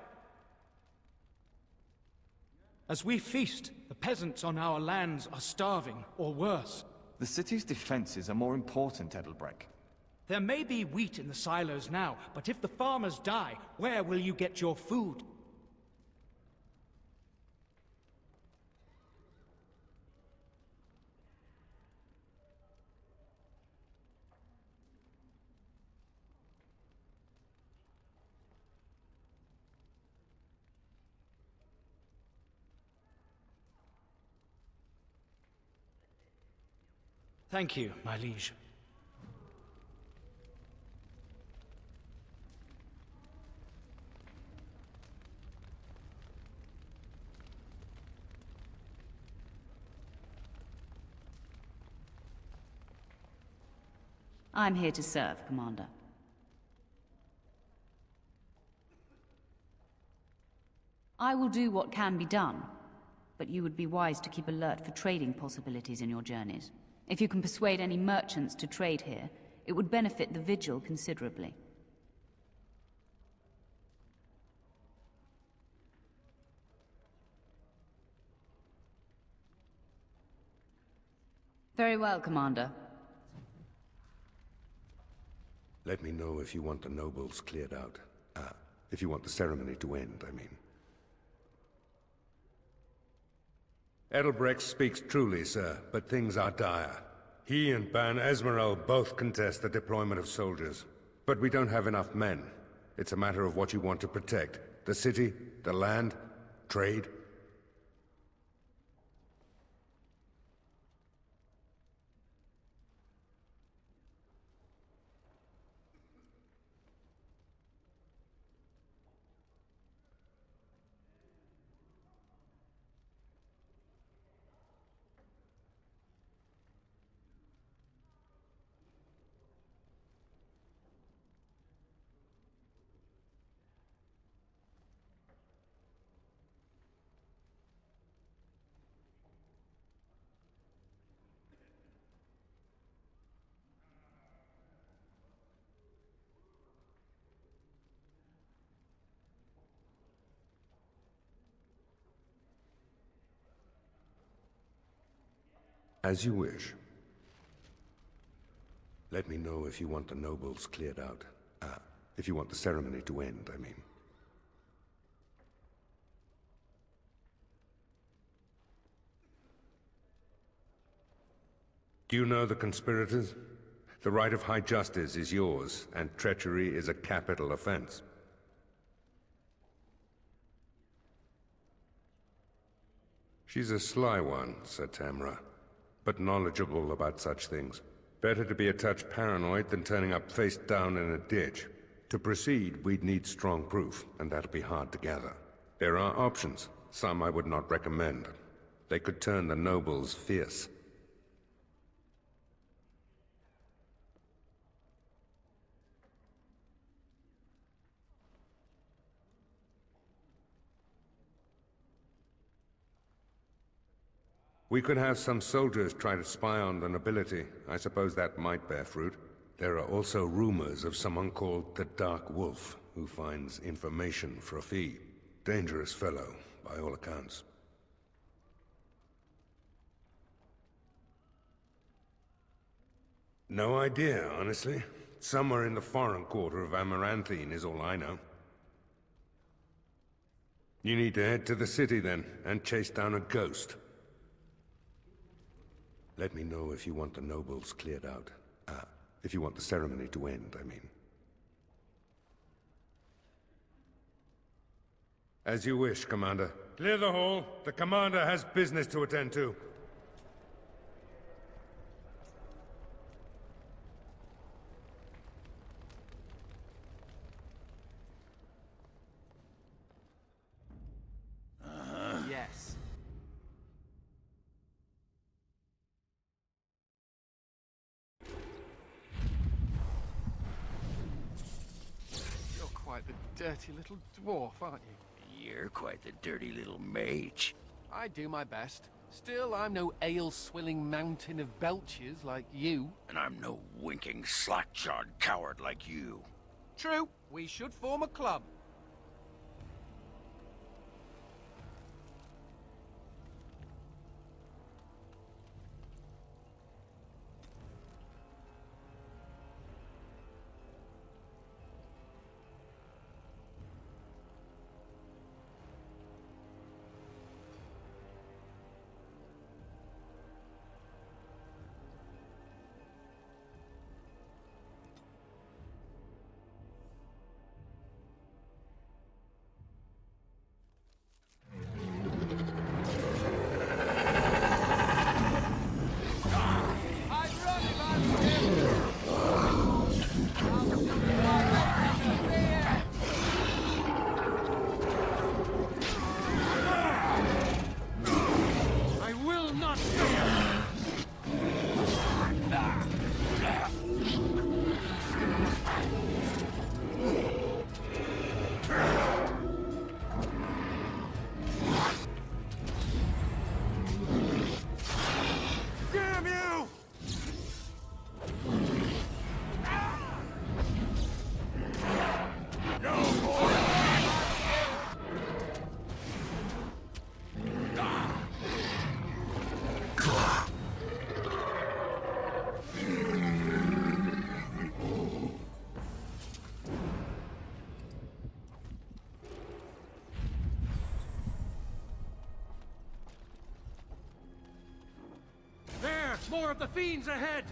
As we feast, the peasants on our lands are starving, or worse. The city's defenses are more important, Edelbreck. There may be wheat in the silos now, but if the farmers die, where will you get your food? Thank you, my liege. I'm here to serve, Commander. I will do what can be done, but you would be wise to keep alert for trading possibilities in your journeys. If you can persuade any merchants to trade here, it would benefit the Vigil considerably. Very well, Commander. Let me know if you want the nobles cleared out. If you want the ceremony to end, I mean. Edelbrecht speaks truly, sir, but things are dire. He and Ban Esmeralda both contest the deployment of soldiers. But we don't have enough men. It's a matter of what you want to protect. The city, the land, trade. As you wish. Let me know if you want the nobles cleared out. If you want the ceremony to end, I mean. Do you know the conspirators? The right of high justice is yours, and treachery is a capital offense. She's a sly one, Sir Tamra, but knowledgeable about such things. Better to be a touch paranoid than turning up face down in a ditch. To proceed, we'd need strong proof, and that'll be hard to gather. There are options, some I would not recommend. They could turn the nobles fierce. We could have some soldiers try to spy on the nobility. I suppose that might bear fruit. There are also rumors of someone called the Dark Wolf, who finds information for a fee. Dangerous fellow, by all accounts. No idea, honestly. Somewhere in the foreign quarter of Amaranthine is all I know. You need to head to the city then, and chase down a ghost. Let me know if you want the nobles cleared out. If you want the ceremony to end, I mean. As you wish, Commander. Clear the hall. The Commander has business to attend to. Yes. You're quite the dirty little dwarf, aren't you? You're quite the dirty little mage. I do my best. Still, I'm no ale-swilling mountain of belches like you. And I'm no winking, slack-jawed coward like you. True. We should form a club. More of the fiends ahead!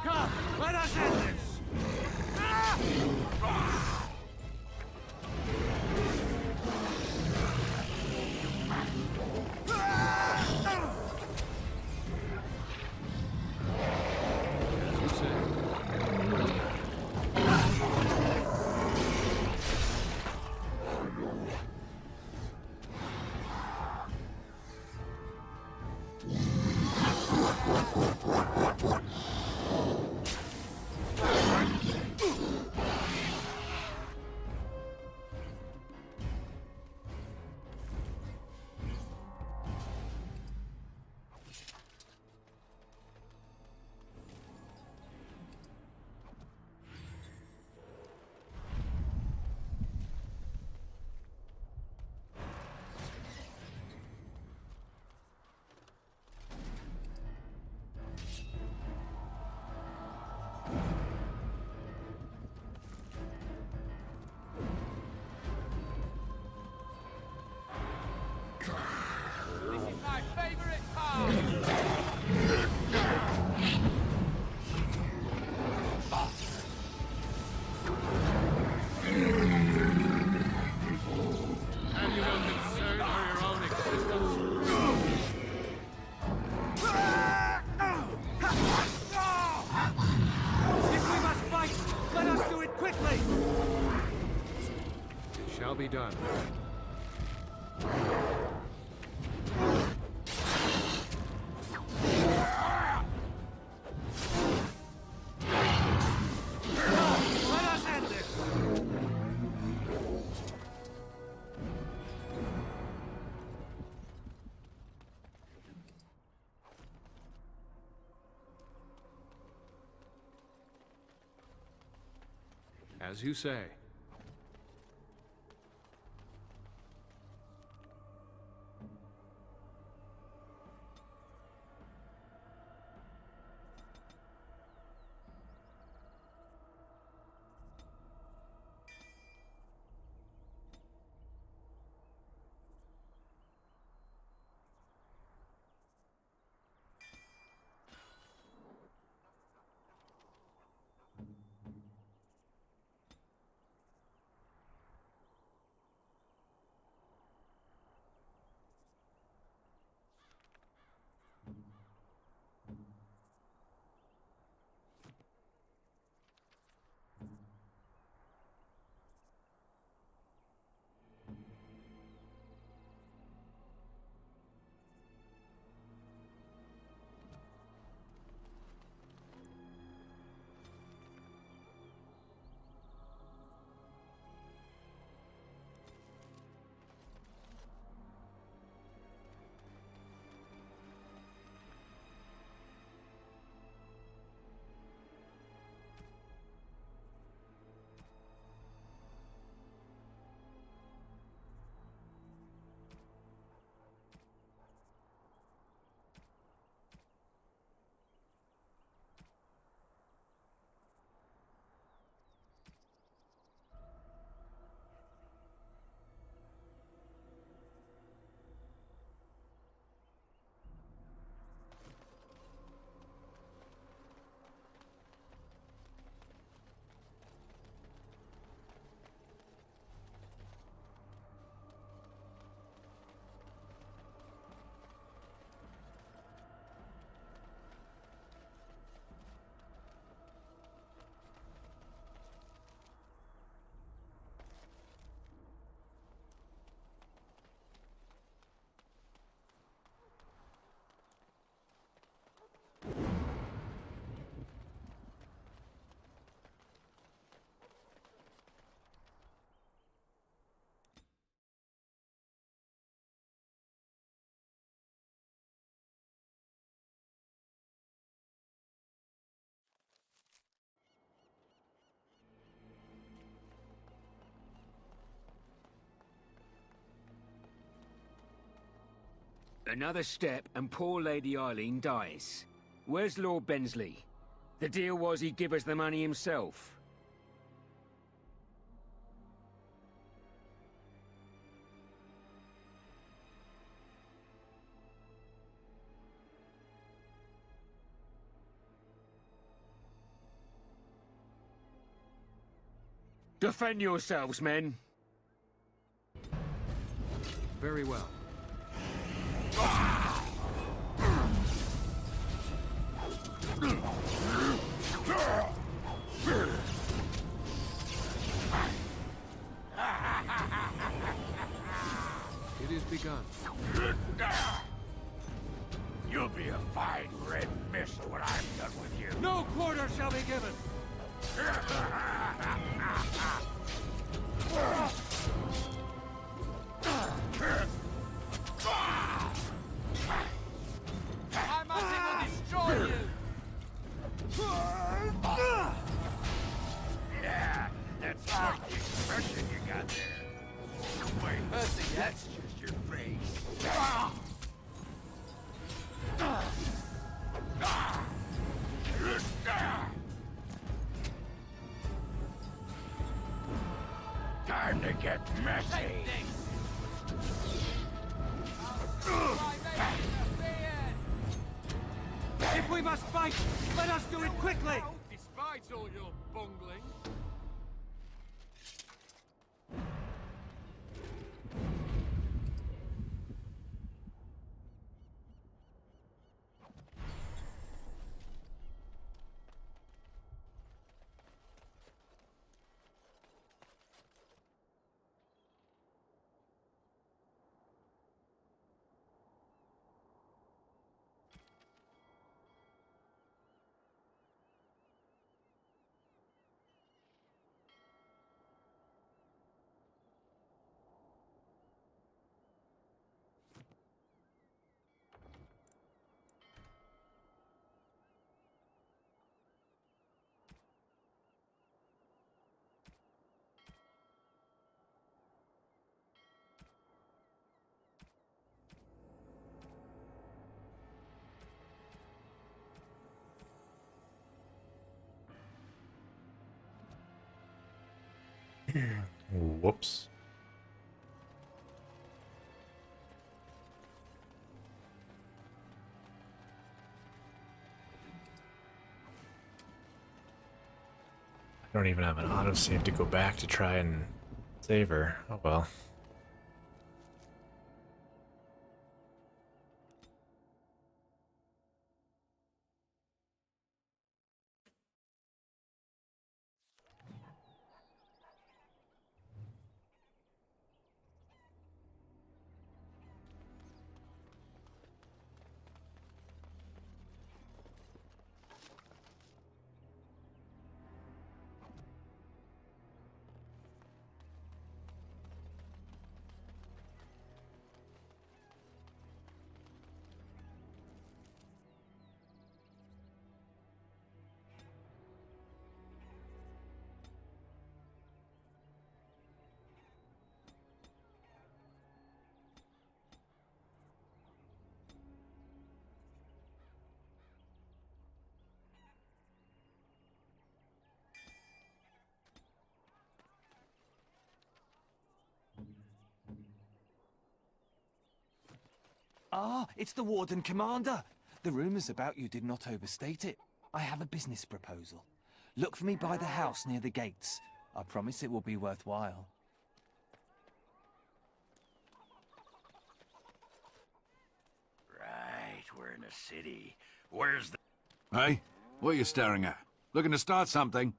Come, let us end this! Have you no concern for your own existence? If we must fight, let us do it quickly! It shall be done. Let us end this! As you say. Another step and poor Lady Eileen dies. Where's Lord Bensley? The deal was he'd give us the money himself. Defend yourselves, men. Very well. It is begun. You'll be a fine red mist when I'm done with you. No quarter shall be given! My magic will destroy you! Yeah, that's quite the expression you got there. Wait, that's just your face. Time to get messy. We must fight! Let us do it quickly! Despite all your bungling. Whoops. I don't even have an autosave to go back to try and save her. Oh well. Ah, it's the Warden Commander. The rumors about you did not overstate it. I have a business proposal. Look for me by the house near the gates. I promise it will be worthwhile. Right, we're in a city. Where's the... Hey, what are you staring at? Looking to start something?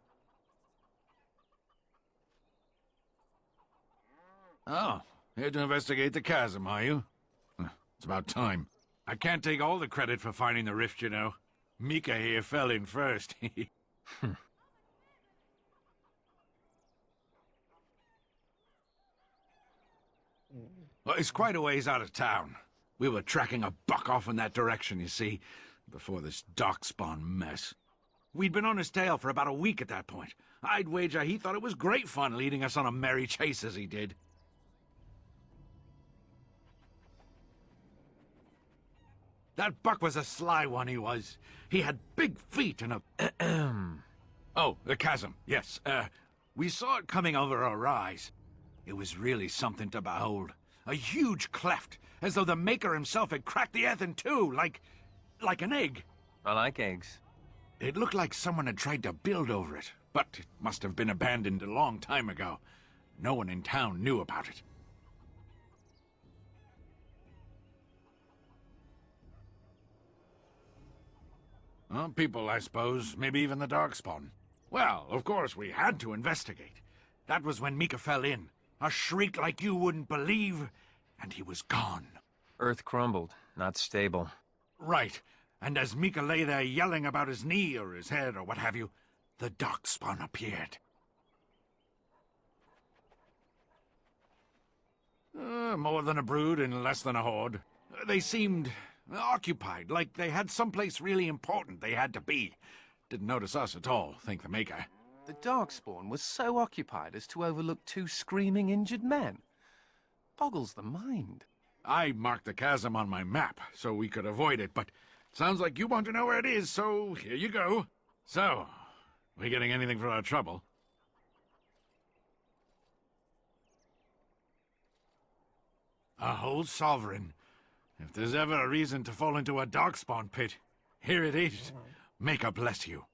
Oh, here to investigate the chasm, are you? It's about time. I can't take all the credit for finding the rift, you know. Mika here fell in first. Well, it's quite a ways out of town. We were tracking a buck off in that direction, you see, before this darkspawn mess. We'd been on his tail for about a week at that point. I'd wager he thought it was great fun leading us on a merry chase as he did. That buck was a sly one, he was. He had big feet and a... Oh, the chasm, yes. We saw it coming over our eyes. It was really something to behold. A huge cleft, as though the Maker himself had cracked the earth in two, like an egg. I like eggs. It looked like someone had tried to build over it, but it must have been abandoned a long time ago. No one in town knew about it. Well, people, I suppose. Maybe even the Darkspawn. Well, of course, we had to investigate. That was when Mika fell in. A shriek like you wouldn't believe, and he was gone. Earth crumbled, not stable. Right. And as Mika lay there yelling about his knee or his head or what have you, the Darkspawn appeared. More than a brood and less than a horde. They seemed occupied, like they had someplace really important they had to be. Didn't notice us at all, thank the Maker. The Darkspawn was so occupied as to overlook two screaming injured men. Boggles the mind. I marked the chasm on my map so we could avoid it, but sounds like you want to know where it is, so here you go. So, we getting anything for our trouble? A whole sovereign. If there's ever a reason to fall into a Darkspawn pit, Here it is. Make a bless you.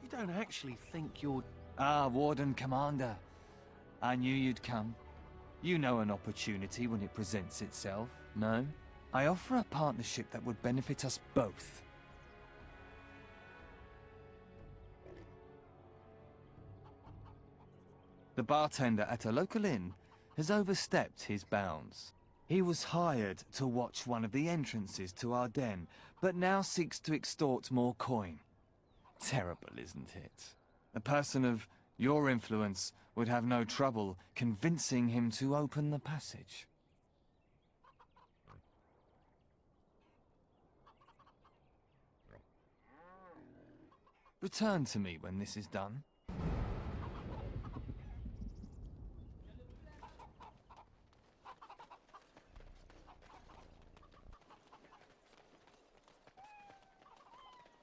You don't actually think you're... Ah, Warden Commander. I knew you'd come. You know an opportunity when it presents itself, no? I offer a partnership that would benefit us both. The bartender at a local inn has overstepped his bounds. He was hired to watch one of the entrances to our den, but now seeks to extort more coin. Terrible, isn't it? A person of your influence would have no trouble convincing him to open the passage. Return to me when this is done.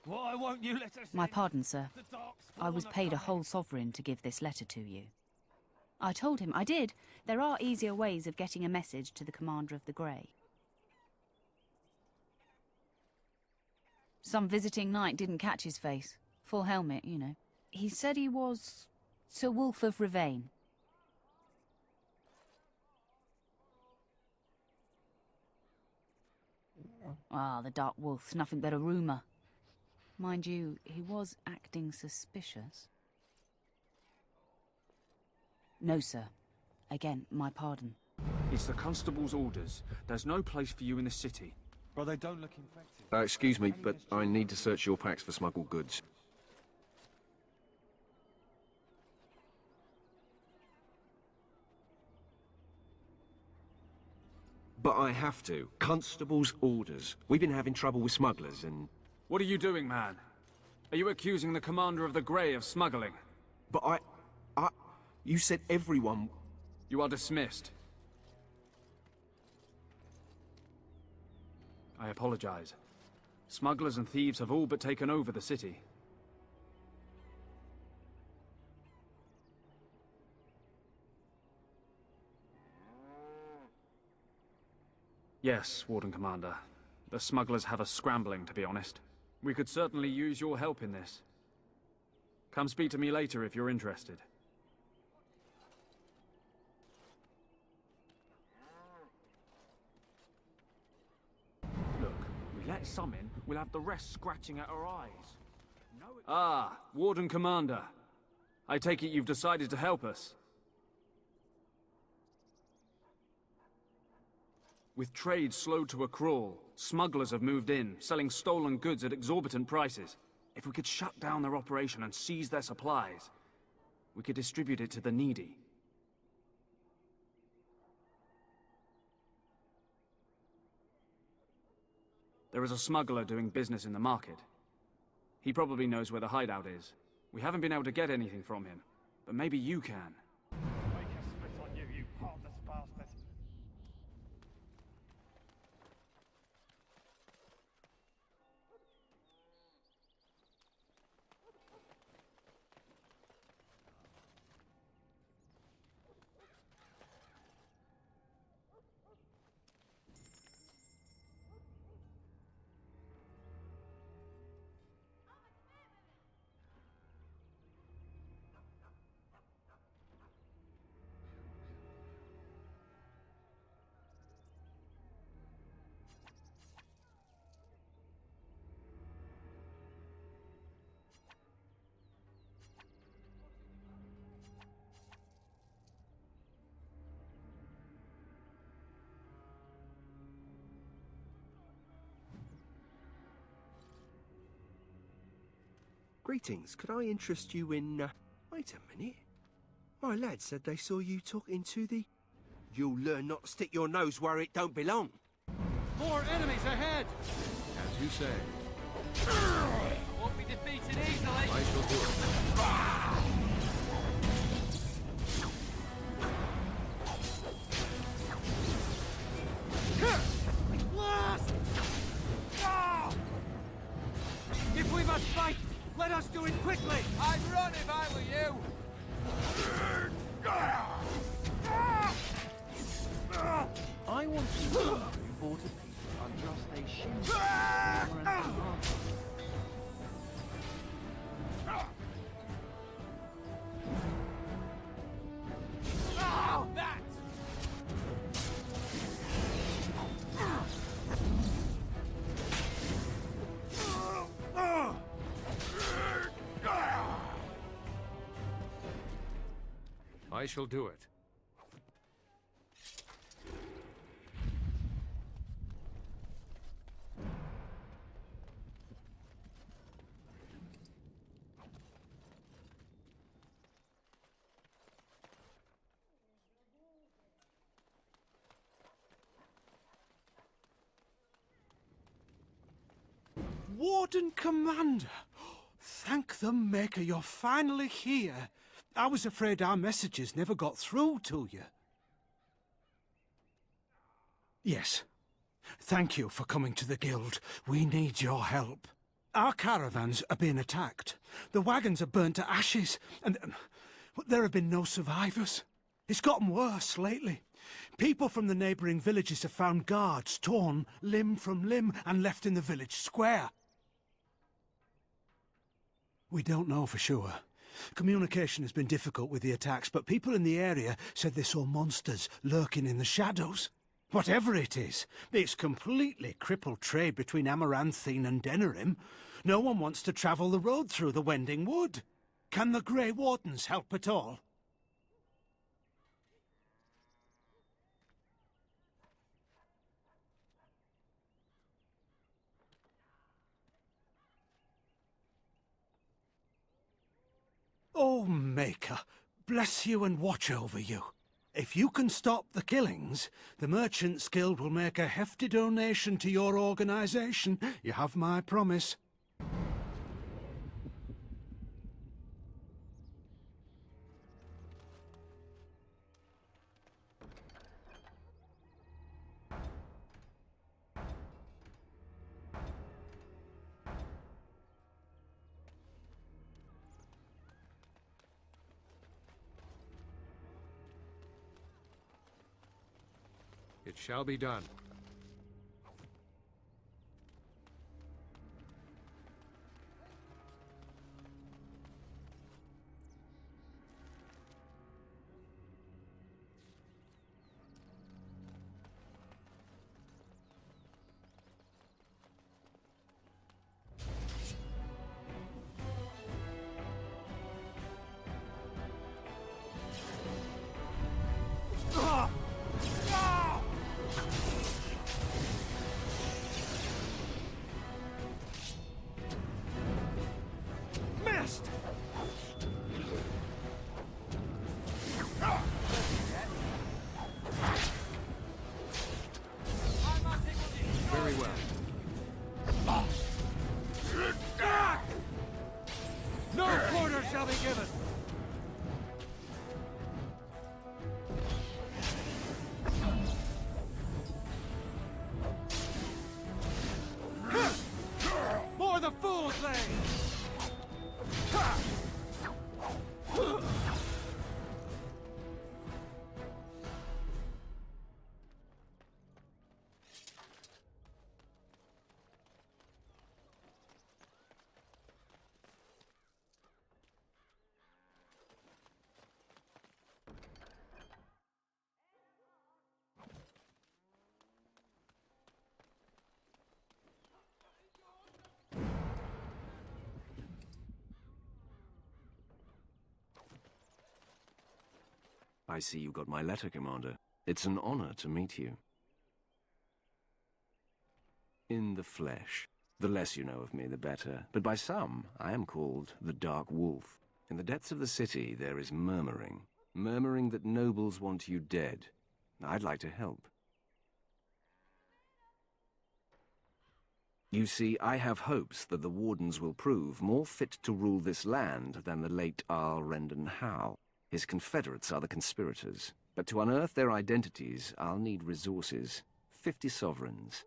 Why won't you let us My in? pardon, sir. The dark I was paid a whole sovereign to give this letter to you. I told him I did. There are easier ways of getting a message to the Commander of the Grey. Some visiting knight didn't catch his face. Full helmet, you know. He said he was Sir Wolf of Rivane. Ah, the Dark Wolf's nothing but a rumour. Mind you, he was acting suspicious. No, sir. Again, my pardon. It's the constable's orders. There's no place for you in the city. Well, they don't look infected. Excuse me, but I need to search your packs for smuggled goods. But I have to. Constable's orders. We've been having trouble with smugglers and... What are you doing, man? Are you accusing the Commander of the Grey of smuggling? But you said everyone... You are dismissed. I apologize. Smugglers and thieves have all but taken over the city. Yes, Warden Commander. The smugglers have us scrambling, to be honest. We could certainly use your help in this. Come speak to me later if you're interested. Look, we let some in, we'll have the rest scratching at our eyes. Ah, Warden Commander. I take it you've decided to help us. With trade slowed to a crawl, smugglers have moved in, selling stolen goods at exorbitant prices. If we could shut down their operation and seize their supplies, we could distribute it to the needy. There is a smuggler doing business in the market. He probably knows where the hideout is. We haven't been able to get anything from him, but maybe you can. Make us spit on you, you heartless bastard. Greetings, could I interest you in, Wait a minute. My lad said they saw you talking to the... You'll learn not to stick your nose where it don't belong. More enemies ahead! As you say. Won't be defeated easily. I shall do it. if I were you. I want to know who bought a piece of Andraste's shin. Armor and command. Oh, that! I shall do it. Warden Commander! Thank the Maker you're finally here. I was afraid our messages never got through to you. Yes. Thank you for coming to the Guild. We need your help. Our caravans are being attacked. The wagons are burnt to ashes, and there have been no survivors. It's gotten worse lately. People from the neighbouring villages have found guards torn limb from limb and left in the village square. We don't know for sure. Communication has been difficult with the attacks, but people in the area said they saw monsters lurking in the shadows. Whatever it is, it's completely crippled trade between Amaranthine and Denerim. No one wants to travel the road through the Wending Wood. Can the Grey Wardens help at all? Oh, Maker, bless you and watch over you. If you can stop the killings, the Merchants Guild will make a hefty donation to your organization. You have my promise. It shall be done. Missed! Very well. No quarter shall be given! More the fool's lane! I see you got my letter, Commander. It's an honor to meet you. In the flesh. The less you know of me, the better. But by some, I am called the Dark Wolf. In the depths of the city, there is murmuring. Murmuring that nobles want you dead. I'd like to help. You see, I have hopes that the Wardens will prove more fit to rule this land than the late Arl Rendon Howe. His confederates are the conspirators. But to unearth their identities, I'll need resources. 50 sovereigns.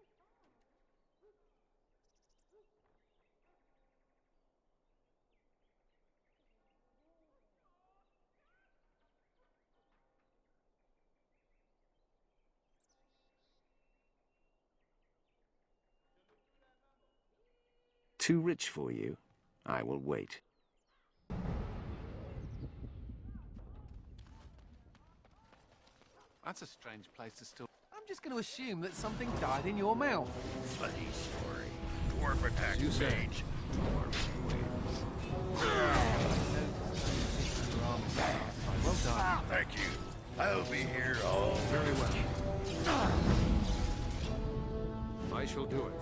too rich for you, I will wait. That's a strange place to store. I'm just going to assume that something died in your mouth. Funny story. Dwarf attack You say. mage. Dwarf wins. Well done. Thank you. I'll be here all Very well. I shall do it.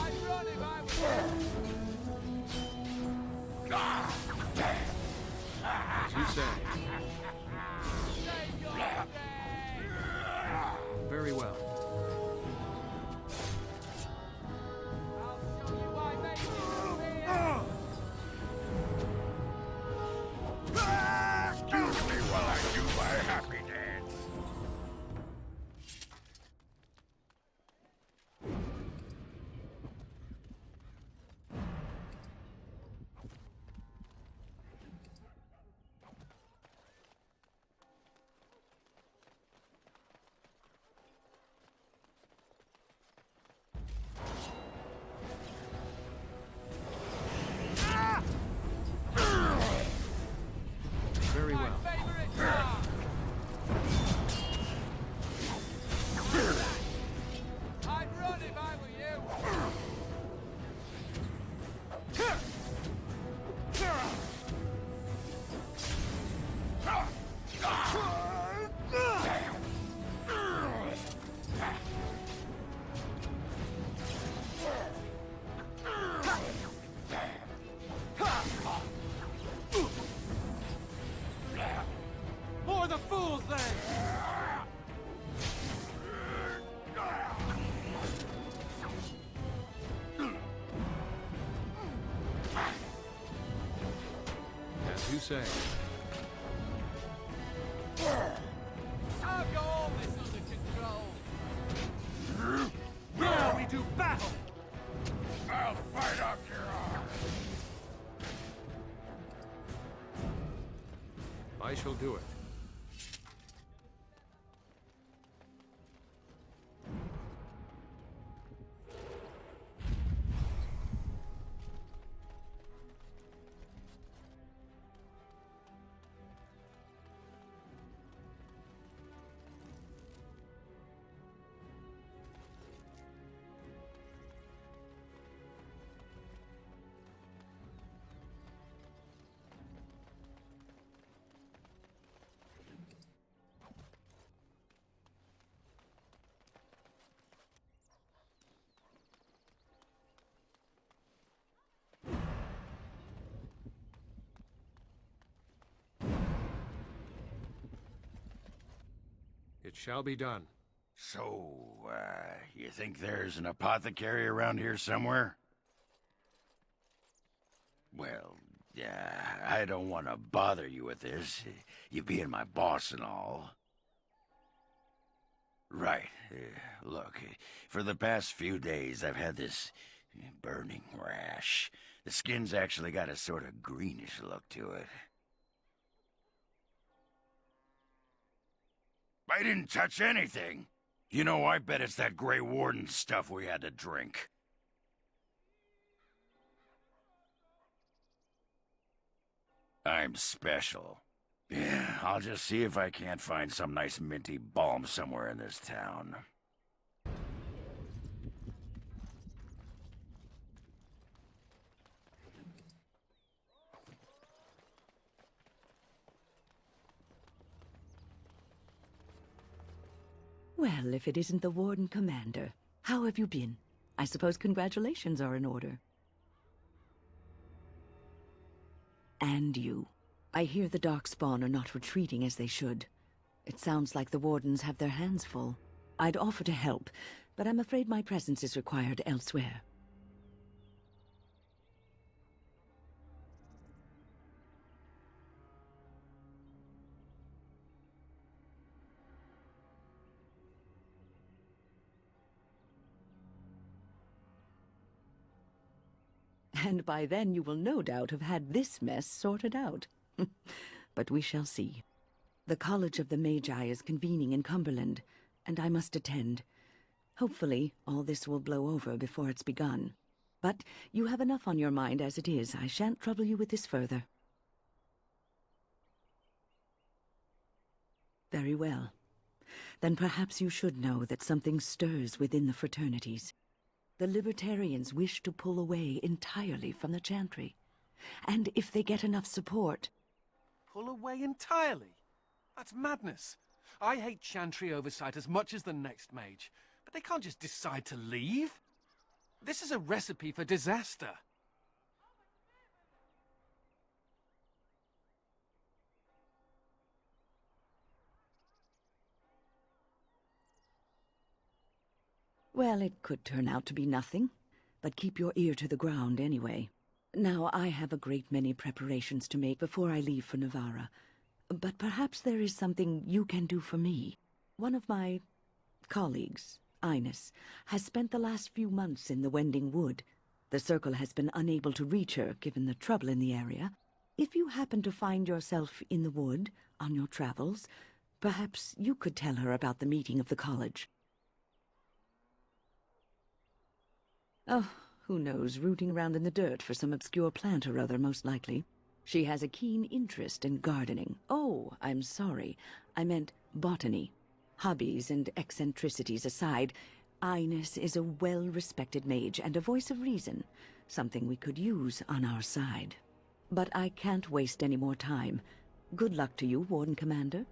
I'd run if I was As you say. Very well. Excuse me while I do my happy dance. Very well. I'd run if I were you. More the fools then! As you say. I've got all this under control. Now we do battle! I'll fight off your arm. I shall do it. It shall be done. So, you think there's an apothecary around here somewhere? Well, I don't want to bother you with this, you being my boss and all. Right. Look, for the past few days I've had this burning rash. The skin's actually got a sort of greenish look to it. I didn't touch anything. You know, I bet it's that Grey Warden stuff we had to drink. I'm special. Yeah, I'll just see if I can't find some nice minty balm somewhere in this town. Well, if it isn't the Warden Commander, how have you been? I suppose congratulations are in order. And you. I hear the Darkspawn are not retreating as they should. It sounds like the Wardens have their hands full. I'd offer to help, but I'm afraid my presence is required elsewhere. And by then you will no doubt have had this mess sorted out. But we shall see. The College of the Magi is convening in Cumberland, and I must attend. Hopefully, all this will blow over before it's begun. But you have enough on your mind as it is. I shan't trouble you with this further. Very well. Then perhaps you should know that something stirs within the fraternities. The Libertarians wish to pull away entirely from the Chantry. And if they get enough support... Pull away entirely? That's madness. I hate Chantry oversight as much as the next mage, but they can't just decide to leave. This is a recipe for disaster. Well, it could turn out to be nothing, but keep your ear to the ground anyway. Now, I have a great many preparations to make before I leave for Navarra, but perhaps there is something you can do for me. One of my colleagues, Ines, has spent the last few months in the Wending Wood. The Circle has been unable to reach her, given the trouble in the area. If you happen to find yourself in the wood on your travels, perhaps you could tell her about the meeting of the college. Oh, who knows, rooting around in the dirt for some obscure plant or other, most likely. She has a keen interest in gardening. Oh, I'm sorry. I meant botany. Hobbies and eccentricities aside, Ines is a well-respected mage and a voice of reason, something we could use on our side. But I can't waste any more time. Good luck to you, Warden Commander.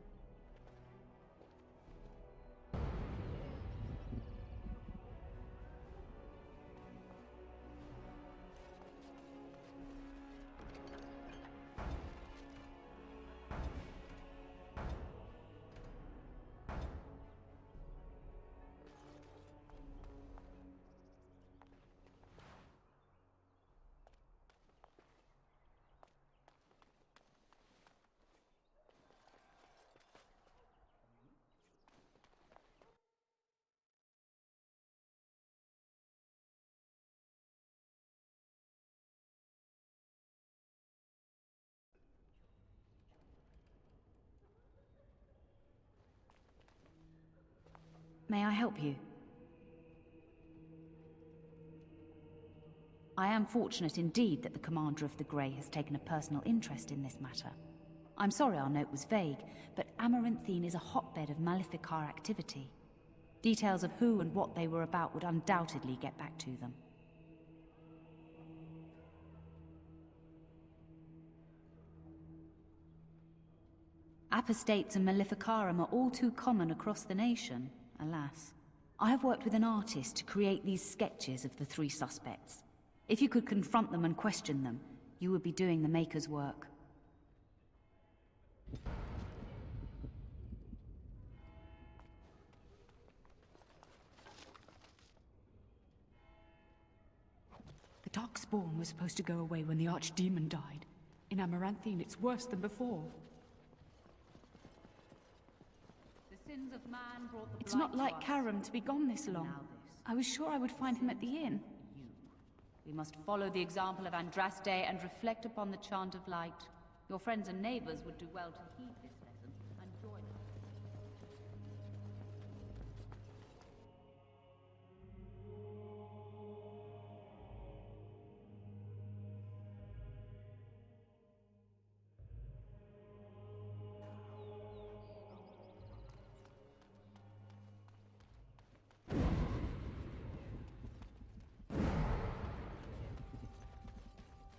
May I help you? I am fortunate indeed that the Commander of the Grey has taken a personal interest in this matter. I'm sorry our note was vague, but Amaranthine is a hotbed of Maleficar activity. Details of who and what they were about would undoubtedly get back to them. Apostates and Maleficarum are all too common across the nation, alas. I have worked with an artist to create these sketches of the three suspects. If you could confront them and question them, you would be doing the Maker's work. The Darkspawn was supposed to go away when the Archdemon died. In Amaranthine, it's worse than before. The sins of man brought the It's not blight like to us. Karam to be gone this long. Now this. I was sure I would find him at the inn. We must follow the example of Andraste and reflect upon the chant of light. Your friends and neighbors would do well to heed this lesson and join us.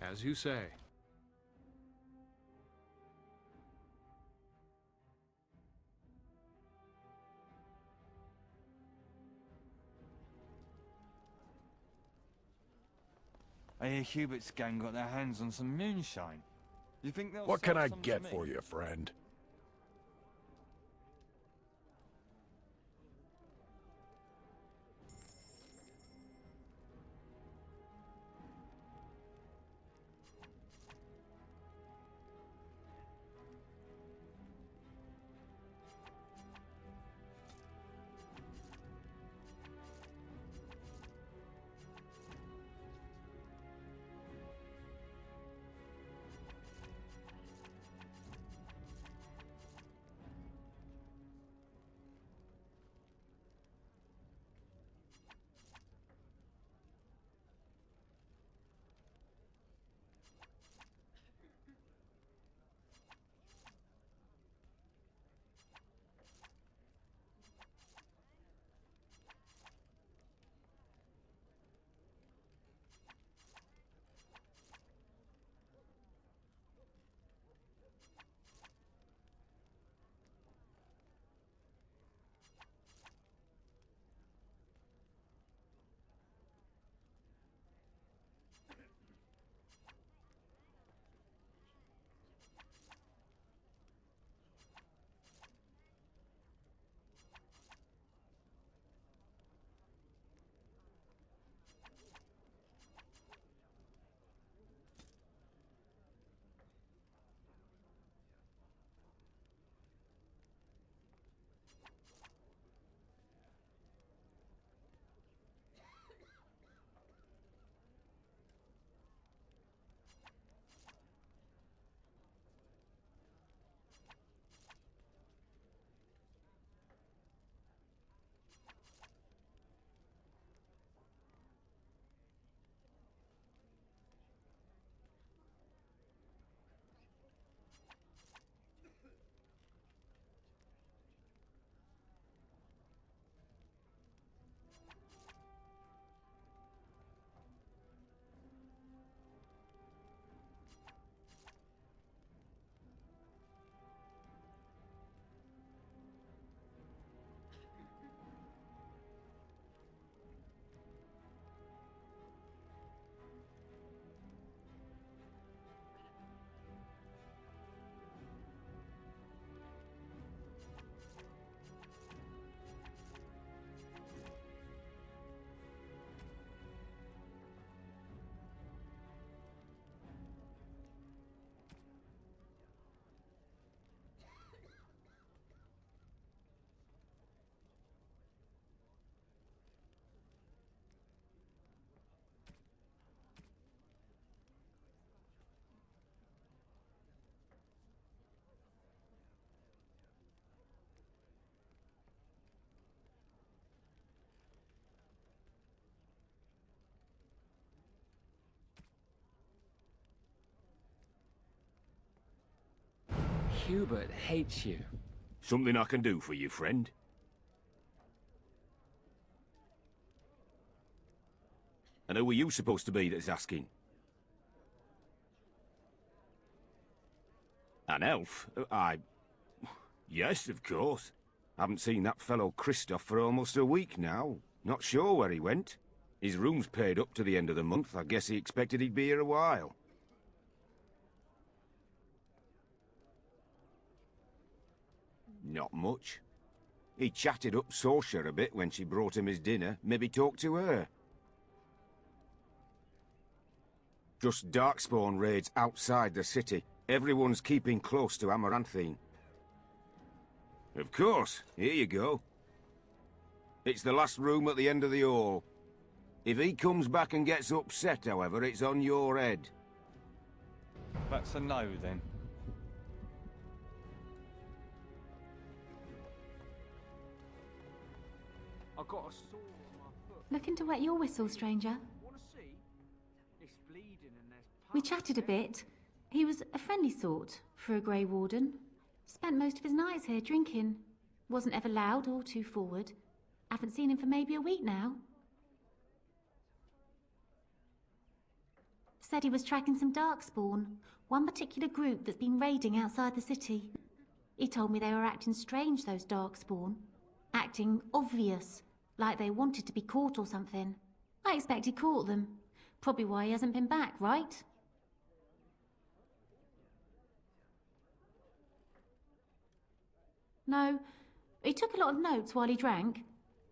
As you say. I hear Hubert's gang got their hands on some moonshine. You think they'll What sell can I some to get me? for you, friend? Hubert hates you. Something I can do for you, friend? And who are you supposed to be that's asking? An elf? Yes, of course. Haven't seen that fellow Christoph for almost a week now. Not sure where he went. His room's paid up to the end of the month. I guess he expected he'd be here a while. Not much. He chatted up Sorsha a bit when she brought him his dinner. Maybe talked to her. Just Darkspawn raids outside the city. Everyone's keeping close to Amaranthine. Of course. Here you go. It's the last room at the end of the hall. If he comes back and gets upset, however, it's on your head. That's a no, then. I got a sore on my foot. Looking to wet your whistle, stranger? Wanna see? It's bleeding and there's We chatted a bit. He was a friendly sort for a Grey Warden. Spent most of his nights here drinking. Wasn't ever loud or too forward. Haven't seen him for maybe a week now. Said he was tracking some Darkspawn, one particular group that's been raiding outside the city. He told me they were acting strange, those Darkspawn. Acting obvious, like they wanted to be caught or something. I expect he caught them. Probably why he hasn't been back, right? No, he took a lot of notes while he drank.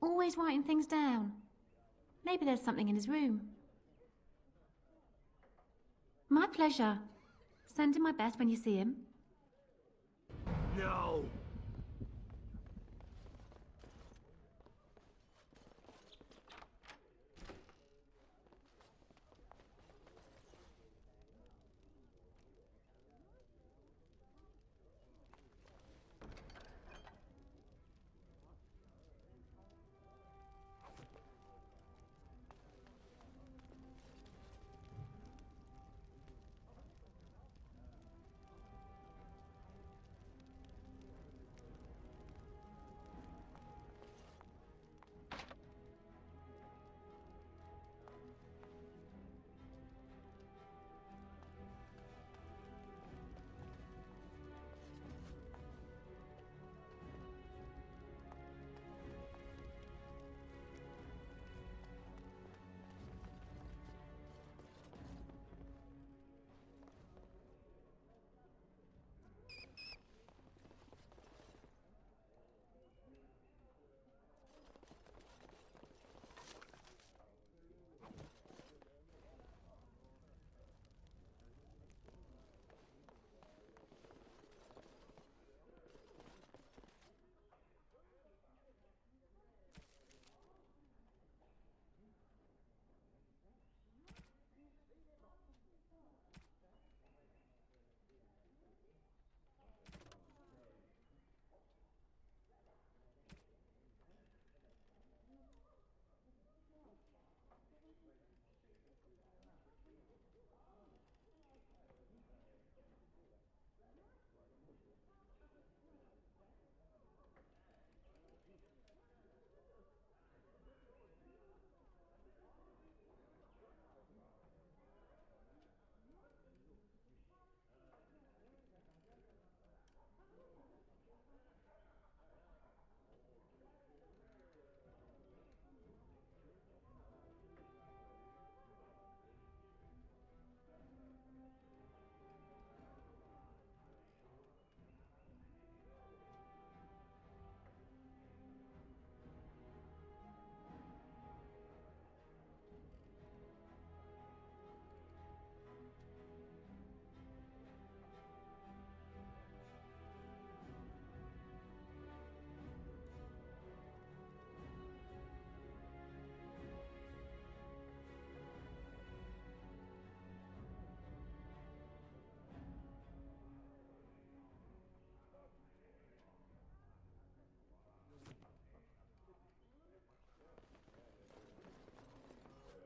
Always writing things down. Maybe there's something in his room. My pleasure. Send him my best when you see him. No!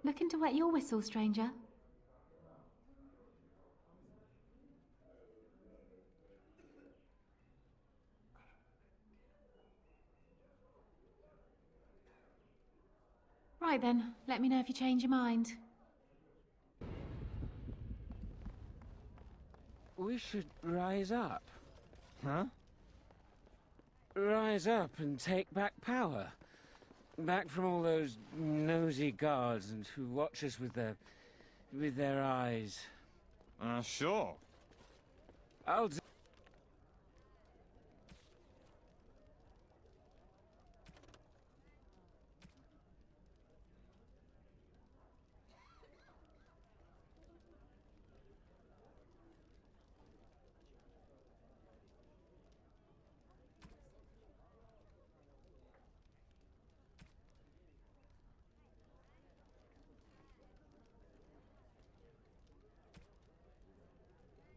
Looking to wet your whistle, stranger? Right then, let me know if you change your mind. We should rise up. Huh? Rise up and take back power. Back from all those nosy guards and who watch us with their eyes. Sure. I'll do.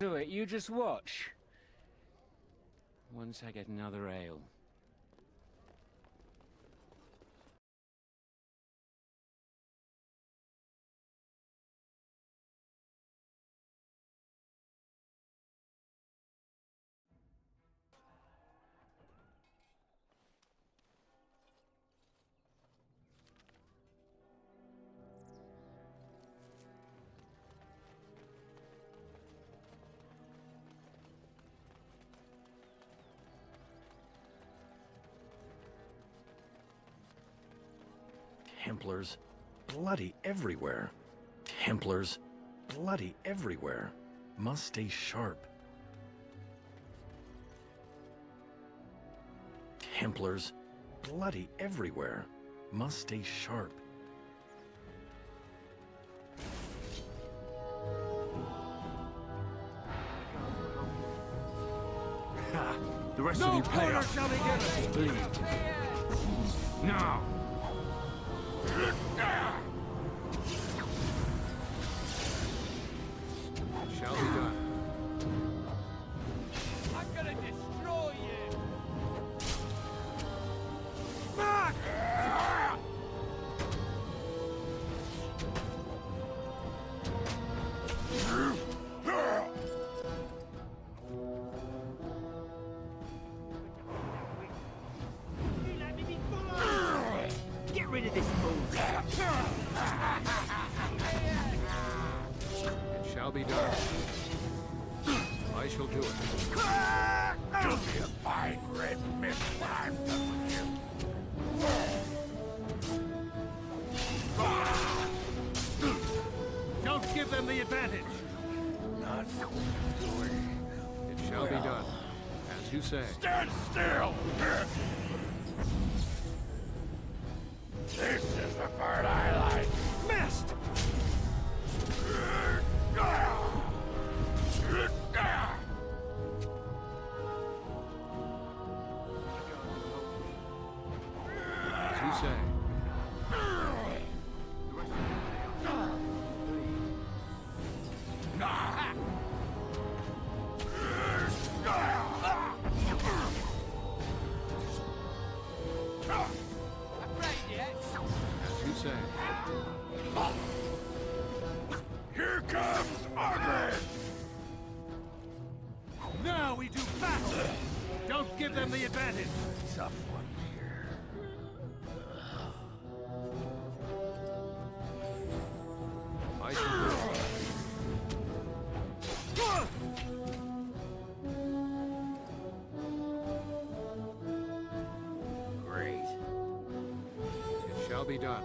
Do it, you just watch. Once I get another ale. Templars bloody everywhere. Templars bloody everywhere. Must stay sharp. Templars bloody everywhere. Must stay sharp. The rest No of you pay quarter up. shall be given. Bleed. Now. It shall be done. I'm gonna destroy you! Fuck! Get rid of this fool. It shall be done. I shall do it. You'll be a fine red mist when I'm done with you. Don't give them the advantage. Not doing. It shall be done. As you say. Stand still! This is the part I like. Missed! As you say. As you say. Here comes Margaret! Now we do battle! Don't give them the advantage! Tough one here. I shall do it. Great. It shall be done.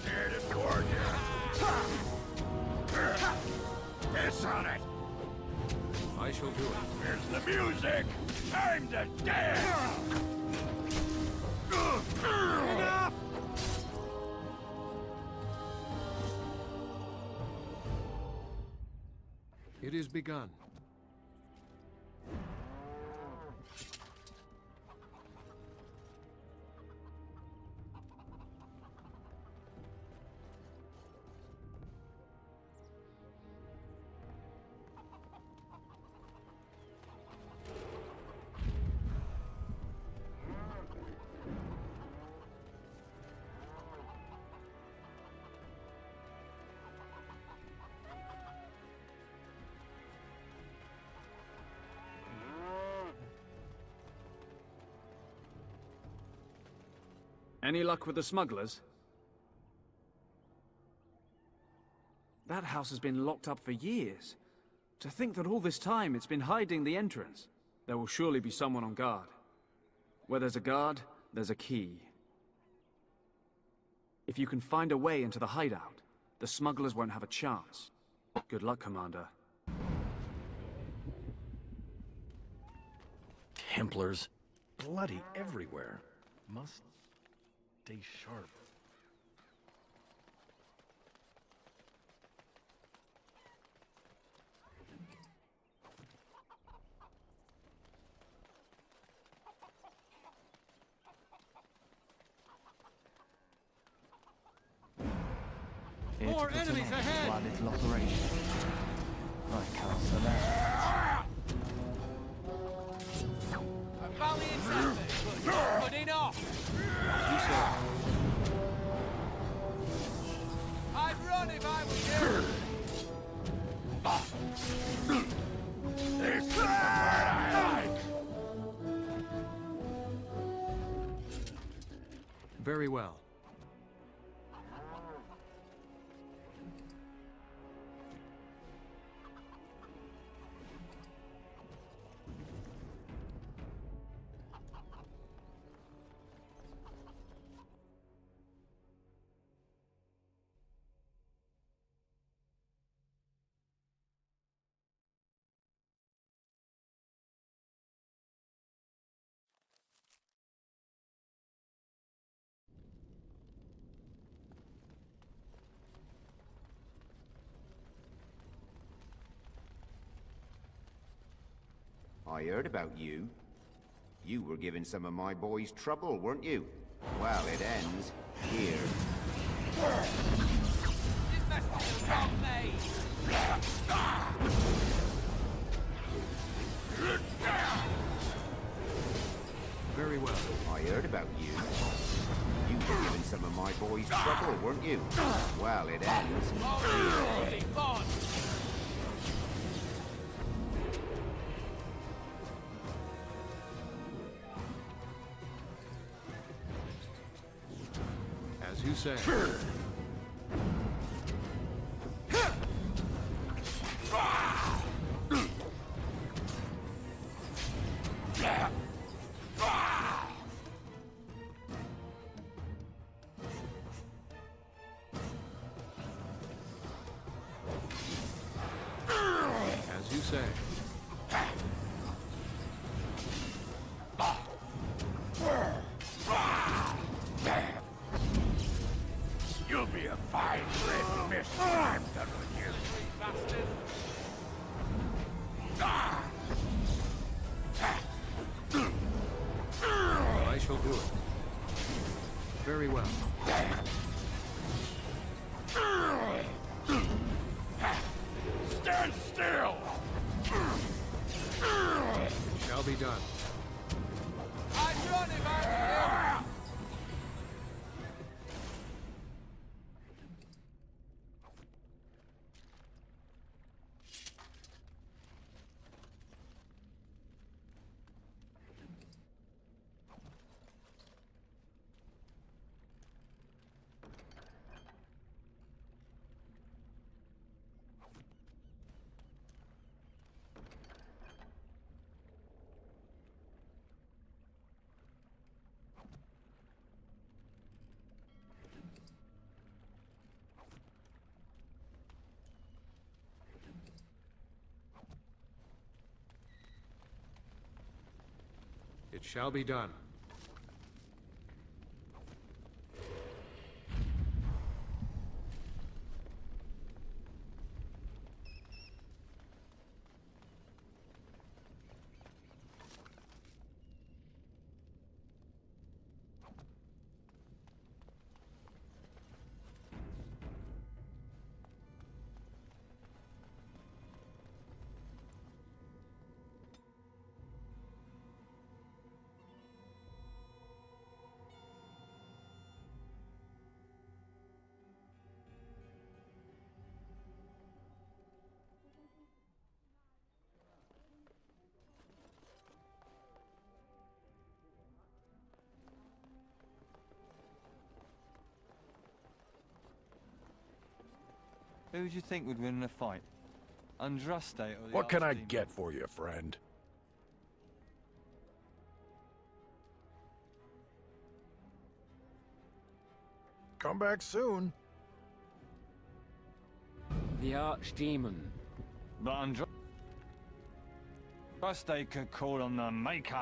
Here to thwart you. Piss on it. I shall do it. Here's the music. Time to dance. Enough! It is begun. Any luck with the smugglers? That house has been locked up for years. To think that all this time it's been hiding the entrance. There will surely be someone on guard. Where there's a guard, there's a key. If you can find a way into the hideout, the smugglers won't have a chance. Good luck, Commander. Templars. Bloody everywhere. Must stay sharp. More enemies ahead! My little operation. I can't say that. A valiant effort, but not good enough. You say. I'd run if I was you. This is the part I like. Very well. I heard about you. You were giving some of my boys trouble, weren't you? Well, it ends here. This message is wrong, mate. Very well. I heard about you. You were giving some of my boys trouble, weren't you? Well, it ends here. As you say. As you say. You'll be a fine red mist when I'm done with you. Bastard. I shall do it. Very well. Stand still! It shall be done. I'd run if I were you. It shall be done. Who do you think would win in a fight? Andraste or the What can I Archdemon? get for you, friend? Come back soon. The Archdemon. But Andraste could call on the Maker.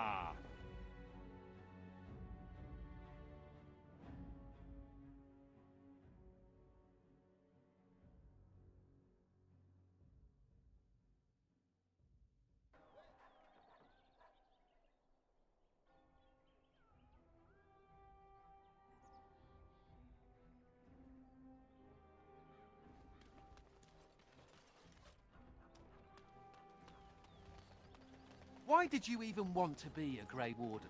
Why did you even want to be a Grey Warden?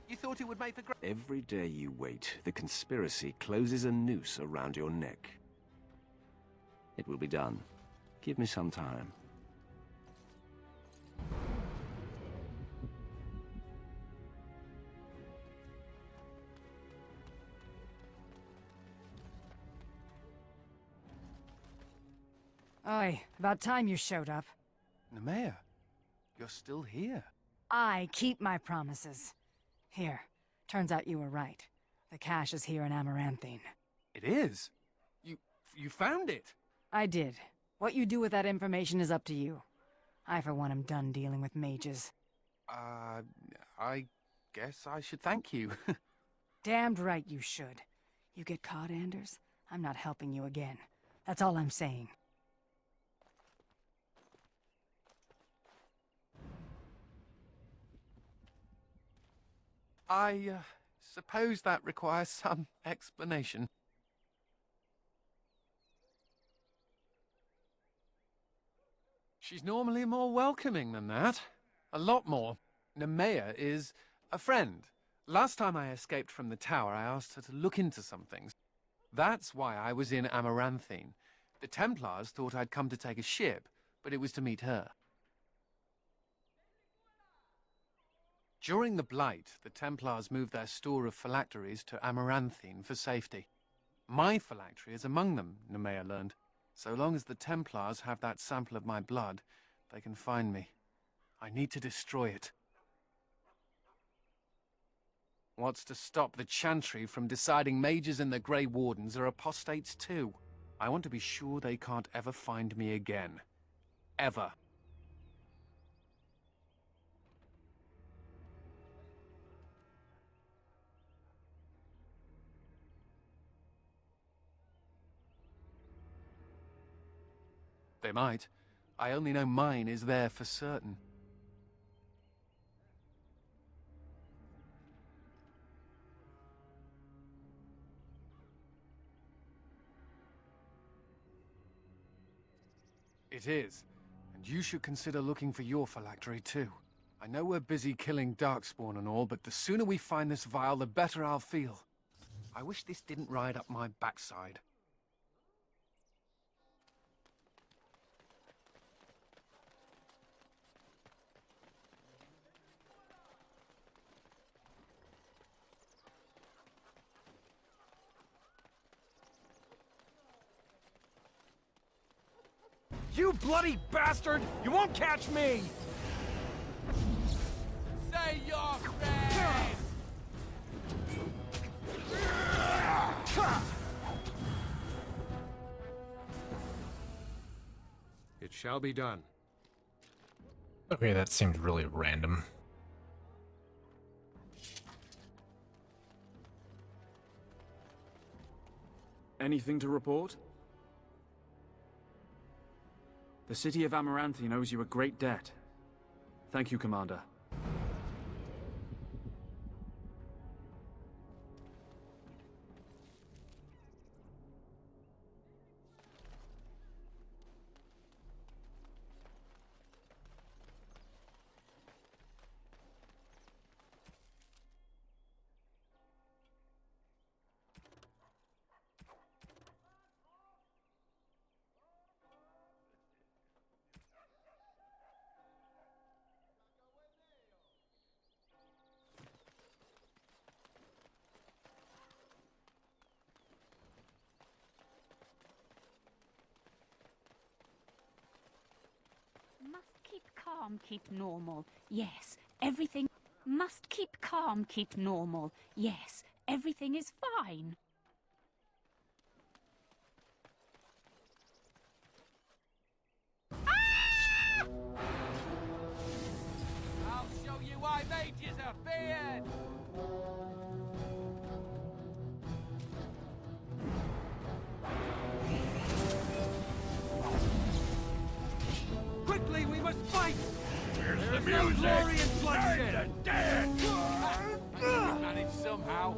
You thought it would make for great... Every day you wait, the conspiracy closes a noose around your neck. It will be done. Give me some time. Oi, about time you showed up. Nemea, you're still here. I keep my promises. Here, turns out you were right. The cache is here in Amaranthine. It is? You found it? I did. What you do with that information is up to you. I, for one, am done dealing with mages. I guess I should thank you. Damned right you should. You get caught, Anders, I'm not helping you again. That's all I'm saying. I suppose that requires some explanation. She's normally more welcoming than that. A lot more. Nemea is a friend. Last time I escaped from the tower, I asked her to look into some things. That's why I was in Amaranthine. The Templars thought I'd come to take a ship, but it was to meet her. During the Blight, the Templars moved their store of phylacteries to Amaranthine for safety. My phylactery is among them, Nemea learned. So long as the Templars have that sample of my blood, they can find me. I need to destroy it. What's to stop the Chantry from deciding mages and the Grey Wardens are apostates too? I want to be sure they can't ever find me again. Ever. They might. I only know mine is there for certain. It is. And you should consider looking for your phylactery too. I know we're busy killing Darkspawn and all, but the sooner we find this vial, the better I'll feel. I wish this didn't ride up my backside. You bloody bastard! You won't catch me! Say your phrase! It shall be done. Okay, that seemed really random. Anything to report? The city of Amaranthine owes you a great debt. Thank you, Commander. calm, keep normal. Yes, everything... Must keep calm, keep normal. Yes, everything is fine. I'll show you why mages are feared! Quickly, we must fight! Here's There the is no music! glory in Time bloodshed! to dance! We managed somehow.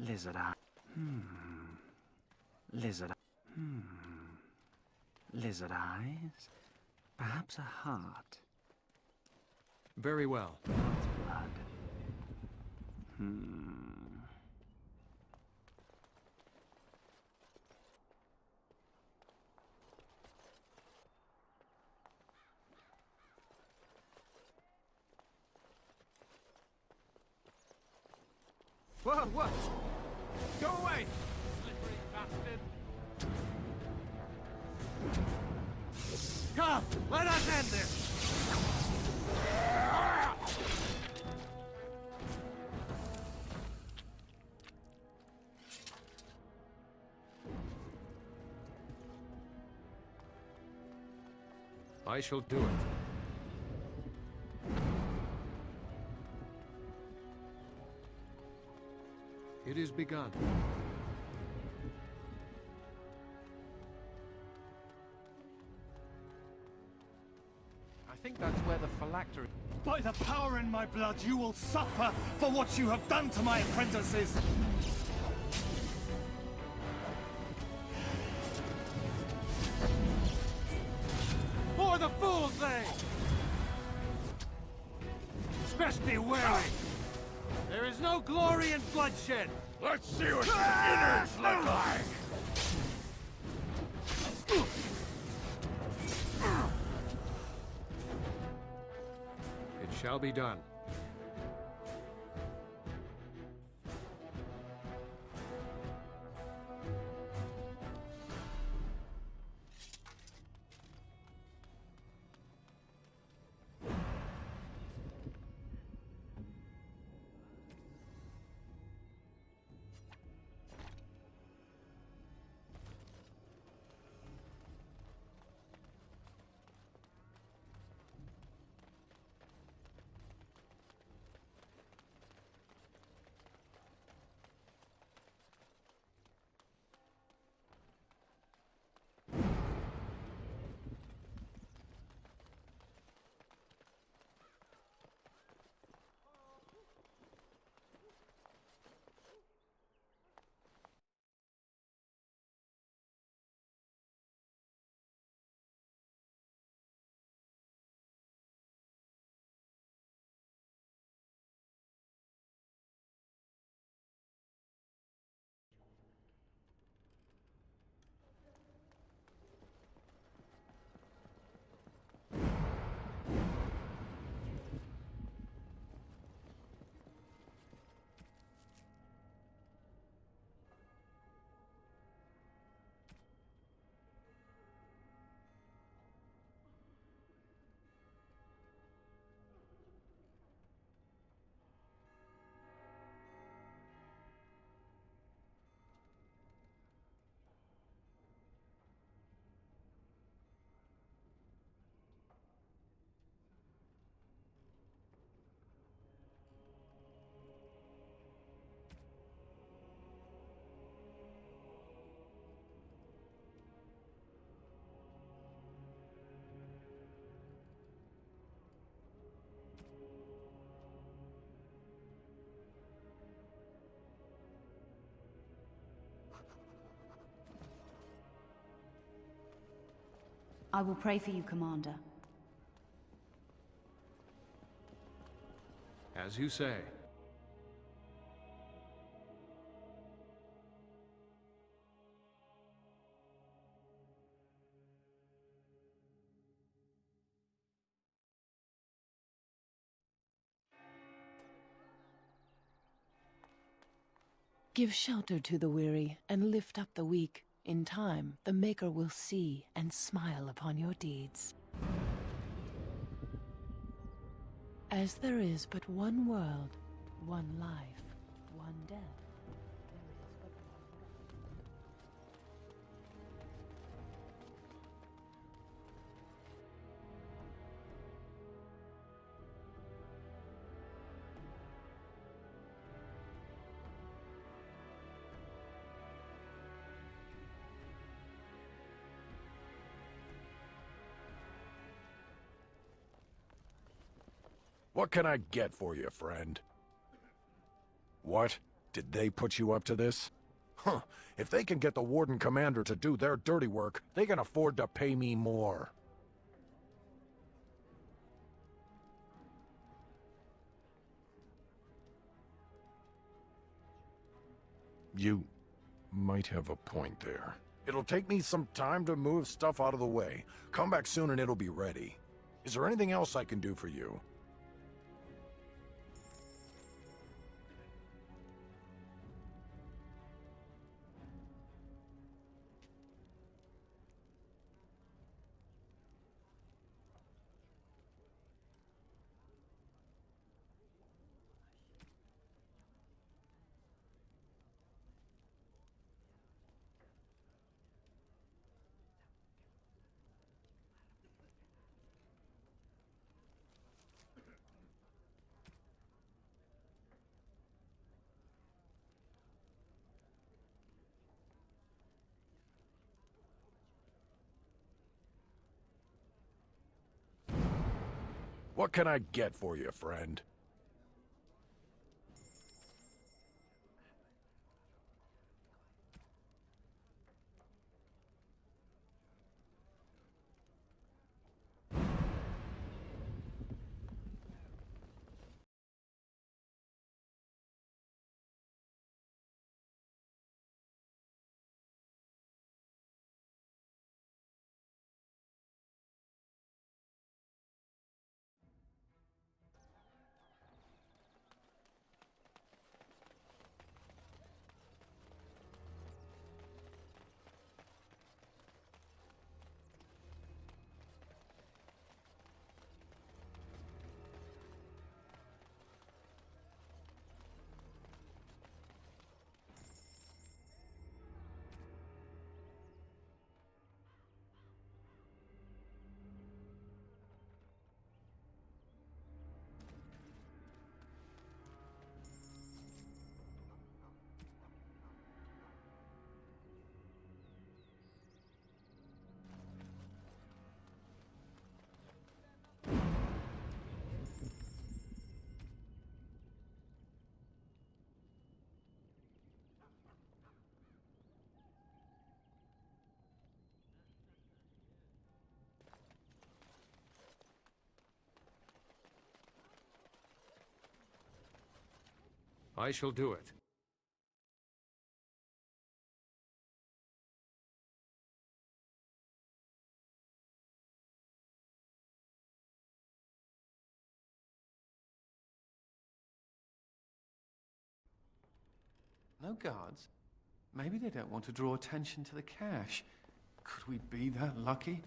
Lizard eye. Lizard. Lizard eyes. Perhaps a heart. Very well. Blood. What? Go away, slippery bastard! Come, let us end this! I shall do it. It is begun. I think that's where the phylactery... By the power in my blood, you will suffer for what you have done to my apprentices! For the fools, they! Best be wary! There is no glory in bloodshed! Let's see what your innards look like! It shall be done. I will pray for you, Commander. As you say. Give shelter to the weary and lift up the weak. In time, the Maker will see and smile upon your deeds. As there is but one world, one life, one death, there is but one. What can I get for you, friend? What? Did they put you up to this? Huh. If they can get the Warden Commander to do their dirty work, they can afford to pay me more. You might have a point there. It'll take me some time to move stuff out of the way. Come back soon and it'll be ready. Is there anything else I can do for you? What can I get for you, friend? I shall do it. No guards? Maybe they don't want to draw attention to the cache. Could we be that lucky?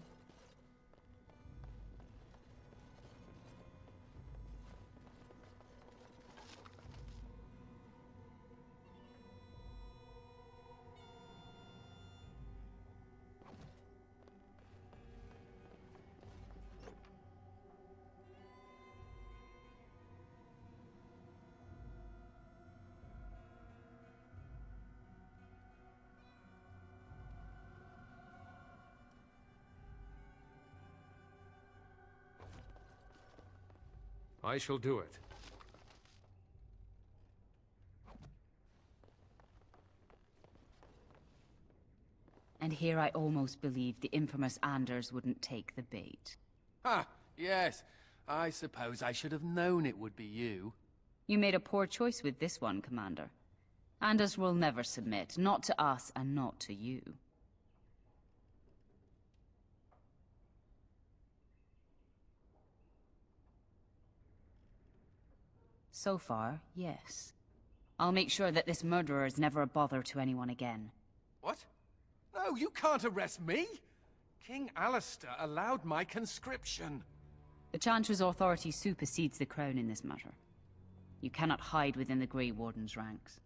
I shall do it. And here I almost believed the infamous Anders wouldn't take the bait. Ah, yes. I suppose I should have known it would be you. You made a poor choice with this one, Commander. Anders will never submit, not to us and not to you. So far, yes. I'll make sure that this murderer is never a bother to anyone again. What? No, you can't arrest me! King Alistair allowed my conscription. The Chantry's authority supersedes the Crown in this matter. You cannot hide within the Grey Warden's ranks.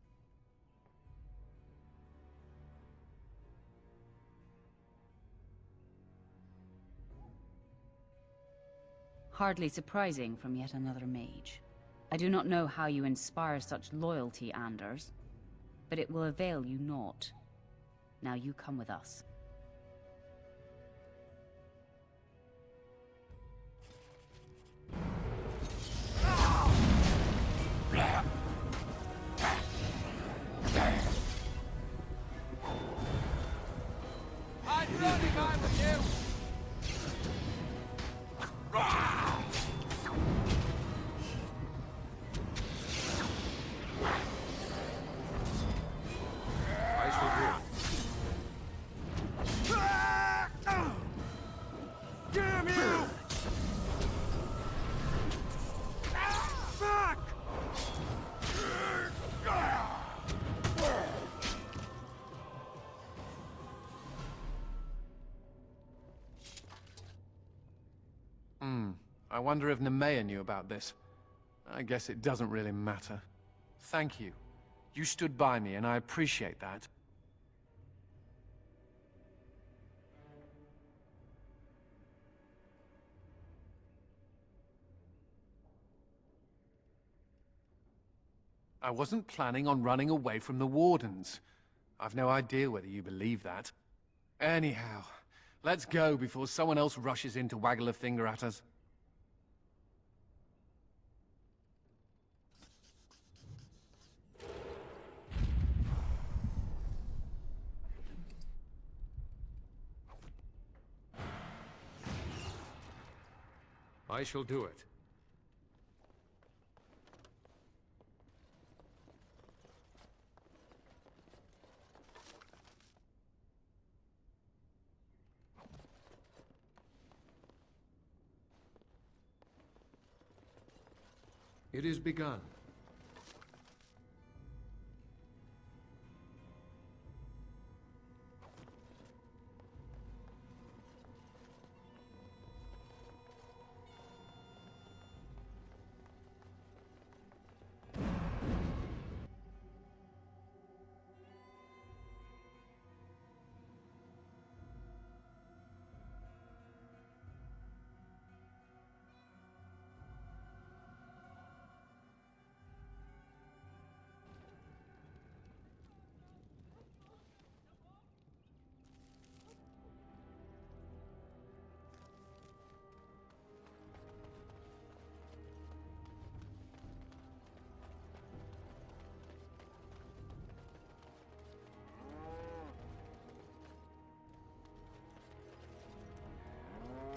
Hardly surprising from yet another mage. I do not know how you inspire such loyalty, Anders, but it will avail you naught. Now you come with us. I wonder if Nemea knew about this. I guess it doesn't really matter. Thank you. You stood by me, and I appreciate that. I wasn't planning on running away from the Wardens. I've no idea whether you believe that. Anyhow, let's go before someone else rushes in to waggle a finger at us. I shall do it. It is begun.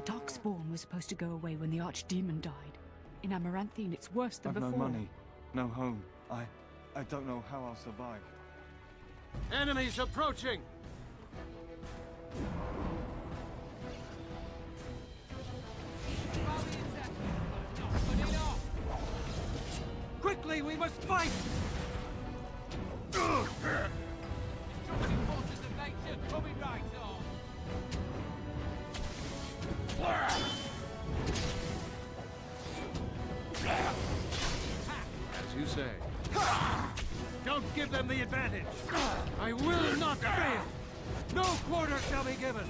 The Darkspawn was supposed to go away when the Archdemon died. In Amaranthine, it's worse than I've before. no money, no home. I don't know how I'll survive. Enemies approaching! Quickly, we must fight! Forces of nature coming right on. As you say. Don't give them the advantage! I will not fail! No quarter shall be given!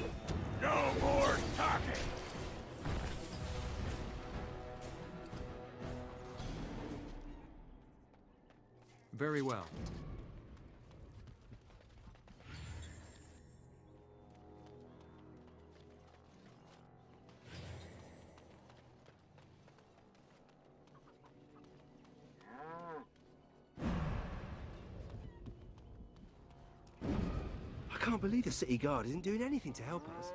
No more talking! Very well. I can't believe the city guard isn't doing anything to help us.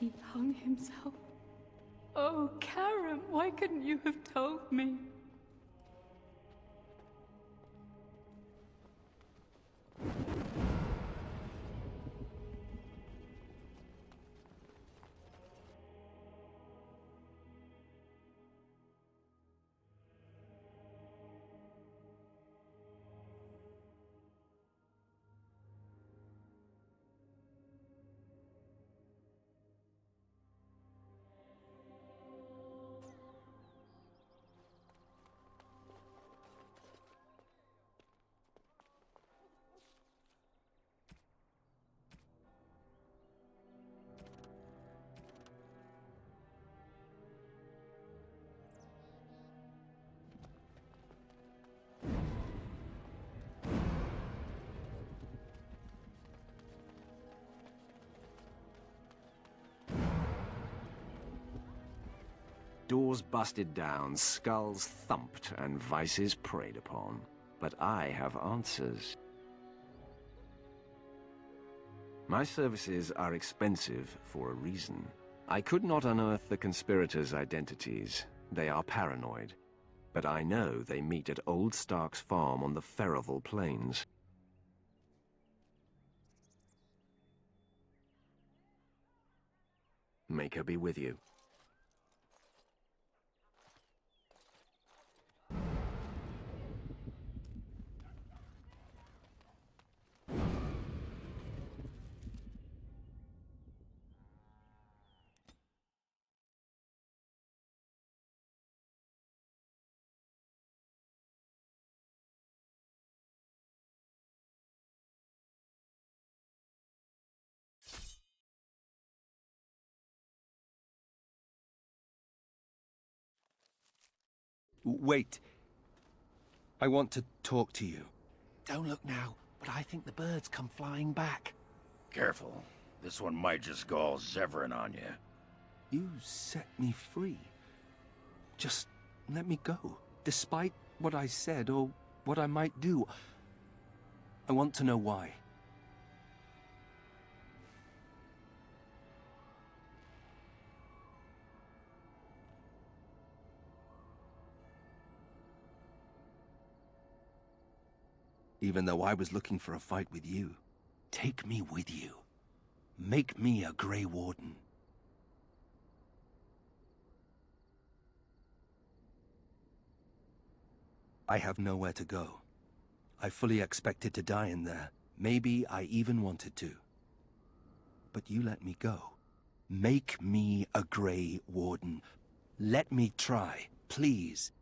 He hung himself. Oh, Karen, why couldn't you have told me? Doors busted down, skulls thumped, and vices preyed upon. But I have answers. My services are expensive for a reason. I could not unearth the conspirators' identities. They are paranoid. But I know they meet at Old Stark's farm on the Ferroval Plains. Make her be with you. Wait. I want to talk to you. Don't look now, but I think the birds come flying back. Careful. This one might just go all Zevran on you. You set me free. Just let me go. Despite what I said or what I might do. I want to know why. Even though I was looking for a fight with you, take me with you. Make me a Grey Warden. I have nowhere to go. I fully expected to die in there. Maybe I even wanted to. But you let me go. Make me a Grey Warden. Let me try, please.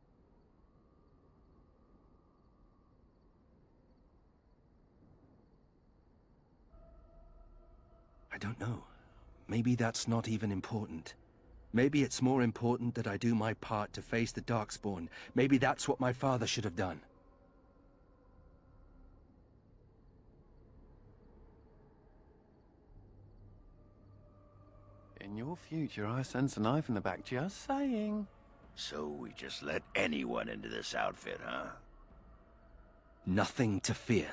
I don't know. Maybe that's not even important. Maybe it's more important that I do my part to face the Darkspawn. Maybe that's what my father should have done. In your future, I sense a knife in the back, just saying. So we just let anyone into this outfit, huh? Nothing to fear.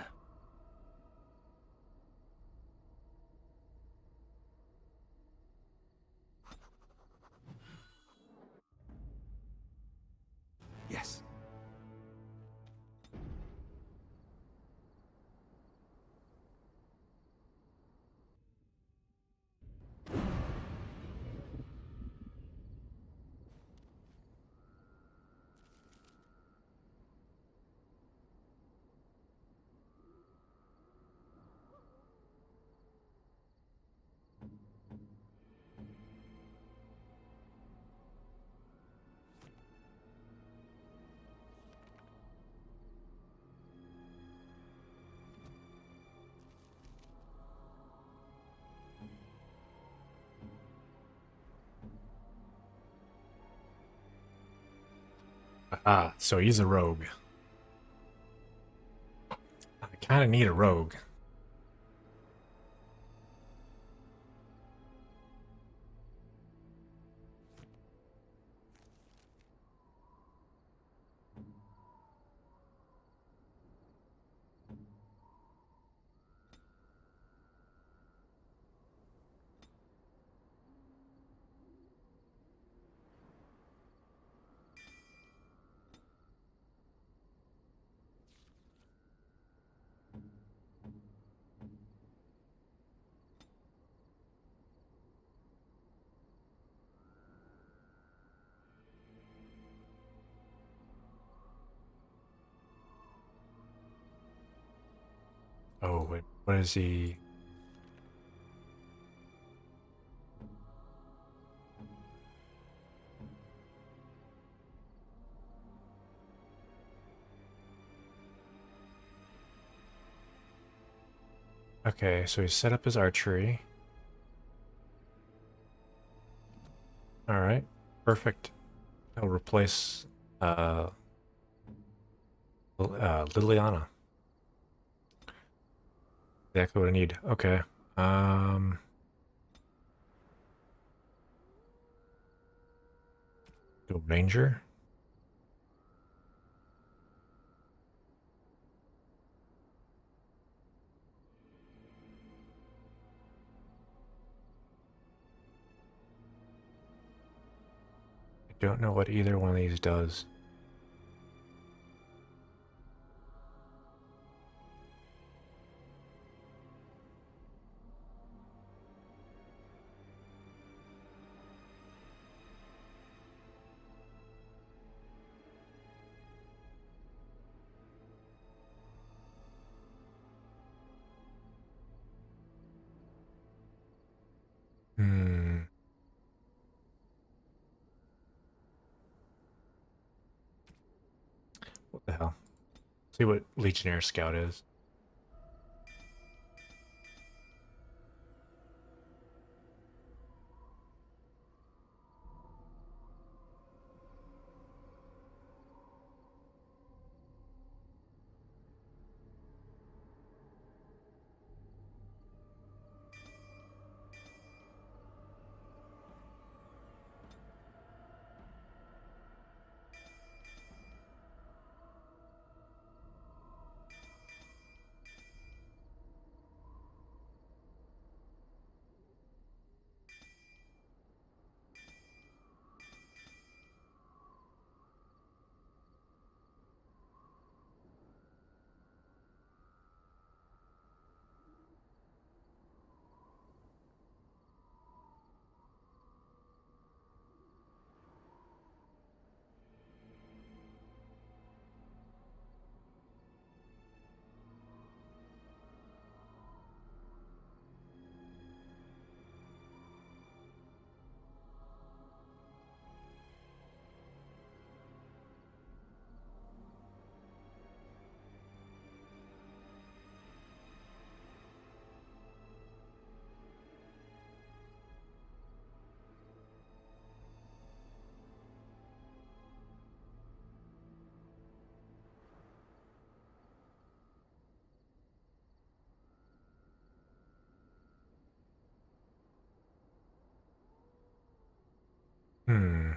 Yes. Ah, so he's a rogue. I kind of need a rogue. Oh, wait, what is he? Okay, so he set up his archery. All right, perfect. He'll replace Liliana. Exactly what I need. Okay. Go Ranger. I don't know what either one of these does. Hmm. What the hell? See what Legionnaire Scout is. Hmm.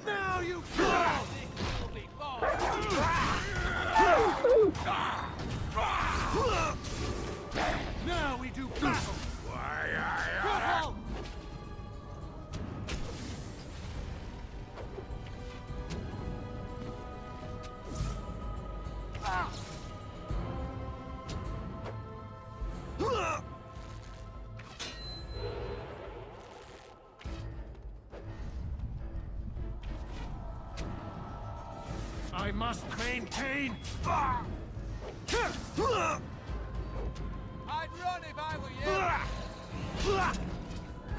Now you fall! Now we do battle! Trouble! I must maintain. I'd run if I were you.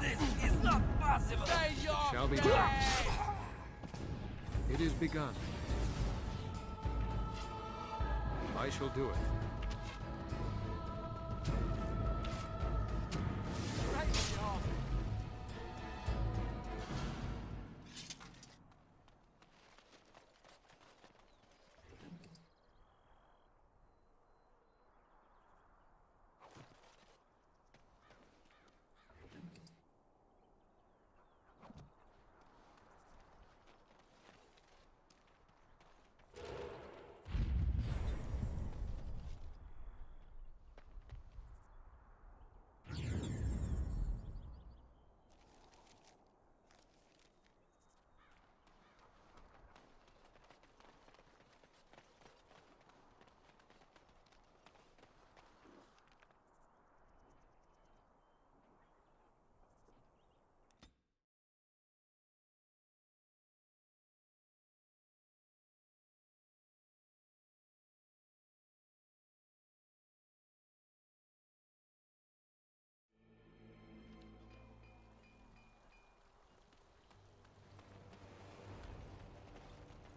This is not possible. Say your Shall be name. done. It is begun. I shall do it.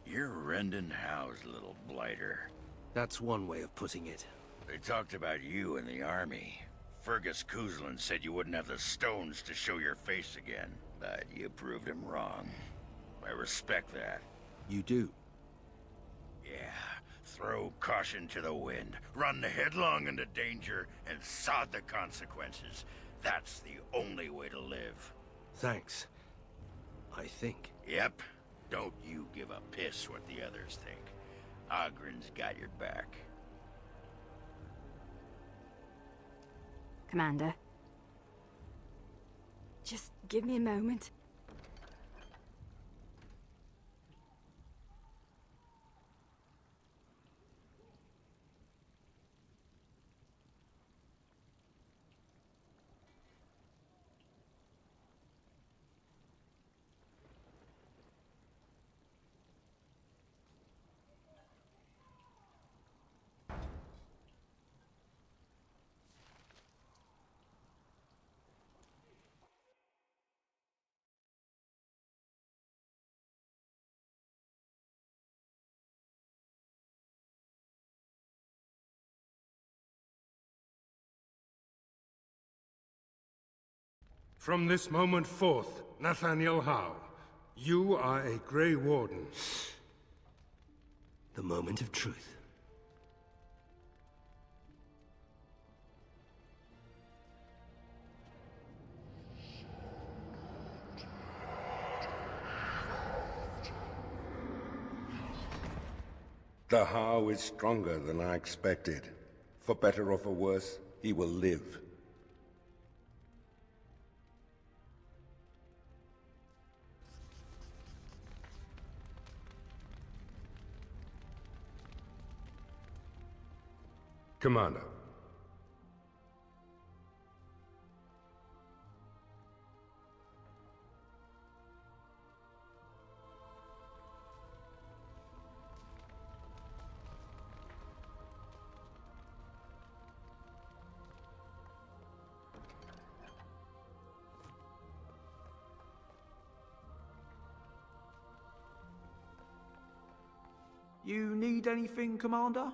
You're Rendon Howe's little blighter. That's one way of putting it. They talked about you in the army. Fergus Kuzlin said you wouldn't have the stones to show your face again, but you proved him wrong. I respect that. You do? Yeah. Throw caution to the wind, run headlong into danger, and sod the consequences. That's the only way to live. Thanks. I think. Yep. Don't you give a piss what the others think. Ogren's got your back. Commander. Just give me a moment. From this moment forth, Nathaniel Howe, you are a Grey Warden. The moment of truth. The Howe is stronger than I expected. For better or for worse, he will live. Commander. You need anything, Commander?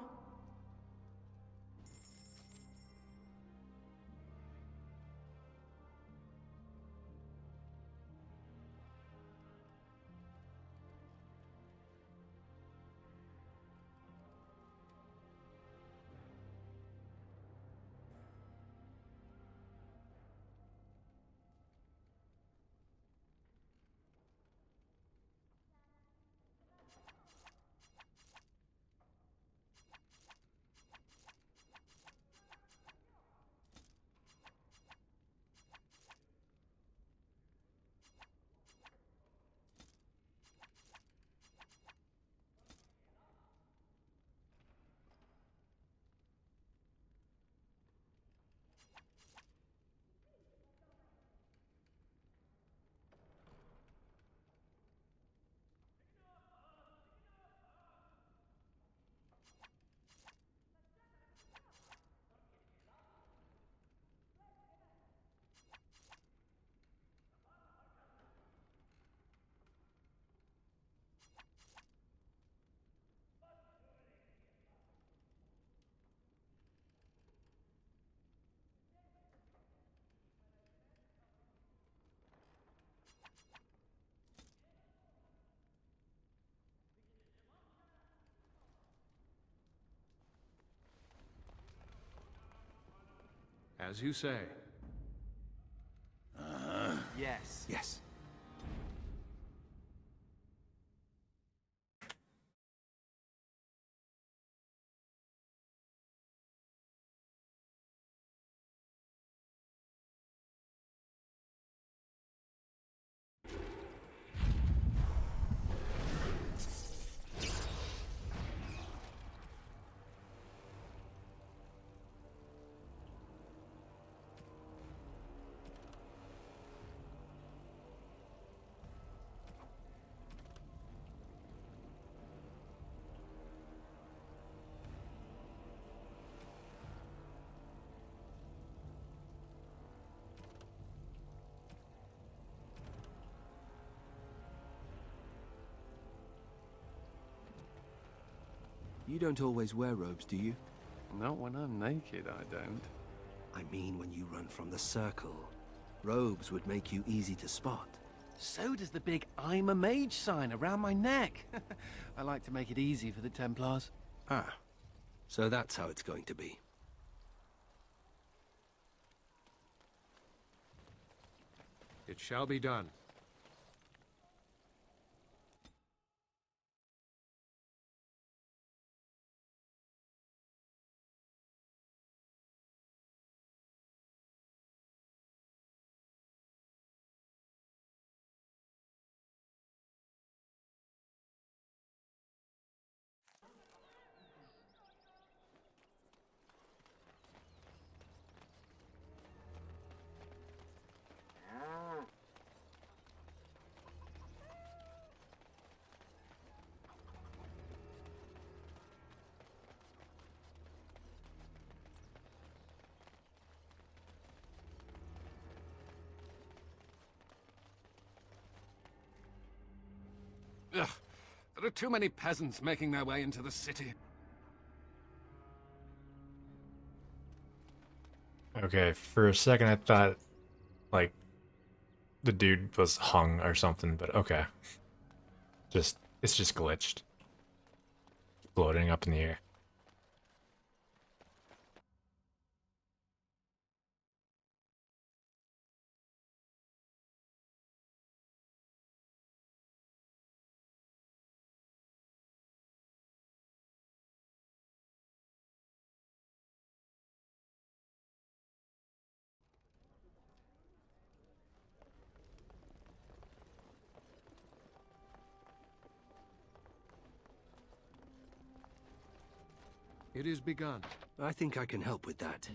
As you say. Yes. Yes. You don't always wear robes, do you? Not when I'm naked, I don't. I mean when you run from the circle. Robes would make you easy to spot. So does the big I'm a mage sign around my neck. I like to make it easy for the Templars. Ah, so that's how it's going to be. It shall be done. Ugh, there are too many peasants making their way into the city. Okay, for a second I thought, like, the dude was hung or something, but okay. It's just glitched. Floating up in the air. It is begun. I think I can help with that.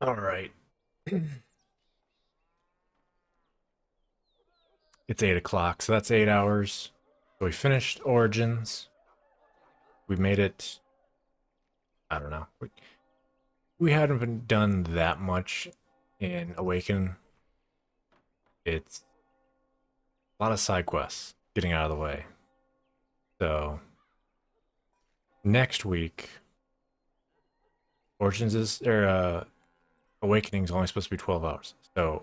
All right. It's 8 o'clock, so that's 8 hours. So we finished Origins. We made it. I don't know. We haven't been done that much in Awaken. It's a lot of side quests getting out of the way. So next week, Origins is Awakening is only supposed to be 12 hours. So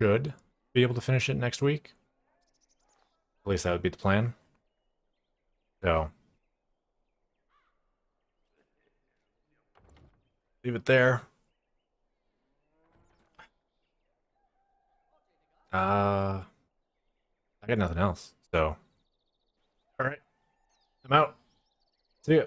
should be able to finish it next week. At least that would be the plan. So leave it there. I got nothing else. So all right. I'm out. See ya.